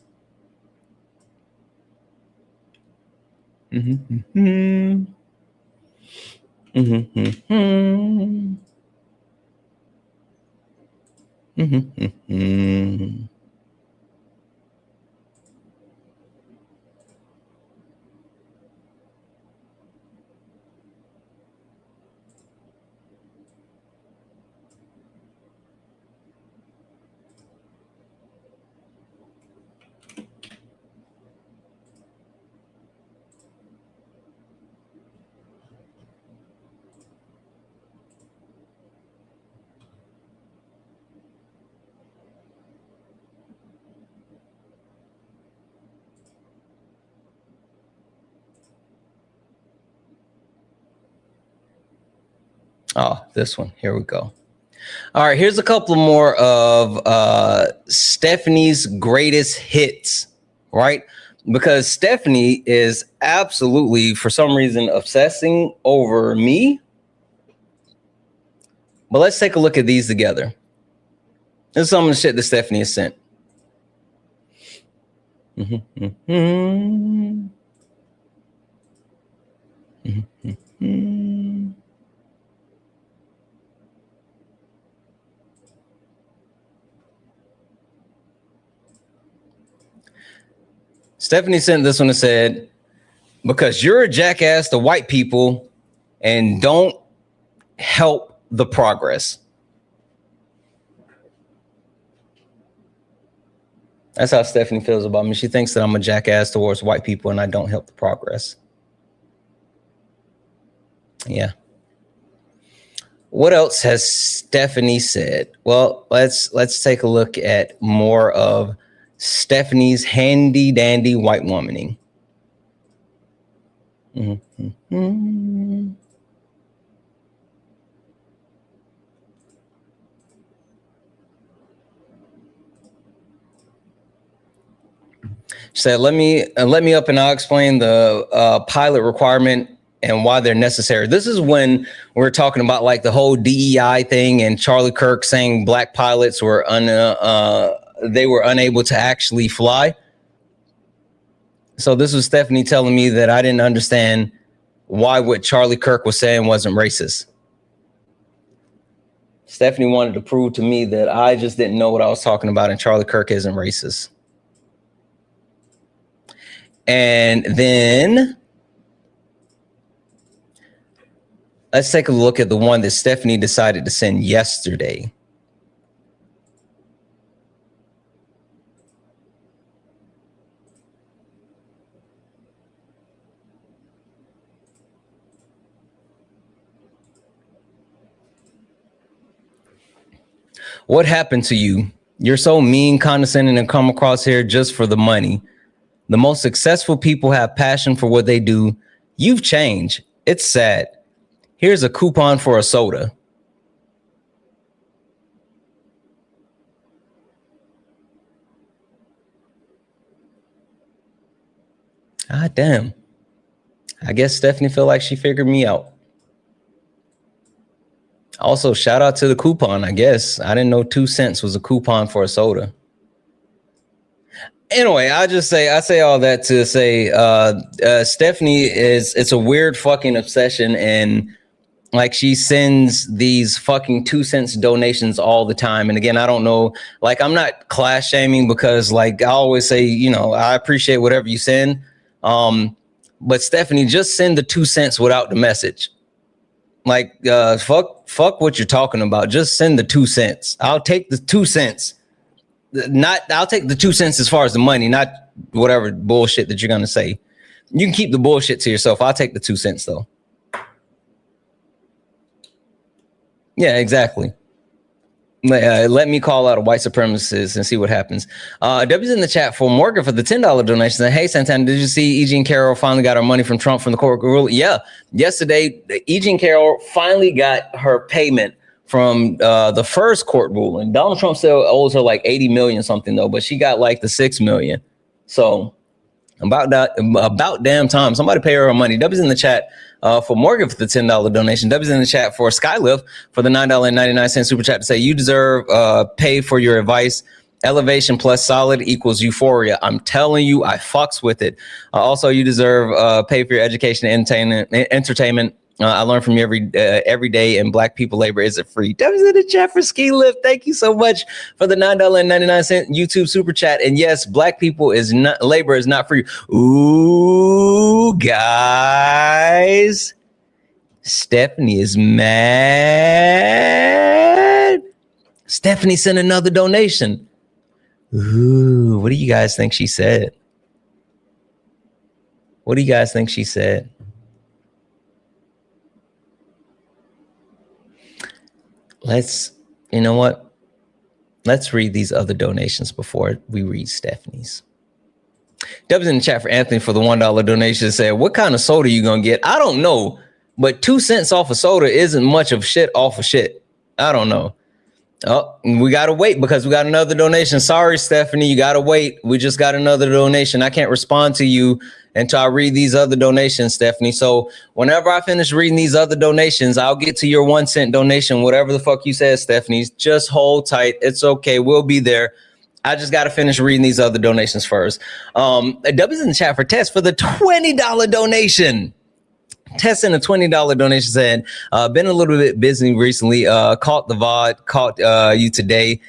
Speaker 1: Oh, this one. Here we go. All right, here's a couple more of Stephanie's greatest hits, right? Because Stephanie is absolutely, for some reason, obsessing over me. But let's take a look at these together. This is some of the shit that Stephanie has sent. Stephanie sent this one and said, because you're a jackass to white people and don't help the progress. That's how Stephanie feels about me. She thinks that I'm a jackass towards white people and I don't help the progress. Yeah. What else has Stephanie said? Well, let's take a look at more of Stephanie's handy dandy white womaning. She said, let me up and I'll explain the pilot requirement and why they're necessary. This is when we're talking about like the whole DEI thing and Charlie Kirk saying black pilots were they were unable to actually fly. So this was Stephanie telling me that I didn't understand why what Charlie Kirk was saying wasn't racist. Stephanie wanted to prove to me that I just didn't know what I was talking about and Charlie Kirk isn't racist. And then let's take a look at the one that Stephanie decided to send yesterday. What happened to you? You're so mean, condescending, and come across here just for the money. The most successful people have passion for what they do. You've changed. It's sad. Here's a coupon for a soda. Ah, damn. I guess Stephanie felt like she figured me out. Also, shout out to the coupon, I guess. I didn't know 2 cents was a coupon for a soda. Anyway, I say all that to say Stephanie it's a weird fucking obsession, and Like she sends these fucking 2 cents donations all the time. And again, I don't know, like I'm not class shaming because like I always say, you know, I appreciate whatever you send. But Stephanie, just send the 2 cents without the message. Like fuck what you're talking about. Just send the 2 cents. I'll take the 2 cents. I'll take the 2 cents as far as the money, not whatever bullshit that you're gonna say. You can keep the bullshit to yourself. I'll take the 2 cents though. Yeah, exactly. Let me call out a white supremacist and see what happens. W's in the chat for Morgan for the $10 donation. Hey, Santana, did you see E. Jean Carroll finally got her money from Trump from the court rule? Yeah, yesterday, E. Jean Carroll finally got her payment from the first court ruling. Donald Trump still owes her like 80 million something though, but she got like the 6 million. So about damn time. Somebody pay her money. W's in the chat for Morgan for the $10 donation. W's in the chat for Skylift for the $9.99 super chat to say you deserve pay for your advice. Elevation plus solid equals euphoria. I'm telling you, I fucks with it. Also, you deserve pay for your education and entertainment. I learn from you every day, and Black people labor isn't free. W's in the chat for Ski Lift. Thank you so much for the $9.99 YouTube super chat. And yes, Black people labor is not free. Ooh, guys, Stephanie is mad. Stephanie sent another donation. Ooh, what do you guys think she said? What do you guys think she said? You know what? Let's read these other donations before we read Stephanie's. Dubs in the chat for Anthony for the $1 donation said, what kind of soda you gonna get? I don't know, but 2 cents off of soda isn't much of shit off of shit. I don't know. Oh, we gotta wait because we got another donation. Sorry, Stephanie, you gotta wait. We just got another donation. I can't respond to you until I read these other donations, Stephanie. So whenever I finish reading these other donations, I'll get to your 1 cent donation, whatever the fuck you said, Stephanie. Just hold tight. It's okay. We'll be there. I just got to finish reading these other donations first. W's in the chat for Tess for the $20 donation. Tess in a $20 donation said, been a little bit busy recently. Caught the VOD, caught you today.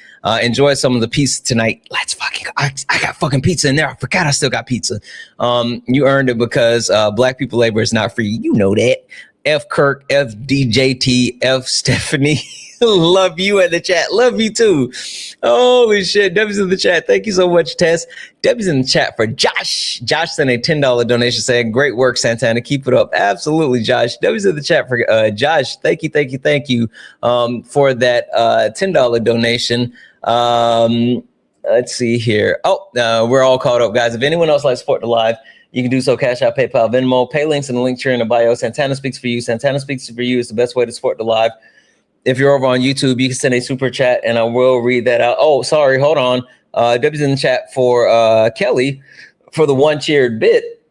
Speaker 1: Enjoy some of the pizza tonight. Let's fucking, I got fucking pizza in there. I forgot I still got pizza. You earned it because Black people labor is not free. You know that. F Kirk, F DJT, F Stephanie. Love you in the chat. Love you too. Holy shit. Debbie's in the chat. Thank you so much, Tess. Debbie's in the chat for Josh. Josh sent a $10 donation saying, great work, Santana. Keep it up. Absolutely, Josh. Debbie's in the chat for Josh. Thank you for that $10 donation. Let's see here. We're all caught up, guys. If anyone else likes to support the live, you can do so. Cash App, PayPal, Venmo. Pay links in the link here in the bio. Santana Speaks for You. Santana Speaks for You is the best way to support the live. If you're over on YouTube, you can send a super chat and I will read that out. Oh, sorry. Hold on. Debbie's in the chat for Kelly for the one cheered bit.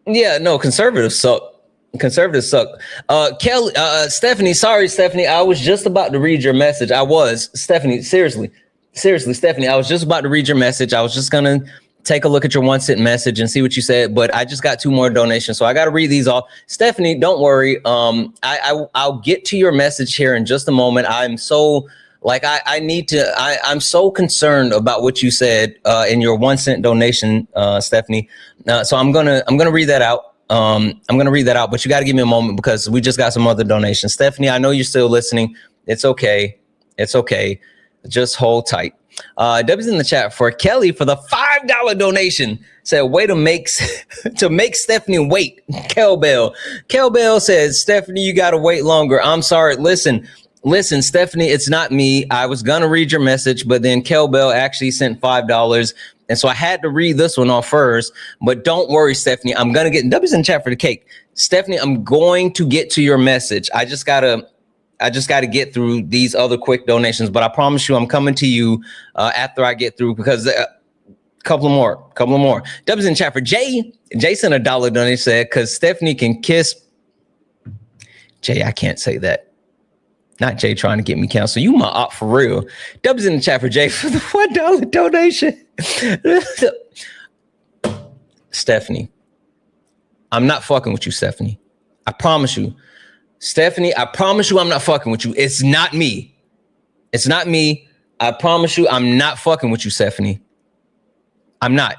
Speaker 1: Yeah, no, conservatives suck. Conservatives suck. Kelly, Stephanie, sorry, Stephanie. I was just about to read your message. I was. Stephanie, seriously, Stephanie, I was just about to read your message. I was just going to take a look at your 1 cent message and see what you said, but I just got 2 more donations, so I got to read these off. Stephanie, don't worry. I'll get to your message here in just a moment. I'm so I'm so concerned about what you said in your 1 cent donation, Stephanie. So I'm gonna read that out. I'm gonna read that out, but you got to give me a moment because we just got some other donations. Stephanie, I know you're still listening. It's okay. It's okay. Just hold tight. Debbie's in the chat for Kelly for the $5 donation. Said, way to make Stephanie wait. Kel Bell says, Stephanie, you gotta wait longer. I'm sorry. Listen, Stephanie, it's not me. I was gonna read your message, but then Kel Bell actually sent $5. And so I had to read this one off first. But don't worry, Stephanie. I'm gonna get Debbie's in the chat for the cake. Stephanie, I'm going to get to your message. I just gotta get through these other quick donations, but I promise you I'm coming to you after I get through because couple more. Dubs in chat for Jay. Jay sent a $1 donation said, because Stephanie can kiss. Jay, I can't say that. Not Jay trying to get me canceled. You my op for real. Dubs in the chat for Jay for the $1 donation. Stephanie, I'm not fucking with you, Stephanie. I promise you. Stephanie, I promise you I'm not fucking with you. It's not me. It's not me. I promise you I'm not fucking with you, Stephanie. I'm not.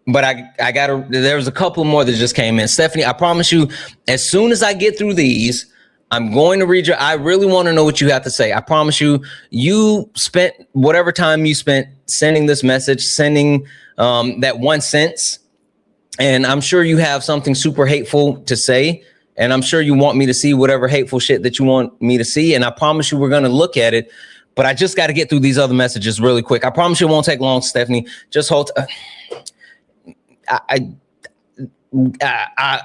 Speaker 1: But I gotta, there was a couple more that just came in. Stephanie, I promise you, as soon as I get through these, I'm going to read I really want to know what you have to say. I promise you, you spent whatever time you spent sending this message, sending that 1 cent. And I'm sure you have something super hateful to say. And I'm sure you want me to see whatever hateful shit that you want me to see. And I promise you, we're going to look at it. But I just got to get through these other messages really quick. I promise you it won't take long, Stephanie. Just hold.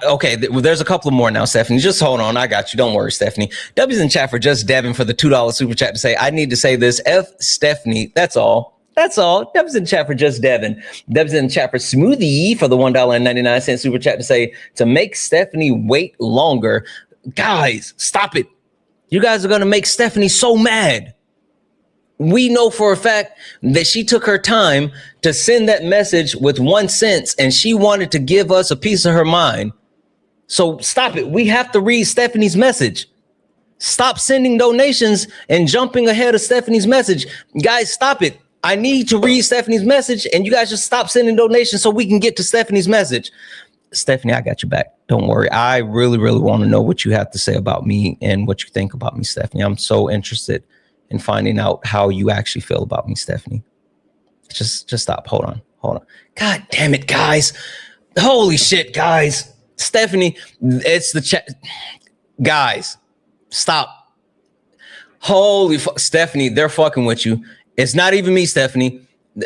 Speaker 1: Okay, there's a couple more now, Stephanie. Just hold on. I got you. Don't worry, Stephanie. W's in chat for just Devin for the $2 super chat to say, I need to say this. F Stephanie. That's all. That's all. W's in chat for just Devin. W's in chat for Smoothie for the $1.99 super chat to say, to make Stephanie wait longer. Guys, stop it. You guys are going to make Stephanie so mad. We know for a fact that she took her time to send that message with 1 cent and she wanted to give us a piece of her mind. So stop it. We have to read Stephanie's message. Stop sending donations and jumping ahead of Stephanie's message. Guys, stop it. I need to read Stephanie's message and you guys just stop sending donations so we can get to Stephanie's message. Stephanie, I got your back. Don't worry. I really, really want to know what you have to say about me and what you think about me, Stephanie. I'm so interested in finding out how you actually feel about me, Stephanie. Just stop. Hold on. God damn it, guys. Holy shit, guys. Stephanie, it's the chat. Guys, stop. Holy fuck. Stephanie, they're fucking with you. It's not even me, Stephanie.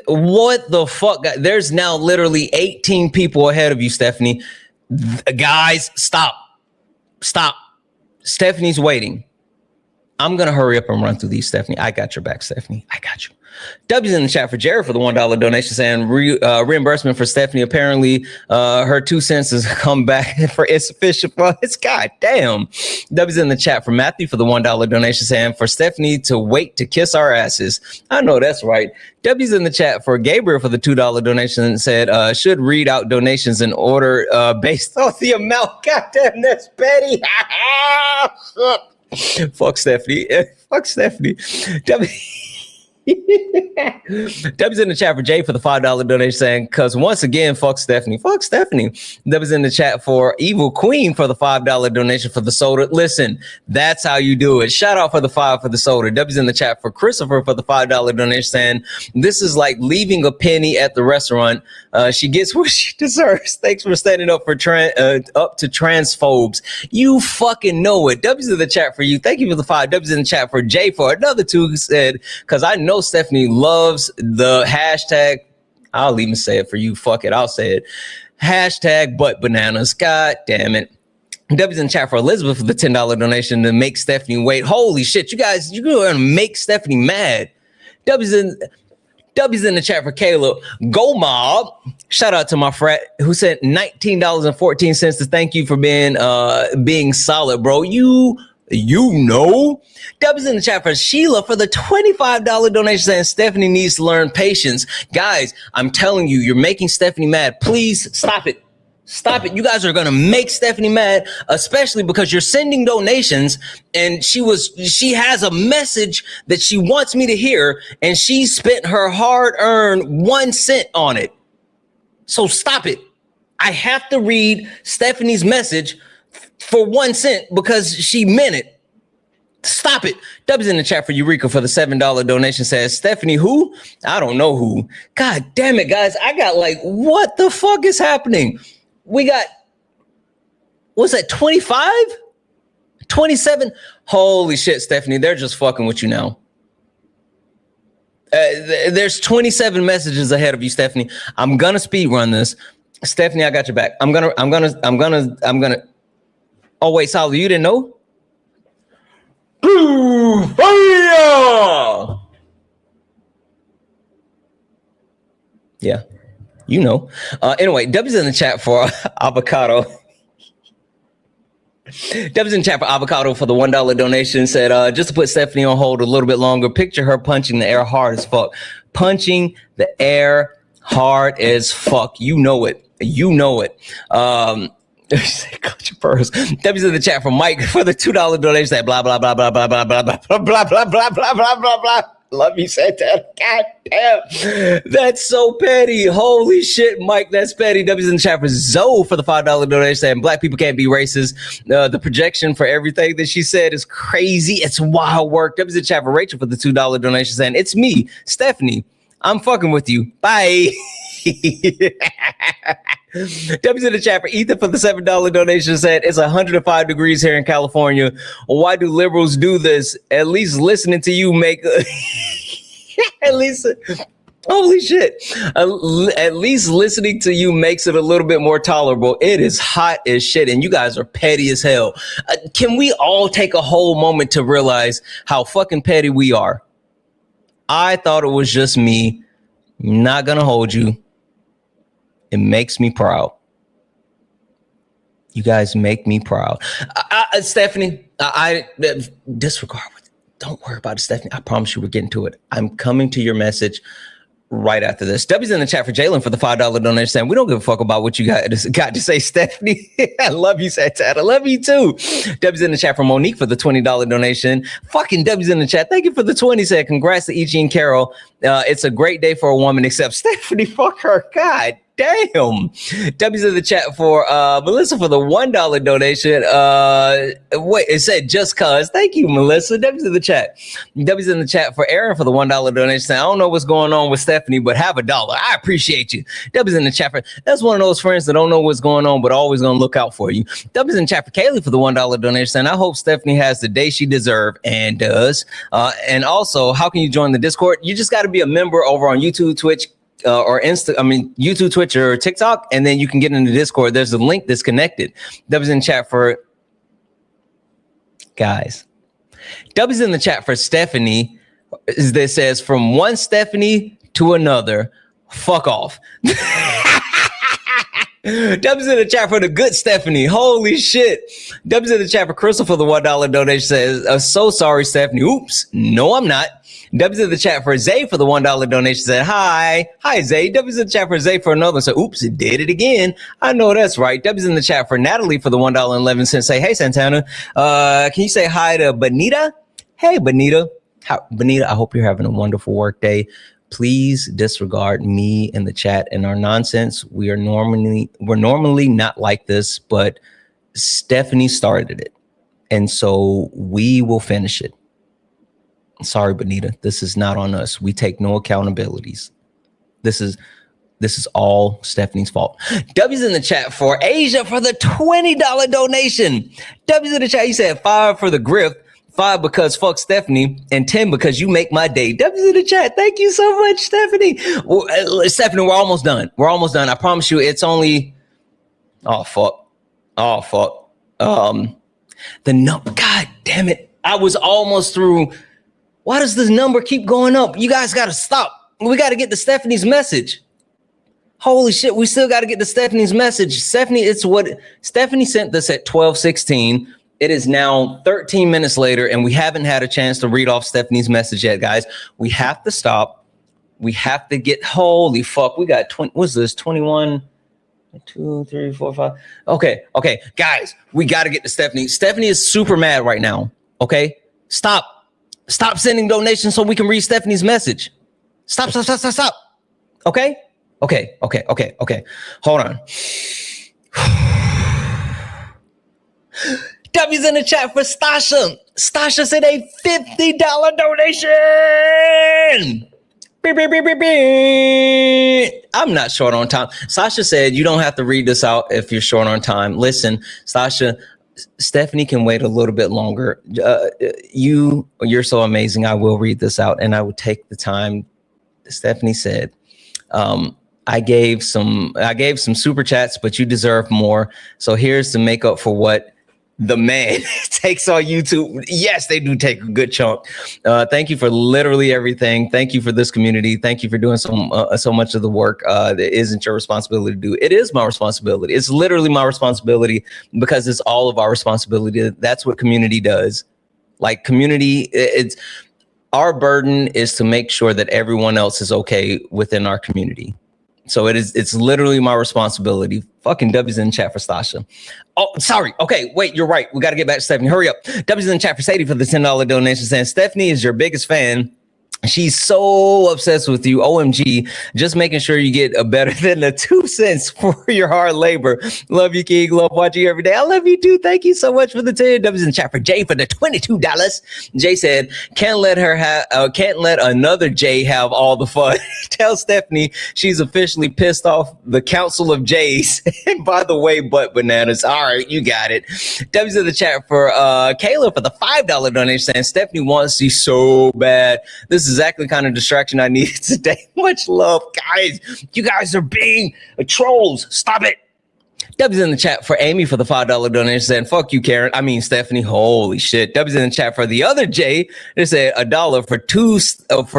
Speaker 1: What the fuck? There's now literally 18 people ahead of you, Stephanie. Guys, stop. Stop. Stephanie's waiting. I'm going to hurry up and run through these, Stephanie. I got your back, Stephanie. I got you. W's in the chat for Jared for the $1 donation saying reimbursement for Stephanie. Apparently, her 2 cents has come back for insufficient funds. God damn. W's in the chat for Matthew for the $1 donation saying for Stephanie to wait to kiss our asses. I know that's right. W's in the chat for Gabriel for the $2 donation said should read out donations in order based on the amount. God damn, that's petty. Fuck Stephanie. Fuck Stephanie. W's in the chat for Jay for the $5 donation saying, because once again, fuck Stephanie. Fuck Stephanie. W's in the chat for Evil Queen for the $5 donation for the soda. Listen, that's how you do it. Shout out for the $5 for the soda. W's in the chat for Christopher for the $5 donation saying, this is like leaving a penny at the restaurant. She gets what she deserves. Thanks for standing up for up to transphobes. You fucking know it. W's in the chat for you. Thank you for the 5. W's in the chat for Jay for another 2 who said, because I know Stephanie loves the hashtag. I'll even say it for you. Fuck it. I'll say it. Hashtag butt bananas. God damn it. W's in chat for Elizabeth for the $10 donation to make Stephanie wait. Holy shit. You guys, you're going to make Stephanie mad. W's in the chat for Caleb. Go Mob. Shout out to my frat who sent $19.14 to thank you for being solid, bro. You know. W's in the chat for Sheila for the $25 donation saying Stephanie needs to learn patience. Guys, I'm telling you, you're making Stephanie mad. Please stop it. Stop it. You guys are going to make Stephanie mad, especially because you're sending donations and she has a message that she wants me to hear and she spent her hard-earned 1 cent on it. So stop it. I have to read Stephanie's message for 1 cent because she meant it. Stop it. W's in the chat for Eureka for the $7 donation says, Stephanie who? I don't know who. God damn it, guys. I got like, what the fuck is happening? We got, what's that, 25? 27? Holy shit, Stephanie. They're just fucking with you now. There's 27 messages ahead of you, Stephanie. I'm going to speed run this. Stephanie, I got your back. I'm gonna. Oh, wait, Solid, you didn't know? Blue fire! Yeah, you know. Anyway, W's in the chat for avocado. W's in the chat for avocado for the $1 donation said, just to put Stephanie on hold a little bit longer, picture her punching the air hard as fuck. Punching the air hard as fuck. You know it. You know it. Cut your pearls. W's in the chat from Mike for the $2 donation. That blah blah blah blah blah blah blah blah blah blah blah blah blah blah blah blah. Love you, Santana. God damn. That's so petty. Holy shit, Mike. That's petty. W's in the chat for Zoe for the $5 donation. Saying black people can't be racist. The projection for everything that she said is crazy. It's wild work. W's in the chat for Rachel for the $2 donation. Saying it's me, Stephanie. I'm fucking with you. Bye. W's in the chat for Ethan for the $7 donation. Said it's 105 degrees here in California. Why do liberals do this? At least listening to you make at least holy shit. At least listening to you makes it a little bit more tolerable. It is hot as shit and you guys are petty as hell. Can we all take a whole moment to realize how fucking petty we are? I thought it was just me. Not gonna hold you. It makes me proud. You guys make me proud. Stephanie, I disregard. Don't worry about it, Stephanie. I promise you we're getting to it. I'm coming to your message right after this. W's in the chat for Jalen for the $5 donation. Saying we don't give a fuck about what you got to say, Stephanie. I love you, Santana. I love you too. W's in the chat for Monique for the $20 donation. Fucking W's in the chat. Thank you for the 20. Said congrats to Ichi and Carol. It's a great day for a woman, except Stephanie. Fuck her. God damn. W's in the chat for Melissa for the $1 donation. Wait, it said just cause. Thank you, Melissa. W's in the chat. W's in the chat for Aaron for the $1 donation. I don't know what's going on with Stephanie, but have $1. I appreciate you. W's in the chat for that's one of those friends that don't know what's going on, but always gonna look out for you. W's in the chat for Kaylee for the $1 donation. And I hope Stephanie has the day she deserves and does. And also, how can you join the Discord? You just got to be a member over on YouTube, Twitch, or YouTube, Twitch, or TikTok, and then you can get into Discord. There's a link that's connected. W's in the chat for guys. W's in the chat for Stephanie that says from one Stephanie to another. Fuck off. W's in the chat for the good Stephanie. Holy shit. W's in the chat for Crystal for the $1 donation. Says, so sorry, Stephanie. Oops. No, I'm not. W's in the chat for Zay for the $1 donation. Said, hi. Hi, Zay. W's in the chat for Zay for another. So, oops, it did it again. I know that's right. W's in the chat for Natalie for the $1.11. Say, hey, Santana. Can you say hi to Benita? Hey, Benita. Benita, I hope you're having a wonderful work day. Please disregard me in the chat and our nonsense. We're normally not like this, but Stephanie started it. And so we will finish it. Sorry, Benita. This is not on us. We take no accountabilities. This is all Stephanie's fault. W's in the chat for Asia for the $20 donation. W's in the chat. You said 5 for the grift, 5 because fuck Stephanie, and 10 because you make my day. W's in the chat. Thank you so much, Stephanie. Stephanie, we're almost done. We're almost done. I promise you. It's only. Oh fuck. God damn it. I was almost through. Why does this number keep going up? You guys got to stop. We got to get to Stephanie's message. Holy shit. We still got to get to Stephanie's message. Stephanie sent this at 12:16. It is now 13 minutes later, and we haven't had a chance to read off Stephanie's message yet, guys. We have to stop. We have to get, holy fuck. We got 20, what's this? 21, 2, 3, 4, 5. Okay. Guys, we got to get to Stephanie. Stephanie is super mad right now. Okay. Stop sending donations so we can read Stephanie's message. Stop. Okay. Hold on. W's in the chat for Stasha. Stasha said a $50 donation. I'm not short on time. Sasha said you don't have to read this out if you're short on time. Listen, Sasha, Stephanie can wait a little bit longer. You're so amazing. I will read this out and I will take the time. Stephanie said, I gave some super chats, but you deserve more. So here's to make up for what the man takes on YouTube. Yes, they do take a good chunk. Thank you for literally everything. Thank you for this community. Thank you for doing so much of the work that isn't your responsibility to do. It is my responsibility. It's literally my responsibility because it's all of our responsibility. That's what community does. Like community, it's our burden is to make sure that everyone else is okay within our community. So it's literally my responsibility. Fucking W's in the chat for Stasha. Oh, sorry. Okay, wait, you're right. We got to get back to Stephanie. Hurry up. W's in the chat for Sadie for the $10 donation saying, Stephanie is your biggest fan. She's so obsessed with you. OMG, just making sure you get a better than the 2 cents for your hard labor. Love you, King. Love watching you every day. I love you too. Thank you so much for the 10 W's in the chat for Jay for the $22. Jay said, can't let another Jay have all the fun. Tell Stephanie she's officially pissed off the Council of Jays. And by the way, butt bananas. All right, you got it. W's in the chat for Kayla for the $5 donation saying, Stephanie wants you so bad. This is exactly the kind of distraction I needed today. Much love, guys. You guys are being trolls. Stop it. W's in the chat for Amy for the $5 donation saying, fuck you, Karen. I mean, Stephanie. Holy shit. W's in the chat for the other Jay. They said $1 for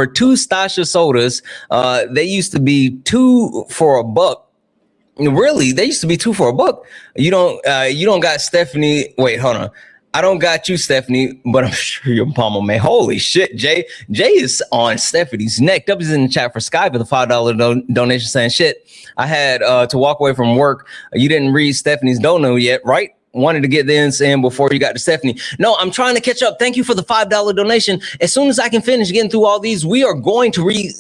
Speaker 1: two Stasha sodas. They used to be $2 for $1. Really? They used to be $2 for $1. You don't got Stephanie. Wait, hold on. I don't got you, Stephanie, but I'm sure your mama, man. Holy shit, Jay. Jay is on Stephanie's neck. W's in the chat for Sky for the $5 donation saying, shit, I had to walk away from work. You didn't read Stephanie's dono yet, right? Wanted to get this in before you got to Stephanie. No, I'm trying to catch up. Thank you for the $5 donation. As soon as I can finish getting through all these, we are going to read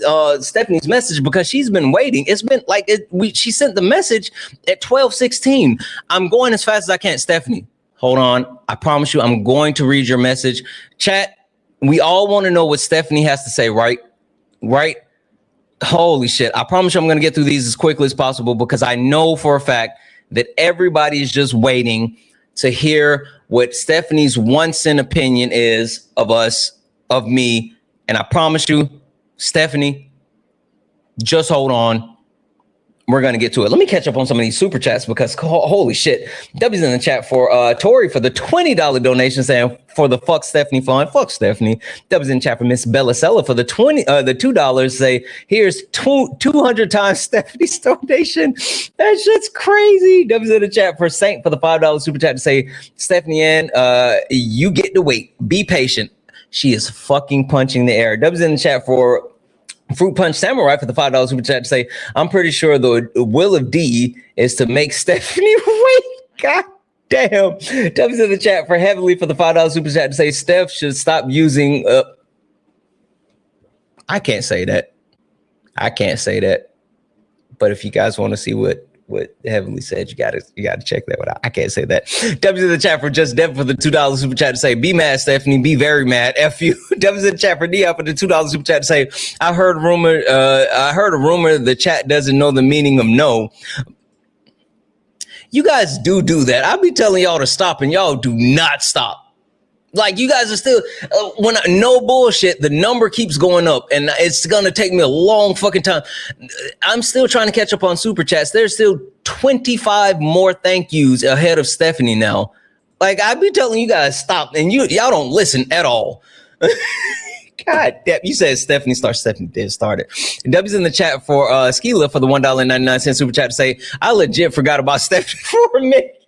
Speaker 1: Stephanie's message because she's been waiting. It's been like she sent the message at 12:16. I'm going as fast as I can, Stephanie. Hold on. I promise you, I'm going to read your message. Chat, we all want to know what Stephanie has to say, right? Right? Holy shit. I promise you I'm going to get through these as quickly as possible because I know for a fact that everybody is just waiting to hear what Stephanie's 1 cent opinion is of us, of me. And I promise you, Stephanie, just hold on. We're going to get to it. Let me catch up on some of these super chats because holy shit. W's in the chat for Tori for the $20 donation saying for the fuck Stephanie fund. Fuck Stephanie. W's in the chat for Miss Bellasella for the $2 say here's 200 times Stephanie's donation. That shit's crazy. W's in the chat for Saint for the $5 super chat to say Stephanie Ann, you get to wait. Be patient. She is fucking punching the air. W's in the chat for Fruit Punch Samurai for the $5 super chat to say, I'm pretty sure the will of D is to make Stephanie wait. God damn. W's in the chat for Heavenly for the $5 super chat to say Steph should stop using I can't say that. I can't say that. But if you guys want to see what Heavenly said, you gotta check that one out. I can't say that. W's in the chat for Just Devin for the $2 super chat to say, be mad, Stephanie, be very mad. F you. W's in the chat for Nia for the $2 super chat to say, I heard a rumor the chat doesn't know the meaning of no. You guys do that. I'll be telling y'all to stop and y'all do not stop. Like you guys are still no bullshit. The number keeps going up, and it's gonna take me a long fucking time. I'm still trying to catch up on super chats. There's still 25 more thank yous ahead of Stephanie now. Like I be telling you guys stop, and y'all don't listen at all. God damn, you said Stephanie started. Stephanie did start it. W's in the chat for Skila for the $1.99 super chat to say I legit forgot about Stephanie for a minute.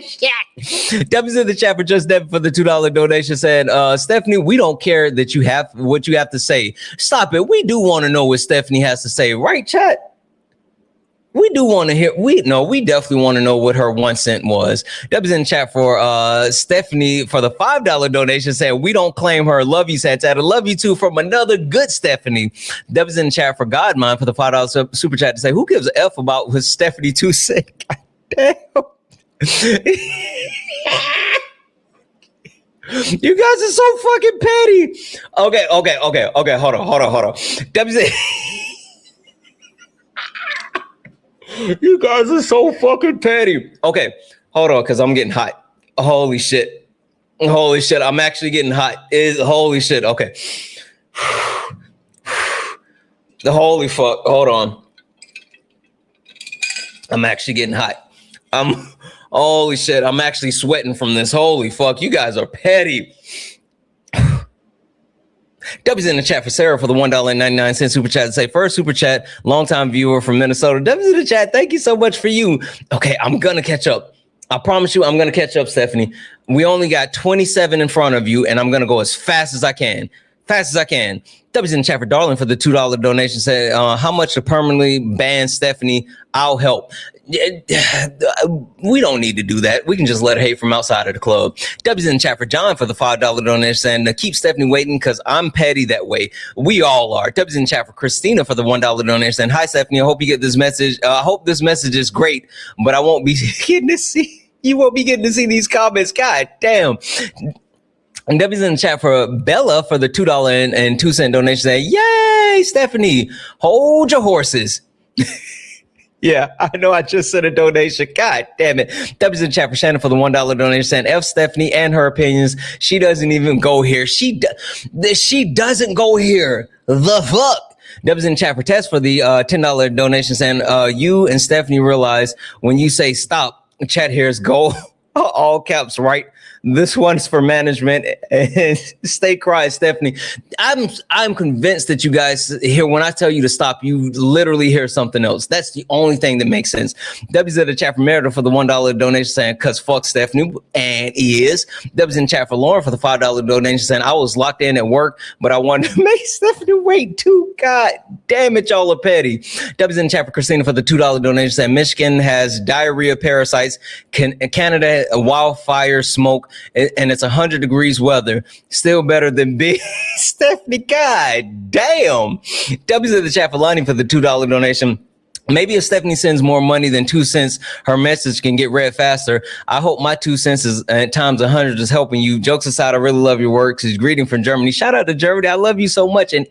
Speaker 1: Shit. W's in the chat for Just Devin for the $2 donation saying, Stephanie, we don't care that you have what you have to say. Stop it. We do want to know what Stephanie has to say, right, chat? We do want to hear. We definitely want to know what her 1 cent was. W's in the chat for Stephanie for the $5 donation saying we don't claim her. Love you, Santana. Love you too from another good Stephanie. W's in the chat for Godmine for the $5 super chat to say who gives a F about was Stephanie 2 cents? God damn. You guys are so fucking petty. Okay. Hold on. You guys are so fucking petty. Okay, hold on, because I'm getting hot. Holy shit. I'm actually getting hot. Holy shit. Okay. The holy fuck. Hold on. I'm actually getting hot. Holy shit. I'm actually sweating from this. Holy fuck. You guys are petty. W's in the chat for Sarah for the $1.99 super chat to say first super chat, longtime viewer from Minnesota. W's in the chat. Thank you so much for you. Okay, I'm going to catch up. I promise you I'm going to catch up, Stephanie. We only got 27 in front of you, and I'm going to go as fast as I can. fast as I can. W's in the chat for Darling for the $2 donation. Said, how much to permanently ban Stephanie? I'll help. We don't need to do that. We can just let her hate from outside of the club. W's in the chat for John for the $5 donation. Saying, keep Stephanie waiting because I'm petty that way. We all are. W's in the chat for Christina for the $1 donation. Saying, hi, Stephanie. I hope you get this message. I hope this message is great, but I won't be getting to see. You won't be getting to see these comments. God damn. And W's in the chat for Bella for the $2.02 donation saying, yay, Stephanie, hold your horses. Yeah, I know I just sent a donation. God damn it. W's in the chat for Shannon for the $1 donation saying, F Stephanie and her opinions. She doesn't even go here. She doesn't go here. The fuck? W's in the chat for Tess for the $10 donation saying, you and Stephanie realize when you say stop, chat here's go. All caps, right? This one's for management. And stay quiet, Stephanie. I'm convinced that you guys hear when I tell you to stop, you literally hear something else. That's the only thing that makes sense. W's in the chat for Meredith for the $1 donation saying, cause fuck Stephanie, and is. W's in the chat for Lauren for the $5 donation saying, I was locked in at work, but I wanted to make Stephanie wait too. God damn it, y'all are petty. W's in the chat for Christina for the $2 donation saying, Michigan has diarrhea parasites. Canada, wildfire smoke. And it's 100 degrees weather. Still better than big Stephanie. God damn. W's in the chat for Lonnie for the $2 donation. Maybe if Stephanie sends more money than 2 cents, her message can get read faster. I hope my 2 cents is at times 100 is helping you. Jokes aside, I really love your work. She's greeting from Germany. Shout out to Germany. I love you so much. And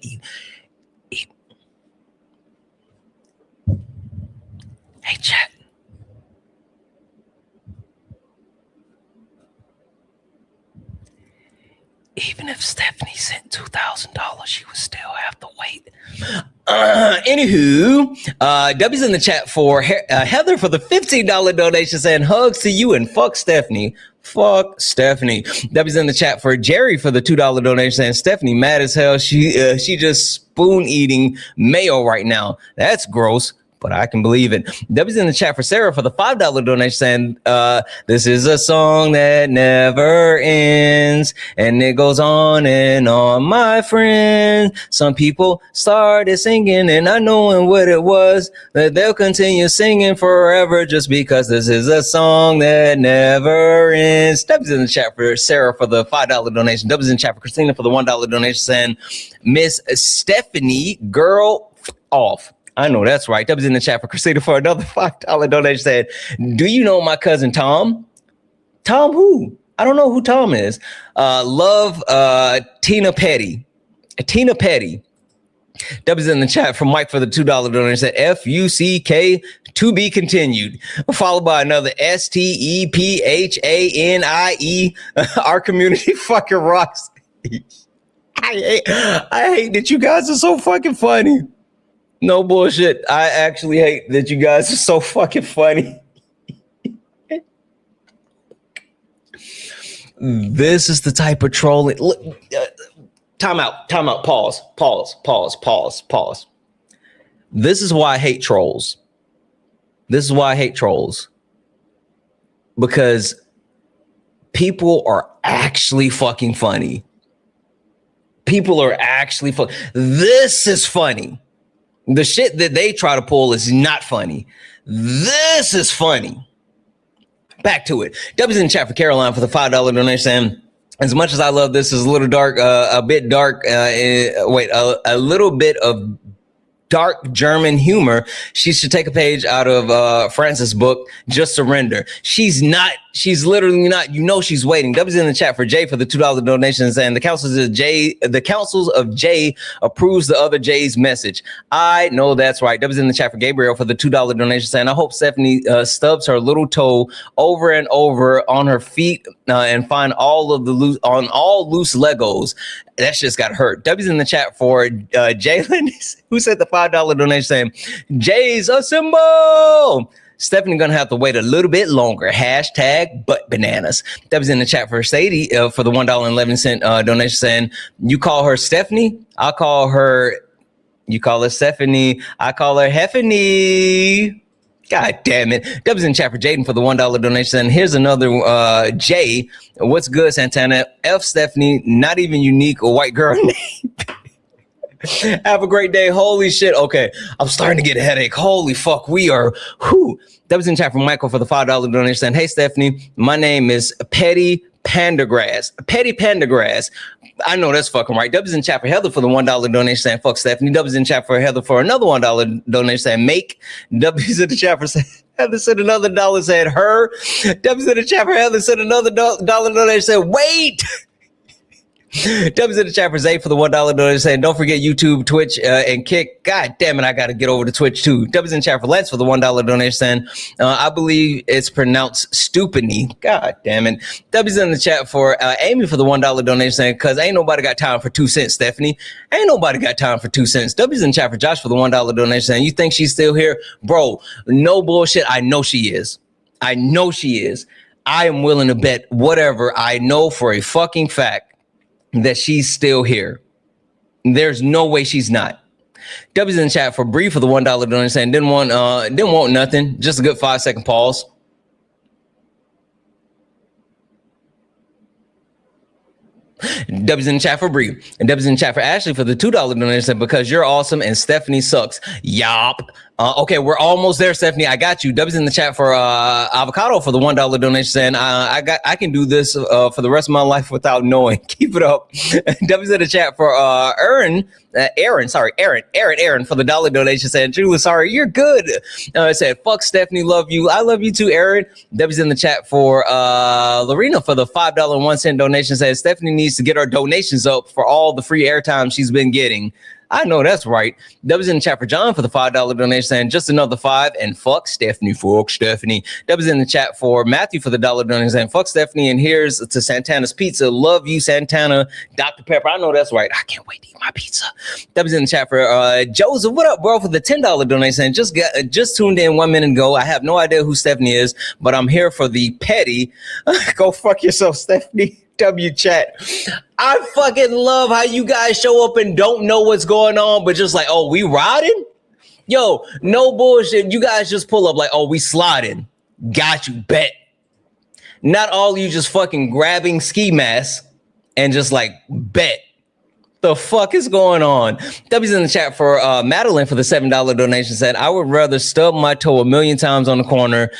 Speaker 1: hey, chat. Even if Stephanie sent $2,000, she would still have to wait. Anywho, W's in the chat for Heather for the $15 donation saying hugs to you and fuck Stephanie. Fuck Stephanie. W's in the chat for Jerry for the $2 donation saying Stephanie mad as hell. She just spoon eating mayo right now. That's gross. But I can believe it. W's in the chat for Sarah for the $5 donation saying, this is a song that never ends. And it goes on, my friend. Some people started singing and not knowing what it was. That they'll continue singing forever just because this is a song that never ends. W's in the chat for Sarah for the $5 donation. W's in the chat for Christina for the $1 donation saying, Miss Stephanie, girl off. I know that's right. That was in the chat for Christina for another $5 donation saying, do you know my cousin Tom? Tom who? I don't know who Tom is. Love Tina Petty. Tina Petty. That was in the chat from Mike for the $2 donation said FUCK to be continued. Followed by another STEPHANIE. Our community fucking rocks. I hate that you guys are so fucking funny. No bullshit. I actually hate that you guys are so fucking funny. This is the type of trolling. Look, time out. Pause. This is why I hate trolls. Because people are actually fucking funny. This is funny. The shit that they try to pull is not funny. This is funny. Back to it. W's in the chat for Caroline for the $5 donation. As much as I love this, is a little dark, a bit dark. A little bit of dark German humor. She should take a page out of Francis' book, Just Surrender. She's literally not. You know she's waiting. W's in the chat for Jay for the $2 donations, and the councils of Jay approves the other Jay's message. I know that's right. W's in the chat for Gabriel for the $2 donation, saying, I hope Stephanie stubs her little toe over and over on her feet and find all loose Legos. That shit's got hurt. W's in the chat for Jalen, who said the $5 donation, saying, Jay's a symbol. Stephanie gonna have to wait a little bit longer. Hashtag butt bananas. That was in the chat for Sadie for the $1.11 donation, saying, you call her Stephanie, I'll call her, you call her Stephanie, I call her Heffany. God damn it. W's in chat for Jaden for the $1 donation. Here's another Jay. What's good, Santana? F Stephanie, not even unique or white girl name. Have a great day. Holy shit. Okay. I'm starting to get a headache. Holy fuck. We are who? W's in chat for Michael for the $5 donation. Hey Stephanie, my name is Petty Pendergrass. Petty Pendergrass. I know that's fucking right. W's in chat for Heather for the $1 donation saying fuck Stephanie. W's in chat for Heather for another $1 donation saying make. W's in the chat for Heather said another dollar said her. W's in the chat for Heather said another dollar donation said wait. W's in the chat for Zay for the $1 donation saying don't forget YouTube, Twitch, and Kick. God damn it, I got to get over to Twitch too. W's in the chat for Lance for the $1 donation saying I believe it's pronounced stupidly. God damn it. W's in the chat for Amy for the $1 donation saying because ain't nobody got time for 2 cents, Stephanie. Ain't nobody got time for 2 cents. W's in the chat for Josh for the $1 donation saying you think she's still here? Bro, no bullshit. I know she is. I know she is. I am willing to bet whatever. I know for a fucking fact that she's still here. There's no way she's not. W's in the chat for Bree for the $1 donation saying didn't want nothing. Just a good 5-second pause. W's in the chat for Bree. And W's in the chat for Ashley for the $2 donation because you're awesome and Stephanie sucks. Yop. Okay, we're almost there, Stephanie. I got you. W's in the chat for Avocado for the $1 donation saying I can do this for the rest of my life without knowing. Keep it up. W's in the chat for Aaron for the $1 donation saying Julie, sorry, you're good. It said fuck Stephanie, love you. I love you too, Aaron. W's in the chat for Lorena for the $5.01 donation says Stephanie needs to get her donations up for all the free airtime she's been getting. I know that's right. W's in the chat for John for the $5 donation saying just another 5 and fuck Stephanie. Fuck Stephanie. W's in the chat for Matthew for the $1 donation saying fuck Stephanie. And here's to Santana's Pizza. Love you, Santana. Dr. Pepper. I know that's right. I can't wait to eat my pizza. W's in the chat for Joseph. What up, bro? For the $10 donation saying just tuned in 1 minute ago. I have no idea who Stephanie is, but I'm here for the petty. Go fuck yourself, Stephanie. W chat. I fucking love how you guys show up and don't know what's going on, but just like, oh, we riding? Yo, no bullshit. You guys just pull up like, oh, we sliding. Got you, bet. Not all you just fucking grabbing ski masks and just like, bet. The fuck is going on? W's in the chat for Madeline for the $7 donation said, I would rather stub my toe 1,000,000 times on the corner,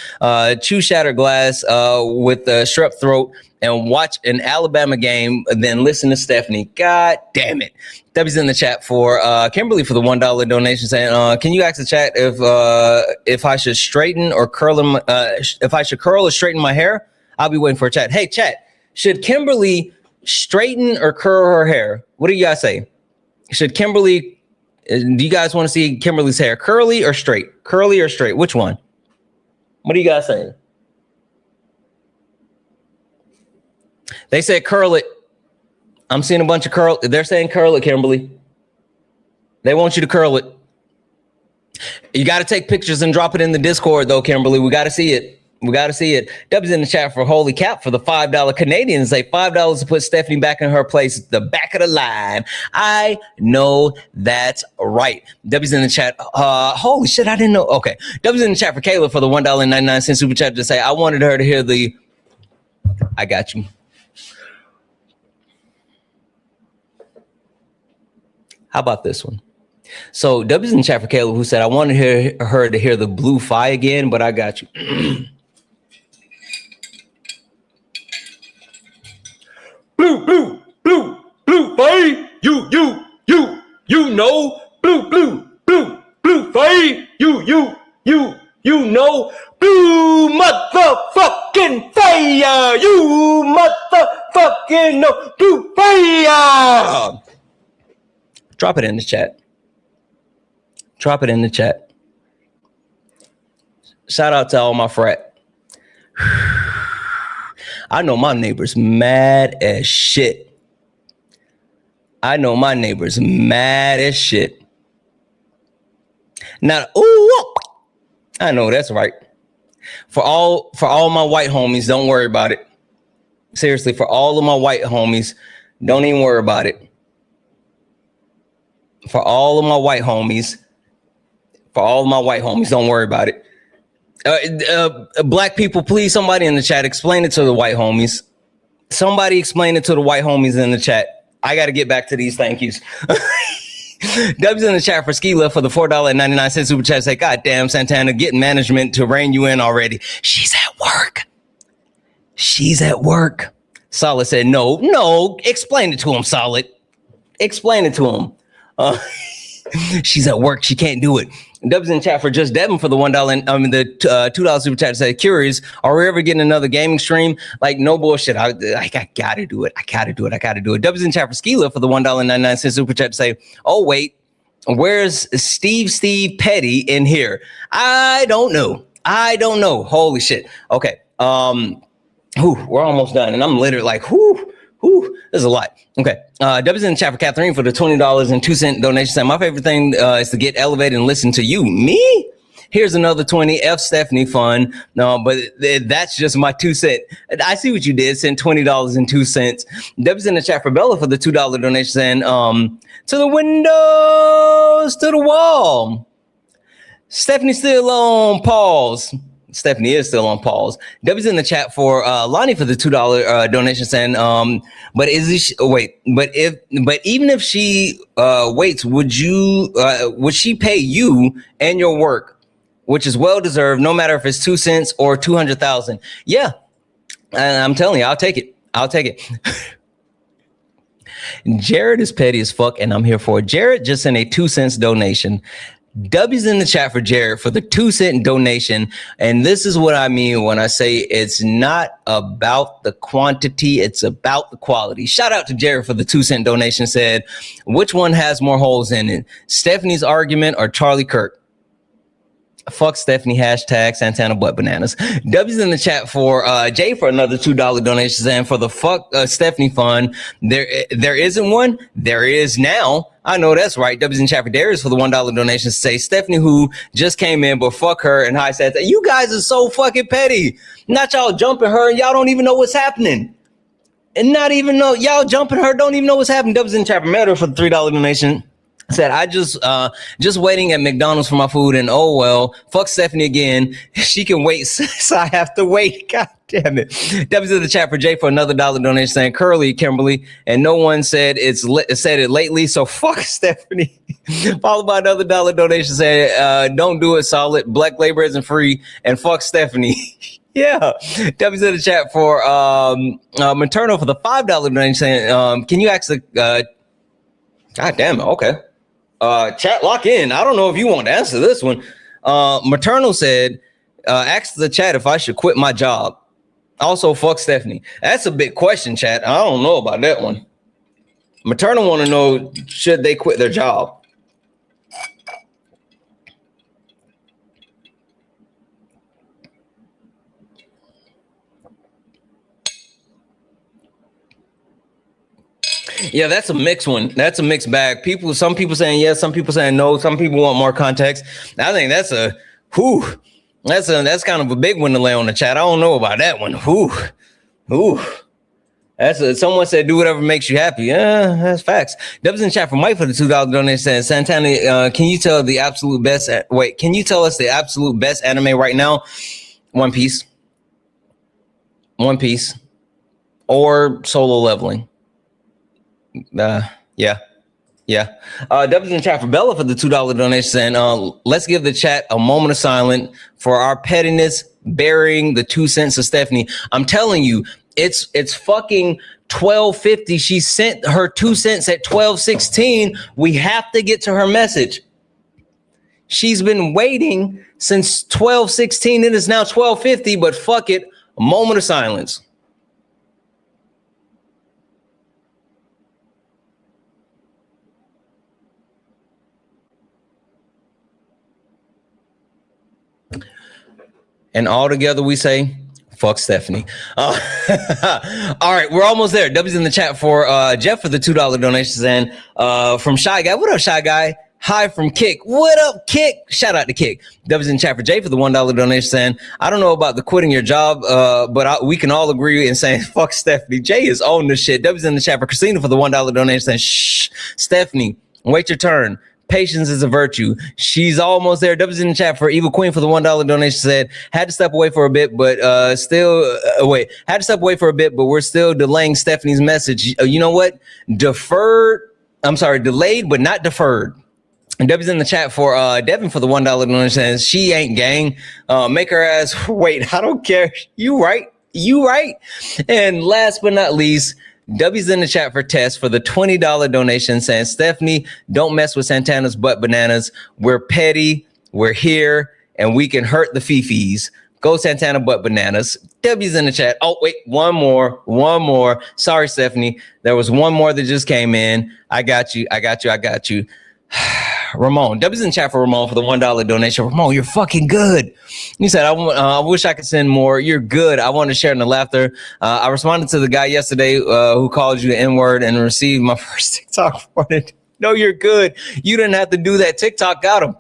Speaker 1: chew shattered glass with a strep throat, and watch an Alabama game than listen to Stephanie. God damn it. W's in the chat for Kimberly for the $1 donation saying, can you ask the chat if I should straighten or curl if I should curl or straighten my hair? I'll be waiting for a chat. Hey, chat, should Kimberly straighten or curl her hair? What do you guys say? Should Kimberly, do you guys want to see Kimberly's hair curly or straight? Curly or straight? Which one? What do you guys say? They said curl it. I'm seeing a bunch of curl. They're saying curl it, Kimberly. They want you to curl it. You got to take pictures and drop it in the Discord, though, Kimberly. We got to see it. We got to see it. W's in the chat for Holy Cap for the $5 Canadian. Say $5 to put Stephanie back in her place, the back of the line. I know that's right. W's in the chat. Holy shit, I didn't know. Okay. W's in the chat for Kayla for the $1.99 super chat to say, I wanted her to hear the, I got you. How about this one? So W's in the chat for Kayla who said, I wanted her to hear the blue fire again, but I got you. Blue, blue, blue, blue, fire, you know, blue, blue, blue, blue, fire, you know, blue motherfucking fire, you motherfucking know, blue fire. Drop it in the chat. Drop it in the chat. Shout out to all my frat. I know my neighbor's mad as shit. I know my neighbor's mad as shit. Now, ooh, I know that's right. For all my white homies, don't worry about it. Seriously, for all of my white homies, don't even worry about it. For all of my white homies, don't worry about it. Black people, please, somebody in the chat, explain it to the white homies. Somebody explain it to the white homies in the chat. I got to get back to these thank yous. Dubs in the chat for Ski Lift for the $4.99 super chat. Say, God damn, Santana, getting management to rein you in already. She's at work. She's at work. Solid said, no, explain it to him, Solid. Explain it to him. She's at work. She can't do it. Dubs in chat for Just Devin for the $2 super chat. Say, curious, are we ever getting another gaming stream? Like, no bullshit. I gotta do it. I gotta do it. Dubs in chat for Ski Lift for the $1.99 super chat. Say, oh wait, where's Steve Petty in here? I don't know. Holy shit. Okay. We're almost done, and I'm literally like, there's a lot. Okay. Dubs in the chat for Catherine for the $20.02 donation. Saying, my favorite thing is to get elevated and listen to you. Me? Here's another 20. F Stephanie fun. No, but that's just my 2 cents. I see what you did. Send $20.02. Dubs in the chat for Bella for the $2 donation. Saying, to the windows, to the wall. Stephanie still on pause. Stephanie is still on pause. Debbie's in the chat for Lonnie for the $2 donation, saying, but even if she waits, would she pay you and your work, which is well deserved, no matter if it's 2 cents or 200,000? Yeah, and I'm telling you, I'll take it. Jared is petty as fuck, and I'm here for it. Jared just sent a 2 cents donation. W's in the chat for Jared for the 2 cent donation. And this is what I mean when I say it's not about the quantity, it's about the quality. Shout out to Jared for the 2 cent donation. Said, which one has more holes in it? Stephanie's argument or Charlie Kirk? Fuck Stephanie, hashtag Santana butt bananas. W's in the chat for Jay for another $2 donation. And for the fuck Stephanie fund, there isn't one. There is now. I know that's right. W's in chat for Darius for the $1 donation. Say Stephanie, who just came in, but fuck her. And I said, you guys are so fucking petty. Not y'all jumping her and y'all don't even know what's happening. And not even know y'all jumping her, don't even know what's happening. W's in the chat for Meta for the $3 donation. Said, I just waiting at McDonald's for my food, and oh well, fuck Stephanie again. She can wait, so I have to wait. God damn it. W's in the chat for Jay for another $1 donation, saying Curly, Kimberly, and no one said said it lately, so fuck Stephanie. Followed by another $1 donation saying, don't do it, Solid. Black labor isn't free, and fuck Stephanie. Yeah. W's in the chat for Maternal for the $5 donation, saying, can you ask the God damn it, okay. Chat, lock in. I don't know if you want to answer this one. Maternal said, ask the chat if I should quit my job. Also, fuck Stephanie. That's a big question, chat. I don't know about that one. Maternal want to know, should they quit their job? Yeah, that's a mixed one. That's a mixed bag. Some people saying yes, some people saying no. Some people want more context. I think that's that's kind of a big one to lay on the chat. I don't know about that one. Someone said do whatever makes you happy. Yeah, that's facts. Dubs in chat for Mike for the $2 donation saying, Santana, can you tell us the absolute best anime right now? One Piece or Solo Leveling. Yeah. Dubs in the chat for Bella for the $2 donation saying, let's give the chat a moment of silence for our pettiness burying the 2 cents of Stephanie. I'm telling you, it's fucking 12:50. She sent her 2 cents at 12:16. We have to get to her message. She's been waiting since 12:16. It is now 12:50, but fuck it, a moment of silence. And all together we say, fuck Stephanie. All right, we're almost there. W's in the chat for Jeff for the $2 donations. And from Shy Guy. What up, Shy Guy? Hi from Kick. What up, Kick? Shout out to Kick. W's in the chat for Jay for the $1 donation saying, I don't know about the quitting your job, but we can all agree in saying, fuck Stephanie. Jay is on this shit. W's in the chat for Christina for the $1 donation saying, shh, Stephanie, wait your turn. Patience is a virtue. She's almost there. W's in the chat for Evil Queen for the $1 donation said, had to step away for a bit, but had to step away for a bit, but we're still delaying Stephanie's message. You know what? Delayed, but not deferred. And W's in the chat for Devin for the $1 donation says, she ain't gang. Make her ass wait. I don't care. You right. And last but not least, W's in the chat for Tess for the $20 donation saying, Stephanie, don't mess with Santana's butt bananas. We're petty, we're here, and we can hurt the Fifis. Go Santana butt bananas. W's in the chat. Oh, wait, one more. Sorry, Stephanie. There was one more that just came in. I got you. Ramon. W's in the chat for Ramon for the $1 donation. Ramon, you're fucking good. He said, I wish I could send more. You're good. I want to share in the laughter. I responded to the guy yesterday who called you the N-word and received my first TikTok for it. No, you're good. You didn't have to do that. TikTok got him.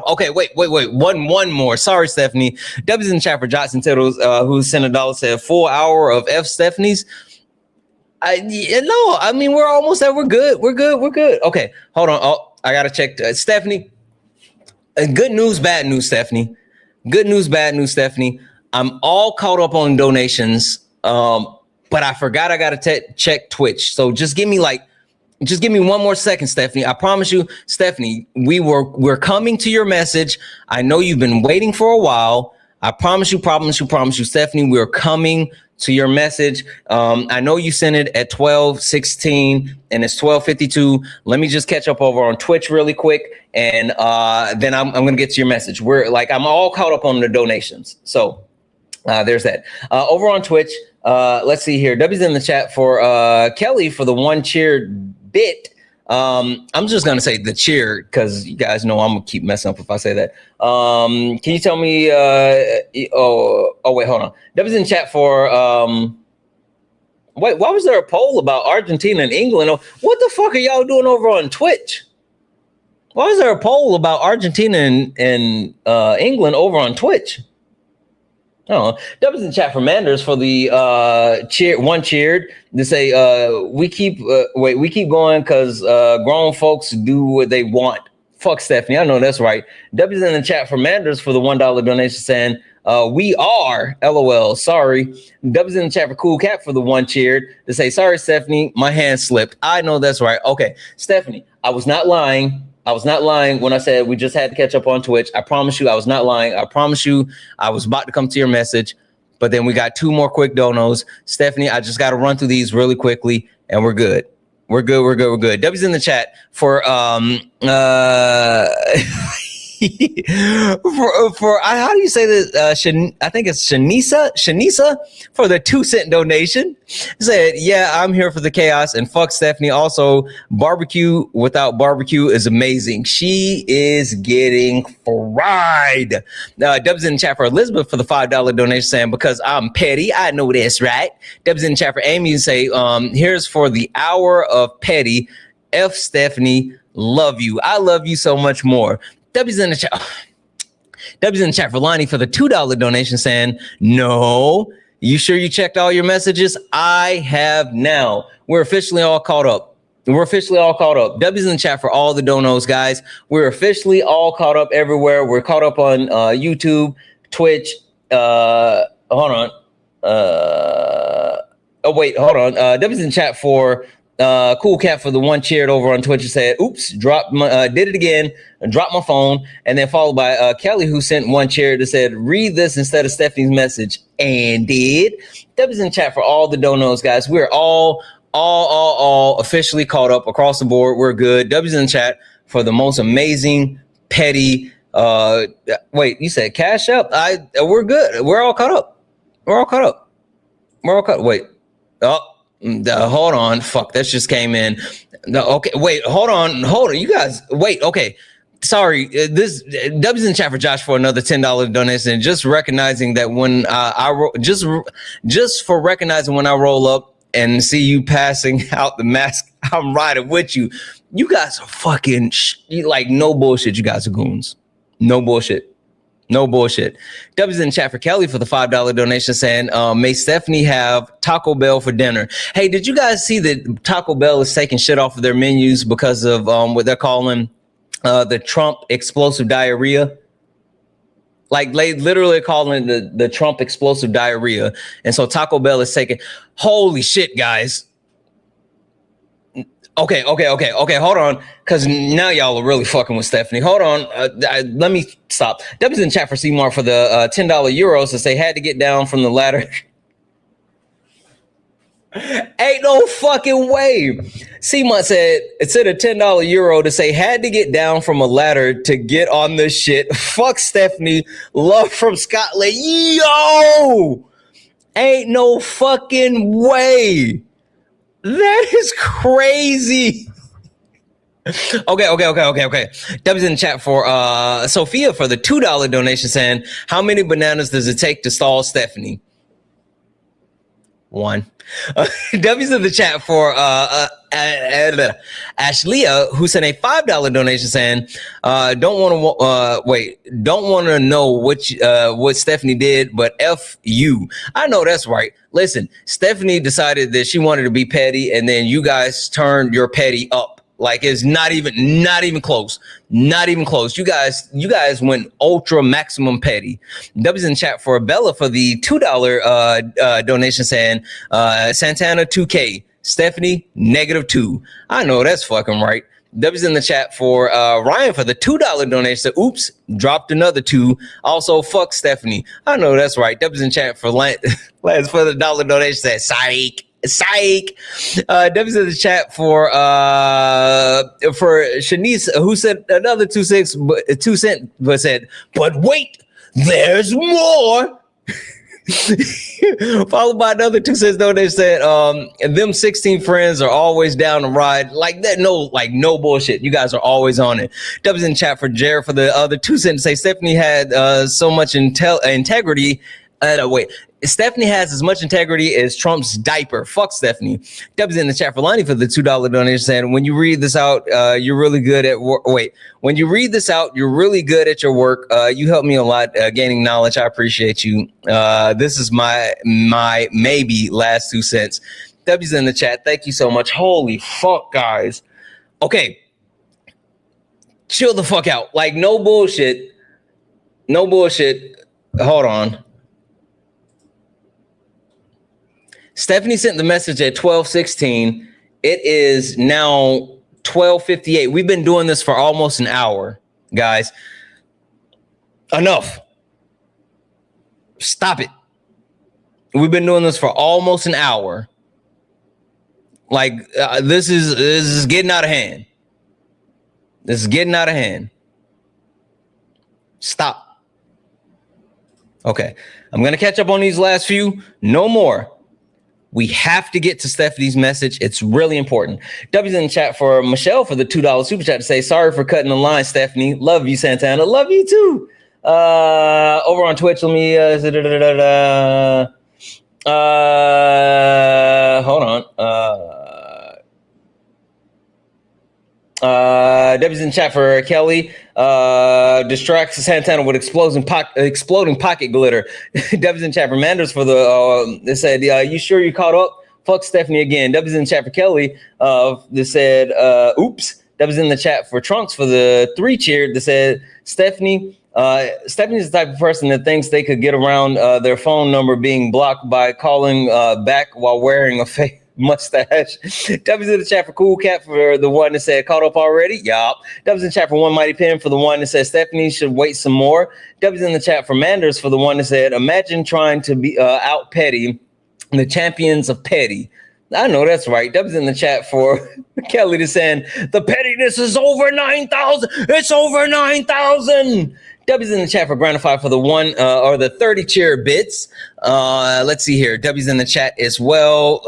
Speaker 1: Okay, wait. One more. Sorry, Stephanie. W's in the chat for Johnson Tittles, who sent $1, said, full hour of F Stephanie's. We're almost there. We're good. Okay, hold on. Oh, I gotta check. Stephanie, good news, bad news, Stephanie. Good news, bad news, Stephanie. I'm all caught up on donations, but I forgot I gotta check Twitch. So just give me one more second, Stephanie. I promise you, Stephanie, we're coming to your message. I know you've been waiting for a while. I promise you, Stephanie, we're coming to your message. I know you sent it at 12:16 and it's 12:52. Let me just catch up over on Twitch really quick, and then I'm gonna get to your message. I'm all caught up on the donations. So there's that. Over on Twitch, let's see here. W's in the chat for Kelly for the one cheer bit. I'm just gonna say the cheer because you guys know I'm gonna keep messing up if I say that. Can you tell me? Wait, hold on. That was in chat for. Wait, why was there a poll about Argentina and England? What the fuck are y'all doing over on Twitch? Why was there a poll about Argentina and England over on Twitch? Oh, that was in chat for Manders for the cheered to say we keep going because grown folks do what they want. Fuck Stephanie, I know that's right. W's in the chat for Manders for the $1 donation saying we are LOL. Sorry. W's in the chat for Cool Cat for the one cheered to say sorry Stephanie, my hand slipped. I know that's right. Okay, Stephanie, I was not lying. When I said we just had to catch up on Twitch. I promise you I was not lying. I promise you I was about to come to your message, but then we got two more quick donos. Stephanie, I just got to run through these really quickly and we're good. We're good. W's in the chat for how do you say this? I think it's Shanisa for the 2-cent donation. Said, yeah, I'm here for the chaos and fuck Stephanie. Also, barbecue without barbecue is amazing. She is getting fried. Dubs in the chat for Elizabeth for the $5 donation saying, because I'm petty. I know that's right. Dubs in the chat for Amy and say, here's for the hour of petty. F Stephanie, love you. I love you so much more. W's in the chat. W's in the chat for Lonnie for the $2 donation saying, no, you sure you checked all your messages? I have now. We're officially all caught up. W's in the chat for all the donos, guys. We're officially all caught up everywhere. We're caught up on YouTube, Twitch. Hold on. W's in the chat for Cool Cat for the one cheered over on Twitch and said, oops, did it again, dropped my phone, and then followed by Kelly, who sent one cheer that said, read this instead of Stephanie's message, and did. That was in chat for all the donos, guys. We're all officially caught up across the board. We're good. W's in the chat for the most amazing petty. Wait, you said cash up? We're good. We're all caught up. Wait. Hold on. Fuck, that just came in. Okay, wait, hold on. You guys, wait, okay. Sorry, this W's in the chat for Josh for another $10 donation. Just recognizing that when just for recognizing when I roll up and see you passing out the mask, I'm riding with you. You guys are fucking like no bullshit. You guys are goons. No bullshit. W's in the chat for Kelly for the $5 donation saying, may Stephanie have Taco Bell for dinner. Hey, did you guys see that Taco Bell is taking shit off of their menus because of what they're calling the Trump explosive diarrhea. Like they literally calling it the Trump explosive diarrhea. And so Taco Bell is taking, holy shit, guys. Okay. Hold on. Because now y'all are really fucking with Stephanie. Hold on. Let me stop. W's in chat for Seymour for the $10 euros since they had to get down from the ladder. Ain't no fucking way. Seymour said it's at a $10 euro to say had to get down from a ladder to get on this shit. Fuck Stephanie. Love from Scotland. Yo! Ain't no fucking way. That is crazy. Okay. W's in the chat for Sophia for the $2 donation saying, how many bananas does it take to stall Stephanie? 1. W's in the chat for Ashleah, who sent a $5 donation saying, don't want to know what Stephanie did, but F you. I know that's right. Listen, Stephanie decided that she wanted to be petty, and then you guys turned your petty up. Like it's not even close. Not even close. You guys went ultra maximum petty. W's in chat for Bella for the $2 donation saying Santana 2K, Stephanie -2. I know that's fucking right. W's in the chat for Ryan for the $2 donation. Said, oops, dropped another 2. Also, fuck Stephanie. I know that's right. W's in chat for Lance for the $1 donation. Said, psych. W's in the chat for Shanice, who said another 2 cents, but said, but wait, there's more. Followed by another 2 cents donation said, them 16 friends are always down to ride like that. No bullshit. You guys are always on it. W's in chat for Jared for the other 2 cents. Say Stephanie had so much integrity. Stephanie has as much integrity as Trump's diaper. Fuck Stephanie. W's in the chat for Lonnie for the $2 donation saying, when you read this out, you're really good at work. When you read this out, you're really good at your work. You helped me a lot gaining knowledge. I appreciate you. This is my maybe last 2 cents. W's in the chat. Thank you so much. Holy fuck, guys. Okay. Chill the fuck out. Like, no bullshit. No bullshit. Hold on. Stephanie sent the message at 12:16. It is now 12:58. We've been doing this for almost an hour, guys. Enough. Stop it. We've been doing this for almost an hour. Like, this is getting out of hand. This is getting out of hand. Stop. Okay. I'm going to catch up on these last few. No more. We have to get to Stephanie's message. It's really important. W's in the chat for Michelle for the $2 super chat to say, sorry for cutting the line, Stephanie. Love you, Santana. Love you too. Over on Twitch, let me hold on. W's in chat for Kelly. Distracts Santana with exploding pocket glitter. W's in chat for Manders for the they said, you sure you caught up? Fuck Stephanie again. W's in the chat for Kelly. They said, oops. W's in the chat for Trunks for the 3 cheer. They said, Stephanie. Stephanie's the type of person that thinks they could get around their phone number being blocked by calling back while wearing a fake mustache. W's in the chat for Cool Cat for the one that said caught up already. Yup. W's in the chat for One Mighty Pen for the one that said Stephanie should wait some more. W's in the chat for Manders for the one that said imagine trying to be out petty the champions of petty. I know that's right. W's in the chat for Kelly to saying the pettiness is over 9,000. It's over 9,000. W's in the chat for Grandify for the 1 or the 30 cheer bits. Let's see here. W's in the chat as well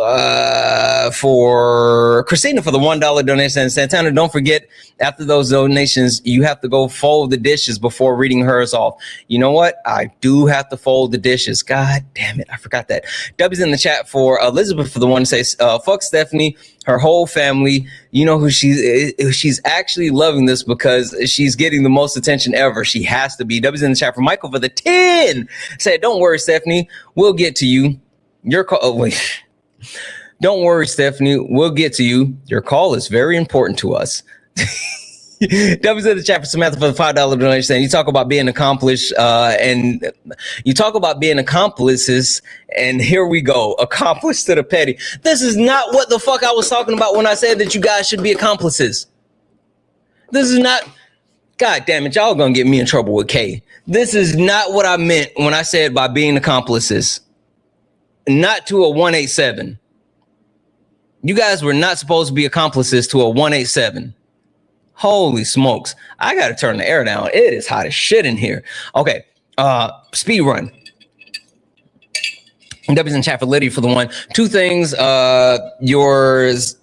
Speaker 1: for Christina for the $1 donation. And Santana, don't forget, after those donations, you have to go fold the dishes before reading hers off. You know what? I do have to fold the dishes. God damn it. I forgot that. W's in the chat for Elizabeth for the one that says, fuck Stephanie, her whole family. You know who she's actually loving this because she's getting the most attention ever. She has to be. W's in the chat for Michael for the 10. Said, don't worry, Stephanie. We'll get to you. Your call. Oh, wait. Don't worry, Stephanie. We'll get to you. Your call is very important to us. W's in the chat for Samantha for the $5 donation. Saying you talk about being accomplished, and you talk about being accomplices, and here we go, accomplice to the petty. This is not what the fuck I was talking about when I said that you guys should be accomplices. This is not. God damn it, y'all gonna get me in trouble with K. This is not what I meant when I said by being accomplices. Not to a 187. You guys were not supposed to be accomplices to a 187. Holy smokes. I gotta turn the air down. It is hot as shit in here. Okay, speed run. W's in chat for Liddy for the one. Two things, yours.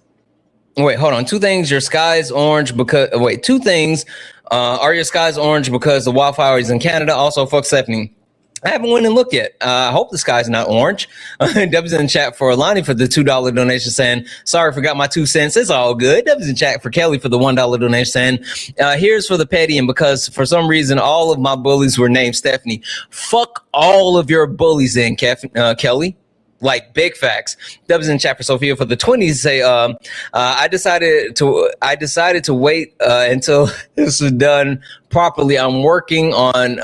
Speaker 1: Wait, hold on. Two things, your sky's orange because, two things, are your skies orange because the wildfire is in Canada? Also, fuck Stephanie. I haven't went and looked yet. I hope the sky's not orange. Dubs in the chat for Lonnie for the $2 donation saying, sorry, forgot my 2 cents. It's all good. Dubs in chat for Kelly for the $1 donation saying, here's for the petty. And because for some reason, all of my bullies were named Stephanie. Fuck all of your bullies in, Kelly. Like big facts. Dubs in chat for Sophia for the 20s say, I decided to wait until this is done properly. I'm working on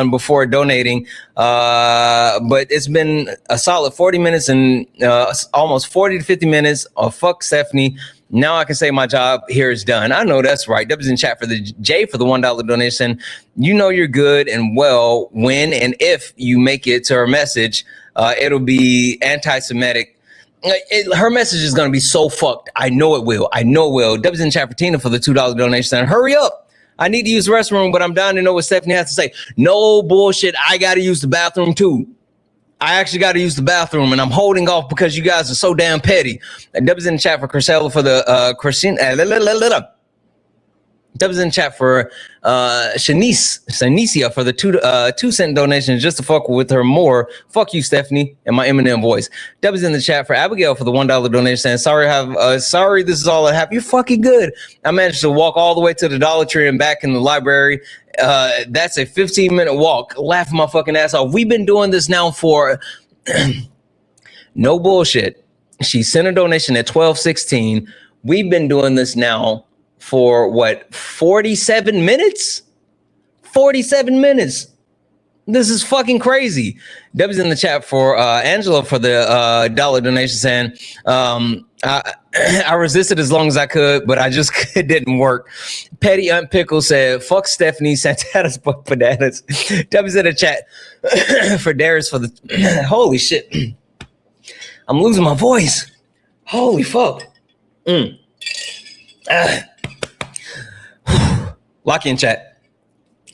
Speaker 1: before donating. But it's been a solid 40 minutes and almost 40 to 50 minutes of fuck Stephanie. Now I can say my job here is done. I know that's right. Dubs in chat for the J for the $1 donation. You know you're good and well when and if you make it to her message. It'll be anti-Semitic. Her message is going to be so fucked. I know it will. Dubs in chat for Tina for the $2 donation. And hurry up. I need to use the restroom, but I'm dying to know what Stephanie has to say. No bullshit. I got to use the bathroom too. I actually got to use the bathroom, and I'm holding off because you guys are so damn petty. Dubs in the chat for Chrisella for the Christine. Dubs in the chat for Shanicia for the 2 cent donation just to fuck with her more. Fuck you, Stephanie, and my Eminem voice. Dubs in the chat for Abigail for the $1 donation saying, sorry, this is all I have. You're fucking good. I managed to walk all the way to the Dollar Tree and back in the library. That's a 15-minute walk. Laugh my fucking ass off. We've been doing this now for no bullshit. She sent a donation at 12:16. We've been doing this now for what, 47 minutes? 47 minutes. This is fucking crazy. Deb's in the chat for Angela for the dollar donation saying, I resisted as long as I could, but it didn't work. Petty Aunt Pickle said, fuck Stephanie, Santana's butt bananas. Deb's in the chat for Darius for the, holy shit. I'm losing my voice. Holy fuck. Lock in, chat.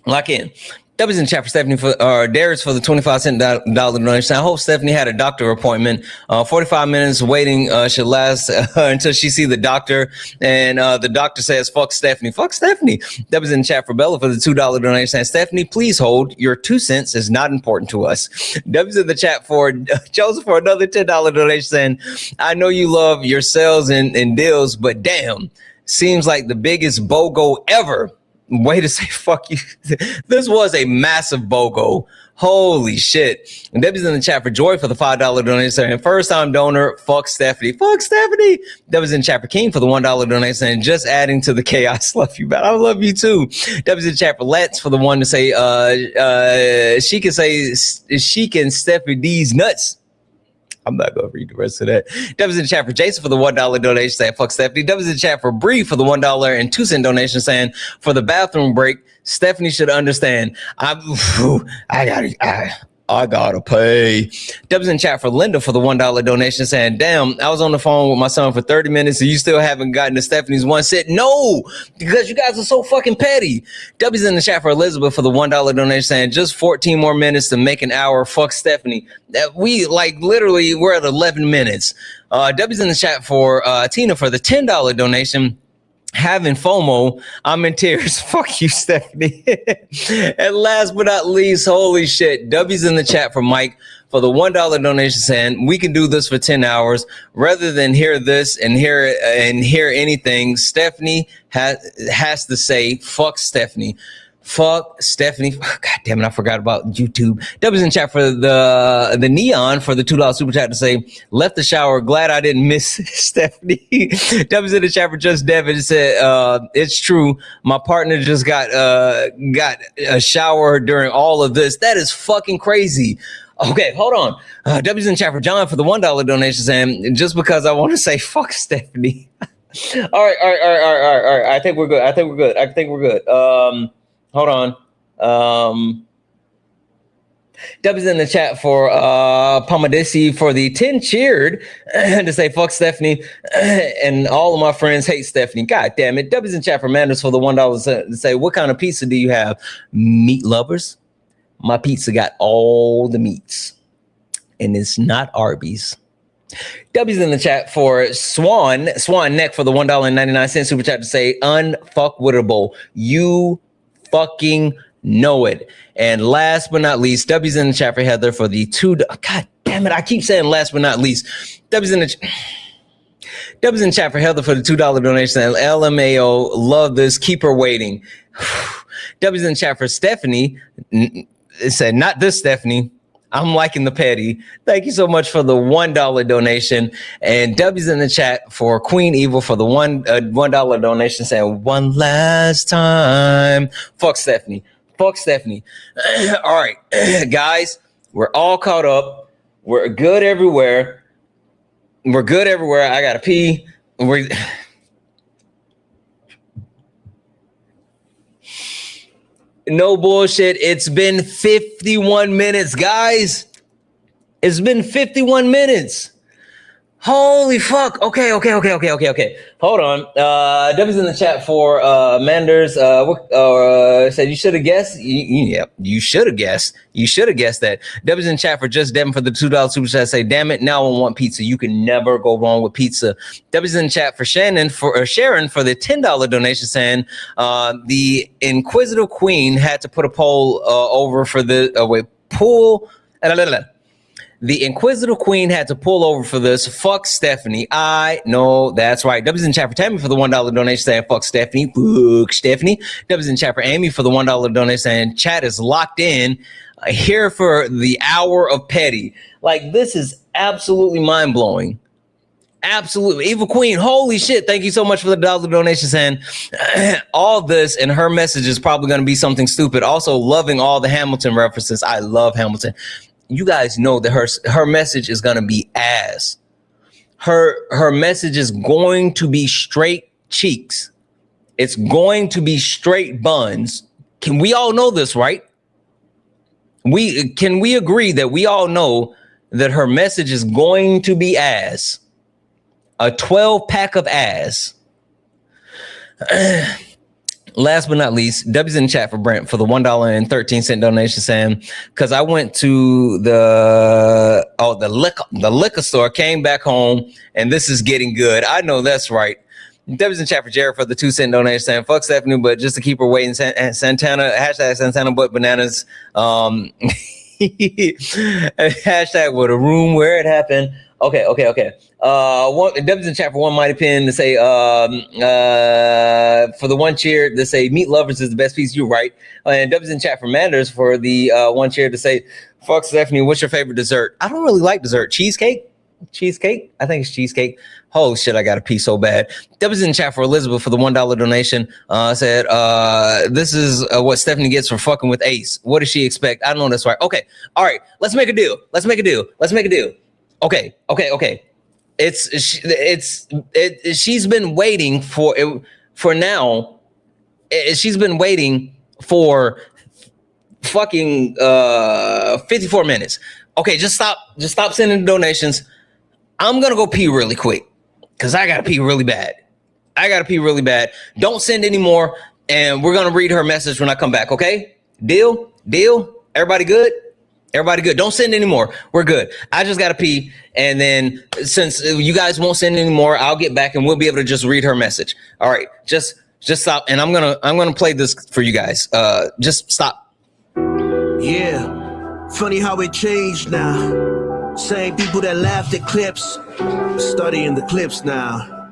Speaker 1: Lock in. W's in chat for Stephanie for Darius for the 25-cent dollar donation. I hope Stephanie had a doctor appointment. 45 minutes waiting should last until she see the doctor. And the doctor says, fuck Stephanie. Fuck Stephanie. W's in chat for Bella for the $2 donation. Stephanie, please hold. Your 2 cents is not important to us. W's in the chat for Joseph for another $10 donation saying, I know you love your sales and deals, but damn, seems like the biggest BOGO ever. Way to say fuck you. This was a massive BOGO. Holy shit. And Debbie's in the chat for Joy for the $5 donation saying, first time donor, fuck Stephanie. Fuck Stephanie. Debbie's in chat for King for the $1 donation saying, just adding to the chaos. Love you, man. I love you too. Debbie's in chat for Let's for the one to say, she can Stephanie D's nuts. I'm not going to read the rest of that. Debbie's in the chat for Jason for the $1 donation saying, fuck Stephanie. Debbie's in the chat for Bree for the $1 and 2 cent donation saying, for the bathroom break, Stephanie should understand. I gotta pay. Debbie's in chat for Linda for the $1 donation saying, damn, I was on the phone with my son for 30 minutes and you still haven't gotten to Stephanie's 1 cent. No, because you guys are so fucking petty. Debbie's in the chat for Elizabeth for the $1 donation saying, just 14 more minutes to make an hour. Fuck Stephanie. That we literally we're at 11 minutes. Debbie's in the chat for Tina for the $10 donation. Having FOMO, I'm in tears. Fuck you, Stephanie. And last but not least, holy shit, W's in the chat for Mike for the $1 donation saying, we can do this for 10 hours rather than hear this and hear anything. Stephanie has to say, fuck Stephanie. Fuck Stephanie. God damn it, I forgot about YouTube. W's in the chat for the neon for the $2 super chat to say, left the shower. Glad I didn't miss Stephanie. W's in the chat for Just Devin said, it's true. My partner just got a shower during all of this. That is fucking crazy. Okay, hold on. W's in the chat for John for the $1 donation saying, just because I want to say fuck Stephanie. All right. I think we're good. Hold on. W's in the chat for Pamadisi for the 10 cheered to say fuck Stephanie and all of my friends hate Stephanie. God damn it. W's in chat for Manders for the $1 to say what kind of pizza do you have? Meat lovers. My pizza got all the meats and it's not Arby's. W's in the chat for Swan Neck for the $1.99 super chat to say unfuckwittable. You fucking know it. And last but not least, W's in the chat for Heather for the God damn it, I keep saying last but not least. W's in the chat for Heather for the $2 donation. And LMAO, love this. Keep her waiting. W's in the chat for Stephanie. It said, not this Stephanie. I'm liking the petty. Thank you so much for the $1 donation. And W's in the chat for Queen Evil for the $1 donation saying one last time. Fuck Stephanie. All right, guys, we're all caught up. We're good everywhere. I gotta pee. No bullshit. It's been 51 minutes, guys. It's been 51 minutes. Holy fuck. Okay. Hold on. W's in the chat for Manders. Said you should have guessed. Yep, you should have guessed. You should have guessed that. W's in the chat for Just Devin for the $2 super chat. Say, damn it, now I want pizza. You can never go wrong with pizza. W's in the chat for Sharon for the $10 donation saying the Inquisitive Queen had to put a poll over for the The Inquisitive Queen had to pull over for this. Fuck Stephanie. I know that's right. W's in chat for Tammy for the $1 donation saying fuck Stephanie. Fuck Stephanie. W's in chat for Amy for the $1 donation saying chat is locked in here for the hour of petty. Like, this is absolutely mind blowing. Absolutely. Evil Queen, holy shit. Thank you so much for the $1 donation saying all this, and her message is probably going to be something stupid. Also loving all the Hamilton references. I love Hamilton. You guys know that her message is going to be ass. Her message is going to be straight cheeks. It's going to be straight buns. Can we all know this, right? Can we agree that we all know that her message is going to be ass? A 12-pack of ass. Last but not least, W's in the chat for Brent for the $1.13 donation saying, because I went to the liquor store, came back home, and this is getting good. I know that's right. W's in the chat for Jared for the 2-cent donation saying, fuck Stephanie, but just to keep her waiting, Santana, hashtag Santana butt bananas. Hashtag with a room where it happened. Okay. W's in the chat for One Mighty Pin to say, for the one cheer to say, Meat Lovers is the best piece. You're right. And W's in the chat for Manders for the one cheer to say, fuck Stephanie, what's your favorite dessert? I don't really like dessert. Cheesecake? I think it's cheesecake. Holy shit, I got to pee so bad. W's in the chat for Elizabeth for the $1 donation. Said, this is what Stephanie gets for fucking with Ace. What does she expect? I don't know that's right. Okay. All right. Let's make a deal. Okay. She's been waiting for now. She's been waiting for fucking 54 minutes. Okay, just stop sending donations. I'm gonna go pee really quick because I gotta pee really bad. Don't send any more, and we're gonna read her message when I come back. Okay? Deal? Everybody good? Don't send any more. We're good. I just gotta pee, and then since you guys won't send any more, I'll get back and we'll be able to just read her message. All right, just stop, and I'm gonna play this for you guys. Just stop.
Speaker 2: Yeah, funny how it changed now. Same people that laughed at clips, studying the clips now.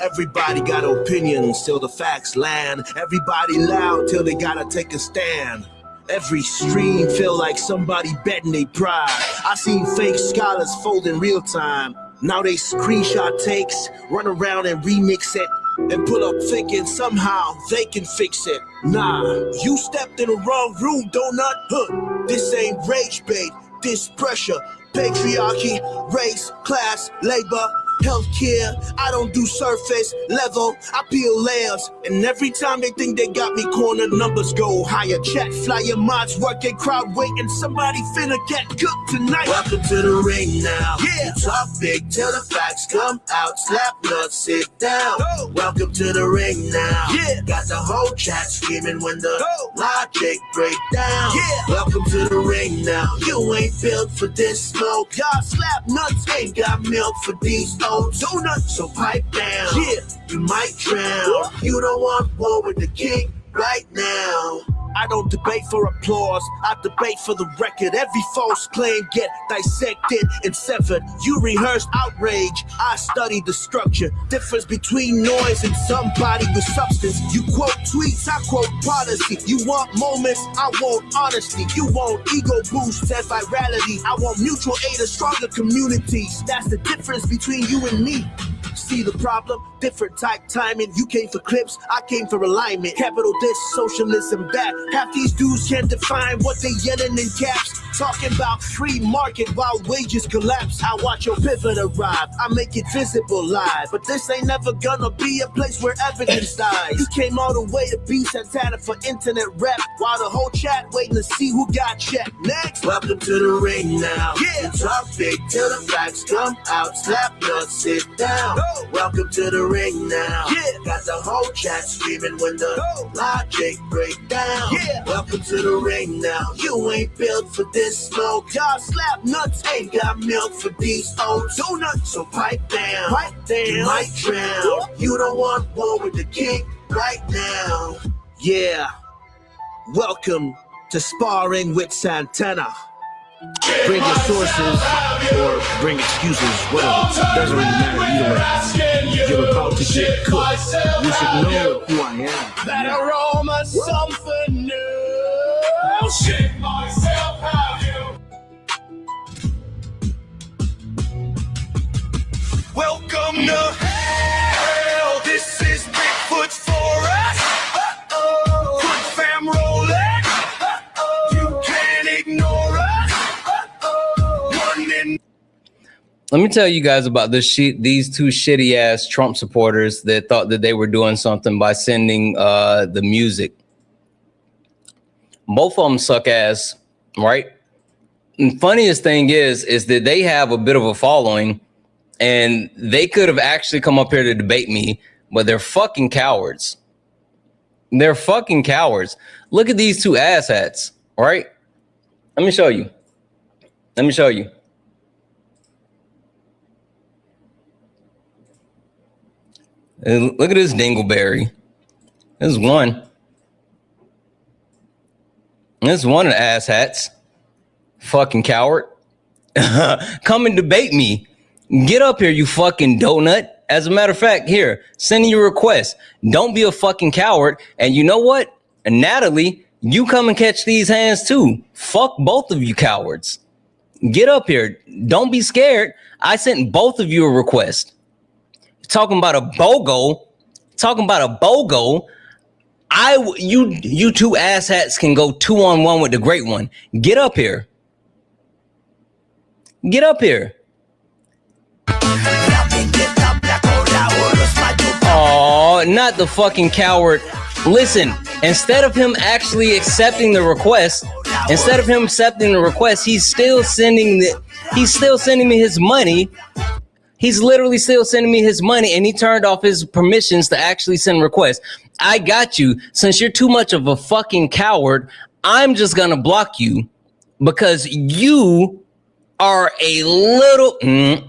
Speaker 2: Everybody got opinions till the facts land. Everybody loud till they gotta take a stand. Every stream feel like somebody betting they pride. I seen fake scholars fold in real time. Now they screenshot takes, run around and remix it, and pull up thinking somehow they can fix it. Nah, you stepped in the wrong room, donut. This ain't rage bait, this pressure. Patriarchy, race, class, labor, healthcare. I don't do surface level, I peel layers. And every time they think they got me cornered, numbers go higher. Chat flyer mods working, crowd waiting. Somebody finna get cooked tonight. Welcome to the ring now. Yeah. You talk big till the facts come out. Slap nuts, sit down. Go. Welcome to the ring now. Yeah. Got the whole chat screaming when the logic break down. Yeah. Welcome to the ring now. You ain't built for this smoke. Y'all slap nuts ain't got milk for these old donuts. So pipe down. Yeah. You might drown. You don't want war with the king right now. I don't debate for applause, I debate for the record. Every false claim get dissected and severed. You rehearsed outrage, I studied the structure. Difference between noise and somebody with substance. You quote tweets, I quote policy. You want moments, I want honesty. You want ego boosts and virality. I want mutual aid and stronger communities. That's the difference between you and me. See the problem? Different type timing. You came for clips, I came for alignment. Capital this, socialism that. Half these dudes can't define what they yelling in caps. Talking about free market while wages collapse. I watch your pivot arrive, I make it visible live. But this ain't never gonna be a place where evidence dies. You came all the way to be Santana for internet rap, while the whole chat waiting to see who got checked. Next, welcome to the ring now. Yeah. You talk big till the facts come out. Slap nuts, sit down. Go. Welcome to the ring now. Yeah. Got the whole chat screaming when the logic break down. Yeah. Welcome to the ring now. You ain't built for this smoke. Y'all slap nuts ain't got milk for these old donuts. So pipe down. Pipe down. You might drown. You don't want war with the king right now. Yeah. Welcome to Sparring with Santana. Bring your sources or bring excuses, whatever. Doesn't really matter either way. You're about to get cooked. You should know who I am. That aroma, something new. Shake myself, have you? Welcome to hell. This is Bigfoot's forest. Good fam rolling. You can't ignore us.
Speaker 1: Let me tell you guys about these two shitty ass Trump supporters that thought that they were doing something by sending the music. Both of them suck ass, right? And funniest thing is that they have a bit of a following, and they could have actually come up here to debate me, but they're fucking cowards. They're fucking cowards. Look at these two asshats, right? Let me show you. Let me show you. And look at this dingleberry. There's one. There's one of the asshats. Fucking coward. Come and debate me. Get up here, you fucking donut. As a matter of fact, here, send your request. Don't be a fucking coward. And you know what? And Natalie, you come and catch these hands too. Fuck both of you cowards. Get up here. Don't be scared. I sent both of you a request. Talking about a BOGO. Talking about a BOGO. You two asshats can go 2-on-1 with the great one. Get up here. Get up here. Oh, not the fucking coward. Listen, instead of him actually accepting the request, he's still sending me his money. He's literally still sending me his money, and he turned off his permissions to actually send requests. I got you. Since you're too much of a fucking coward, I'm just gonna block you because you are a little. Don't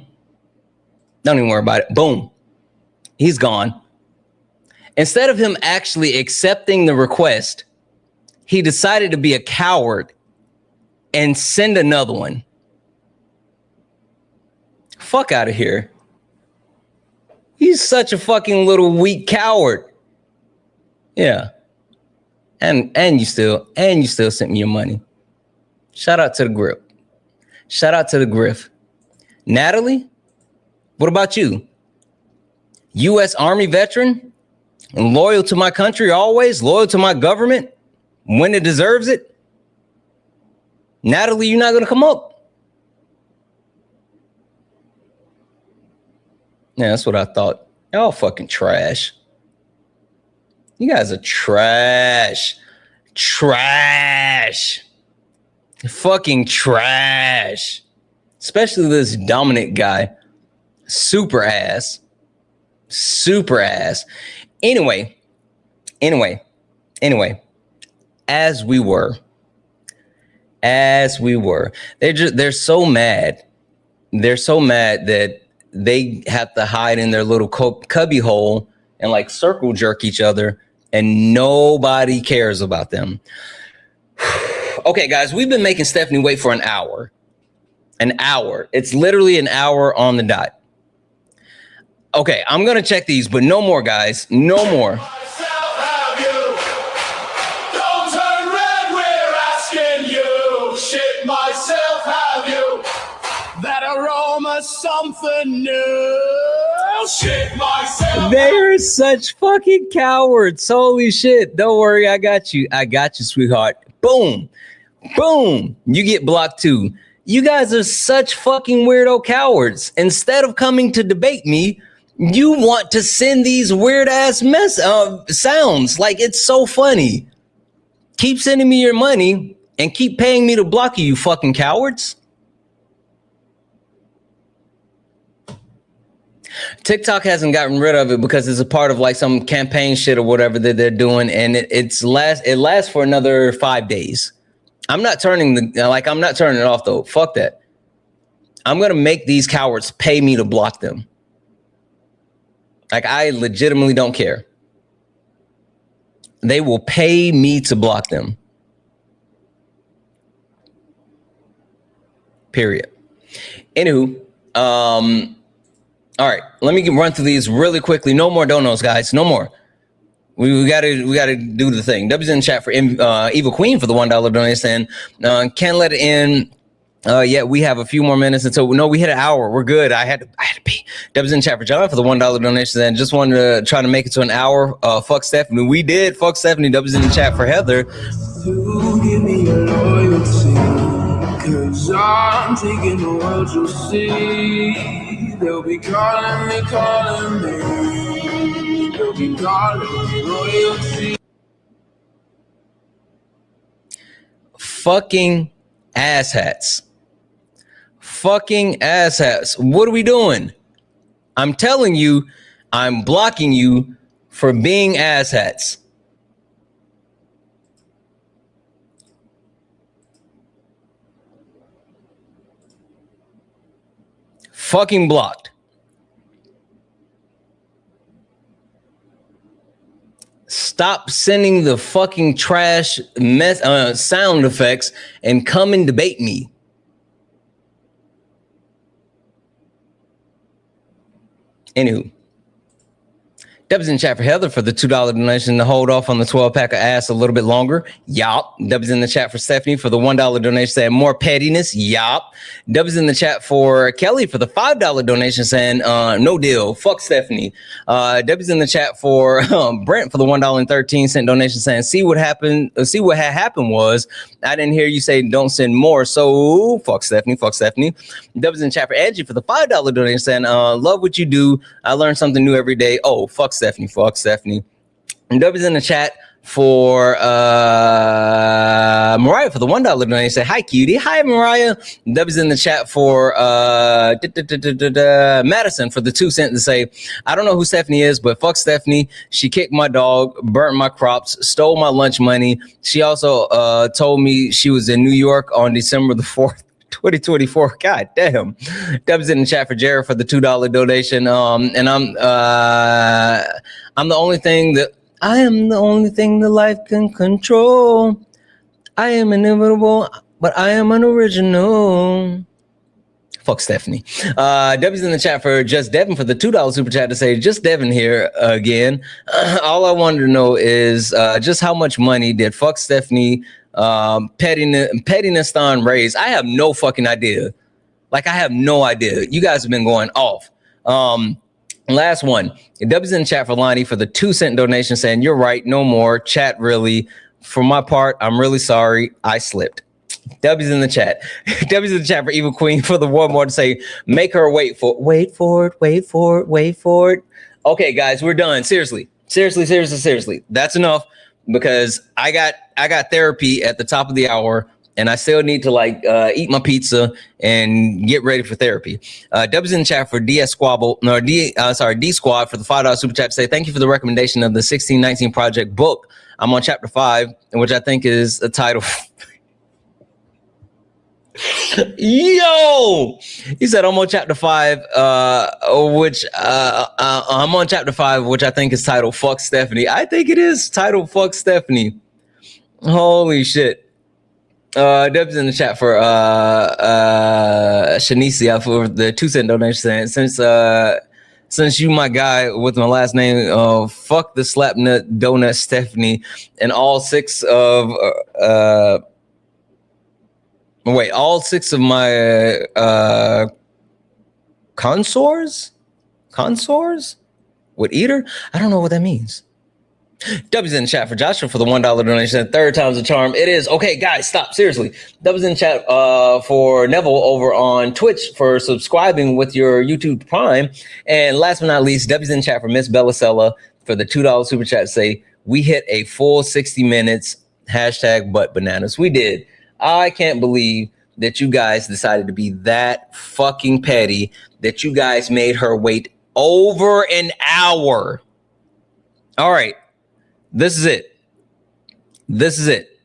Speaker 1: even worry about it. Boom. He's gone. Instead of him actually accepting the request, he decided to be a coward and send another one. Fuck out of here. He's such a fucking little weak coward. Yeah. And you still sent me your money. Shout out to the grip. Shout out to the griff. Natalie, what about you? U.S. Army veteran and loyal to my country always, loyal to my government when it deserves it. Natalie, you're not gonna come up? Yeah, that's what I thought. Y'all fucking trash. You guys are trash. Trash. Fucking trash. Especially this Dominic guy. Super ass. Super ass. Anyway. As we were. They're so mad. They're so mad that they have to hide in their little cubby hole and like circle jerk each other, and nobody cares about them. Okay, guys, we've been making Stephanie wait for an hour. An hour. It's literally an hour on the dot. Okay, I'm gonna check these, but no more, guys. No more.
Speaker 11: Something new. Shit myself.
Speaker 1: They are such fucking cowards. Holy shit. Don't worry, I got you. I got you, sweetheart. Boom. Boom. You get blocked too. You guys are such fucking weirdo cowards. Instead of coming to debate me, you want to send these weird ass sounds. Like, it's so funny. Keep sending me your money and keep paying me to block you, you fucking cowards. TikTok hasn't gotten rid of it because it's a part of like some campaign shit or whatever that they're doing, and it lasts for another 5 days. I'm not turning it off though. Fuck that. I'm gonna make these cowards pay me to block them. Like, I legitimately don't care. They will pay me to block them. Period. Anywho, all right, let me run through these really quickly. No more donos, guys. No more. We gotta do the thing. W's in the chat for Evil Queen for the $1 donation. Can't let it in. Yeah, we have a few more minutes until we hit an hour. We're good. I had to pee. W's in the chat for John for the $1 donation. And just wanted to try to make it to an hour. Fuck Stephanie. We did. Fuck Stephanie. W's in the chat for Heather.
Speaker 11: You give me your loyalty, 'cause I'm taking the world you'll see. They'll be calling me. They'll be calling me royalty.
Speaker 1: Fucking asshats. Fucking asshats. What are we doing? I'm telling you, I'm blocking you for being asshats. Fucking blocked. Stop sending the fucking trash sound effects and come and debate me. Anywho. Dubs in chat for Heather for the $2 donation to hold off on the 12-pack of ass a little bit longer. Yop. Dubs in the chat for Stephanie for the $1 donation saying more pettiness. Yop. Dubs in the chat for Kelly for the $5 donation saying no deal. Fuck Stephanie. Dubs in the chat for Brent for the $1.13 donation saying see what happened. See what had happened was I didn't hear you say don't send more. So fuck Stephanie. Fuck Stephanie. Dubs in the chat for Angie for the $5 donation saying love what you do. I learn something new every day. Oh, fuck Stephanie. Fuck Stephanie. And Dubs in the chat for Mariah for the $1 donation. Say hi, cutie. Hi, Mariah. Dubs in the chat for Madison for the 2 cents to say, I don't know who Stephanie is, but fuck Stephanie. She kicked my dog, burnt my crops, stole my lunch money. She also told me she was in New York on December the 4th. 2024. God damn. Dubs in the chat for Jared for the $2 donation. And I'm the only thing that I am the only thing that life can control. I am inevitable, but I am unoriginal. Fuck Stephanie. W's in the chat for Just Devin for the $2 super chat to say, just Devin here again. All I wanted to know is just how much money did Fuck Stephanie pettiness on raise? I have no fucking idea. Like, I have no idea. You guys have been going off. Last one. W's in the chat for Lonnie for the 2-cent donation saying, you're right, no more. Chat really. For my part, I'm really sorry. I slipped. W's in the chat. W's in the chat for Evil Queen for the one more to say, make her wait for it. Okay, guys, we're done. Seriously. That's enough, because I got therapy at the top of the hour, and I still need to eat my pizza and get ready for therapy. W's in the chat for D Squad for the $5 super chat to say, thank you for the recommendation of the 1619 Project book. I'm on chapter 5, which I think is the title. Yo, he said I'm on chapter 5, which I'm on chapter 5, which I think is titled Fuck Stephanie. I think it is titled Fuck Stephanie. Holy shit. Deb's in the chat for Shanicia for the 2-cent donation saying, since you my guy with my last name, fuck the slapnut donut Stephanie and all 6 of all 6 of my consors would eat her? I don't know what that means. W's in the chat for Joshua for the $1 donation. 3rd time's a charm. It is. Okay, guys, stop. Seriously. W's in the chat for Neville over on Twitch for subscribing with your YouTube Prime. And last but not least, W's in the chat for Miss Bellicella for the $2 super chat to say, we hit a full 60 minutes. #butt bananas. We did. I can't believe that you guys decided to be that fucking petty that you guys made her wait over an hour. All right. This is it.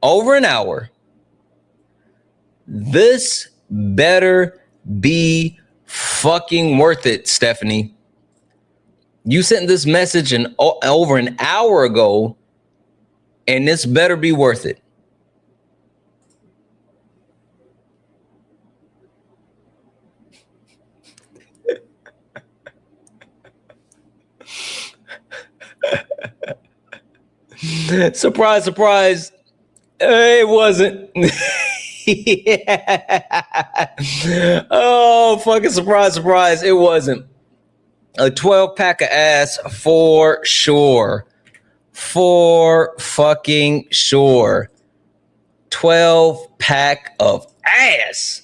Speaker 1: Over an hour. This better be fucking worth it, Stephanie. You sent this message over an hour ago, and this better be worth it. Surprise, surprise. It wasn't. Oh, fucking surprise, surprise. It wasn't. A 12-pack of ass for sure. For fucking sure. 12-pack of ass.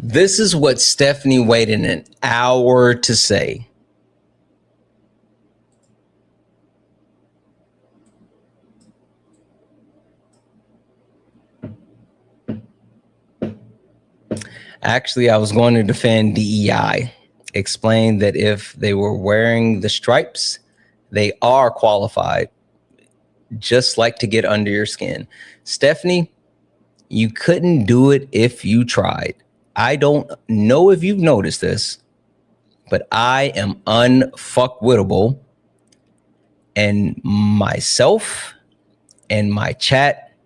Speaker 1: This is what Stephanie waited an hour to say. Actually, I was going to defend DEI. Explain that if they were wearing the stripes, they are qualified, just like to get under your skin. Stephanie, you couldn't do it if you tried. I don't know if you've noticed this, but I am unfuckwittable, and myself and my chat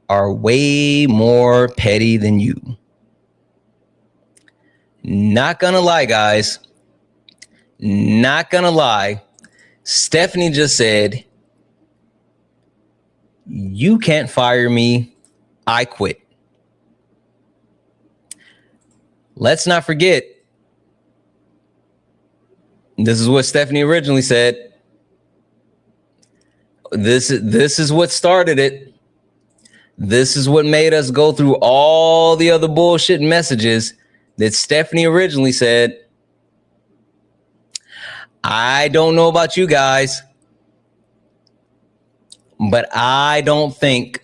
Speaker 1: are way more petty than you. Not gonna lie, guys. Not gonna lie. Stephanie just said, you can't fire me. I quit. Let's not forget, this is what Stephanie originally said. This is what started it. This is what made us go through all the other bullshit messages that Stephanie originally said. I don't know about you guys, but I don't think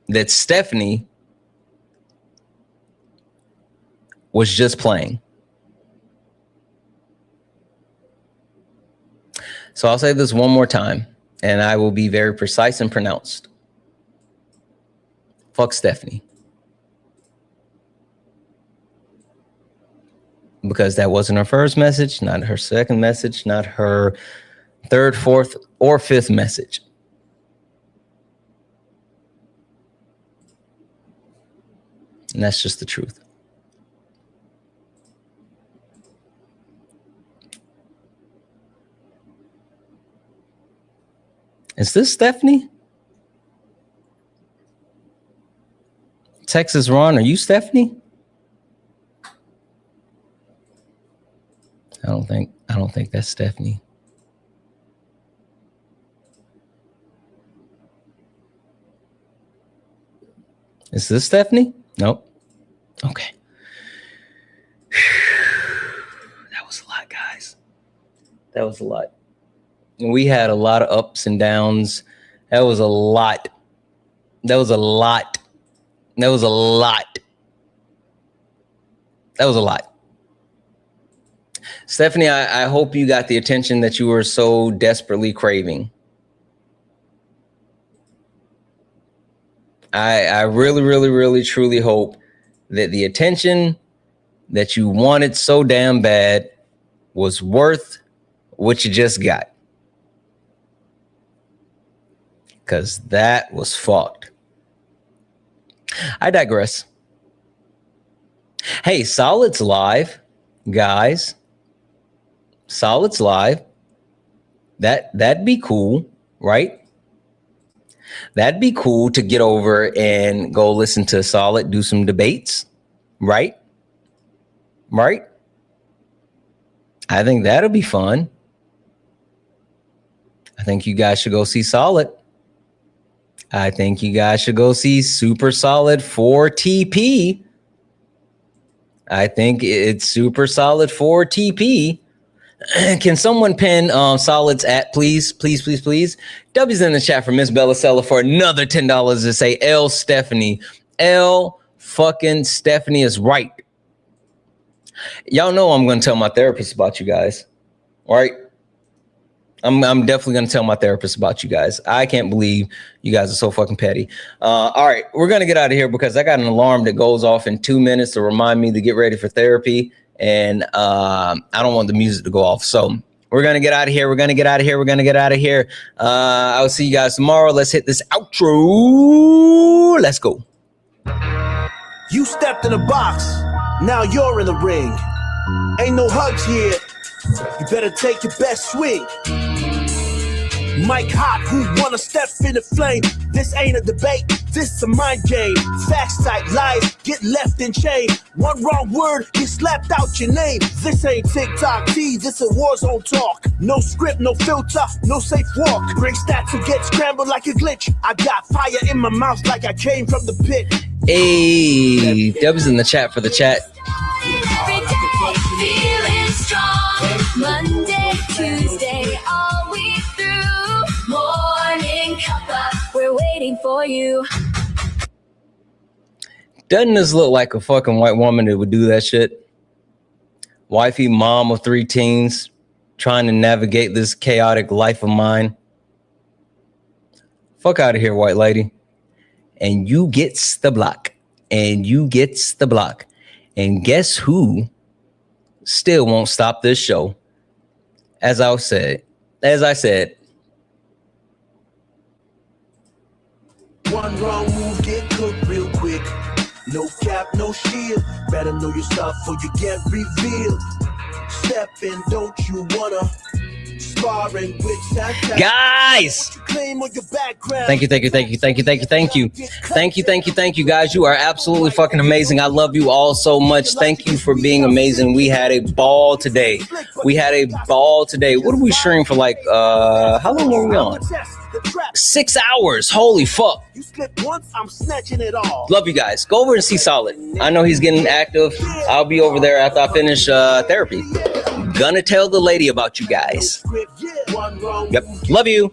Speaker 1: that Stephanie was just playing. So I'll say this one more time, and I will be very precise and pronounced. Fuck Stephanie. Because that wasn't her first message, not her second message, not her third, fourth, or fifth message. And that's just the truth. Is this Stephanie? Texas Ron, are you Stephanie? I don't think that's Stephanie. Is this Stephanie? Nope. Okay. That was a lot, guys. That was a lot. We had a lot of ups and downs. That was a lot. That was a lot. That was a lot. That was a lot. Stephanie, I hope you got the attention that you were so desperately craving. I really, really, really, truly hope that the attention that you wanted so damn bad was worth what you just got. Because that was fucked. I digress. Hey, Solid's live, guys. Solid's live. That'd be cool, right? That'd be cool to get over and go listen to Solid do some debates, right? Right? I think that'll be fun. I think you guys should go see Solid. I think you guys should go see Super Solid 4 TP. I think it's Super Solid 4 TP. Can someone pin Solid's at, please? Please, please, please. W's in the chat for Miss Bellicella for another $10 to say L Stephanie. L fucking Stephanie is right. Y'all know I'm going to tell my therapist about you guys, right? I'm definitely going to tell my therapist about you guys. I can't believe you guys are so fucking petty. All right, we're going to get out of here because I got an alarm that goes off in 2 minutes to remind me to get ready for therapy. And I don't want the music to go off. So we're going to get out of here. We're going to get out of here. We're going to get out of here. I'll see you guys tomorrow. Let's hit this outro. Let's go.
Speaker 2: You stepped in the box. Now you're in the ring. Ain't no hugs here. You better take your best swing. Mike Hot, who wanna step in the flame? This ain't a debate, this a mind game. Facts type lies, get left in chain. One wrong word, get slapped out your name. This ain't TikTok T, this a war zone talk. No script, no filter, no safe walk. Bring stats to get scrambled like a glitch. I got fire in my mouth like I came from the pit.
Speaker 1: Hey, Dubs in the chat for the chat.
Speaker 14: Every day, feeling strong. Monday, Tuesday, all week through. Morning cuppa, we're waiting for you.
Speaker 1: Doesn't this look like a fucking white woman that would do that shit? Wifey, mom of 3 teens, trying to navigate this chaotic life of mine. Fuck out of here, white lady. And you gets the block. And you gets the block. And guess who still won't stop this show? As I said,
Speaker 2: one wrong move, get cooked real quick. No cap, no shield. Better know your stuff or you get revealed. Step in, don't you wanna? Sparring with Santana.
Speaker 1: Guys! Thank you, guys. You are absolutely fucking amazing. I love you all so much. Thank you for being amazing. We had a ball today. What did we stream for, like, how long were we on? 6 hours. Holy fuck.
Speaker 2: You slip once, I'm snatching it all.
Speaker 1: Love you guys. Go over and see Solid. I know he's getting active. I'll be over there after I finish therapy. Gonna tell the lady about you guys. Yep. Love you.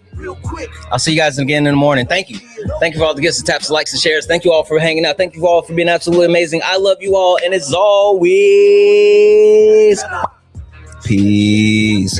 Speaker 1: I'll see you guys again in the morning. Thank you. Thank you for all the gifts, the taps, the likes, and shares. Thank you all for hanging out. Thank you all for being absolutely amazing. I love you all, and as always, peace.